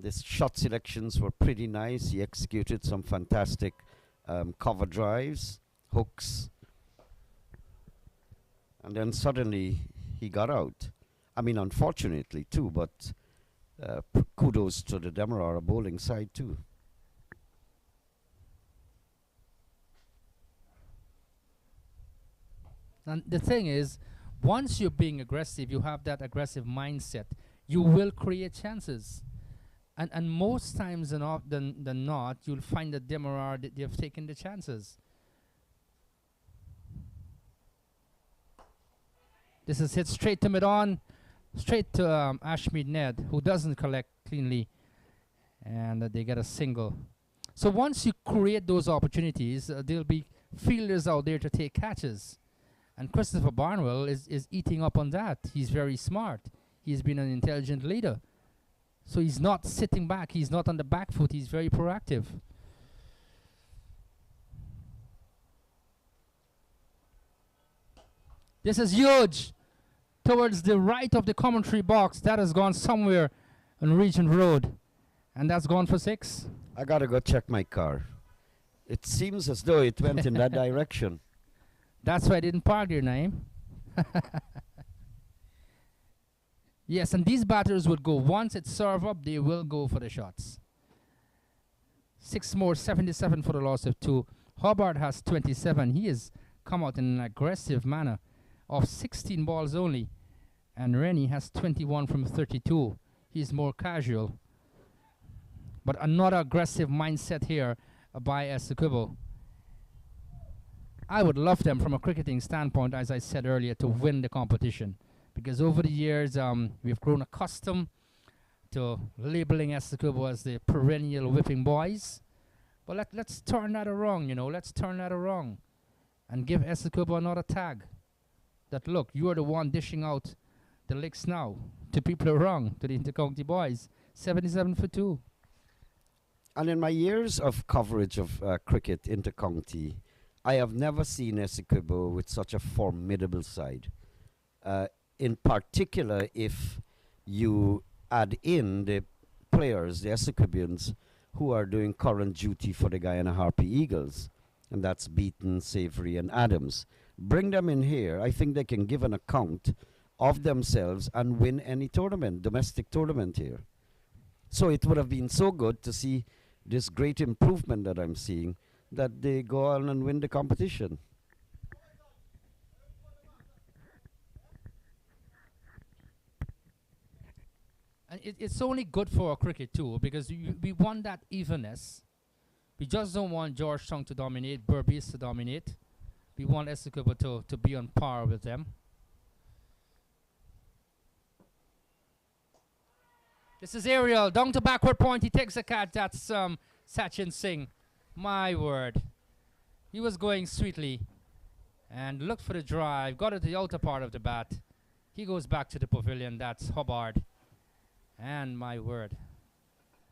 his shot selections were pretty nice. He executed some fantastic cover drives, hooks, and then suddenly he got out. I mean, unfortunately too, but kudos to the Demerara bowling side too. And the thing is, once you're being aggressive, you have that aggressive mindset, you will create chances. And most times than not, you'll find that Demerara, they've taken the chances. This is hit straight to mid-on, straight to Ashmead Ned, who doesn't collect cleanly. And they get a single. So once you create those opportunities, there'll be fielders out there to take catches. And Christopher Barnwell is eating up on that. He's very smart. He's been an intelligent leader. So he's not sitting back. He's not on the back foot. He's very proactive. This is huge. Towards the right of the commentary box. That has gone somewhere on Regent Road. And that's gone for 6. I gotta go check my car. It seems as though it went in that direction. That's why I didn't park your name. Yes, and these batters would go, once it's serve up, they will go for the shots. 6 more, 77 for the loss of 2. Hubbard has 27. He has come out in an aggressive manner of 16 balls only. And Rennie has 21 from 32. He's more casual. But another aggressive mindset here by Essequibo. I would love them from a cricketing standpoint, as I said earlier, to win the competition. Because over the years, we've grown accustomed to labeling Essequibo as the perennial whipping boys. But let's turn that around, you know. Let's turn that around and give Essequibo another tag. That, look, you are the one dishing out the licks now to people around, to the intercounty boys. 77 for 2. And in my years of coverage of cricket intercounty, I have never seen Essequibo with such a formidable side. In particular, if you add in the players, the Essequibians, who are doing current duty for the Guyana Harpy Eagles, and that's Beaton, Savory, and Adams. Bring them in here. I think they can give an account of themselves and win any tournament, domestic tournament here. So it would have been so good to see this great improvement that I'm seeing, that they go on and win the competition. And it's only good for our cricket too, because we want that evenness. We just don't want Georgetown to dominate, Berbice to dominate. We want Essequibo to be on par with them. This is Ariel, down to backward point. He takes a catch. That's Sachin Singh. My word. He was going sweetly. And looked for the drive. Got it to the outer part of the bat. He goes back to the pavilion. That's Hubbard. And my word.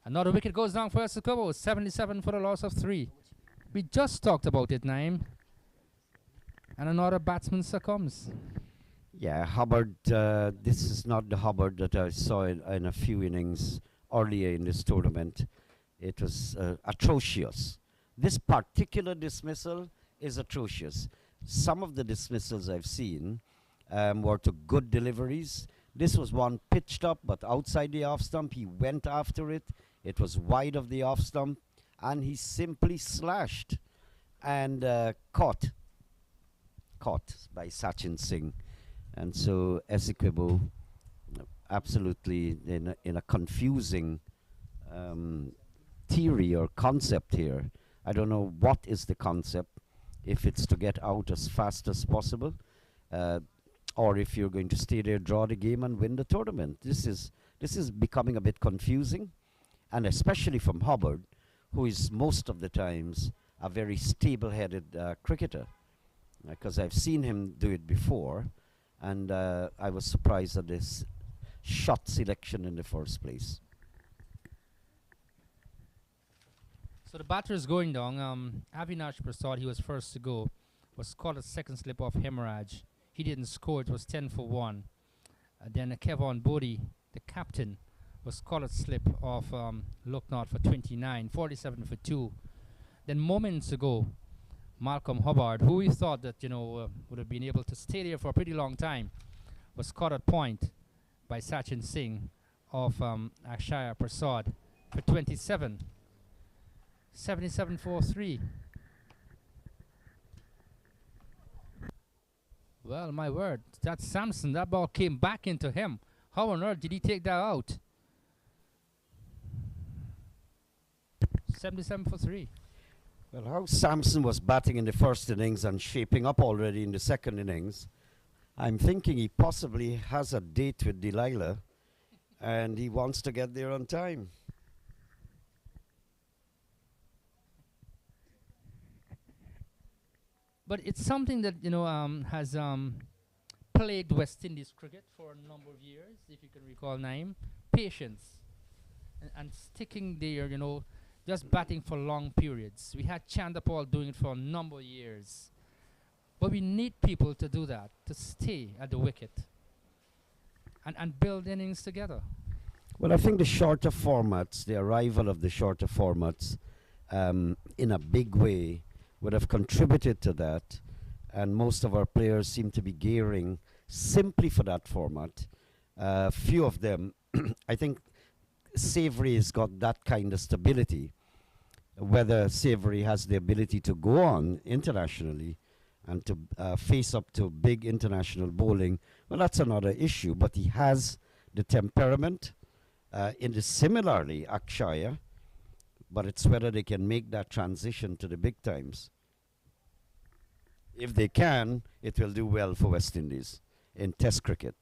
Another wicket goes down for Essequibo. 77 for the loss of 3. We just talked about it, Naeem. And another batsman succumbs. Yeah, Hubbard, this is not the Hubbard that I saw in a few innings earlier in this tournament. It was atrocious. This particular dismissal is atrocious. Some of the dismissals I've seen were to good deliveries. This was one pitched up, but outside the off stump. He went after it. It was wide of the off stump, and he simply slashed and caught by Sachin Singh. And so Essequibo, absolutely in a confusing theory or concept here. I don't know what is the concept. if it's to get out as fast as possible, uh, or if you're going to stay there, draw the game, and win the tournament. This is becoming a bit confusing, and especially from Hubbard, who is most of the times a very stable-headed cricketer, because I've seen him do it before, and I was surprised at this shot selection in the first place. So the batter is going down. Avinash Prasad, he was first to go, was caught a second slip off hemorrhage. He didn't score. It was 10 for 1. Then Kevon Bodie, the captain, was caught a slip off Lucknow for 29, 47 for 2. Then moments ago, Malcolm Hubbard, who we thought that would have been able to stay there for a pretty long time, was caught at point by Sachin Singh of Akshaya Prasad for 27, 77 for 3. Well, my word, that's Samson. That ball came back into him. How on earth did he take that out? 77 for 3. Well, how Samson was batting in the first innings and shaping up already in the second innings, I'm thinking he possibly has a date with Delilah and he wants to get there on time. But it's something that has plagued West Indies cricket for a number of years, if you can recall name. Patience and sticking there, just batting for long periods. We had Chandapal doing it for a number of years. But we need people to do that, to stay at the wicket and build innings together. Well, I think the shorter formats, the arrival of the shorter formats in a big way would have contributed to that, and most of our players seem to be gearing simply for that format. Few of them, I think Savory has got that kind of stability. Whether Savory has the ability to go on internationally and to face up to big international bowling, well, that's another issue, but he has the temperament. Similarly, Akshaya, but it's whether they can make that transition to the big times. If they can, it will do well for West Indies in Test cricket.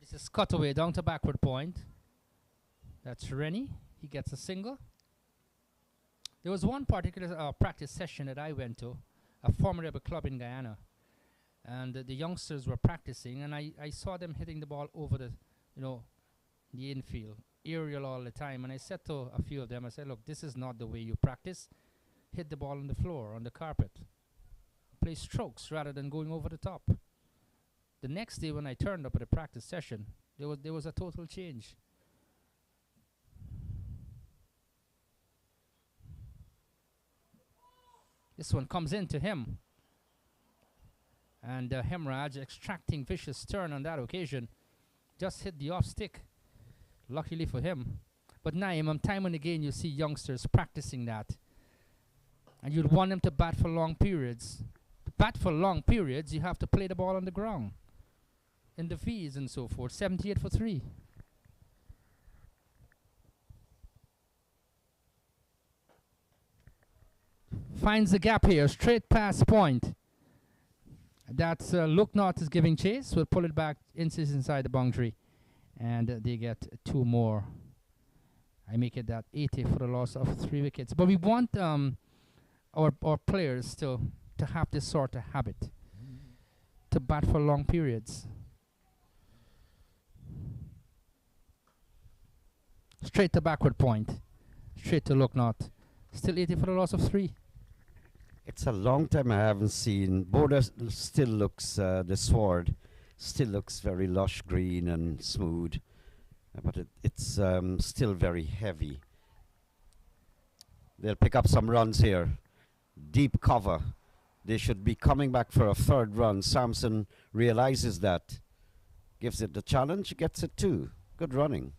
This is cut away down to backward point. That's Rennie. He gets a single. There was one particular practice session that I went to, a formidable club in Guyana, and the youngsters were practicing, and I saw them hitting the ball over the infield, aerial all the time. And I said to a few of them, I said, look, this is not the way you practice. Hit the ball on the floor, on the carpet. Play strokes rather than going over the top. The next day when I turned up at a practice session, there was a total change. This one comes into him. And Hemraj, extracting vicious turn on that occasion, just hit the off stick. Luckily for him. But Naeem, time and again you see youngsters practicing that. And you'd want them to bat for long periods. To bat for long periods, you have to play the ball on the ground. In the V's and so forth. 78 for 3. Finds the gap here, straight past point. That's Lucknow is giving chase. We'll pull it back, inside the boundary, and they get 2 more. I make it that 80 for the loss of 3 wickets. But we want our players to have this sort of habit, to bat for long periods. Straight to backward point, straight to Lucknow. Still 80 for the loss of 3. It's a long time I haven't seen. Border still looks, the sward still looks very lush green and smooth, but it's still very heavy. They'll pick up some runs here. Deep cover. They should be coming back for a 3rd run. Samson realizes that. Gives it the challenge, gets it too. Good running.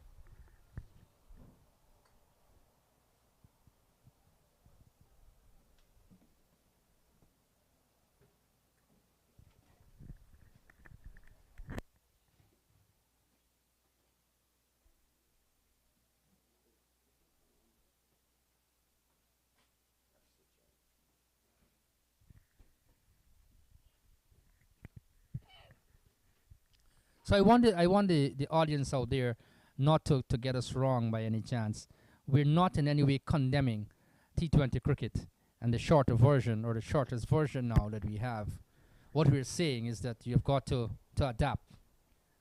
So I want the audience out there not to get us wrong by any chance. We're not in any way condemning T20 cricket and the shorter version or the shortest version now that we have. What we're saying is that you've got to adapt,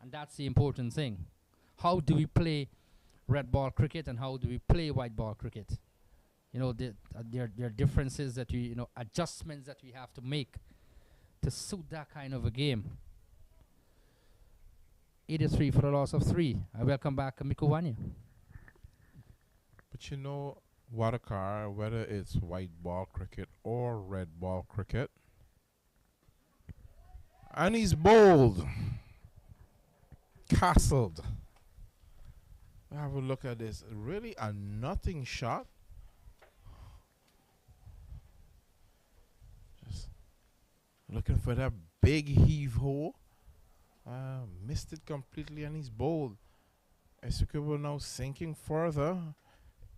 and that's the important thing. How do we play red ball cricket and how do we play white ball cricket? You know, there are differences that adjustments that we have to make to suit that kind of a game. 83 for a loss of 3. I welcome back Mikuwanya. But you know, Watakar, whether it's white ball cricket or red ball cricket, and he's bowled, castled. Have a look at this. Really a nothing shot. Just looking for that big heave ho. Missed it completely and he's bowled. Essequibo now sinking further.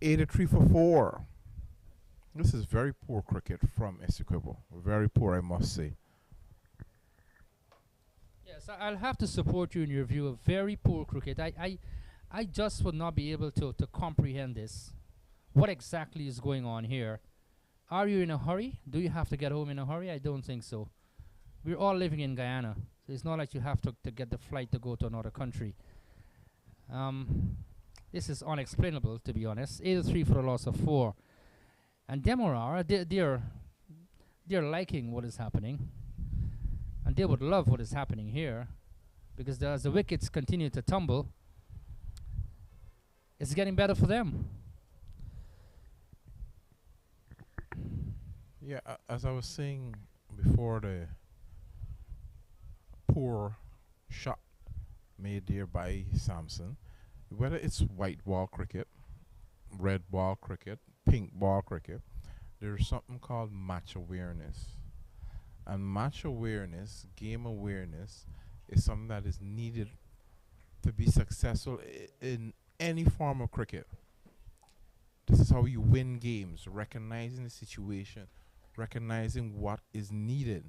83 for 4. This is very poor cricket from Essequibo. Very poor, I must say. Yes, I'll have to support you in your view of very poor cricket. I just would not be able to comprehend this. What exactly is going on here? Are you in a hurry? Do you have to get home in a hurry? I don't think so. We're all living in Guyana. So it's not like you have to get the flight to go to another country. This is unexplainable, to be honest. 83 for a loss of 4. And Demerara, they're liking what is happening. And they would love what is happening here. Because as the wickets continue to tumble, it's getting better for them. Yeah, as I was saying before, the poor shot made there by Samson, whether it's white ball cricket, red ball cricket, pink ball cricket, there's something called match awareness. And match awareness, game awareness, is something that is needed to be successful in any form of cricket. This is how you win games, recognizing the situation, recognizing what is needed.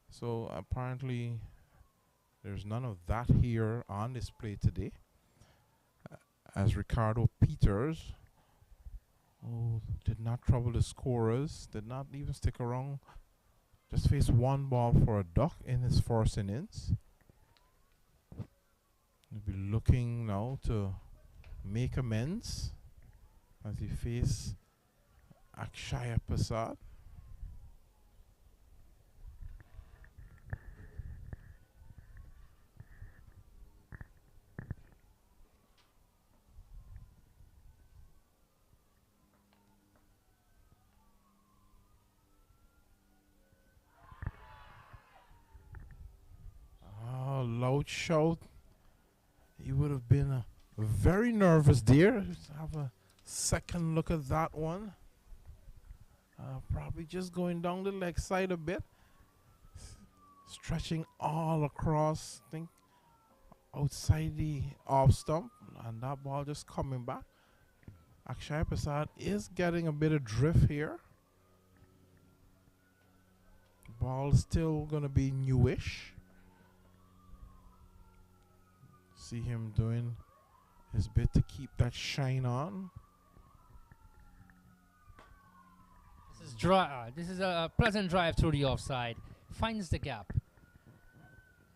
So apparently there's none of that here on display today. As Ricardo Peters, who did not trouble the scorers, did not even stick around, just faced one ball for a duck in his first innings. He'll be looking now to make amends as he faces Akshaya Prasad. Loud shout. He would have been very nervous there. Have a second look at that one. Probably just going down the leg side a bit. Stretching all across, I think, outside the off stump. And that ball just coming back. Akshaya Prasad is getting a bit of drift here. Ball still going to be newish. See him doing his bit to keep that shine on. This is a pleasant drive through the offside. Finds the gap.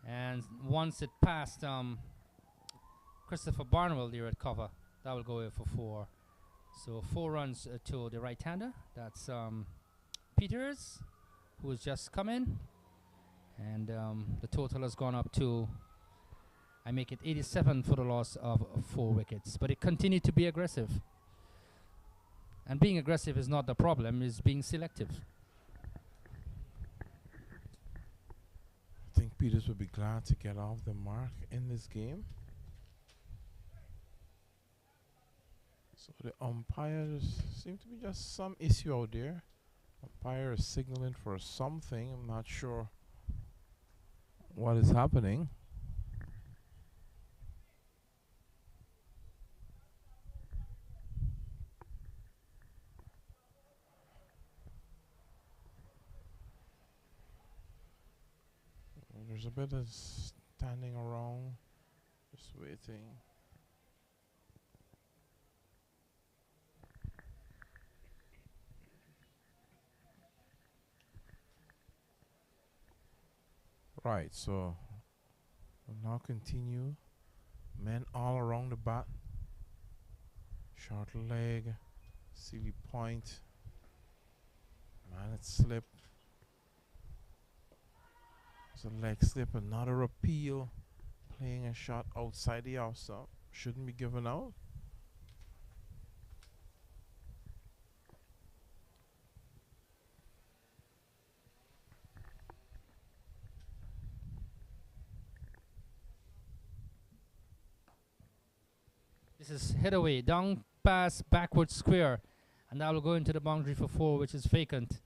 And once it passed Christopher Barnwell there at cover, that will go away for 4. So 4 runs to the right-hander. That's Peters, who has just come in. And the total has gone up to, I make it 87 for the loss of 4 wickets. But it continued to be aggressive. And being aggressive is not the problem, it's being selective. I think Peters would be glad to get off the mark in this game. So the umpires seem to be just some issue out there. Umpire is signaling for something. I'm not sure what is happening. There's a bit of standing around, just waiting. Right, so we'll now continue. Men all around the bat. Short leg, silly point. Man, it slipped. It's a leg slip, another appeal. Playing a shot outside the off stop. Shouldn't be given out. This is hit away, down pass, backward square, and that will go into the boundary for 4, which is vacant.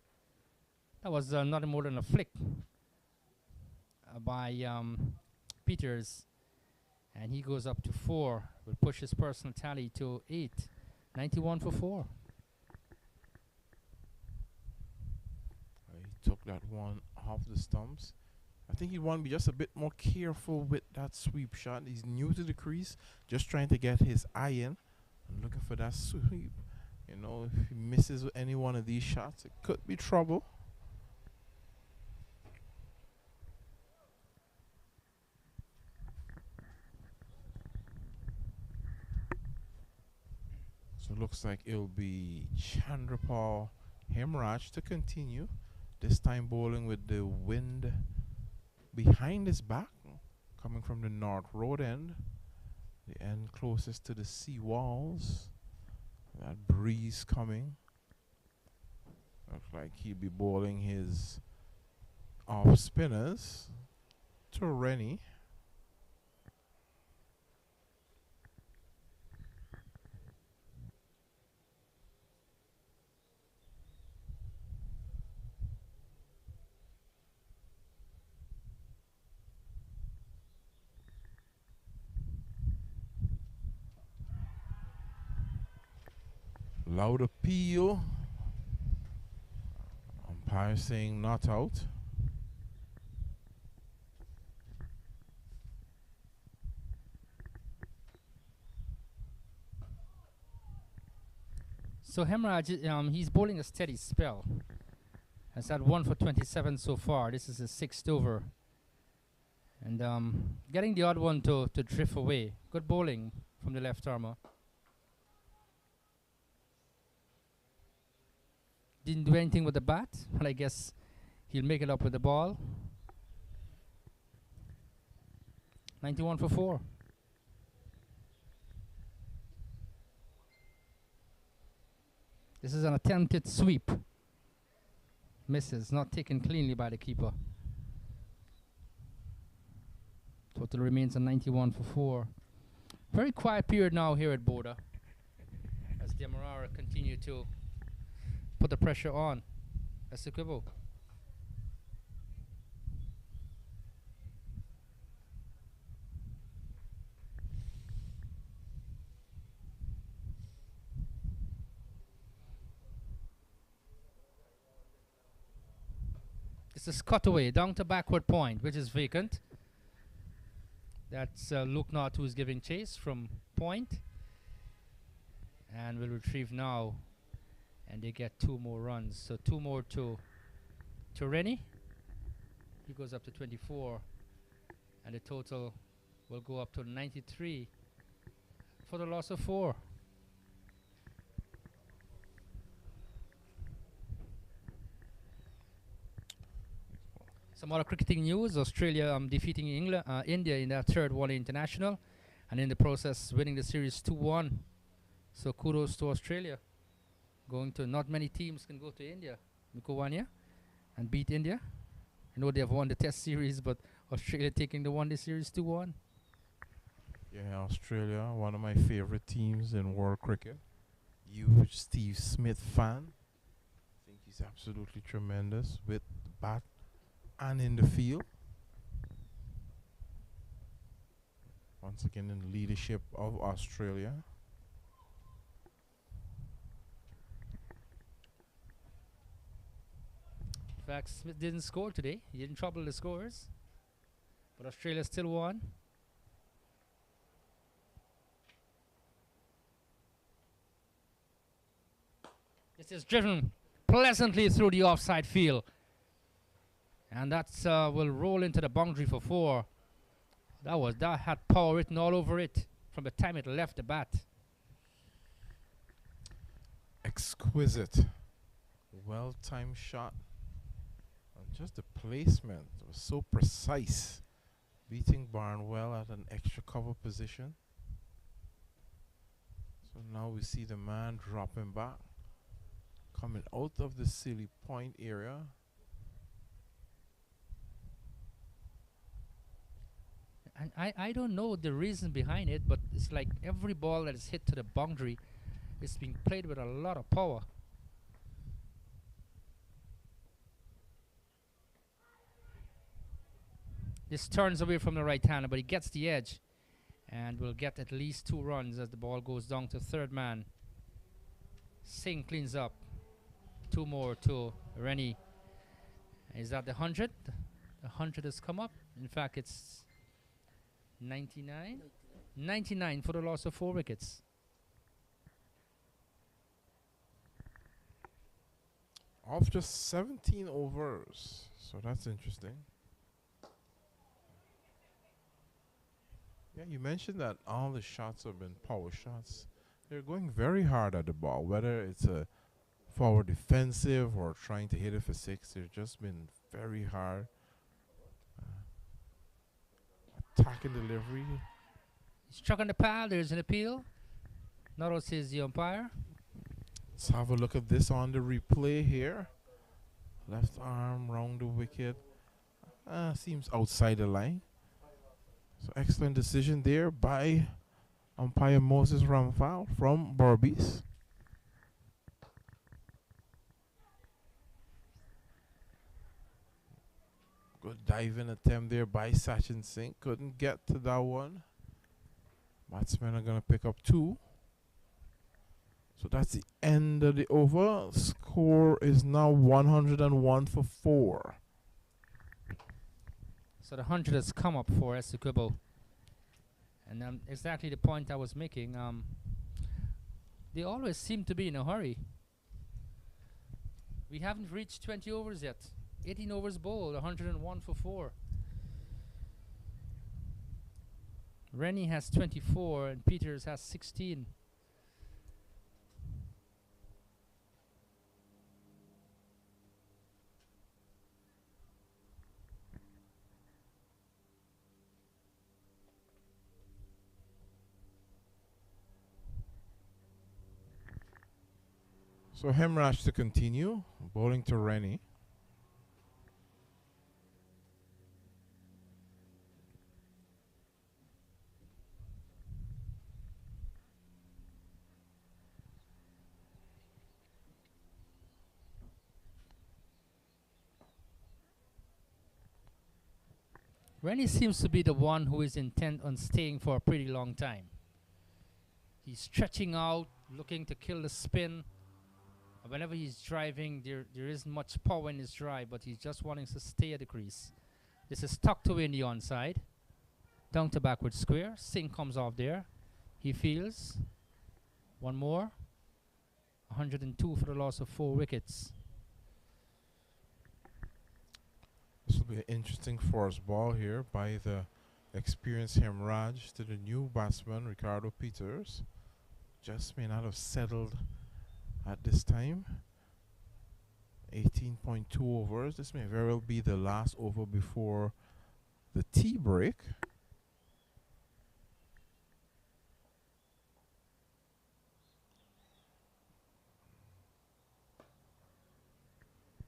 That was nothing more than a flick by Peters, and he goes up to 4. Will push his personal tally to 8. 91 for 4. He took that one off the stumps. I think he want to be just a bit more careful with that sweep shot. He's new to the crease, just trying to get his eye in and looking for that sweep. You know, if he misses any one of these shots, it could be trouble. So it looks like it'll be Chandrapal Hemraj to continue. This time bowling with the wind behind his back, coming from the north road end, the end closest to the sea walls. That breeze coming. Looks like he'll be bowling his off spinners to Rennie. Loud appeal. Umpire saying not out. So Hemraj, he's bowling a steady spell. Has had 1 for 27 so far. This is his 6th over. And getting the odd one to drift away. Good bowling from the left armour. Didn't do anything with the bat, but I guess he'll make it up with the ball. 91 for 4. This is an attempted sweep. Misses, not taken cleanly by the keeper. Total remains on 91 for 4. Very quiet period now here at Border, as Demerara continue to put the pressure on Essequibo. This is cut away down to backward point, which is vacant. That's Luke Knott who's giving chase from point, and will retrieve now, and they get 2 more runs. So 2 more to Rennie. He goes up to 24, and the total will go up to 93 for the loss of 4. Some other cricketing news: Australia defeating India in their 3rd one-day international, and in the process winning the series 2-1. So kudos to Australia. Going to, not many teams can go to India, Mikowanya, and beat India. I know they have won the Test series, but Australia taking the one-day series 2-1. Yeah, Australia, one of my favorite teams in world cricket. Huge Steve Smith fan. I think he's absolutely tremendous with the bat and in the field. Once again, in the leadership of Australia. In fact, Smith didn't score today. He didn't trouble the scores. But Australia still won. This is driven pleasantly through the offside field. And that will roll into the boundary for 4. That had power written all over it from the time it left the bat. Exquisite. Well-timed shot. And just the placement was so precise. Beating Barnwell at an extra cover position. So now we see the man dropping back. Coming out of the silly point area. And I don't know the reason behind it, but it's like every ball that is hit to the boundary is being played with a lot of power. This turns away from the right hander, but he gets the edge and will get at least 2 runs as the ball goes down to third man. Singh cleans up. 2 more to Rennie. Is that the 100? The 100 has come up. In fact, it's 99? 99 for the loss of 4 wickets. Off just 17 overs. So that's interesting. Yeah, you mentioned that all the shots have been power shots. They're going very hard at the ball, whether it's a forward defensive or trying to hit it for 6. They've just been very hard. Attack and delivery. He struck on the pad. There's an appeal. Not says the umpire. Let's have a look at this on the replay here. Left arm round the wicket. Seems outside the line. So excellent decision there by umpire Moses Ramphal from Barbies. Good diving attempt there by Sachin Singh. Couldn't get to that one. Batsmen are going to pick up 2. So that's the end of the over. Score is now 101 for 4. So the 100 has come up for Essequibo. And exactly the point I was making. They always seem to be in a hurry. We haven't reached 20 overs yet. 18 overs bowled, 101 for 4. Rennie has 24 and Peters has 16. So Hemraj to continue, bowling to Rennie. Rennie seems to be the one who is intent on staying for a pretty long time. He's stretching out, looking to kill the spin. Whenever he's driving, there isn't much power in his drive, but he's just wanting to stay at the crease. This is tucked away in the onside. Down to backward square. Singh comes off there. He fields. 1 more. 102 for the loss of 4 wickets. This will be an interesting force ball here by the experienced Hemraj to the new batsman, Ricardo Peters. Just may not have settled at this time. 18.2 overs. This may very well be the last over before the tea break.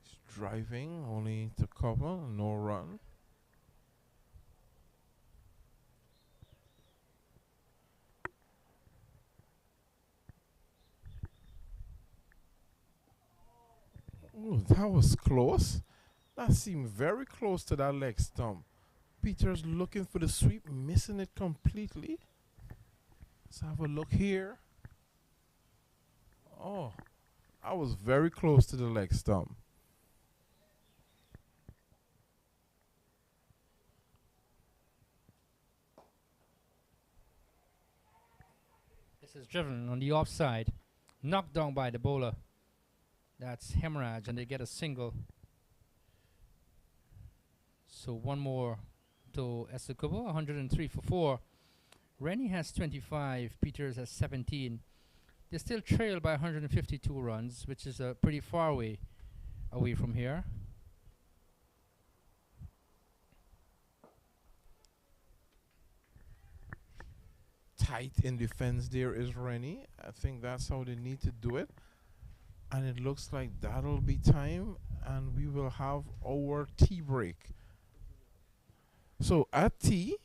He's driving only to cover, no run. Oh, that was close. That seemed very close to that leg stump. Peters looking for the sweep, missing it completely. Let's have a look here. Oh, I was very close to the leg stump. This is driven on the offside, knocked down by the bowler. That's Hemorrhage, and they get a single. So one more to Essequibo, 103 for 4. Rennie has 25, Peters has 17. They still trail by 152 runs, which is pretty far away from here. Tight in defense there is Rennie. I think that's how they need to do it. And it looks like that'll be time, and we will have our tea break. So at tea,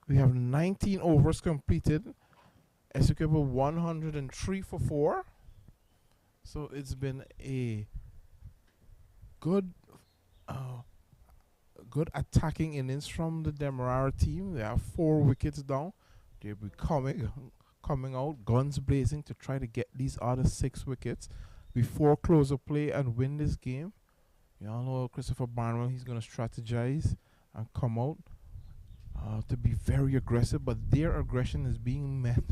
we have 19 overs completed. Essequibo 103 for 4. So it's been a good good attacking innings from the Demerara team. They have 4 wickets down. They'll be coming out guns blazing to try to get these other 6 wickets before close of play and win this game. You all know Christopher Barnwell, he's going to strategize and come out to be very aggressive, but their aggression is being met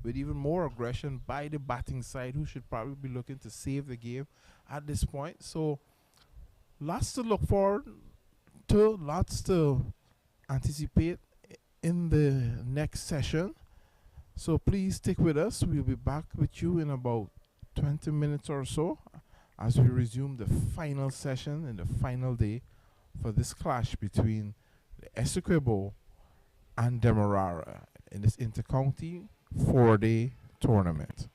with even more aggression by the batting side, who should probably be looking to save the game at this point. So lots to look forward to, lots to anticipate in the next session. So please stick with us. We'll be back with you in about 20 minutes or so as we resume the final session and the final day for this clash between the Essequibo and Demerara in this inter-county 4-day tournament.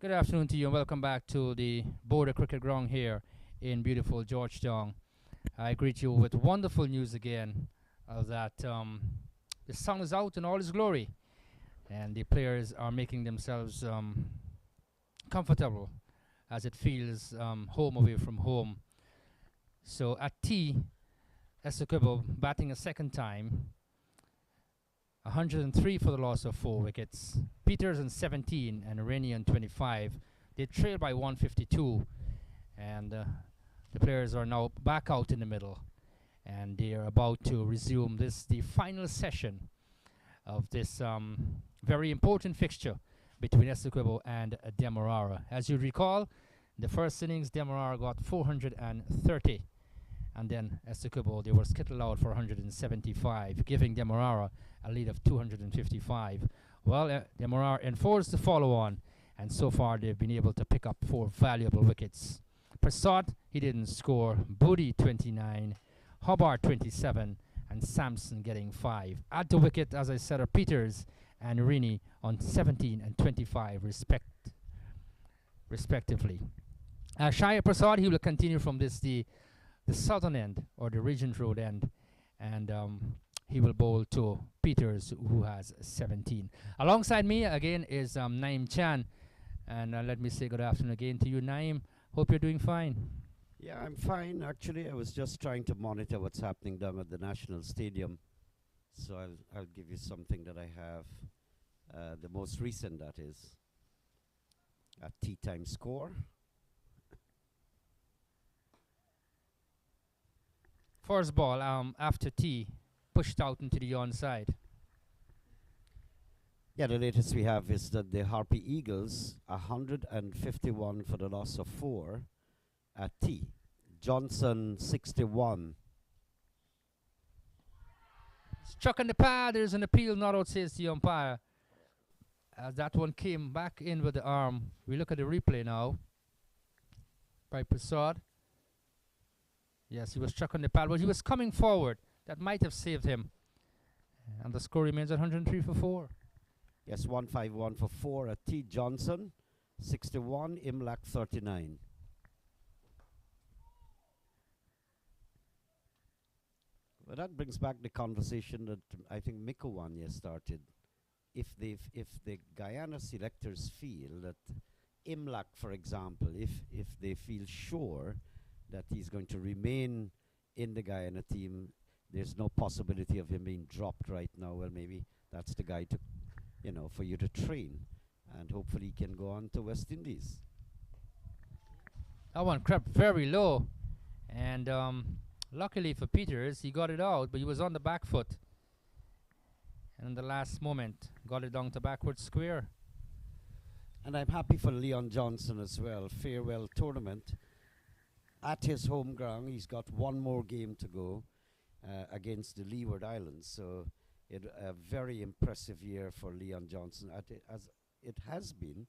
Good afternoon to you and welcome back to the Border Cricket Ground here in beautiful Georgetown. I greet you with wonderful news again that the sun is out in all its glory and the players are making themselves comfortable as it feels home away from home. So at T, Essequibo batting a second time, 103 for the loss of 4 wickets. Peters on 17 and Rennie on 25. They trail by 152 and the players are now back out in the middle and they are about to resume the final session of this very important fixture between Essequibo and Demerara. As you recall, the first innings Demerara got 430 and then Essequibo, they were skittled out for 175, giving Demerara a lead of 255. Well, Demerara enforced the follow-on, and so far they've been able to pick up 4 valuable wickets. Prasad, he didn't score. Booty 29, Hobart 27, and Sampson getting 5. At the wicket, as I said, are Peters and Rini on 17 and 25 respectively. Shaya Prasad, he will continue from the southern end or the Regent Road end, and he will bowl to Peters, who has 17. Alongside me again is Naeem Chan, and let me say good afternoon again to you, Naeem. Hope you're doing fine. Yeah, I'm fine. Actually, I was just trying to monitor what's happening down at the National Stadium. So I'll give you something that I have, the most recent, that is, at tea time score. First ball after tea, pushed out into the onside. Yeah, the latest we have is that the Harpy Eagles, 151 for the loss of 4 at tea. Johnson, 61. Struck on the pad, there's an appeal, not out, says the umpire. As that one came back in with the arm. We look at the replay now by Prasad. Yes, he was struck on the pad, but he was coming forward. That might have saved him. And the score remains at 103 for 4. Yes, 151 for 4 at T. Johnson, 61, Imlak 39. Well, that brings back the conversation that I think Miko Wanya started. If the Guyana selectors feel that Imlak, for example, if they feel sure that he's going to remain in the Guyana team, there's no possibility of him being dropped right now. Well, maybe that's the guy to, for you to train, and hopefully he can go on to West Indies. That one crept very low, and luckily for Peters, he got it out, but he was on the back foot. And in the last moment, got it down to backward square. And I'm happy for Leon Johnson as well. Farewell tournament at his home ground. He's got one more game to go against the Leeward Islands. So a very impressive year for Leon Johnson, as it has been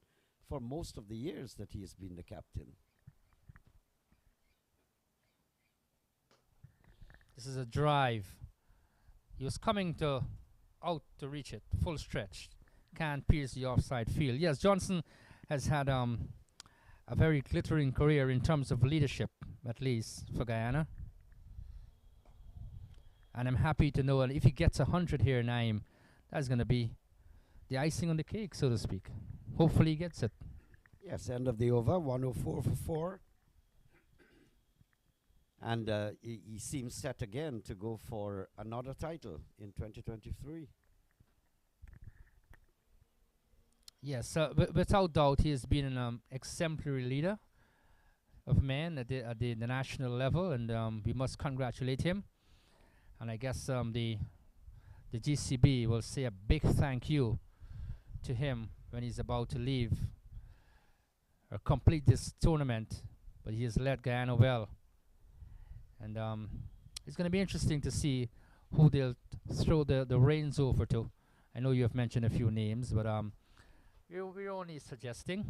for most of the years that he has been the captain. This is a drive. He was coming out to reach it, full stretch. Can't pierce the offside field. Yes, Johnson has had a very glittering career in terms of leadership, at least for Guyana. And I'm happy to know that if he gets 100 here, Naeem, that's going to be the icing on the cake, so to speak. Hopefully he gets it. Yes, end of the over, 104 for 4. And he seems set again to go for another title in 2023. Yes, without doubt, he has been an exemplary leader of men at the national level, and we must congratulate him. And I guess the GCB will say a big thank you to him when he's about to leave or complete this tournament. But he has led Guyana well. And it's going to be interesting to see who they'll throw the reins over to. I know you have mentioned a few names, but we're only suggesting.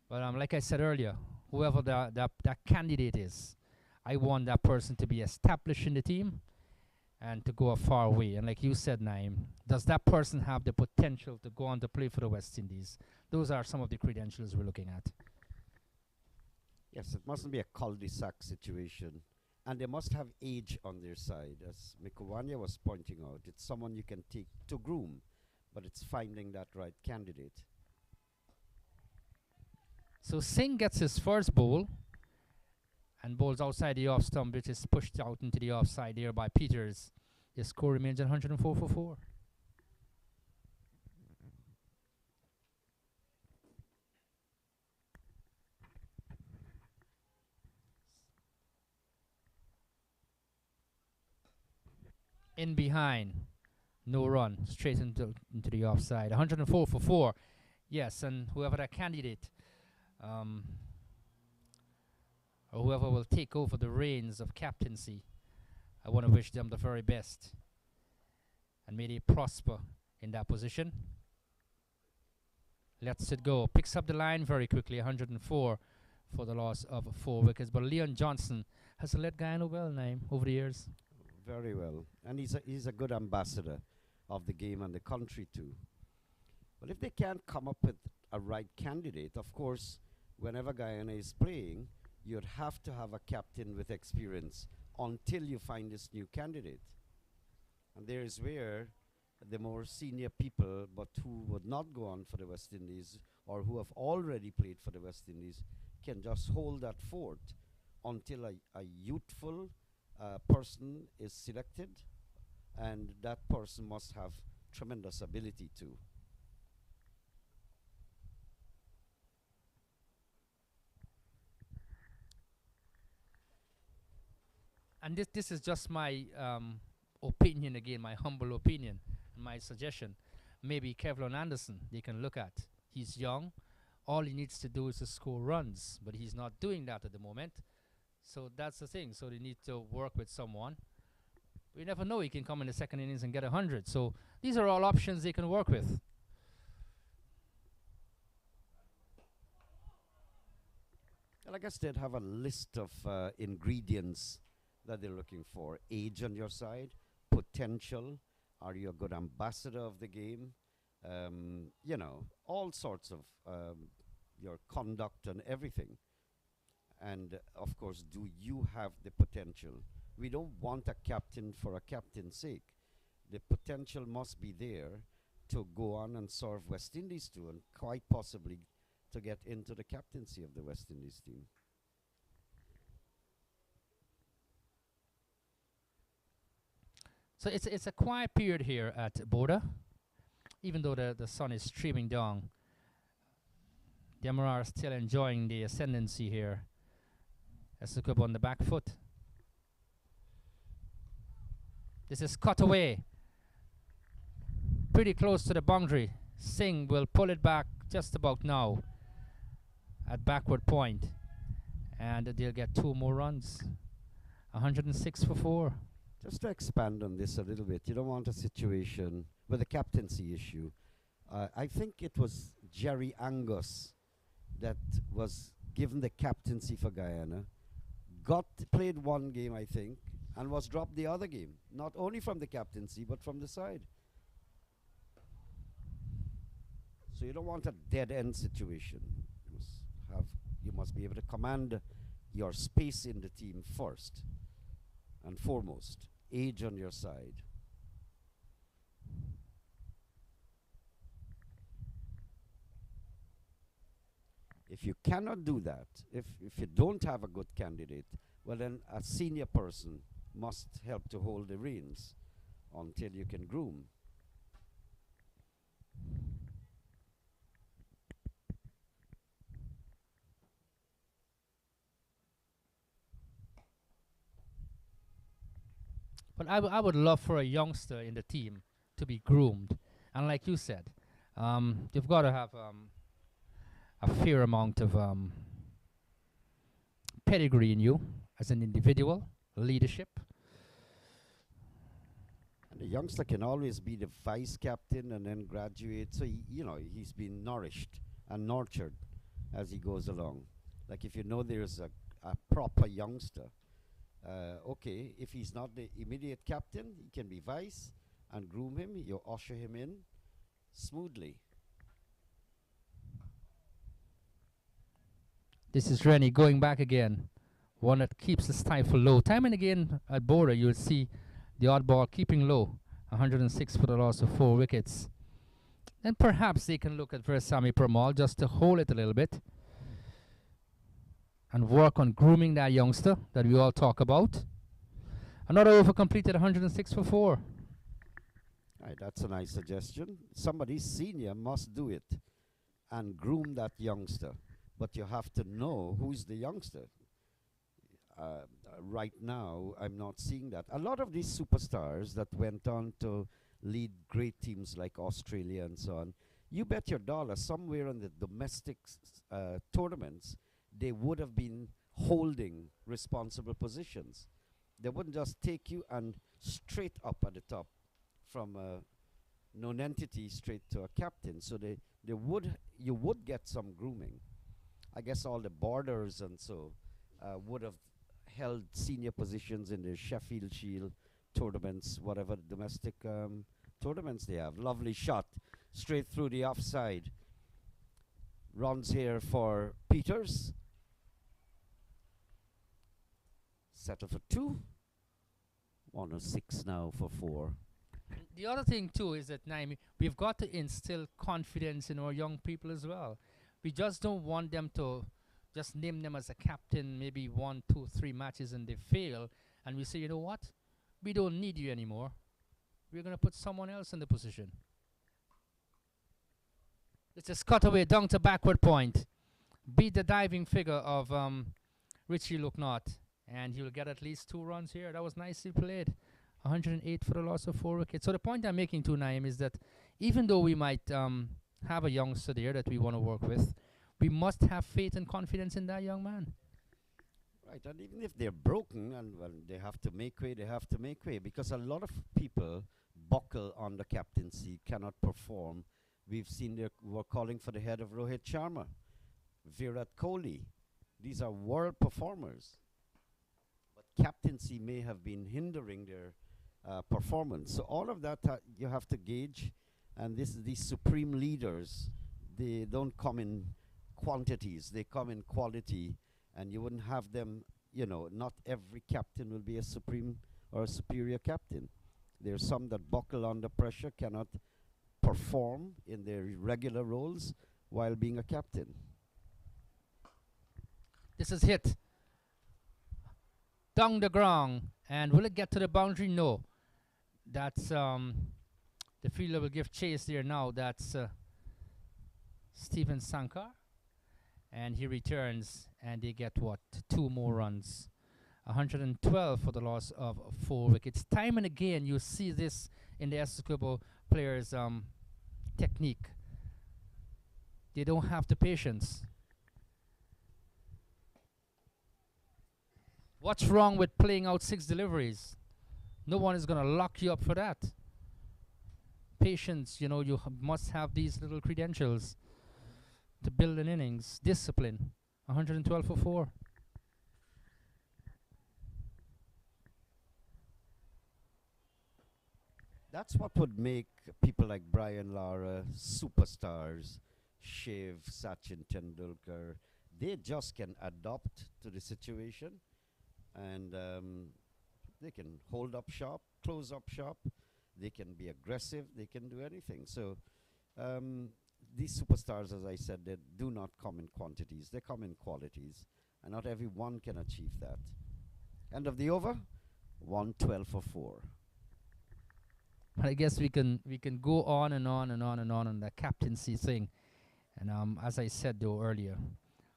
But like I said earlier, whoever that candidate is, I want that person to be established in the team and to go a far way. And like you said, Naim, does that person have the potential to go on to play for the West Indies? Those are some of the credentials we're looking at. Yes, it mustn't be a cul-de-sac situation. And they must have age on their side. As Mikowanya was pointing out, it's someone you can take to groom, but it's finding that right candidate. So Singh gets his first bowl and bowls outside the off stump, which is pushed out into the offside there by Peters. The score remains at 104 for 4. In behind, no run, straight into the offside. 104 for 4. Yes, and whoever that candidate, or whoever will take over the reins of captaincy, I want to wish them the very best. And may they prosper in that position. Lets it go. Picks up the line very quickly. 104 for the loss of 4 wickets. But Leon Johnson has led Guyana well, Naim, over the years. Very well. And he's a good ambassador of the game and the country too. But if they can't come up with a right candidate, of course, whenever Guyana is playing, you'd have to have a captain with experience until you find this new candidate. And there is where the more senior people, but who would not go on for the West Indies or who have already played for the West Indies, can just hold that fort until a youthful person is selected, and that person must have tremendous ability too. And this is just my opinion again, my humble opinion, my suggestion. Maybe Kevlon Anderson they can look at. He's young. All he needs to do is to score runs, but he's not doing that at the moment. So that's the thing. So they need to work with someone. We never know. He can come in the second innings and get 100. So these are all options they can work with. Well, I guess they'd have a list of ingredients that they're looking for. Age on your side, potential. Are you a good ambassador of the game? You know, all sorts of your conduct and everything. And of course, do you have the potential? We don't want a captain for a captain's sake. The potential must be there to go on and serve West Indies too, and quite possibly to get into the captaincy of the West Indies team. So it's a quiet period here at Boda, even though the sun is streaming down. Demerara still enjoying the ascendancy here. Essequibo on the back foot. This is cut away. Pretty close to the boundary. Singh will pull it back just about now at backward point. And they'll get 2 more runs. 106 for 4. Just to expand on this a little bit, you don't want a situation with a captaincy issue. I think it was Jerry Angus that was given the captaincy for Guyana, played one game, I think, and was dropped the other game, not only from the captaincy, but from the side. So you don't want a dead-end situation. You must be able to command your space in the team first and foremost. Age on your side. If you cannot do that, if you don't have a good candidate, well then a senior person must help to hold the reins until you can groom. But I would love for a youngster in the team to be groomed. And like you said, you've got to have a fair amount of pedigree in you as an individual, leadership. And the youngster can always be the vice captain and then graduate. So, he's been nourished and nurtured as he goes along. Like if you know there's a proper youngster, Okay, if he's not the immediate captain, he can be vice and groom him. You usher him in smoothly. This is Rennie going back again. One that keeps the stifle low. Time and again at border, you'll see the odd ball keeping low. 106 for the loss of 4 wickets. And perhaps they can look at Versami Pramal just to hold it a little bit and work on grooming that youngster that we all talk about. Another over completed, 106 for 4. Right, that's a nice suggestion. Somebody senior must do it and groom that youngster. But you have to know who's the youngster. Right now, I'm not seeing that. A lot of these superstars that went on to lead great teams like Australia and so on, you bet your dollar somewhere in the domestic tournaments, they would have been holding responsible positions. They wouldn't just take you and straight up at the top from a non-entity straight to a captain. So you would get some grooming. I guess all the borders and so would have held senior positions in the Sheffield Shield tournaments, whatever domestic tournaments they have. Lovely shot, straight through the offside. Runs here for Peters. Settle for 2. 106 now for 4. The other thing too is that Naimi, we've got to instill confidence in our young people as well. We just don't want them to just name them as a captain, maybe 1, 2, 3 matches and they fail. And we say, you know what? We don't need you anymore. We're going to put someone else in the position. It's a cutaway down to backward point. Beat the diving figure of Richie Lucknott. And he'll get at least 2 runs here. That was nicely played. 108 for the loss of 4 wickets. So the point I'm making to Naim is that even though we might have a youngster there that we want to work with, we must have faith and confidence in that young man. Right, and even if they're broken and well, they have to make way, they have to make way because a lot of people buckle on the captaincy, cannot perform. We've seen we're calling for the head of Rohit Sharma, Virat Kohli. These are world performers. But captaincy may have been hindering their performance. So all of that you have to gauge. And these supreme leaders, they don't come in quantities, they come in quality. And you wouldn't have them, not every captain will be a supreme or a superior captain. There's some that buckle under pressure, cannot perform in their regular roles while being a captain. This is hit. Down the ground. And will it get to the boundary? No. That's the fielder will give chase there now. That's Stephen Sankar. And he returns, and they get what? 2 more runs. 112 for the loss of 4 wickets. Time and again, you see this in the Essequibo players' technique. They don't have the patience. What's wrong with playing out 6 deliveries? No one is going to lock you up for that. Patience, you must have these little credentials to build an innings. Discipline. 112 for 4. That's what would make people like Brian Lara superstars. Shiv, Sachin Tendulkar. They just can adapt to the situation and they can hold up shop, close up shop. They can be aggressive. They can do anything. So these superstars, as I said, they do not come in quantities. They come in qualities. And not everyone can achieve that. End of the over. 112 for 4. But I guess we can go on and on and on and on the captaincy thing. And as I said though earlier,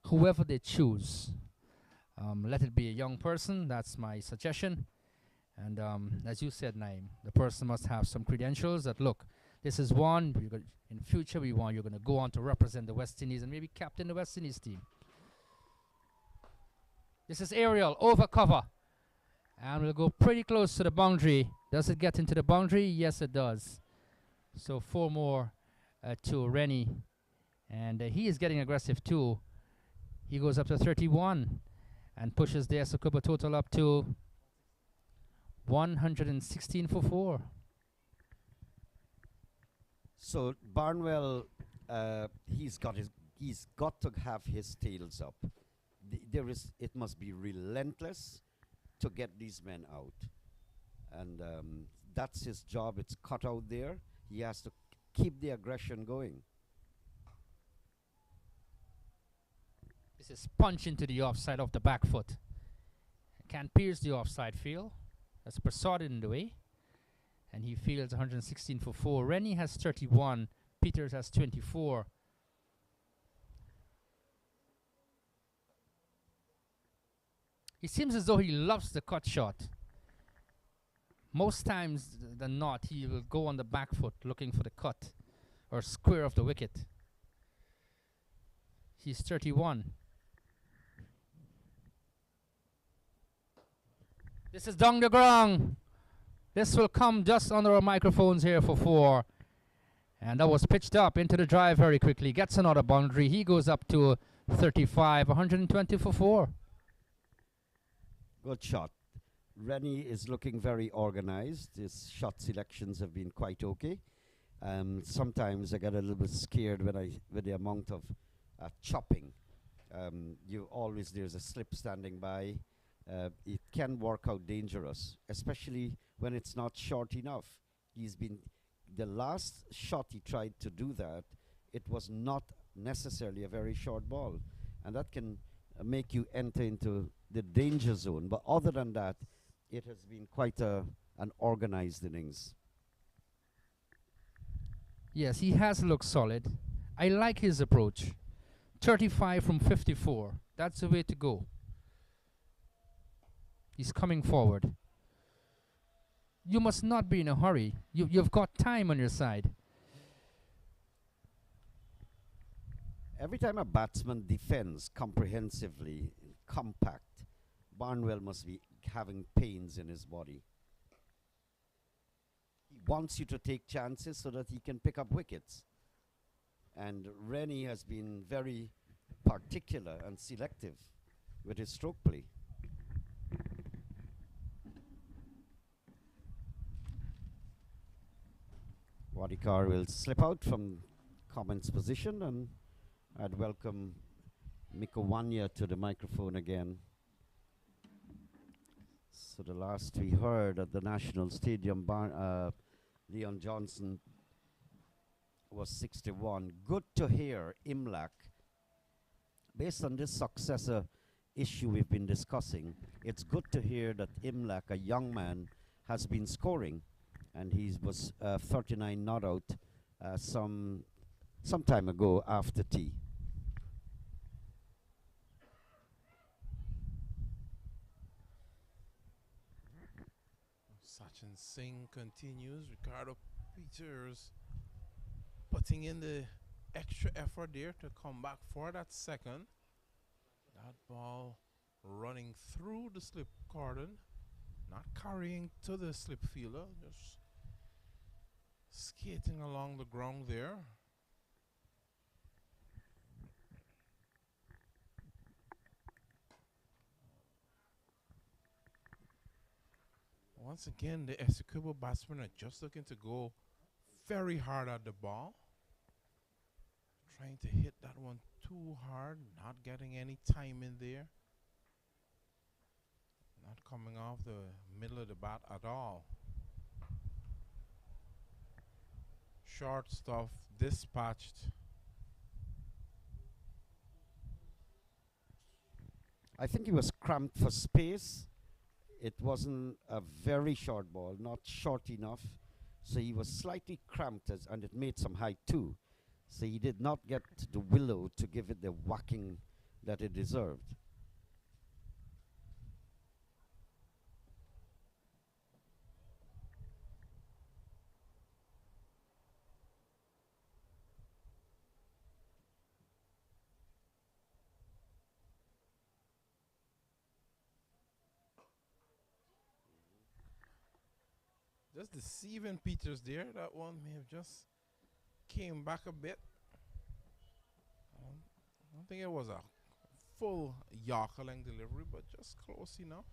whoever they choose, let it be a young person. That's my suggestion. And as you said, Naim, the person must have some credentials that, look, this is one, in future you're going to go on to represent the West Indies and maybe captain the West Indies team. This is aerial, over cover. And we'll go pretty close to the boundary. Does it get into the boundary? Yes, it does. So 4 more to Rennie. And he is getting aggressive too. He goes up to 31 and pushes the Essequibo total up to 116 for 4. So Barnwell, he's got to have his tails up. It must be relentless to get these men out, and that's his job. It's cut out there. He has to keep the aggression going. This is punch into the offside of the back foot. Can't pierce the offside field. That's Prasad in the way. And he fields 116 for 4. Rennie has 31. Peters has 24. It seems as though he loves the cut shot. Most times than not, he will go on the back foot looking for the cut or square of the wicket. He's 31. This is down the ground. This will come just under our microphones here for 4. And that was pitched up into the drive very quickly. Gets another boundary. He goes up to 35, 120 for 4. Good shot. Rennie is looking very organized. His shot selections have been quite okay. Sometimes I get a little bit scared with the amount of chopping. There's a slip standing by. It can work out dangerous, especially when it's not short enough. The last shot he tried to do that, it was not necessarily a very short ball, and that can make you enter into the danger zone. But other than that, it has been quite an organized innings. Yes, he has looked solid. I like his approach. 35 from 54. That's the way to go. He's coming forward. You must not be in a hurry. You've got time on your side. Every time a batsman defends comprehensively, compact, Barnwell must be having pains in his body. He wants you to take chances so that he can pick up wickets. And Rennie has been very particular and selective with his stroke play. Wadikar will slip out from Comment's position, and I'd welcome Miko Wanya to the microphone again. So the last we heard at the National Stadium, Leon Johnson was 61. Good to hear Imlak. Based on this successor issue we've been discussing, it's good to hear that Imlak, a young man, has been scoring. And he was 39 not out some time ago after tea. Sachin Singh continues. Ricardo Peters putting in the extra effort there to come back for that second. That ball running through the slip cordon, not carrying to the slip fielder, just skating along the ground there. Once again, the Essequibo batsmen are just looking to go very hard at the ball. Trying to hit that one too hard, not getting any time in there. Not coming off the middle of the bat at all. Short stuff dispatched. I think he was cramped for space. It wasn't a very short ball, not short enough. So he was slightly cramped, and it made some height too. So he did not get the willow to give it the whacking that it deserved. Just deceiving Peters there. That one may have just came back a bit. I don't think it was a full Yorker length delivery, but just close enough.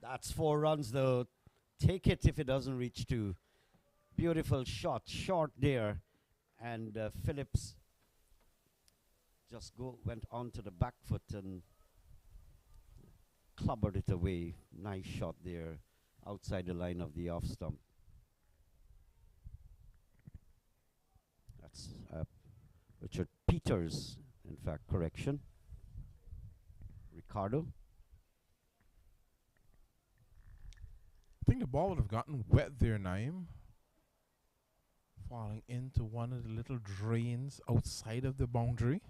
That's 4 runs though. Take it if it doesn't reach 2. Beautiful shot, short there. And Phillips just went onto the back foot and clobbered it away. Nice shot there outside the line of the off stump. That's Richard Peters, in fact, correction. Ricardo. I think the ball would have gotten wet there, Naim. Falling into one of the little drains outside of the boundary.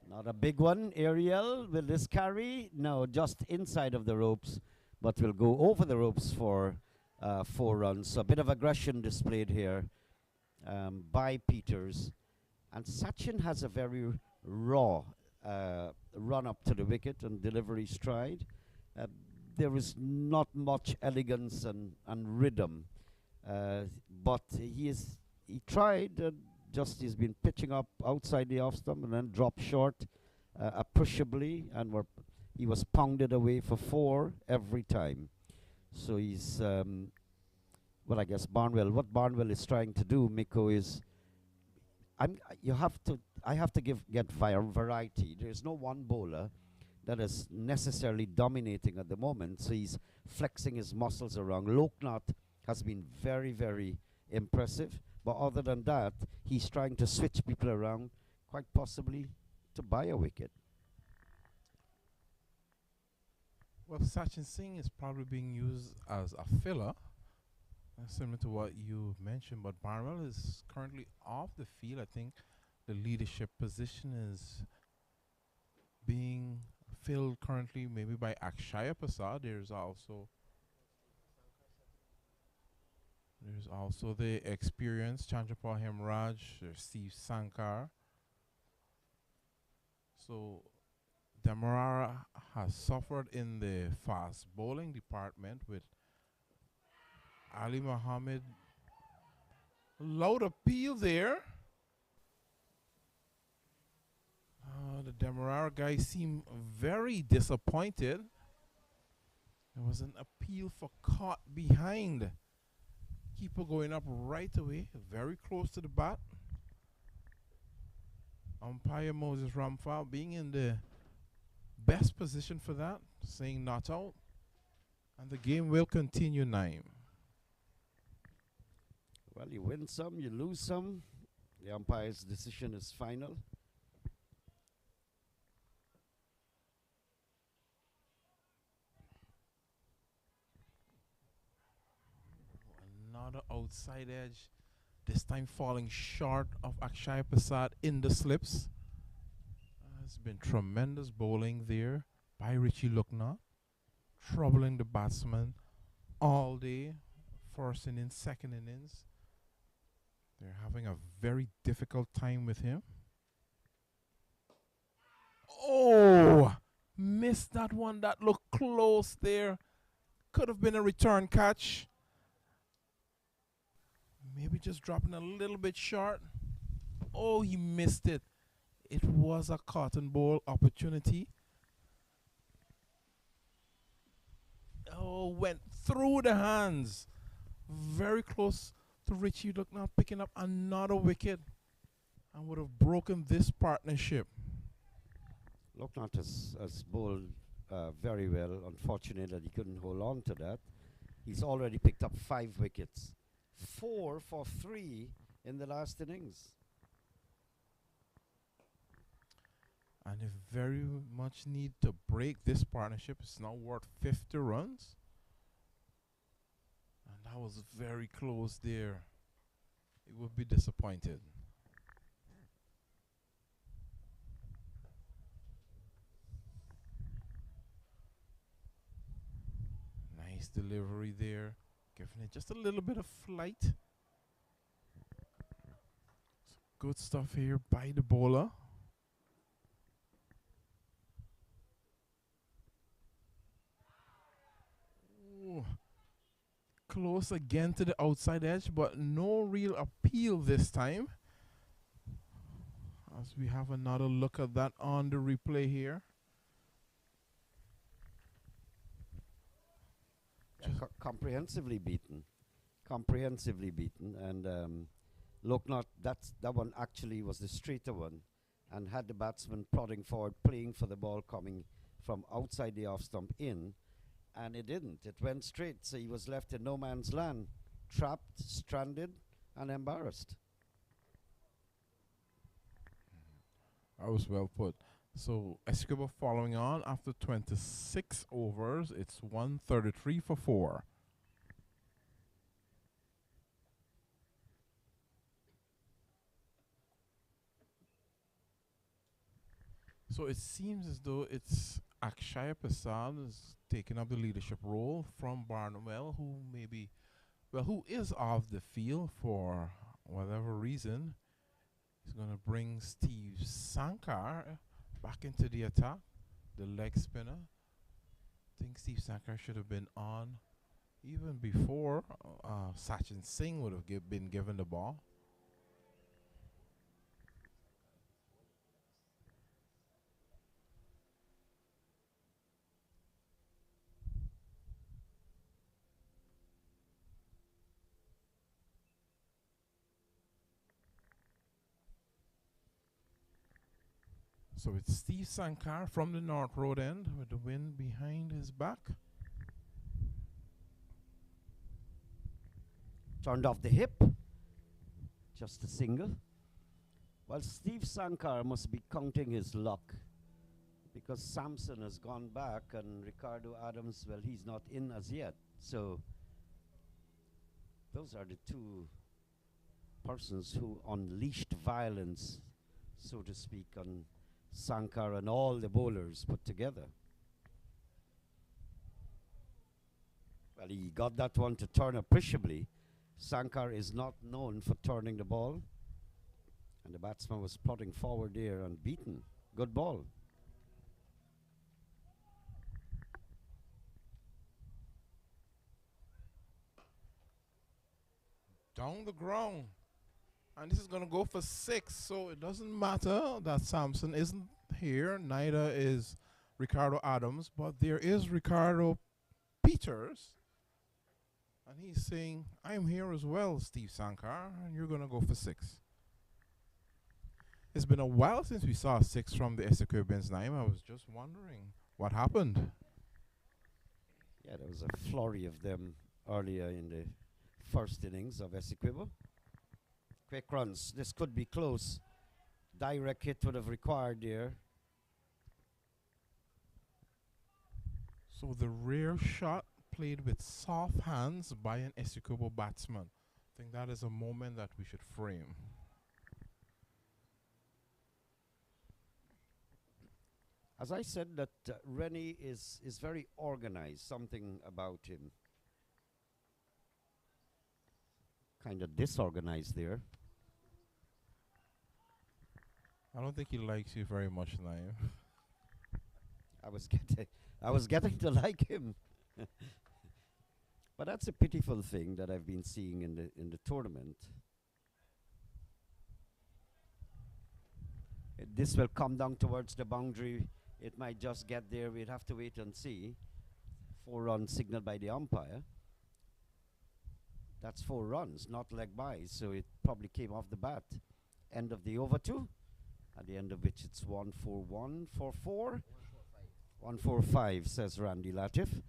Not a big one, Ariel. Will this carry? No, just inside of the ropes, but will go over the ropes for 4 runs. So a bit of aggression displayed here by Peters. And Sachin has a very raw run up to the wicket and delivery stride. There is not much elegance and rhythm, but he tried. He's been pitching up outside the off stump and then dropped short appreciably, and he was pounded away for 4 every time. So he's well, I guess what Barnwell is trying to do, Miko, is I have to get variety. There is no one bowler that is necessarily dominating at the moment, so he's flexing his muscles around. Loknath has been very, very impressive, but other than that, he's trying to switch people around, quite possibly to buy a wicket. Well, Sachin Singh is probably being used as a filler, similar to what you mentioned, but Barnwell is currently off the field. I think the leadership position is being filled currently maybe by Akshaya Prasad. There's also the experienced Chandrapal Hemraj, there's Steve Sankar. So Demerara has suffered in the fast bowling department with Ali Muhammad. Loud appeal there. The Demerara guys seem very disappointed. There was an appeal for caught behind. Keeper going up right away, very close to the bat. Umpire Moses Ramphal being in the best position for that, saying not out. And the game will continue, Naim. Well, you win some, you lose some. The umpire's decision is final. Another outside edge, this time falling short of Akshaya Prasad in the slips. It's been tremendous bowling there by Richie Loknath, troubling the batsman all day, first innings, second innings. They're having a very difficult time with him. Oh, missed that one. That looked close there. Could have been a return catch. Maybe just dropping a little bit short. Oh, he missed it. It was a cotton ball opportunity. Oh, went through the hands. Very close to Richie Loknath picking up another wicket and would have broken this partnership. Loknath has bowled very well. Unfortunate that he couldn't hold on to that. He's already picked up 5 wickets. 4 for 3 in the last innings. And they very much need to break this partnership. It's now worth 50 runs. And that was very close there. It would be disappointed. Nice delivery there. Giving it just a little bit of flight. Good stuff here by the bowler. Ooh. Close again to the outside edge, but no real appeal this time. As we have another look at that on the replay here. Comprehensively beaten. Comprehensively beaten. And look, not that one actually was the straighter one, and had the batsman prodding forward, playing for the ball coming from outside the off stump in, and it didn't. It went straight, so he was left in no man's land, trapped, stranded, and embarrassed. That was well put. So Essequibo following on after 26 overs. It's 133 for 4. So it seems as though it's Akshaya Prasad is taking up the leadership role from Barnwell, who is off the field for whatever reason. He's going to bring Steve Sankar back into the attack, the leg spinner. I think Steve Sankar should have been on even before Sachin Singh would have been given the ball. So it's Steve Sankar from the North Road end with the wind behind his back. Turned off the hip. Just a single. Well, Steve Sankar must be counting his luck, because Samson has gone back and Ricardo Adams, well, he's not in as yet. So those are the two persons who unleashed violence, so to speak, on Sankar and all the bowlers put together. Well, he got that one to turn appreciably. Sankar is not known for turning the ball, and the batsman was plodding forward there and beaten. Good ball. Down the ground. And this is going to go for 6. So it doesn't matter that Samson isn't here. Neither is Ricardo Adams. But there is Ricardo Peters. And he's saying, I'm here as well, Steve Sankar. And you're going to go for 6. It's been a while since we saw 6 from the Essequibo's name. I was just wondering what happened. Yeah, there was a flurry of them earlier in the first innings of Essequibo. Quick runs. This could be close. Direct hit would have required there. So the rare shot played with soft hands by an Essequibo batsman. I think that is a moment that we should frame. As I said, that Rennie is very organized. Something about him. Kind of disorganized there. I don't think he likes you very much, Naim. I was getting to like him. But that's a pitiful thing that I've been seeing in the tournament. This will come down towards the boundary. It might just get there. We'd have to wait and see. 4-run signaled by the umpire. That's 4 runs, not leg byes, so it probably came off the bat. End of the over 2, at the end of which it's 1-4-1, 4-4. 1-4-5, says Randy Latif.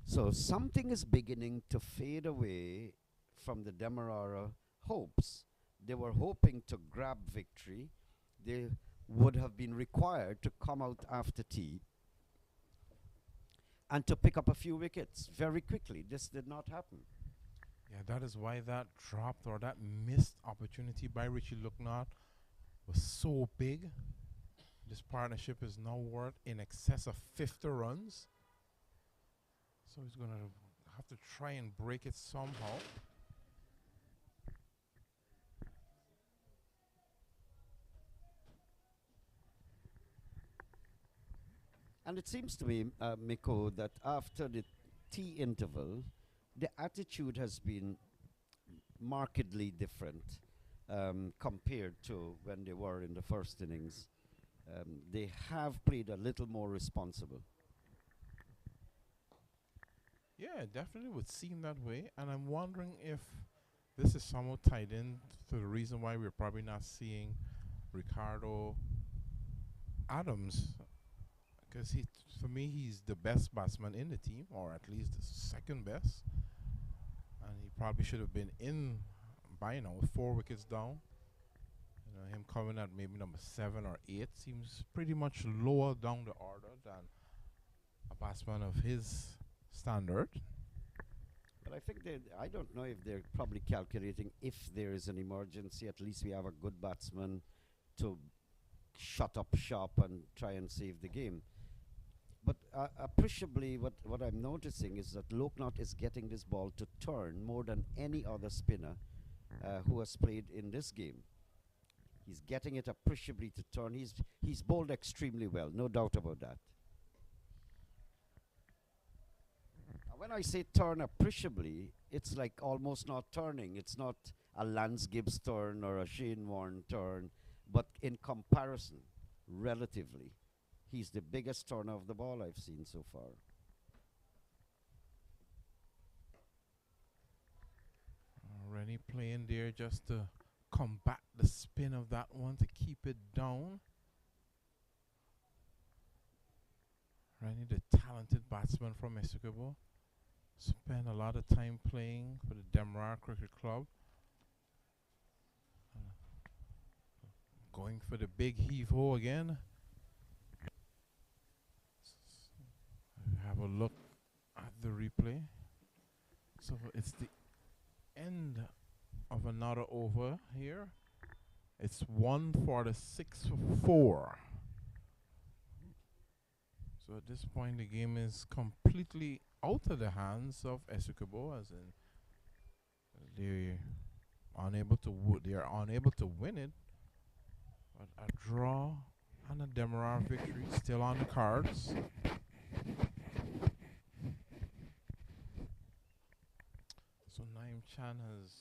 So something is beginning to fade away from the Demerara hopes. They were hoping to grab victory. They would have been required to come out after tea and to pick up a few wickets very quickly. This did not happen. Yeah, that is why that dropped or that missed opportunity by Richie Lucknott was so big. This partnership is now worth in excess of 50 runs. So he's going to have to try and break it somehow. And it seems to me, Miko, that after the tea interval, the attitude has been markedly different. compared to when they were in the first innings. They have played a little more responsible. Yeah, it definitely would seem that way. And I'm wondering if this is somewhat tied in to the reason why we're probably not seeing Ricardo Adams. Because for me, he's the best batsman in the team, or at least the second best. And he probably should have been in by now with 4 wickets down. You know, him coming at maybe number 7 or 8 seems pretty much lower down the order than a batsman of his standard. But I think I don't know if they're probably calculating if there is an emergency, at least we have a good batsman to shut up shop and try and save the game. But appreciably, what I'm noticing is that Loknath is getting this ball to turn more than any other spinner who has played in this game. He's getting it appreciably to turn. He's bowled extremely well, no doubt about that. When I say turn appreciably, it's like almost not turning. It's not a Lance Gibbs turn or a Shane Warne turn, but in comparison, relatively, he's the biggest turner of the ball I've seen so far. Rennie playing there just to combat the spin of that one, to keep it down. Rennie, the talented batsman from Essequibo, spent a lot of time playing for the Demerara Cricket Club. Going for the big heave-ho again. Have a look at the replay. So it's the end of another over here. It's 1 for the 6 for 4. So at this point the game is completely out of the hands of Essequibo, as in they are unable to win it. But a draw and a Demerara victory still on the cards. So Naim Chan has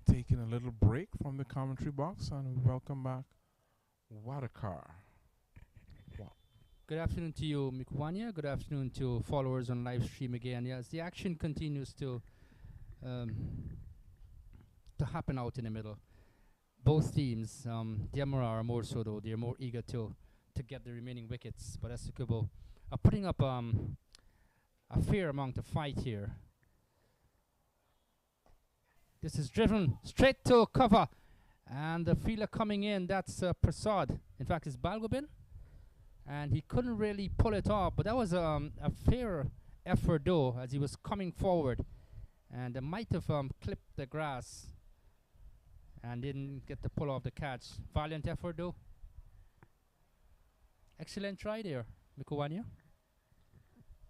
taken a little break from the commentary box, and we welcome back Wadakar. Good afternoon to you, Mikwanya. Good afternoon to followers on live stream again. Yes, the action continues to happen out in the middle. Both teams, Demerara more so though, they're more eager to get the remaining wickets. But Essequibo are putting up a fair amount of fight here. This is driven straight to cover, and the fielder coming in, that's Prasad. In fact, it's Balgobin. And he couldn't really pull it off, but that was a fair effort though, as he was coming forward, and might have clipped the grass and didn't get to pull off the catch. Valiant effort though. Excellent try there, Mikuwania.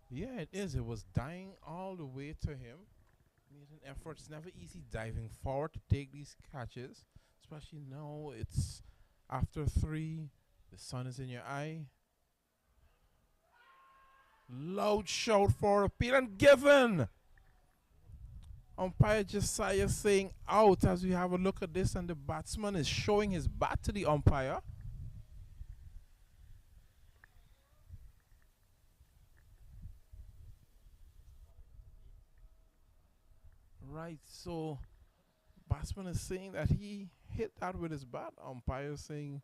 Yeah, it is. It was dying all the way to him. Made an effort. It's never easy diving forward to take these catches, especially now it's after 3. The sun is in your eye. Loud shout for appeal and given. Umpire Josiah saying out as we have a look at this, and the batsman is showing his bat to the umpire. Right, so batsman is saying that he hit that with his bat. Umpire saying,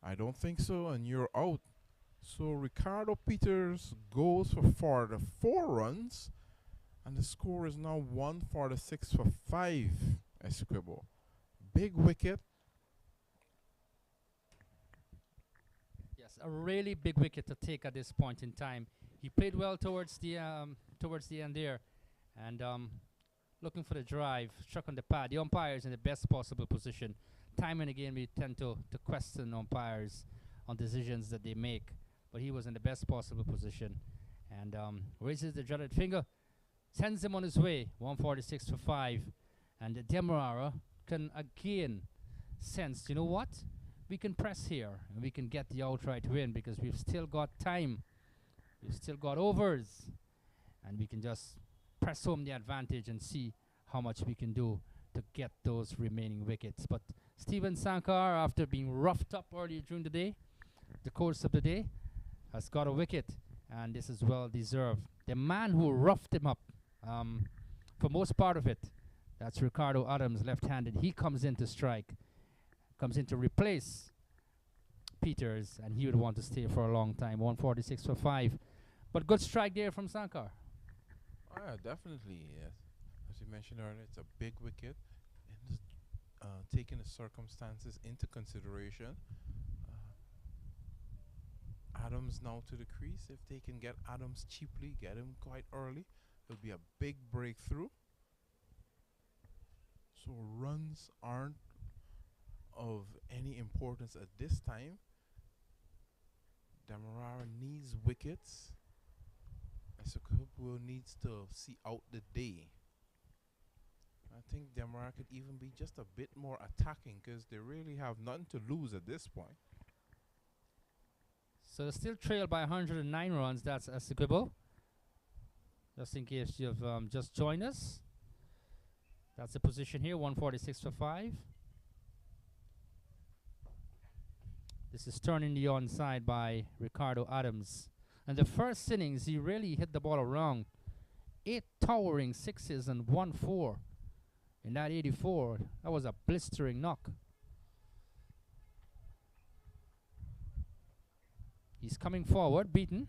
I don't think so, and you're out. So Ricardo Peters goes for the 4 runs, and the score is now 1 for the 6 for 5. Essequibo, big wicket. Yes, a really big wicket to take at this point in time. He played well towards the end there, and looking for the drive, struck on the pad. The umpire is in the best possible position. Time and again, we tend to question umpires on decisions that they make, but he was in the best possible position, and raises the dreaded finger, sends him on his way. 146 for 5, and Demerara can again sense, you know what, we can press here and we can get the outright win because we've still got time, we've still got overs, and we can just press home the advantage and see how much we can do to get those remaining wickets. But Steven Sankar, after being roughed up earlier during the course of the day, has got a wicket, and this is well deserved. The man who roughed him up for most part of it, that's Ricardo Adams, left-handed. He comes in to strike, comes in to replace Peters, and he would want to stay for a long time. 146 for 5. But good strike there from Sankar. Oh, yeah, definitely. Yes. As you mentioned earlier, it's a big wicket. And taking the circumstances into consideration, Adams now to the crease. If they can get Adams cheaply, get him quite early, it'll be a big breakthrough. So runs aren't of any importance at this time. Demerara needs wickets. Essequibo needs to see out the day. I think Demerara could even be just a bit more attacking because they really have nothing to lose at this point. So they're still trailed by 109 runs. That's Essequibo. Just in case you've just joined us. That's the position here, 146 for 5. This is turning the onside by Ricardo Adams. And the first innings, he really hit the ball around. 8 towering sixes and 1 4. In that 84, that was a blistering knock. He's coming forward, beaten,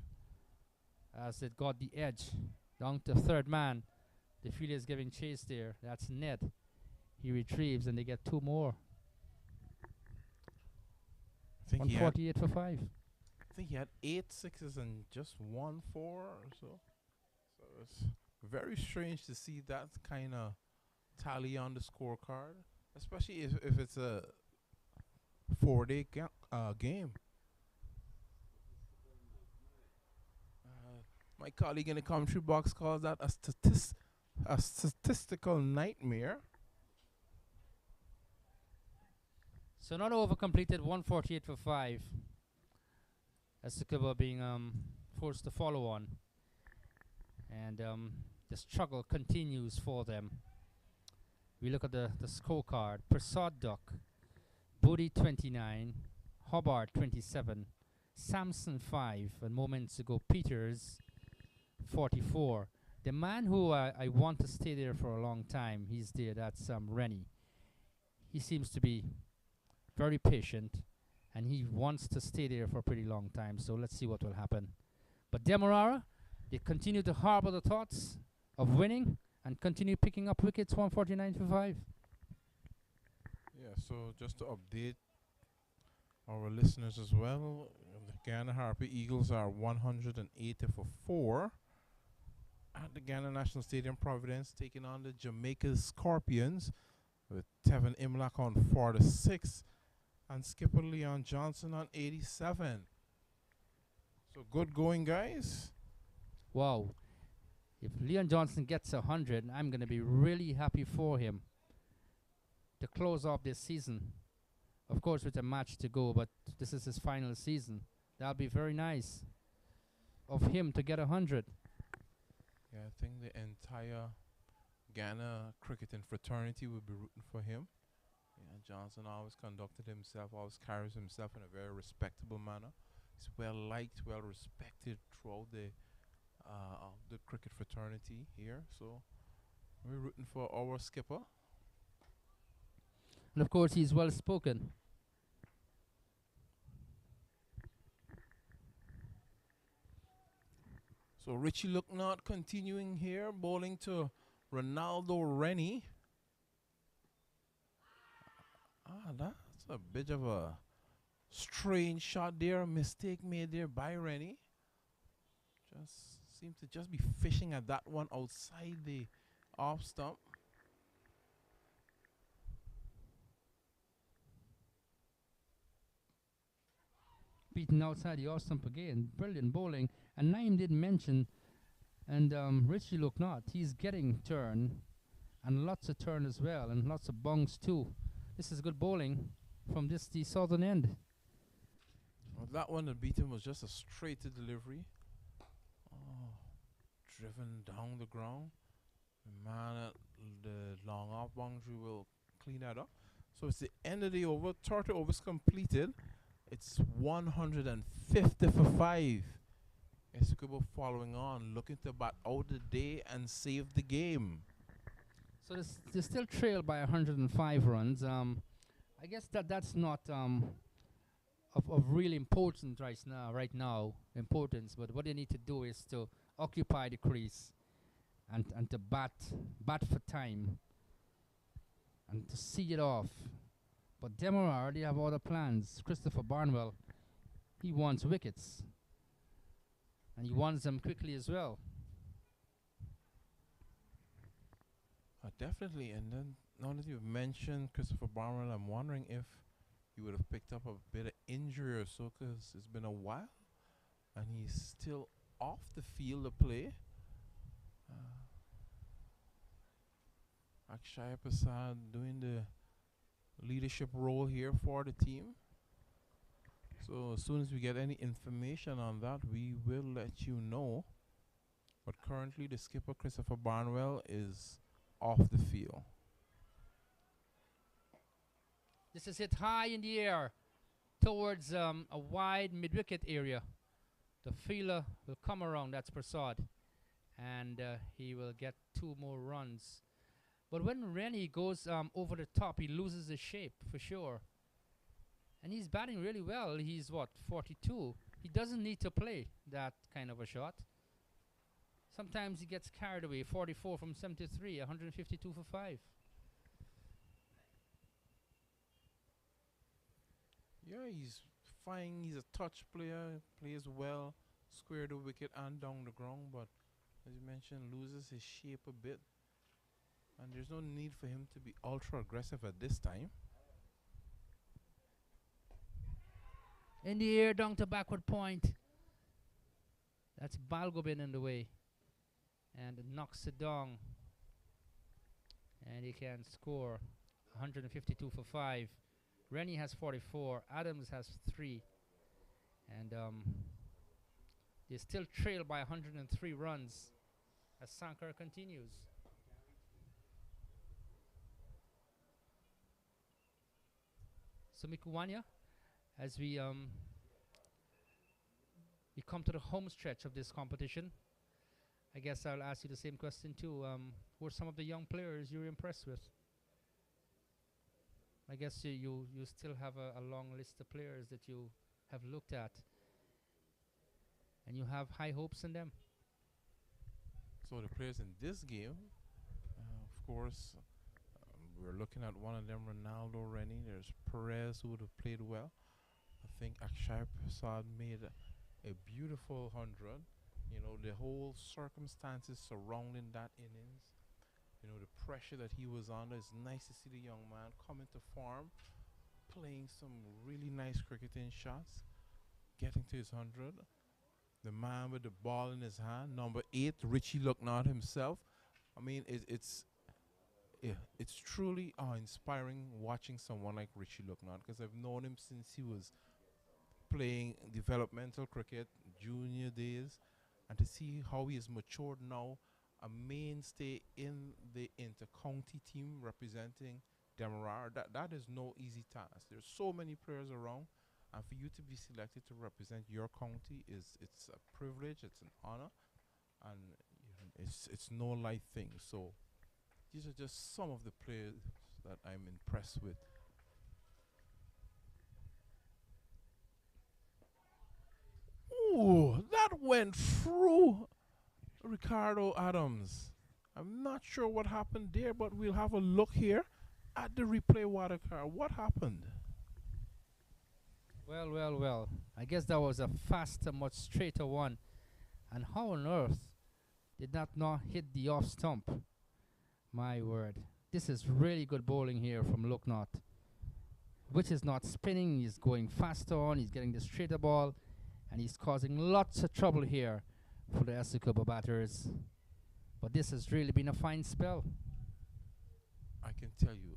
as it got the edge down to third man. The fielder is giving chase there. That's Ned. He retrieves, and they get 2 more. I think 148 for 5. I think he had 8 sixes and just 1 4 or so. So it's very strange to see that kind of tally on the scorecard, especially if it's a 4-day game. My colleague in the commentary box calls that a statistical nightmare. So not over completed, 148 for 5. Essequibo being forced to follow on. And the struggle continues for them. We look at the scorecard. Prasad Duck, Bodhi 29, Hobart 27, Samson 5, and moments ago Peters 44. The man who I want to stay there for a long time, he's there, that's Rennie. He seems to be very patient, and he wants to stay there for a pretty long time, so let's see what will happen. But Demerara, they continue to harbor the thoughts of winning and continue picking up wickets, 149 for 5. Yeah, so just to update our listeners as well, the Ghana Harpy Eagles are 180 for 4 at the Ghana National Stadium, Providence, taking on the Jamaica Scorpions with Tevin Imlach on 46 and Skipper Leon Johnson on 87. So good going, guys. Wow. If Leon Johnson gets 100, I'm going to be really happy for him to close off this season. Of course, with a match to go, but this is his final season. That'll be very nice of him to get 100. Yeah, I think the entire Ghana cricketing fraternity will be rooting for him. Yeah, Johnson always conducted himself, always carries himself in a very respectable manner. He's well liked, well respected throughout the cricket fraternity here. So we're rooting for our skipper. And of course, he's well spoken. So Richie Lucknott continuing here, bowling to Ronaldo Rennie. That's a bit of a strange shot there, mistake made there by Rennie. Just seemed to just be fishing at that one outside the off stump. Beaten outside the off stump again. Brilliant bowling. And Naim didn't mention, and Richie Lucknott, he's getting turn, and lots of turn as well, and lots of bungs too. This is good bowling from the southern end. Well, that one that beat him was just a straight to delivery. Oh, driven down the ground. The man the long off boundary will clean that up. So it's the end of the over. 30 overs completed. It's 150 for 5. Essequibo following on, looking to bat out the day and save the game. So they still trail by 105 runs. I guess that's not of real importance right now, importance. But what they need to do is to occupy the crease and to bat for time and to see it off. But Demerara, they have other plans. Christopher Barnwell, he wants wickets. And he wants them quickly as well. Definitely. And then now that you've mentioned Christopher Barnwell, I'm wondering if you would have picked up a bit of injury or so, because it's been a while and he's still off the field of play. Akshay Prasad doing the leadership role here for the team. So as soon as we get any information on that, we will let you know. But currently the skipper Christopher Barnwell is off the field. This is hit high in the air towards a wide mid-wicket area. The fielder will come around, that's Prasad. And he will get 2 more runs. But when Rennie goes over the top, he loses his shape for sure. And he's batting really well. He's what, 42? He doesn't need to play that kind of a shot. Sometimes he gets carried away. 44 from 73, 152 for 5. Yeah, he's fine. He's a touch player, plays well, square the wicket and down the ground, but as you mentioned, loses his shape a bit. And there's no need for him to be ultra aggressive at this time. In the air, down to backward point. That's Balgobin in the way. And it knocks it down. And he can score 152 for 5. Rennie has 44. Adams has 3. And they still trail by 103 runs as Sankar continues. So Mikuwanya, as we come to the home stretch of this competition, I guess I'll ask you the same question too. Who are some of the young players you're impressed with? I guess you still have a long list of players that you have looked at, and you have high hopes in them. So the players in this game, of course, we're looking at one of them, Ronaldo Rennie. There's Perez, who would have played well. I think Akshay Prasad made a beautiful 100. You know, the whole circumstances surrounding that innings, you know, the pressure that he was under. It's nice to see the young man come into form, playing some really nice cricketing shots, getting to his 100. The man with the ball in his hand, number 8, Richie Lucknow himself. I mean, it's truly inspiring watching someone like Richie Lucknow, because I've known him since he was playing developmental cricket, junior days, and to see how he has matured now, a mainstay in the inter-county team representing Demerara. That is no easy task. There's so many players around, and for you to be selected to represent your county it's a privilege, it's an honor, and it's no light thing. So these are just some of the players that I'm impressed with. Ooh, that went through Ricardo Adams. I'm not sure what happened there, but we'll have a look here at the replay watercar. What happened? Well. I guess that was a faster, much straighter one. And how on earth did that not hit the off stump? My word. This is really good bowling here from Lucknow, which is not spinning. He's going faster on. He's getting the straighter ball. And he's causing lots of trouble here for the Essequibo batters. But this has really been a fine spell. I can tell you,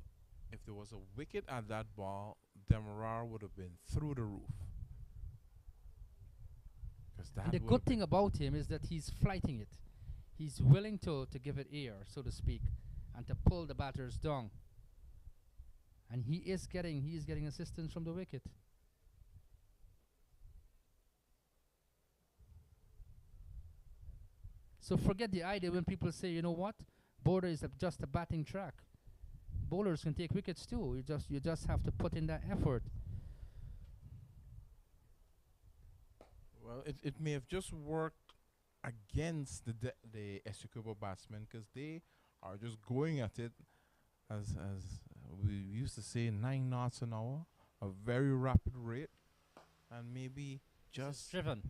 if there was a wicket at that ball, Demerara would have been through the roof. And the good thing about him is that he's flighting it. He's willing to give it air, so to speak. and to pull the batters down. And he is getting assistance from the wicket. So forget the idea when people say, you know what, border is just a batting track. Bowlers can take wickets too. You just have to put in that effort. Well, it may have just worked against the Essequibo batsmen because they are just going at it as we used to say 9 knots an hour, a very rapid rate, and maybe just driven.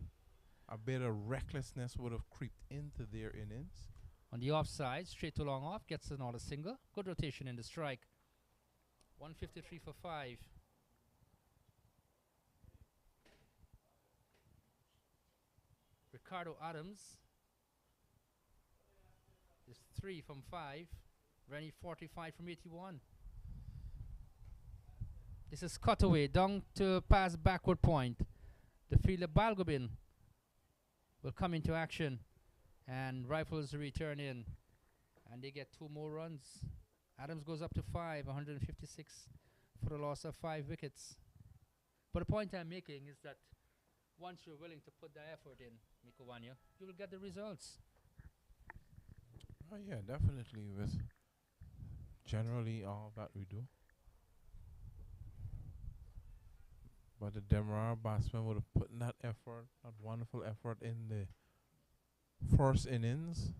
A bit of recklessness would have creeped into their innings. On the offside, straight to long off, gets another single. Good rotation in the strike. 153 for 5. Ricardo Adams is 3 from 5. Rennie 45 from 81. This is cutaway down to pass backward point. The fielder Balgobin will come into action, and Rifles return in, and they get 2 more runs. Adams goes up to 5, 156 for the loss of 5 wickets. But the point I'm making is that once you're willing to put the effort in, Mikowanya, you will get the results. Oh yeah, definitely, with generally all that we do. But the Demerara batsman would have put in that effort, that wonderful effort in the first innings,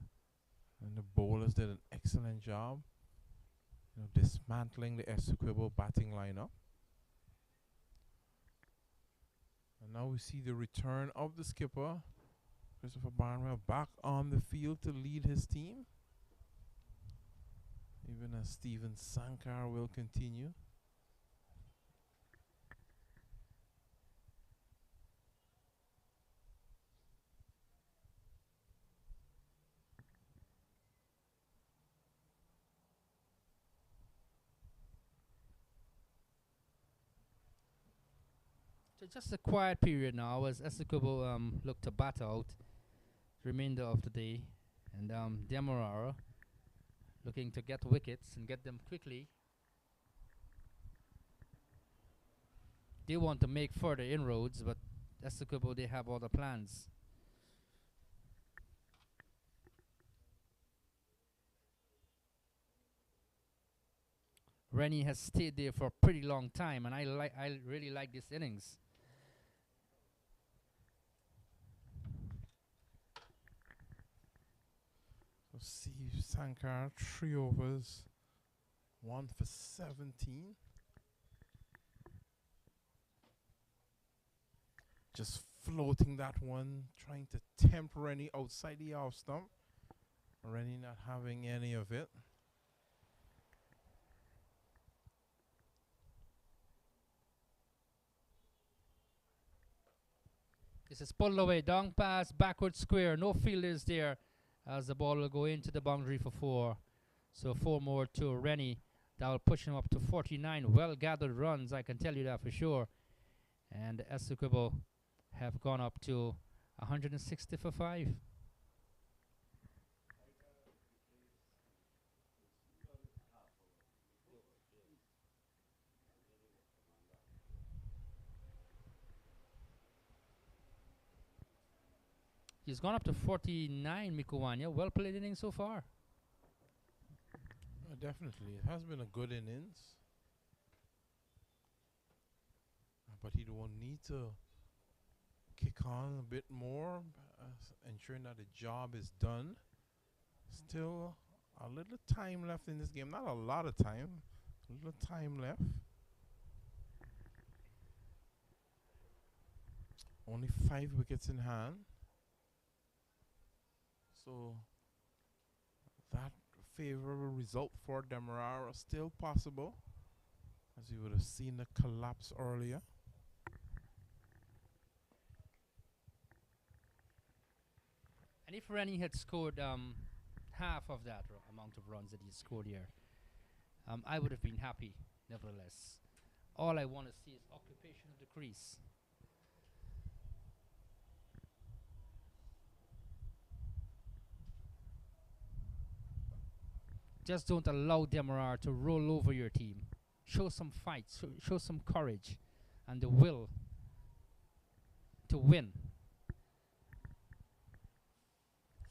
and the bowlers did an excellent job, dismantling the Essequibo batting lineup. And now we see the return of the skipper, Christopher Barnwell, back on the field to lead his team, even as Stephen Sankar will continue. So just a quiet period now as Essequibo look to bat out the remainder of the day, and Demerara looking to get wickets and get them quickly. They want to make further inroads, but Essequibo, they have other plans. Rennie has stayed there for a pretty long time, and I really like this innings. So Steve Sankar, 3 overs, 1 for 17. Just floating that one, trying to tempt Rennie outside the off stump. Rennie not having any of it. This is pulled away, down pass, backward square, no fielders there as the ball will go into the boundary for 4. So 4 more to Rennie. That will push him up to 49. Well gathered runs, I can tell you that for sure. And Essequibo have gone up to 160 for 5. He's gone up to 49, Mikowanya. Well played inning so far. Definitely. It has been a good innings. But he will need to kick on a bit more, ensuring that the job is done. Still a little time left in this game. Not a lot of time. A little time left. Only 5 wickets in hand. So that favorable result for Demerara still possible, as you would have seen the collapse earlier. And if Rennie had scored half of that amount of runs that he scored here, I would have been happy, nevertheless. All I want to see is occupation of the crease. Just don't allow Demerara to roll over your team. Show some fight, show some courage, and the will to win.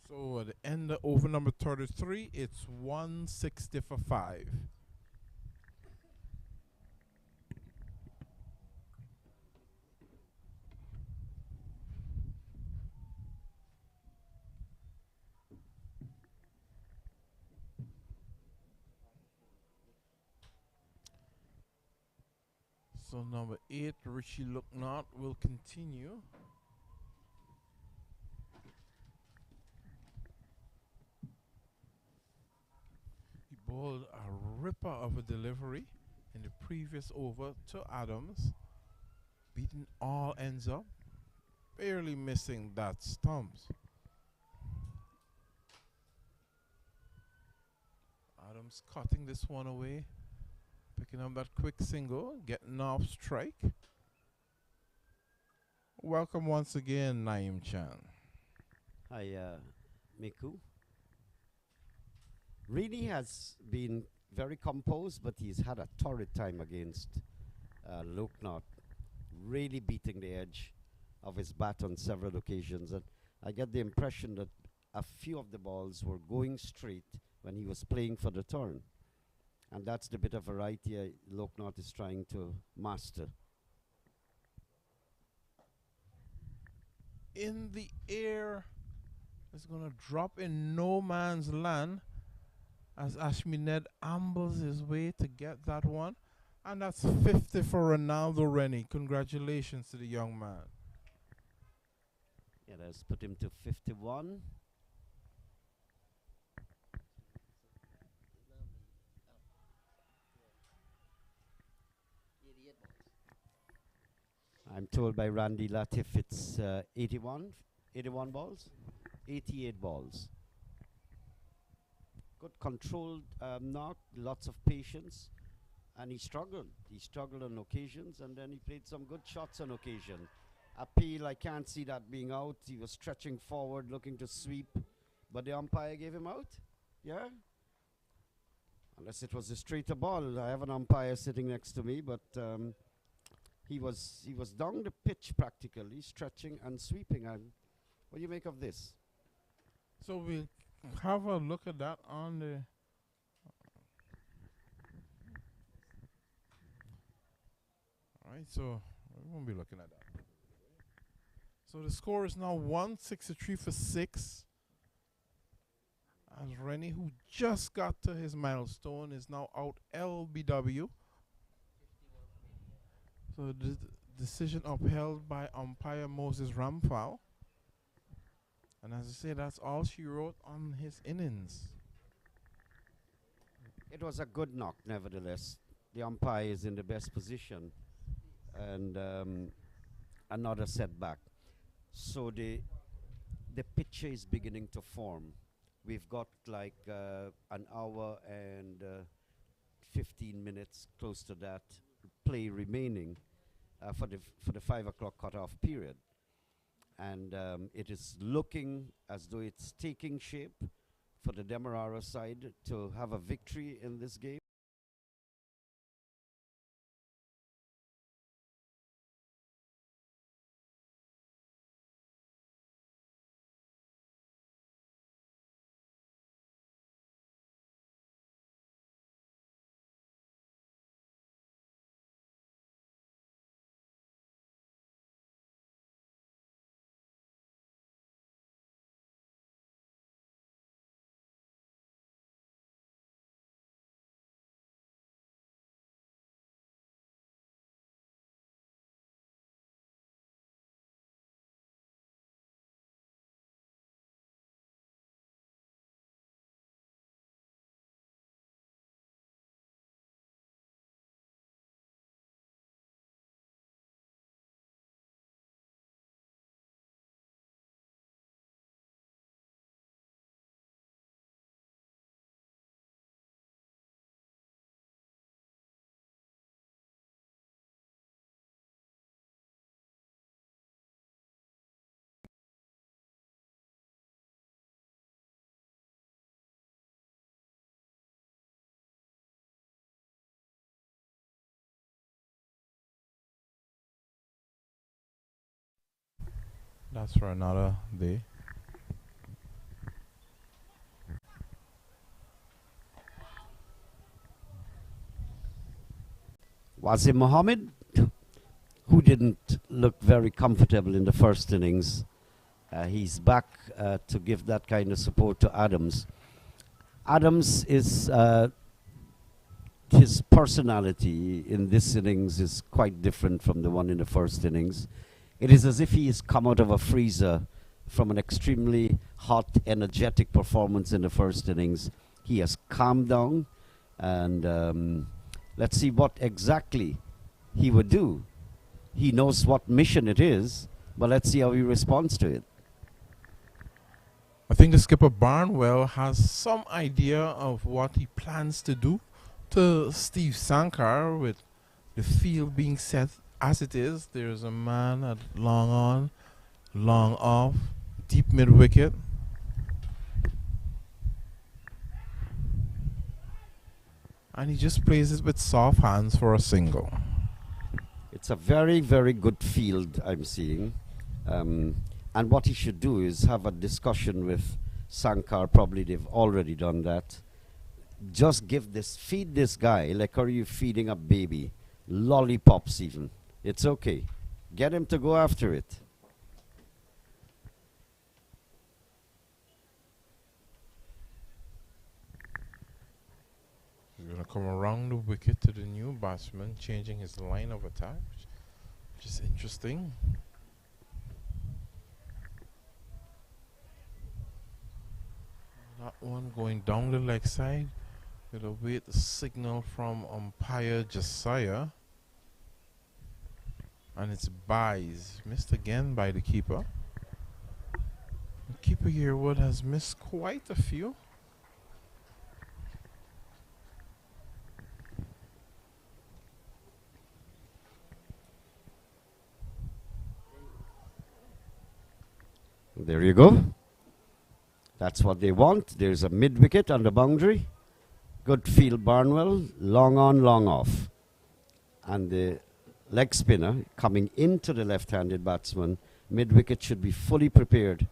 So at the end of over number 33, it's 160 for 5. So number 8, Richie Looknot, will continue. He bowled a ripper of a delivery in the previous over to Adams, beating all ends up, barely missing that stumps. Adams cutting this one away, picking up that quick single, getting off strike. Welcome once again, Naeem Chan. Hi, Miku. Really has been very composed, but he's had a torrid time against Loknath, really beating the edge of his bat on several occasions. And I get the impression that a few of the balls were going straight when he was playing for the turn. And that's the bit of variety Loknath is trying to master. In the air, it's going to drop in no man's land as Ashmined ambles his way to get that one. And that's 50 for Ronaldo Rennie. Congratulations to the young man. Yeah, let's put him to 51. I'm told by Randy Latif it's 81 balls, 88 balls. Good controlled knock, lots of patience, and he struggled. He struggled on occasions, and then he played some good shots on occasion. Appeal, I can't see that being out. He was stretching forward, looking to sweep, but the umpire gave him out. Yeah? Unless it was a straighter ball. I have an umpire sitting next to me, but he was down the pitch practically, stretching and sweeping. What do you make of this? So we'll have a look at that on the... Alright, so we won't be looking at that. So the score is now 163 for 6. As Rennie, who just got to his milestone, is now out LBW. So the decision upheld by umpire Moses Ramphal. And as I say, that's all she wrote on his innings. It was a good knock, nevertheless. The umpire is in the best position, and another setback. So the picture is beginning to form. We've got like an hour and 15 minutes, close to that, play remaining for the 5 o'clock cutoff period. And it is looking as though it's taking shape for the Demerara side to have a victory in this game. That's for another day. Wasim Mohammed, who didn't look very comfortable in the first innings, he's back to give that kind of support to Adams. Adams is his personality in this innings is quite different from the one in the first innings. It is as if he has come out of a freezer from an extremely hot, energetic performance in the first innings. He has calmed down, and let's see what exactly he would do. He knows what mission it is, but let's see how he responds to it. I think the skipper Barnwell has some idea of what he plans to do to Steve Sankar with the field being set as it is. There's a man at long on, long off, deep mid wicket. And he just plays it with soft hands for a single. It's a very, very good field I'm seeing. And what he should do is have a discussion with Sankar. Probably they've already done that. Just feed this guy like are you feeding a baby? Lollipops even. It's okay. Get him to go after it. He's going to come around the wicket to the new batsman, changing his line of attack, which is interesting. That one going down the leg side. We'll await the signal from umpire Josiah. And it's byes. Missed again by the keeper. The keeper here has missed quite a few. There you go. That's what they want. There's a mid wicket on the boundary. Good field Barnwell. Long on, long off. And the leg spinner coming into the left-handed batsman. Mid wicket should be fully prepared.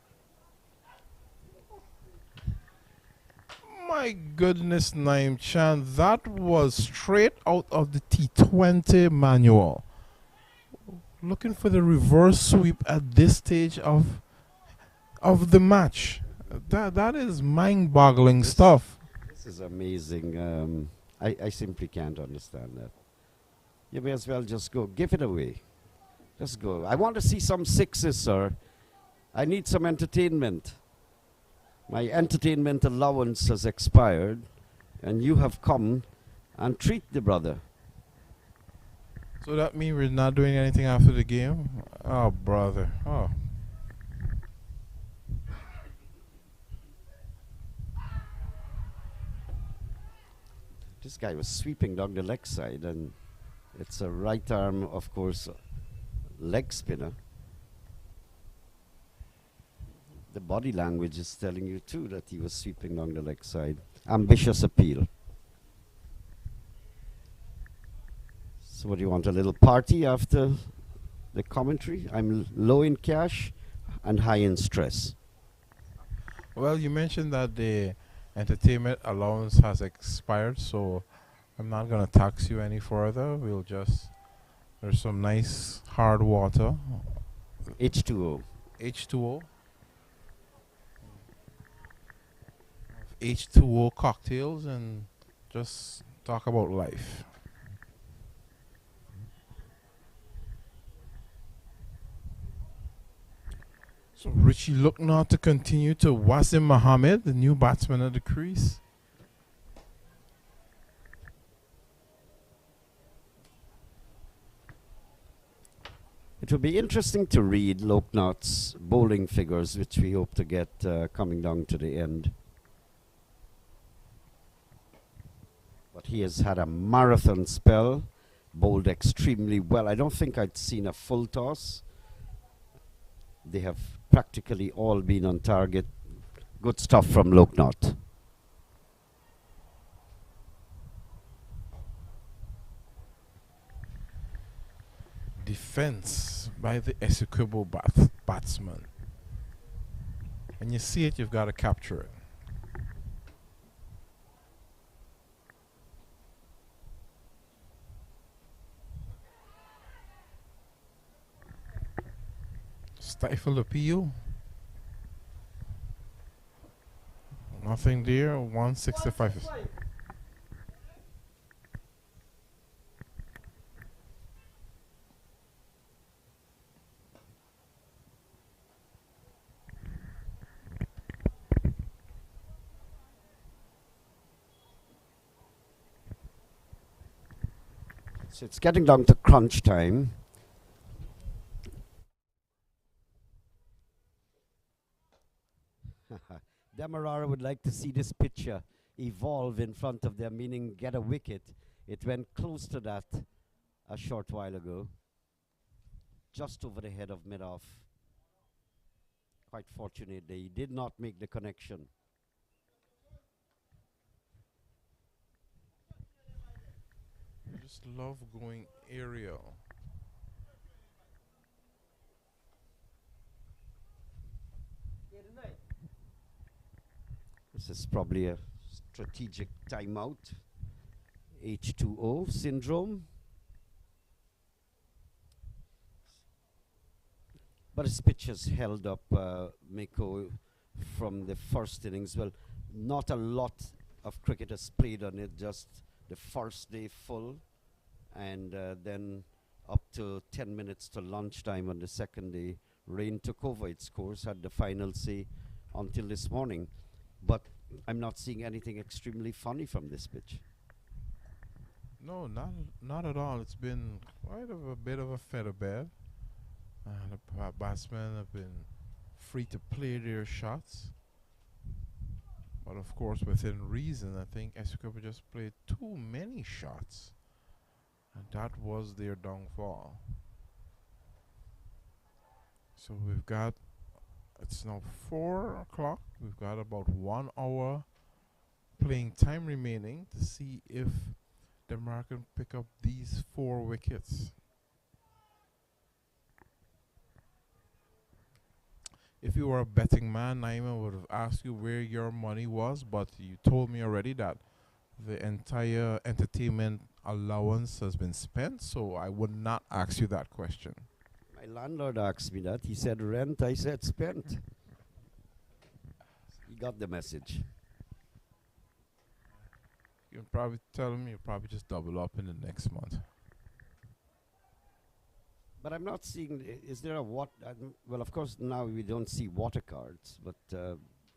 My goodness, Naim Chan, that was straight out of the T20 manual. Looking for the reverse sweep at this stage of the match. That is mind-boggling stuff. This is amazing. I simply can't understand that. You may as well just go. Give it away. Just go. I want to see some sixes, sir. I need some entertainment. My entertainment allowance has expired, and you have come and treat the brother. So that means we're not doing anything after the game? Oh, brother. Oh. This guy was sweeping down the leg side, and it's a right arm, of course, leg spinner. The body language is telling you too that he was sweeping down the leg side. Ambitious appeal. So what do you want, a little party after the commentary? I'm low in cash and high in stress. Well, you mentioned that the entertainment allowance has expired, so I'm not going to tax you any further. There's some nice hard water. H2O. H2O. H2O cocktails and just talk about life. So Richie look now to continue to Wasim Mohammed, the new batsman at the crease. It will be interesting to read Loknath's bowling figures, which we hope to get coming down to the end. But he has had a marathon spell, bowled extremely well. I don't think I'd seen a full toss. They have practically all been on target. Good stuff from Loknath. Defense by the Essequibo batsman. and you see it, you've got to capture it. Stifle appeal. Nothing there. 165. So it's getting down to crunch time. Demerara would like to see this picture evolve in front of them, meaning get a wicket. It went close to that a short while ago, just over the head of mid-off. Quite fortunate they did not make the connection. I just love going aerial. This is probably a strategic timeout. H2O syndrome. But his pitch has held up Mako from the first innings. Well, not a lot of cricketers played on it, just the first day full, and then up to 10 minutes to lunchtime on the second day. Rain took over its course, had the final say until this morning. But I'm not seeing anything extremely funny from this pitch. No, not at all. It's been quite a bit of a feather bed. The batsmen have been free to play their shots. But of course, within reason, I think Essequibo just played too many shots. And that was their downfall. So we've got, it's now 4 o'clock. We've got about 1 hour playing time remaining to see if Demerara can pick up these 4 wickets. If you were a betting man, Naima would have asked you where your money was, but you told me already that the entire entertainment allowance has been spent, so I would not ask you that question. My landlord asked me that. He said rent, I said spent. He got the message. You can probably tell him you'll probably just double up in the next month. But I'm not seeing, is there a what? Well, of course, now we don't see water cards, but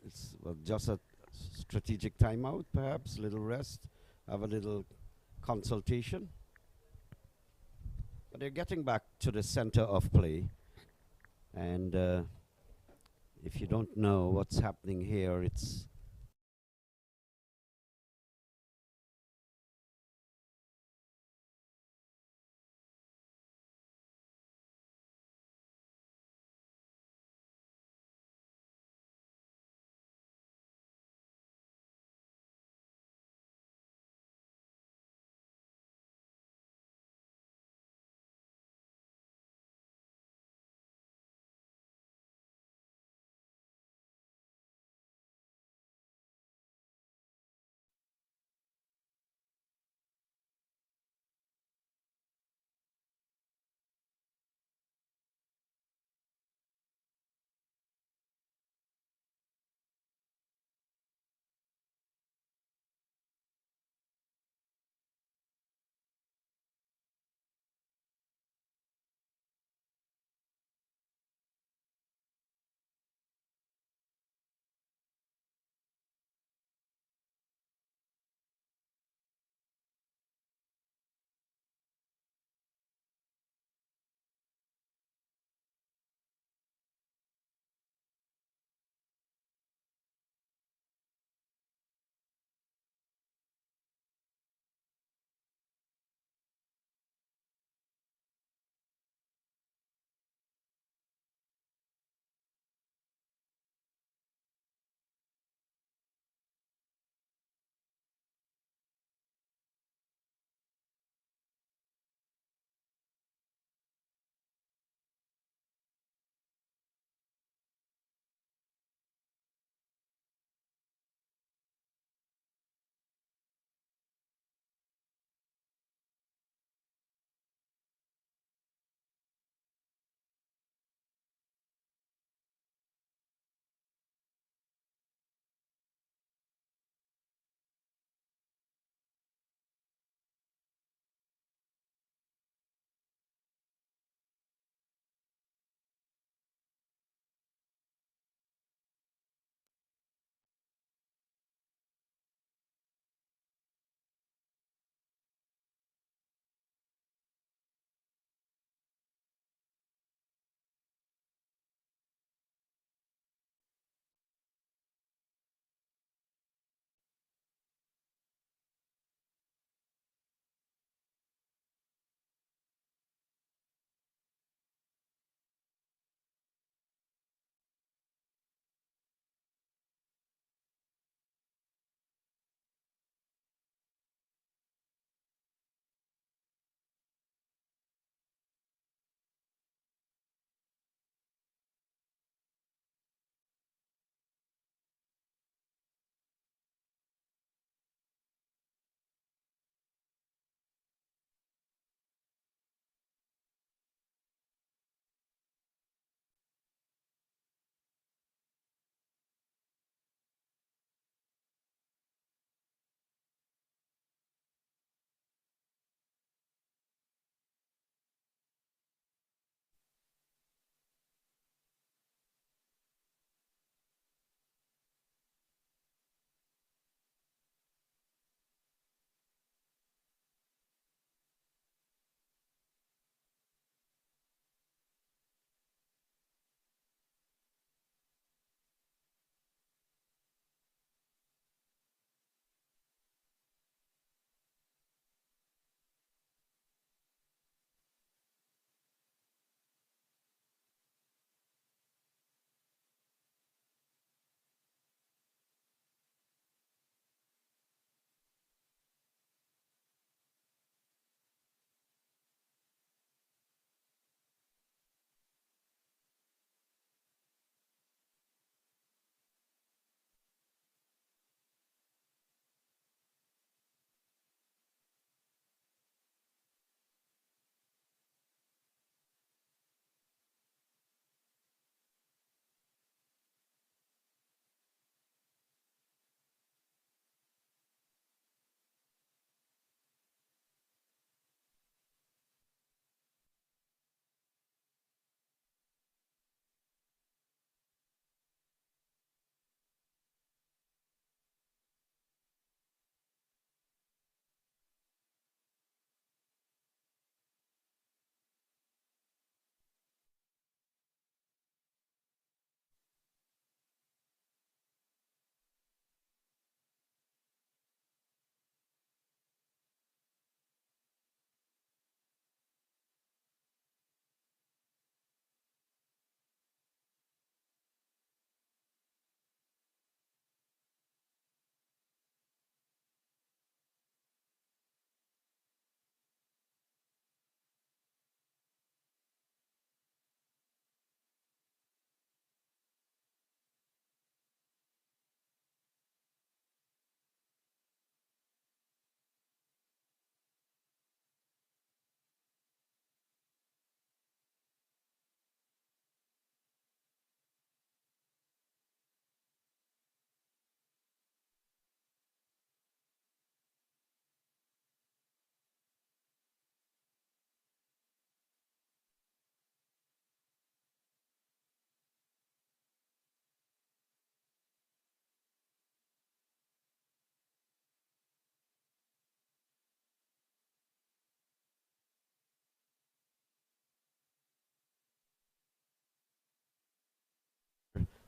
it's just a strategic timeout, perhaps, a little rest, have a little consultation. But they're getting back to the center of play. And if you don't know what's happening here, it's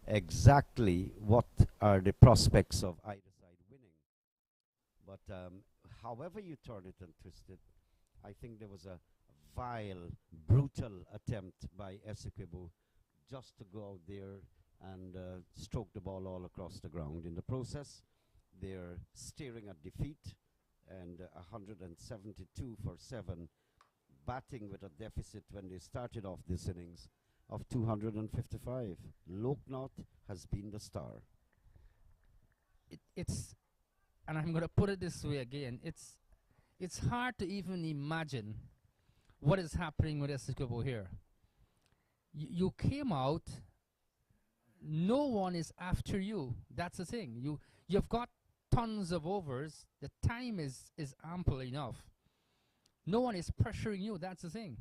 exactly what are the prospects of either side winning. But however you turn it and twist it, I think there was a vile, brutal attempt by Essequibo just to go out there and stroke the ball all across the ground. In the process, they're staring at defeat, and 172 for 7, batting with a deficit when they started off this innings of 255. Loknath has been the star. It's, and I'm going to put it this way again, it's hard to even imagine what is happening with Essequibo here. You came out, no one is after you. That's the thing. You've got tons of overs. The time is ample enough. No one is pressuring you. That's the thing.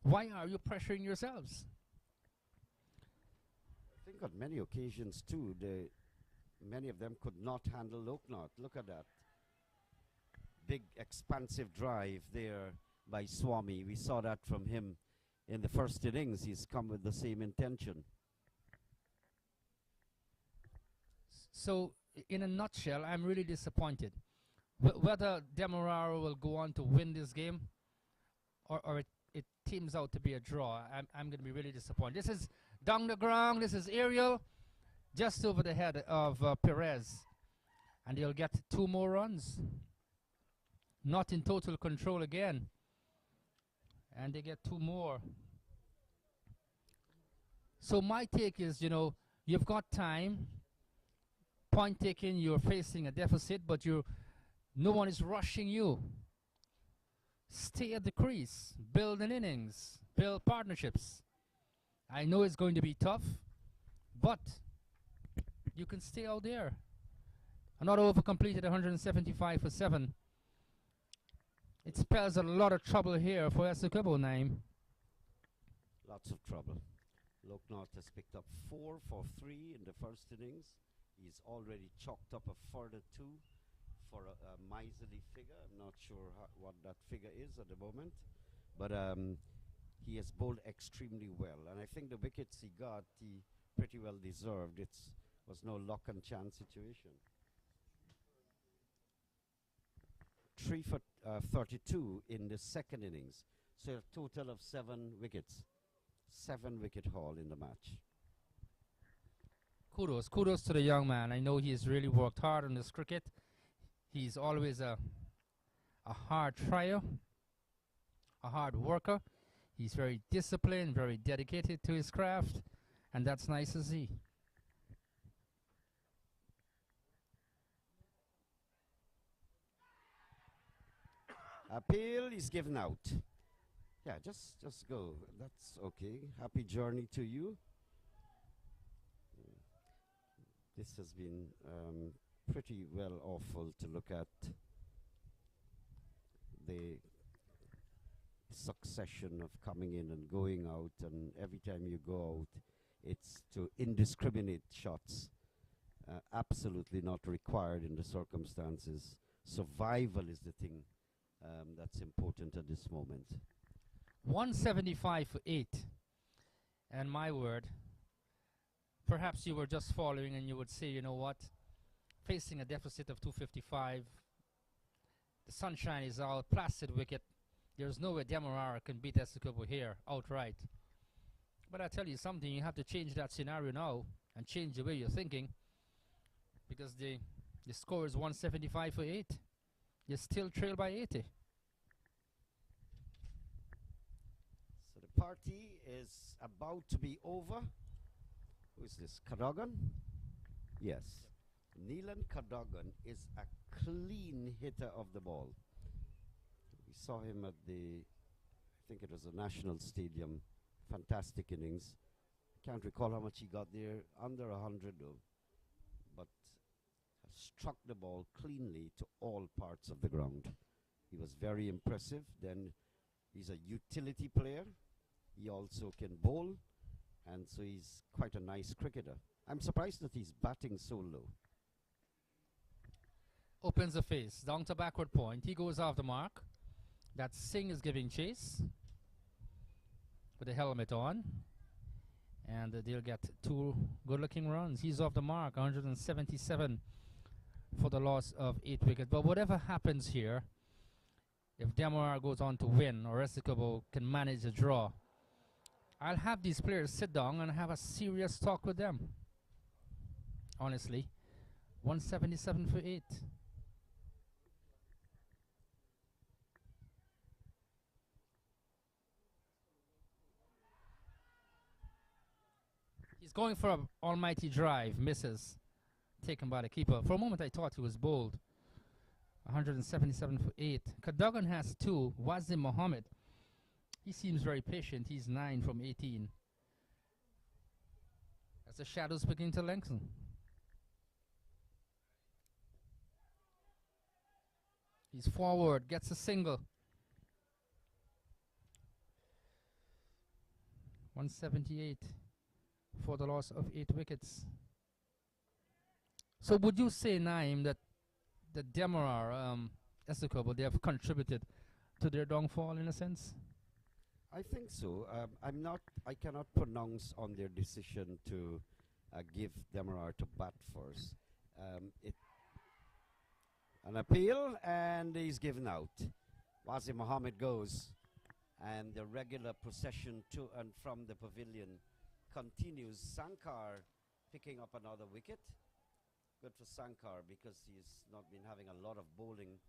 Why are you pressuring yourselves? I think on many occasions too, many of them could not handle Loknath. Look at that big expansive drive there by Swami. We saw that from him in the first innings. He's come with the same intention. So, in a nutshell, I'm really disappointed. Whether Demerara will go on to win this game or it teams out to be a draw, I'm going to be really disappointed. This is down the ground. This is aerial, just over the head of Perez. And he'll get 2 more runs. Not in total control again. And they get 2 more. So my take is, you've got time. Point taken, you're facing a deficit, but no one is rushing you. Stay at the crease. Build an innings. Build partnerships. I know it's going to be tough, but you can stay out there. Another over completed, 175 for 7. It spells a lot of trouble here for Essequibo, Naim. Lots of trouble. Loknath has picked up 4 for 3 in the first innings. He's already chalked up a further 2 for a miserly figure. I'm not sure what that figure is at the moment. But he has bowled extremely well. And I think the wickets he got, he pretty well deserved. It was no luck and chance situation. 3 for 32 in the second innings. So a total of 7 wickets. 7 wicket haul in the match. Kudos to the young man. I know he's really worked hard on this cricket. He's always a hard trier, a hard worker. He's very disciplined, very dedicated to his craft, and that's nice to see. Appeal is given out. Yeah, just go. That's okay. Happy journey to you. This has been pretty well awful to look at. The succession of coming in and going out, and every time you go out, it's to indiscriminate shots. Absolutely not required in the circumstances. Survival is the thing that's important at this moment. 175 for 8. And my word, perhaps you were just following and you would say, you know what, facing a deficit of 255, the sunshine is out, placid wicket, there's no way Demerara can beat Essequibo here outright. But I tell you something, you have to change that scenario now and change the way you're thinking, because the score is 175 for 8. You still trail by 80. So the party is about to be over. Who is this? Cadogan? Yes. Neelan Cadogan is a clean hitter of the ball. We saw him at I think it was a National Stadium. Fantastic innings. Can't recall how much he got there. Under 100 though. But struck the ball cleanly to all parts of the ground. He was very impressive. Then he's a utility player. He also can bowl. And so he's quite a nice cricketer. I'm surprised that he's batting so low. Opens the face, down to backward point. He goes off the mark. That Singh is giving chase with the helmet on. And they'll get 2 good-looking runs. He's off the mark, 177 for the loss of 8 wickets. But whatever happens here, if Demerara goes on to win or Essequibo can manage a draw, I'll have these players sit down and have a serious talk with them. Honestly, 177 for 8. He's going for an almighty drive, misses, taken by the keeper. For a moment I thought he was bold. 177 for 8. Cadogan has 2. Wazim Mohammed, he seems very patient. He's 9 from 18. As the shadows begin to lengthen. He's forward, gets a single. 178 for the loss of 8 wickets. So would you say, Naim, that the Demerara, Essequibo, they have contributed to their downfall in a sense? I think so. I cannot pronounce on their decision to give Demerara to bat first. An appeal, and he's given out. Wazim Mohammed goes, and the regular procession to and from the pavilion continues. Sankar picking up another wicket. Good for Sankar because he's not been having a lot of bowling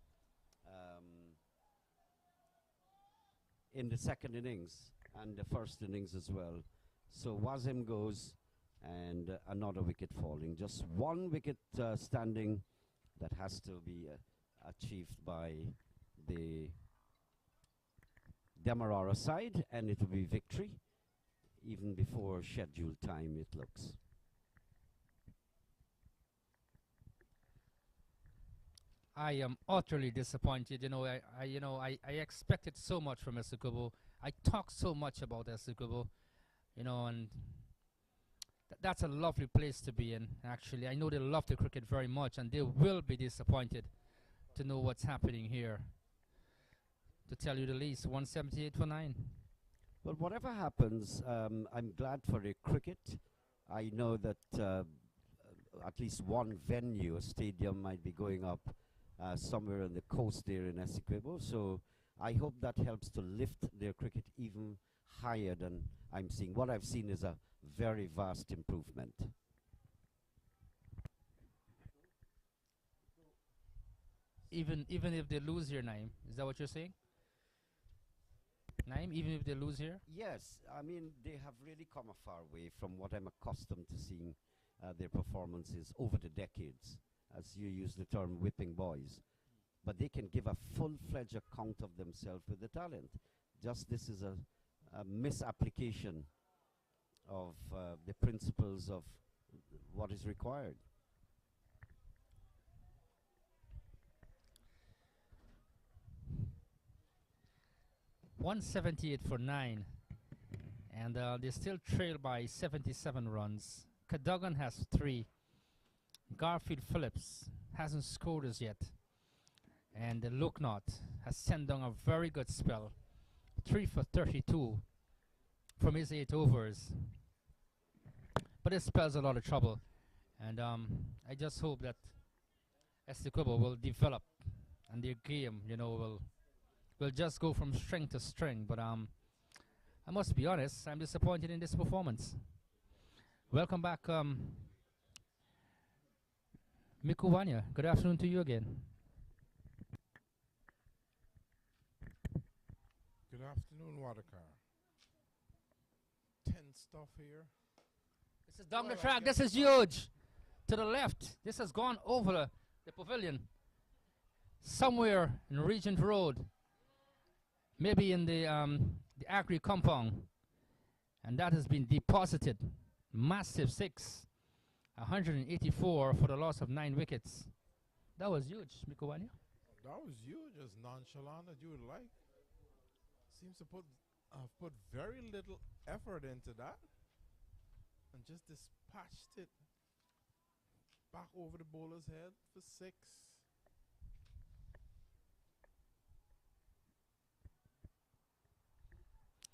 in the second innings and the first innings as well. So Wazim goes, and another wicket falling. Just 1 wicket standing that has to be achieved by the Demerara side, and it will be victory even before scheduled time, it looks. I am utterly disappointed. I expected so much from Essequibo. I talk so much about Essequibo, and that's a lovely place to be in, actually. I know they love the cricket very much, and they will be disappointed to know what's happening here. To tell you the least, 178 for 9. Well, whatever happens, I'm glad for the cricket. I know that at least one venue, a stadium, might be going up somewhere on the coast there in Essequibo. So I hope that helps to lift their cricket even higher than I'm seeing. What I've seen is a very vast improvement. Even if they lose here, Naim, is that what you're saying? Naim, even if they lose here? Yes, I mean, they have really come a far way from what I'm accustomed to seeing their performances over the decades, as you use the term whipping boys. But they can give a full-fledged account of themselves with the talent. Just this is a misapplication of the principles of what is required. .178 for 9, and they still trail by 77 runs. Cadogan has 3. Garfield Phillips hasn't scored as yet, and Looknot has sent down a very good spell, 3 for 32 from his 8 overs. But it spells a lot of trouble, and I just hope that Essequibo will develop, and their game, will just go from strength to strength. But I must be honest, I'm disappointed in this performance. Welcome back, Mikuwanya. Good afternoon to you again. Good afternoon, Watercar. 10 stuff here. This is down the track. This is huge. To the left. This has gone over the pavilion. Somewhere in Regent Road. Maybe in the Agri compound. And that has been deposited. Massive 6. 184 for the loss of 9 wickets. That was huge, Mikuwanya. That was huge, as nonchalant as you would like. Seems to put very little effort into that, and just dispatched it back over the bowler's head for 6.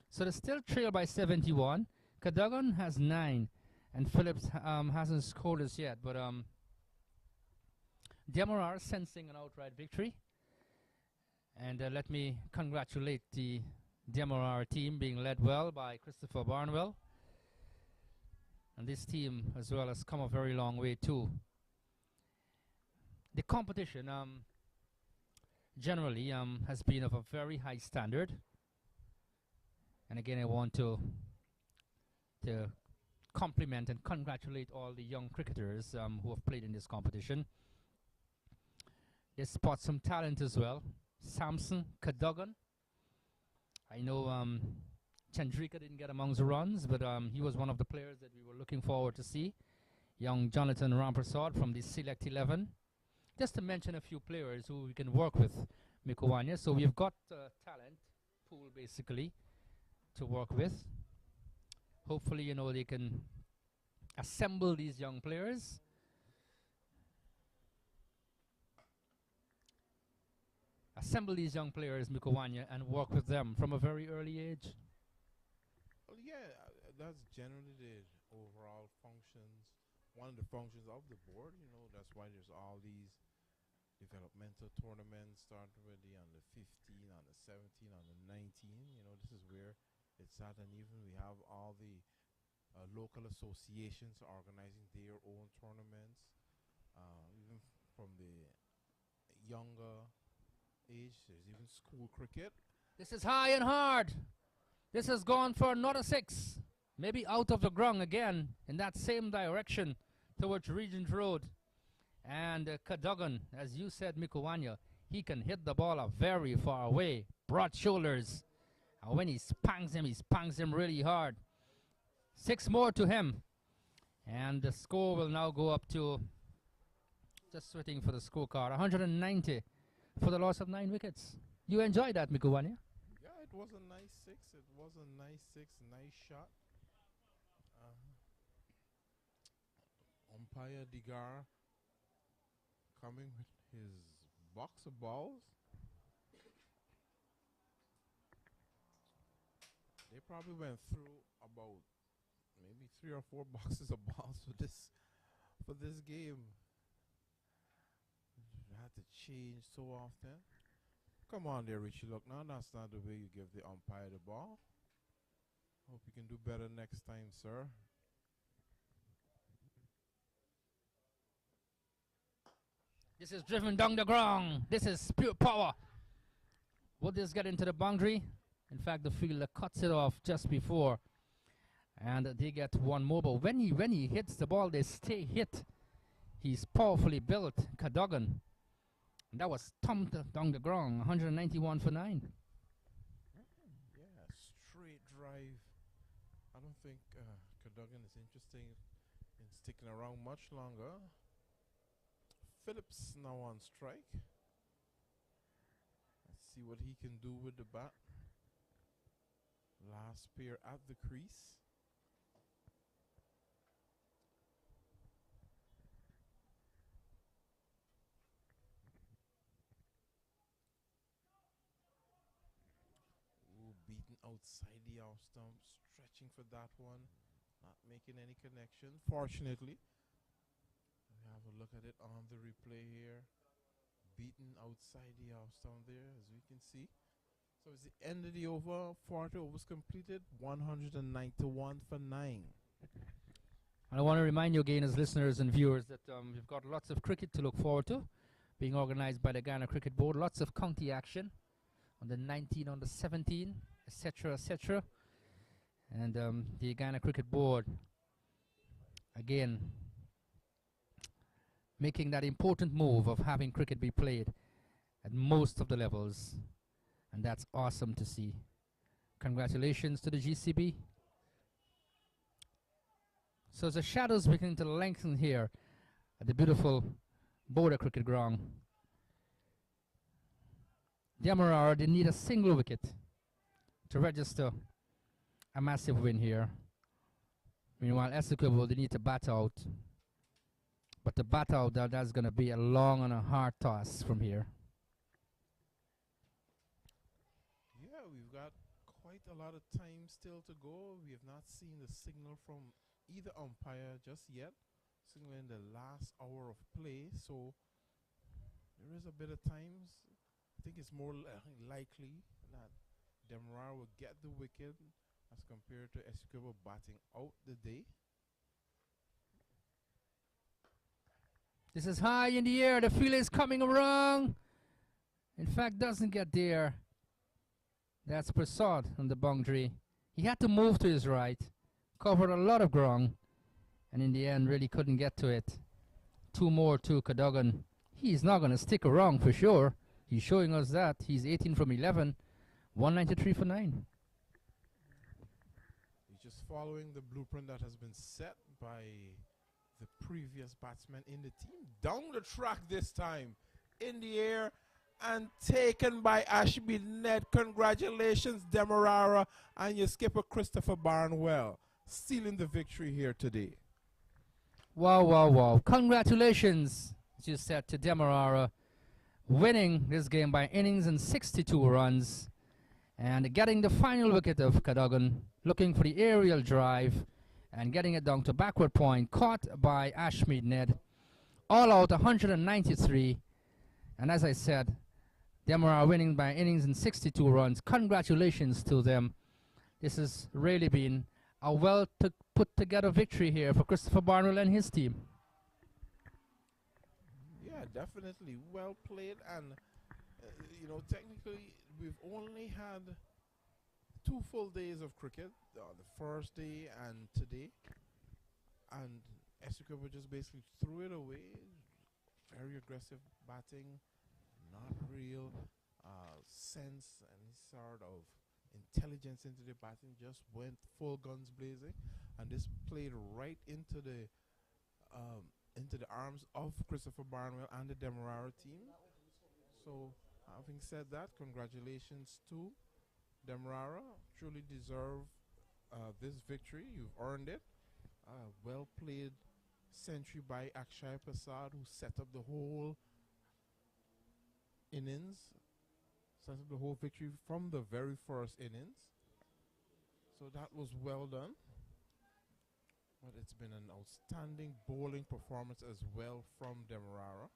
So they still trail by 71. Cadogan has 9, and Phillips hasn't scored as yet. But Demerara sensing an outright victory. And let me congratulate the Demerara team being led well by Christopher Barnwell. And this team as well has come a very long way too. The competition generally has been of a very high standard. And again, I want to compliment and congratulate all the young cricketers who have played in this competition. They spot some talent as well. Samson Cadogan. I know Chandrika didn't get amongst the runs, but he was one of the players that we were looking forward to see. Young Jonathan Ramprasad from the Select 11. Just to mention a few players who we can work with, Mikowanya. So we've got talent pool basically to work with. Hopefully, you know, they can assemble these young players. Assemble these young players, Mikowanya, and work with them from a very early age. Well, yeah, that's generally the overall functions. One of the functions of the board, you know, that's why there's all these developmental tournaments starting with the under 15, under 17, under 19. You know, this is where it's at, and even we have all the local associations organizing their own tournaments, even from the younger age. There's even school cricket. This is high and hard. This has gone for another 6. Maybe out of the ground again in that same direction towards Regent Road. And Cadogan, as you said, Mikowanya, he can hit the ball very far away. Broad shoulders. And when he spanks him really hard. 6 more to him. And the score will now go up to, just waiting for the scorecard, 190 for the loss of 9 wickets. You enjoyed that, Mikowanya? Yeah, it was a nice 6. It was a nice 6, nice shot. Umpire Digar coming with his box of balls. They probably went through about maybe 3 or 4 boxes of balls for this game. You had to change so often. Come on there, Richie. Look, now that's not the way you give the umpire the ball. Hope you can do better next time, sir. This is driven down the ground. This is pure power. Will this get into the boundary? In fact, the fielder cuts it off just before. And they get one more. But when he hits the ball, they stay hit. He's powerfully built, Cadogan. And that was thumped down the ground, 191 for 9. Yeah, straight drive. I don't think Cadogan is interested in sticking around much longer. Phillips now on strike. Let's see what he can do with the bat. Last pair at the crease. Ooh, beaten outside the off stump, stretching for that one, not making any connection. Fortunately, we have a look at it on the replay here. Beaten outside the off stump there, as we can see. So it's the end of the over. 40 overs completed. 191 for 9. And I want to remind you again, as listeners and viewers, that we've got lots of cricket to look forward to, being organized by the Ghana Cricket Board. Lots of county action on the 19, on the 17, etc., etc. And the Ghana Cricket Board, again, making that important move of having cricket be played at most of the levels. And that's awesome to see. Congratulations to the GCB. So the shadows beginning to lengthen here at the beautiful Border Cricket Ground. Demerara, they need a single wicket to register a massive win here. Meanwhile, Essequibo, they need to bat out. But to bat out, that's going to be a long and a hard task from here. Yeah, we've got quite a lot of time still to go. We have not seen the signal from either umpire just yet, signaling the last hour of play. So there is a bit of time. I think it's more likely that Demerara will get the wicket as compared to Essequibo batting out the day. This is high in the air. The field is coming wrong. In fact, doesn't get there. That's Prasad on the boundary. He had to move to his right, covered a lot of ground, and in the end really couldn't get to it. 2 more to Cadogan. He's not going to stick around for sure. He's showing us that. He's 18 from 11, 193 for 9. He's just following the blueprint that has been set by the previous batsman in the team. Down the track this time, in the air, and taken by Ashby Ned. Congratulations, Demerara, and your skipper Christopher Barnwell, sealing the victory here today. Wow, wow, wow. Congratulations, as you said, to Demerara, winning this game by innings and 62 runs, and getting the final wicket of Cadogan, looking for the aerial drive, and getting it down to backward point, caught by Ashmead Ned. All out 193, and as I said, Demerara winning by innings and 62 runs. Congratulations to them. This has really been a put together victory here for Christopher Barnwell and his team. Yeah, definitely well played, and you know, technically we've only had 2 full days of cricket, the first day and today, and Essequibo just basically threw it away. Very aggressive batting, not real sense, any sort of intelligence into the batting, just went full guns blazing, and this played right into the arms of Christopher Barnwell and the Demerara team. So having said that, congratulations to Demerara. Truly deserve this victory. You've earned it. Well played century by Akshay Prasad, who set up the whole innings, set up the whole victory from the very first innings. So that was well done. But it's been an outstanding bowling performance as well from Demerara.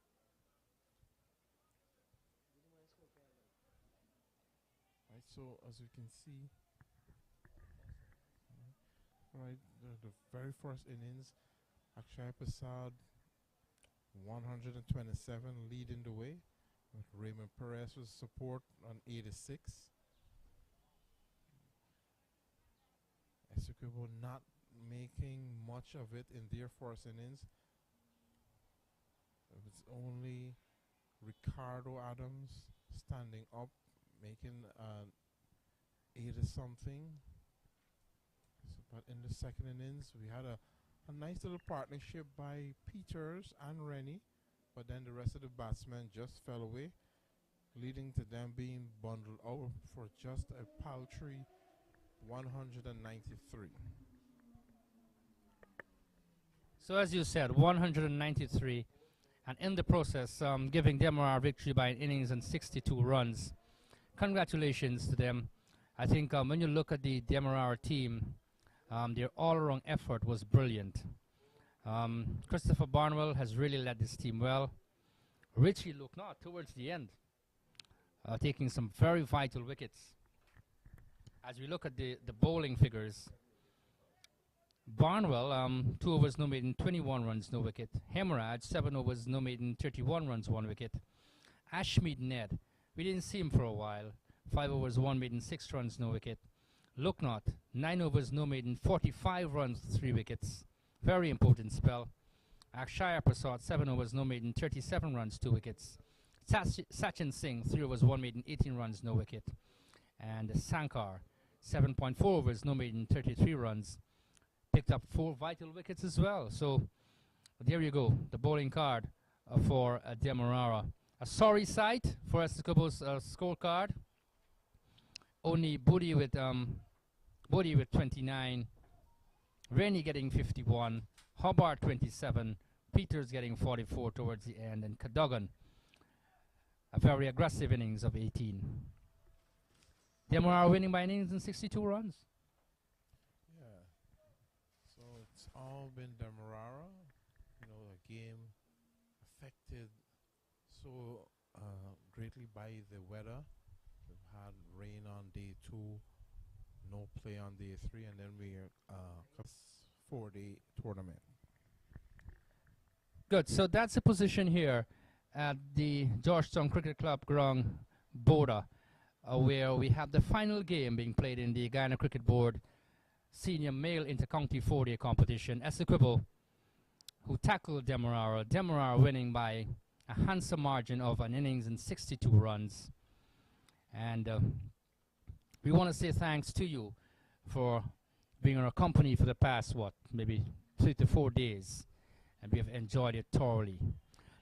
Right, so as you can see, right, the very first innings, Akshay Prasad 127 leading the way, with Raymond Perez's support on 86. Essequibo not making much of it in their first innings. It was only Ricardo Adams standing up, making 80-something. So, but in the second innings, we had a nice little partnership by Peters and Rennie, but then the rest of the batsmen just fell away, leading to them being bundled out for just a paltry 193. So as you said, 193, and in the process, giving Demerara victory by an innings and 62 runs. Congratulations to them. I think when you look at the Demerara team, their all-around effort was brilliant. Christopher Barnwell has really led this team well. Richie Lucknott towards the end, taking some very vital wickets. As we look at the bowling figures, Barnwell, 2 overs, no maiden, 21 runs, no wicket. Hemorrhage, 7 overs, no maiden, 31 runs, 1 wicket. Ashmead Ned, we didn't see him for a while. 5 overs, 1 maiden, 6 runs, no wicket. Lucknott, 9 overs, no maiden, 45 runs, 3 wickets. Very important spell. Akshay Prasad, 7 overs, no maiden, 37 runs, 2 wickets. Sachin Singh, 3 overs, 1 maiden, 18 runs, no wicket. And Sankar, 7.4 overs, no maiden, 33 runs. Picked up 4 vital wickets as well. So there you go, the bowling card for Demerara. A sorry sight for Essequibo's scorecard. Only Budi with 29, Rennie getting 51, Hubbard 27, Peters getting 44 towards the end, and Cadogan a very aggressive innings of 18. Demerara winning by innings and 62 runs. Yeah. So it's all been Demerara. You know, a game affected so greatly by the weather. We've had rain on day 2, no play on day 3, and then we 4-day tournament. Good. So that's the position here at the Georgetown Cricket Club ground, Border, where we have the final game being played in the Guyana Cricket Board Senior Male Intercounty 4-day competition. Essequibo, who tackled Demerara. Demerara winning by a handsome margin of an innings and 62 runs. And we want to say thanks to you for being our company for the past, maybe 3 to 4 days. And we have enjoyed it thoroughly.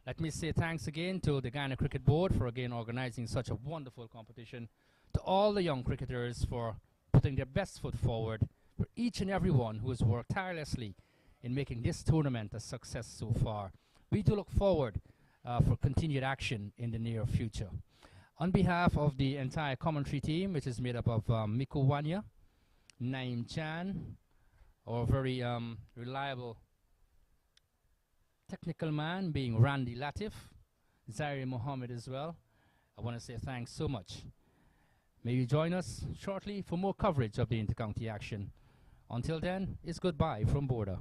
Let me say thanks again to the Guyana Cricket Board for again organizing such a wonderful competition, to all the young cricketers for putting their best foot forward, for each and everyone who has worked tirelessly in making this tournament a success so far. We do look forward for continued action in the near future. On behalf of the entire commentary team, which is made up of Miku Wanya, Naim Chan, our very reliable technical man being Randy Latif, Zaire Mohammed as well, I want to say thanks so much. May you join us shortly for more coverage of the intercounty action. Until then, it's goodbye from Border.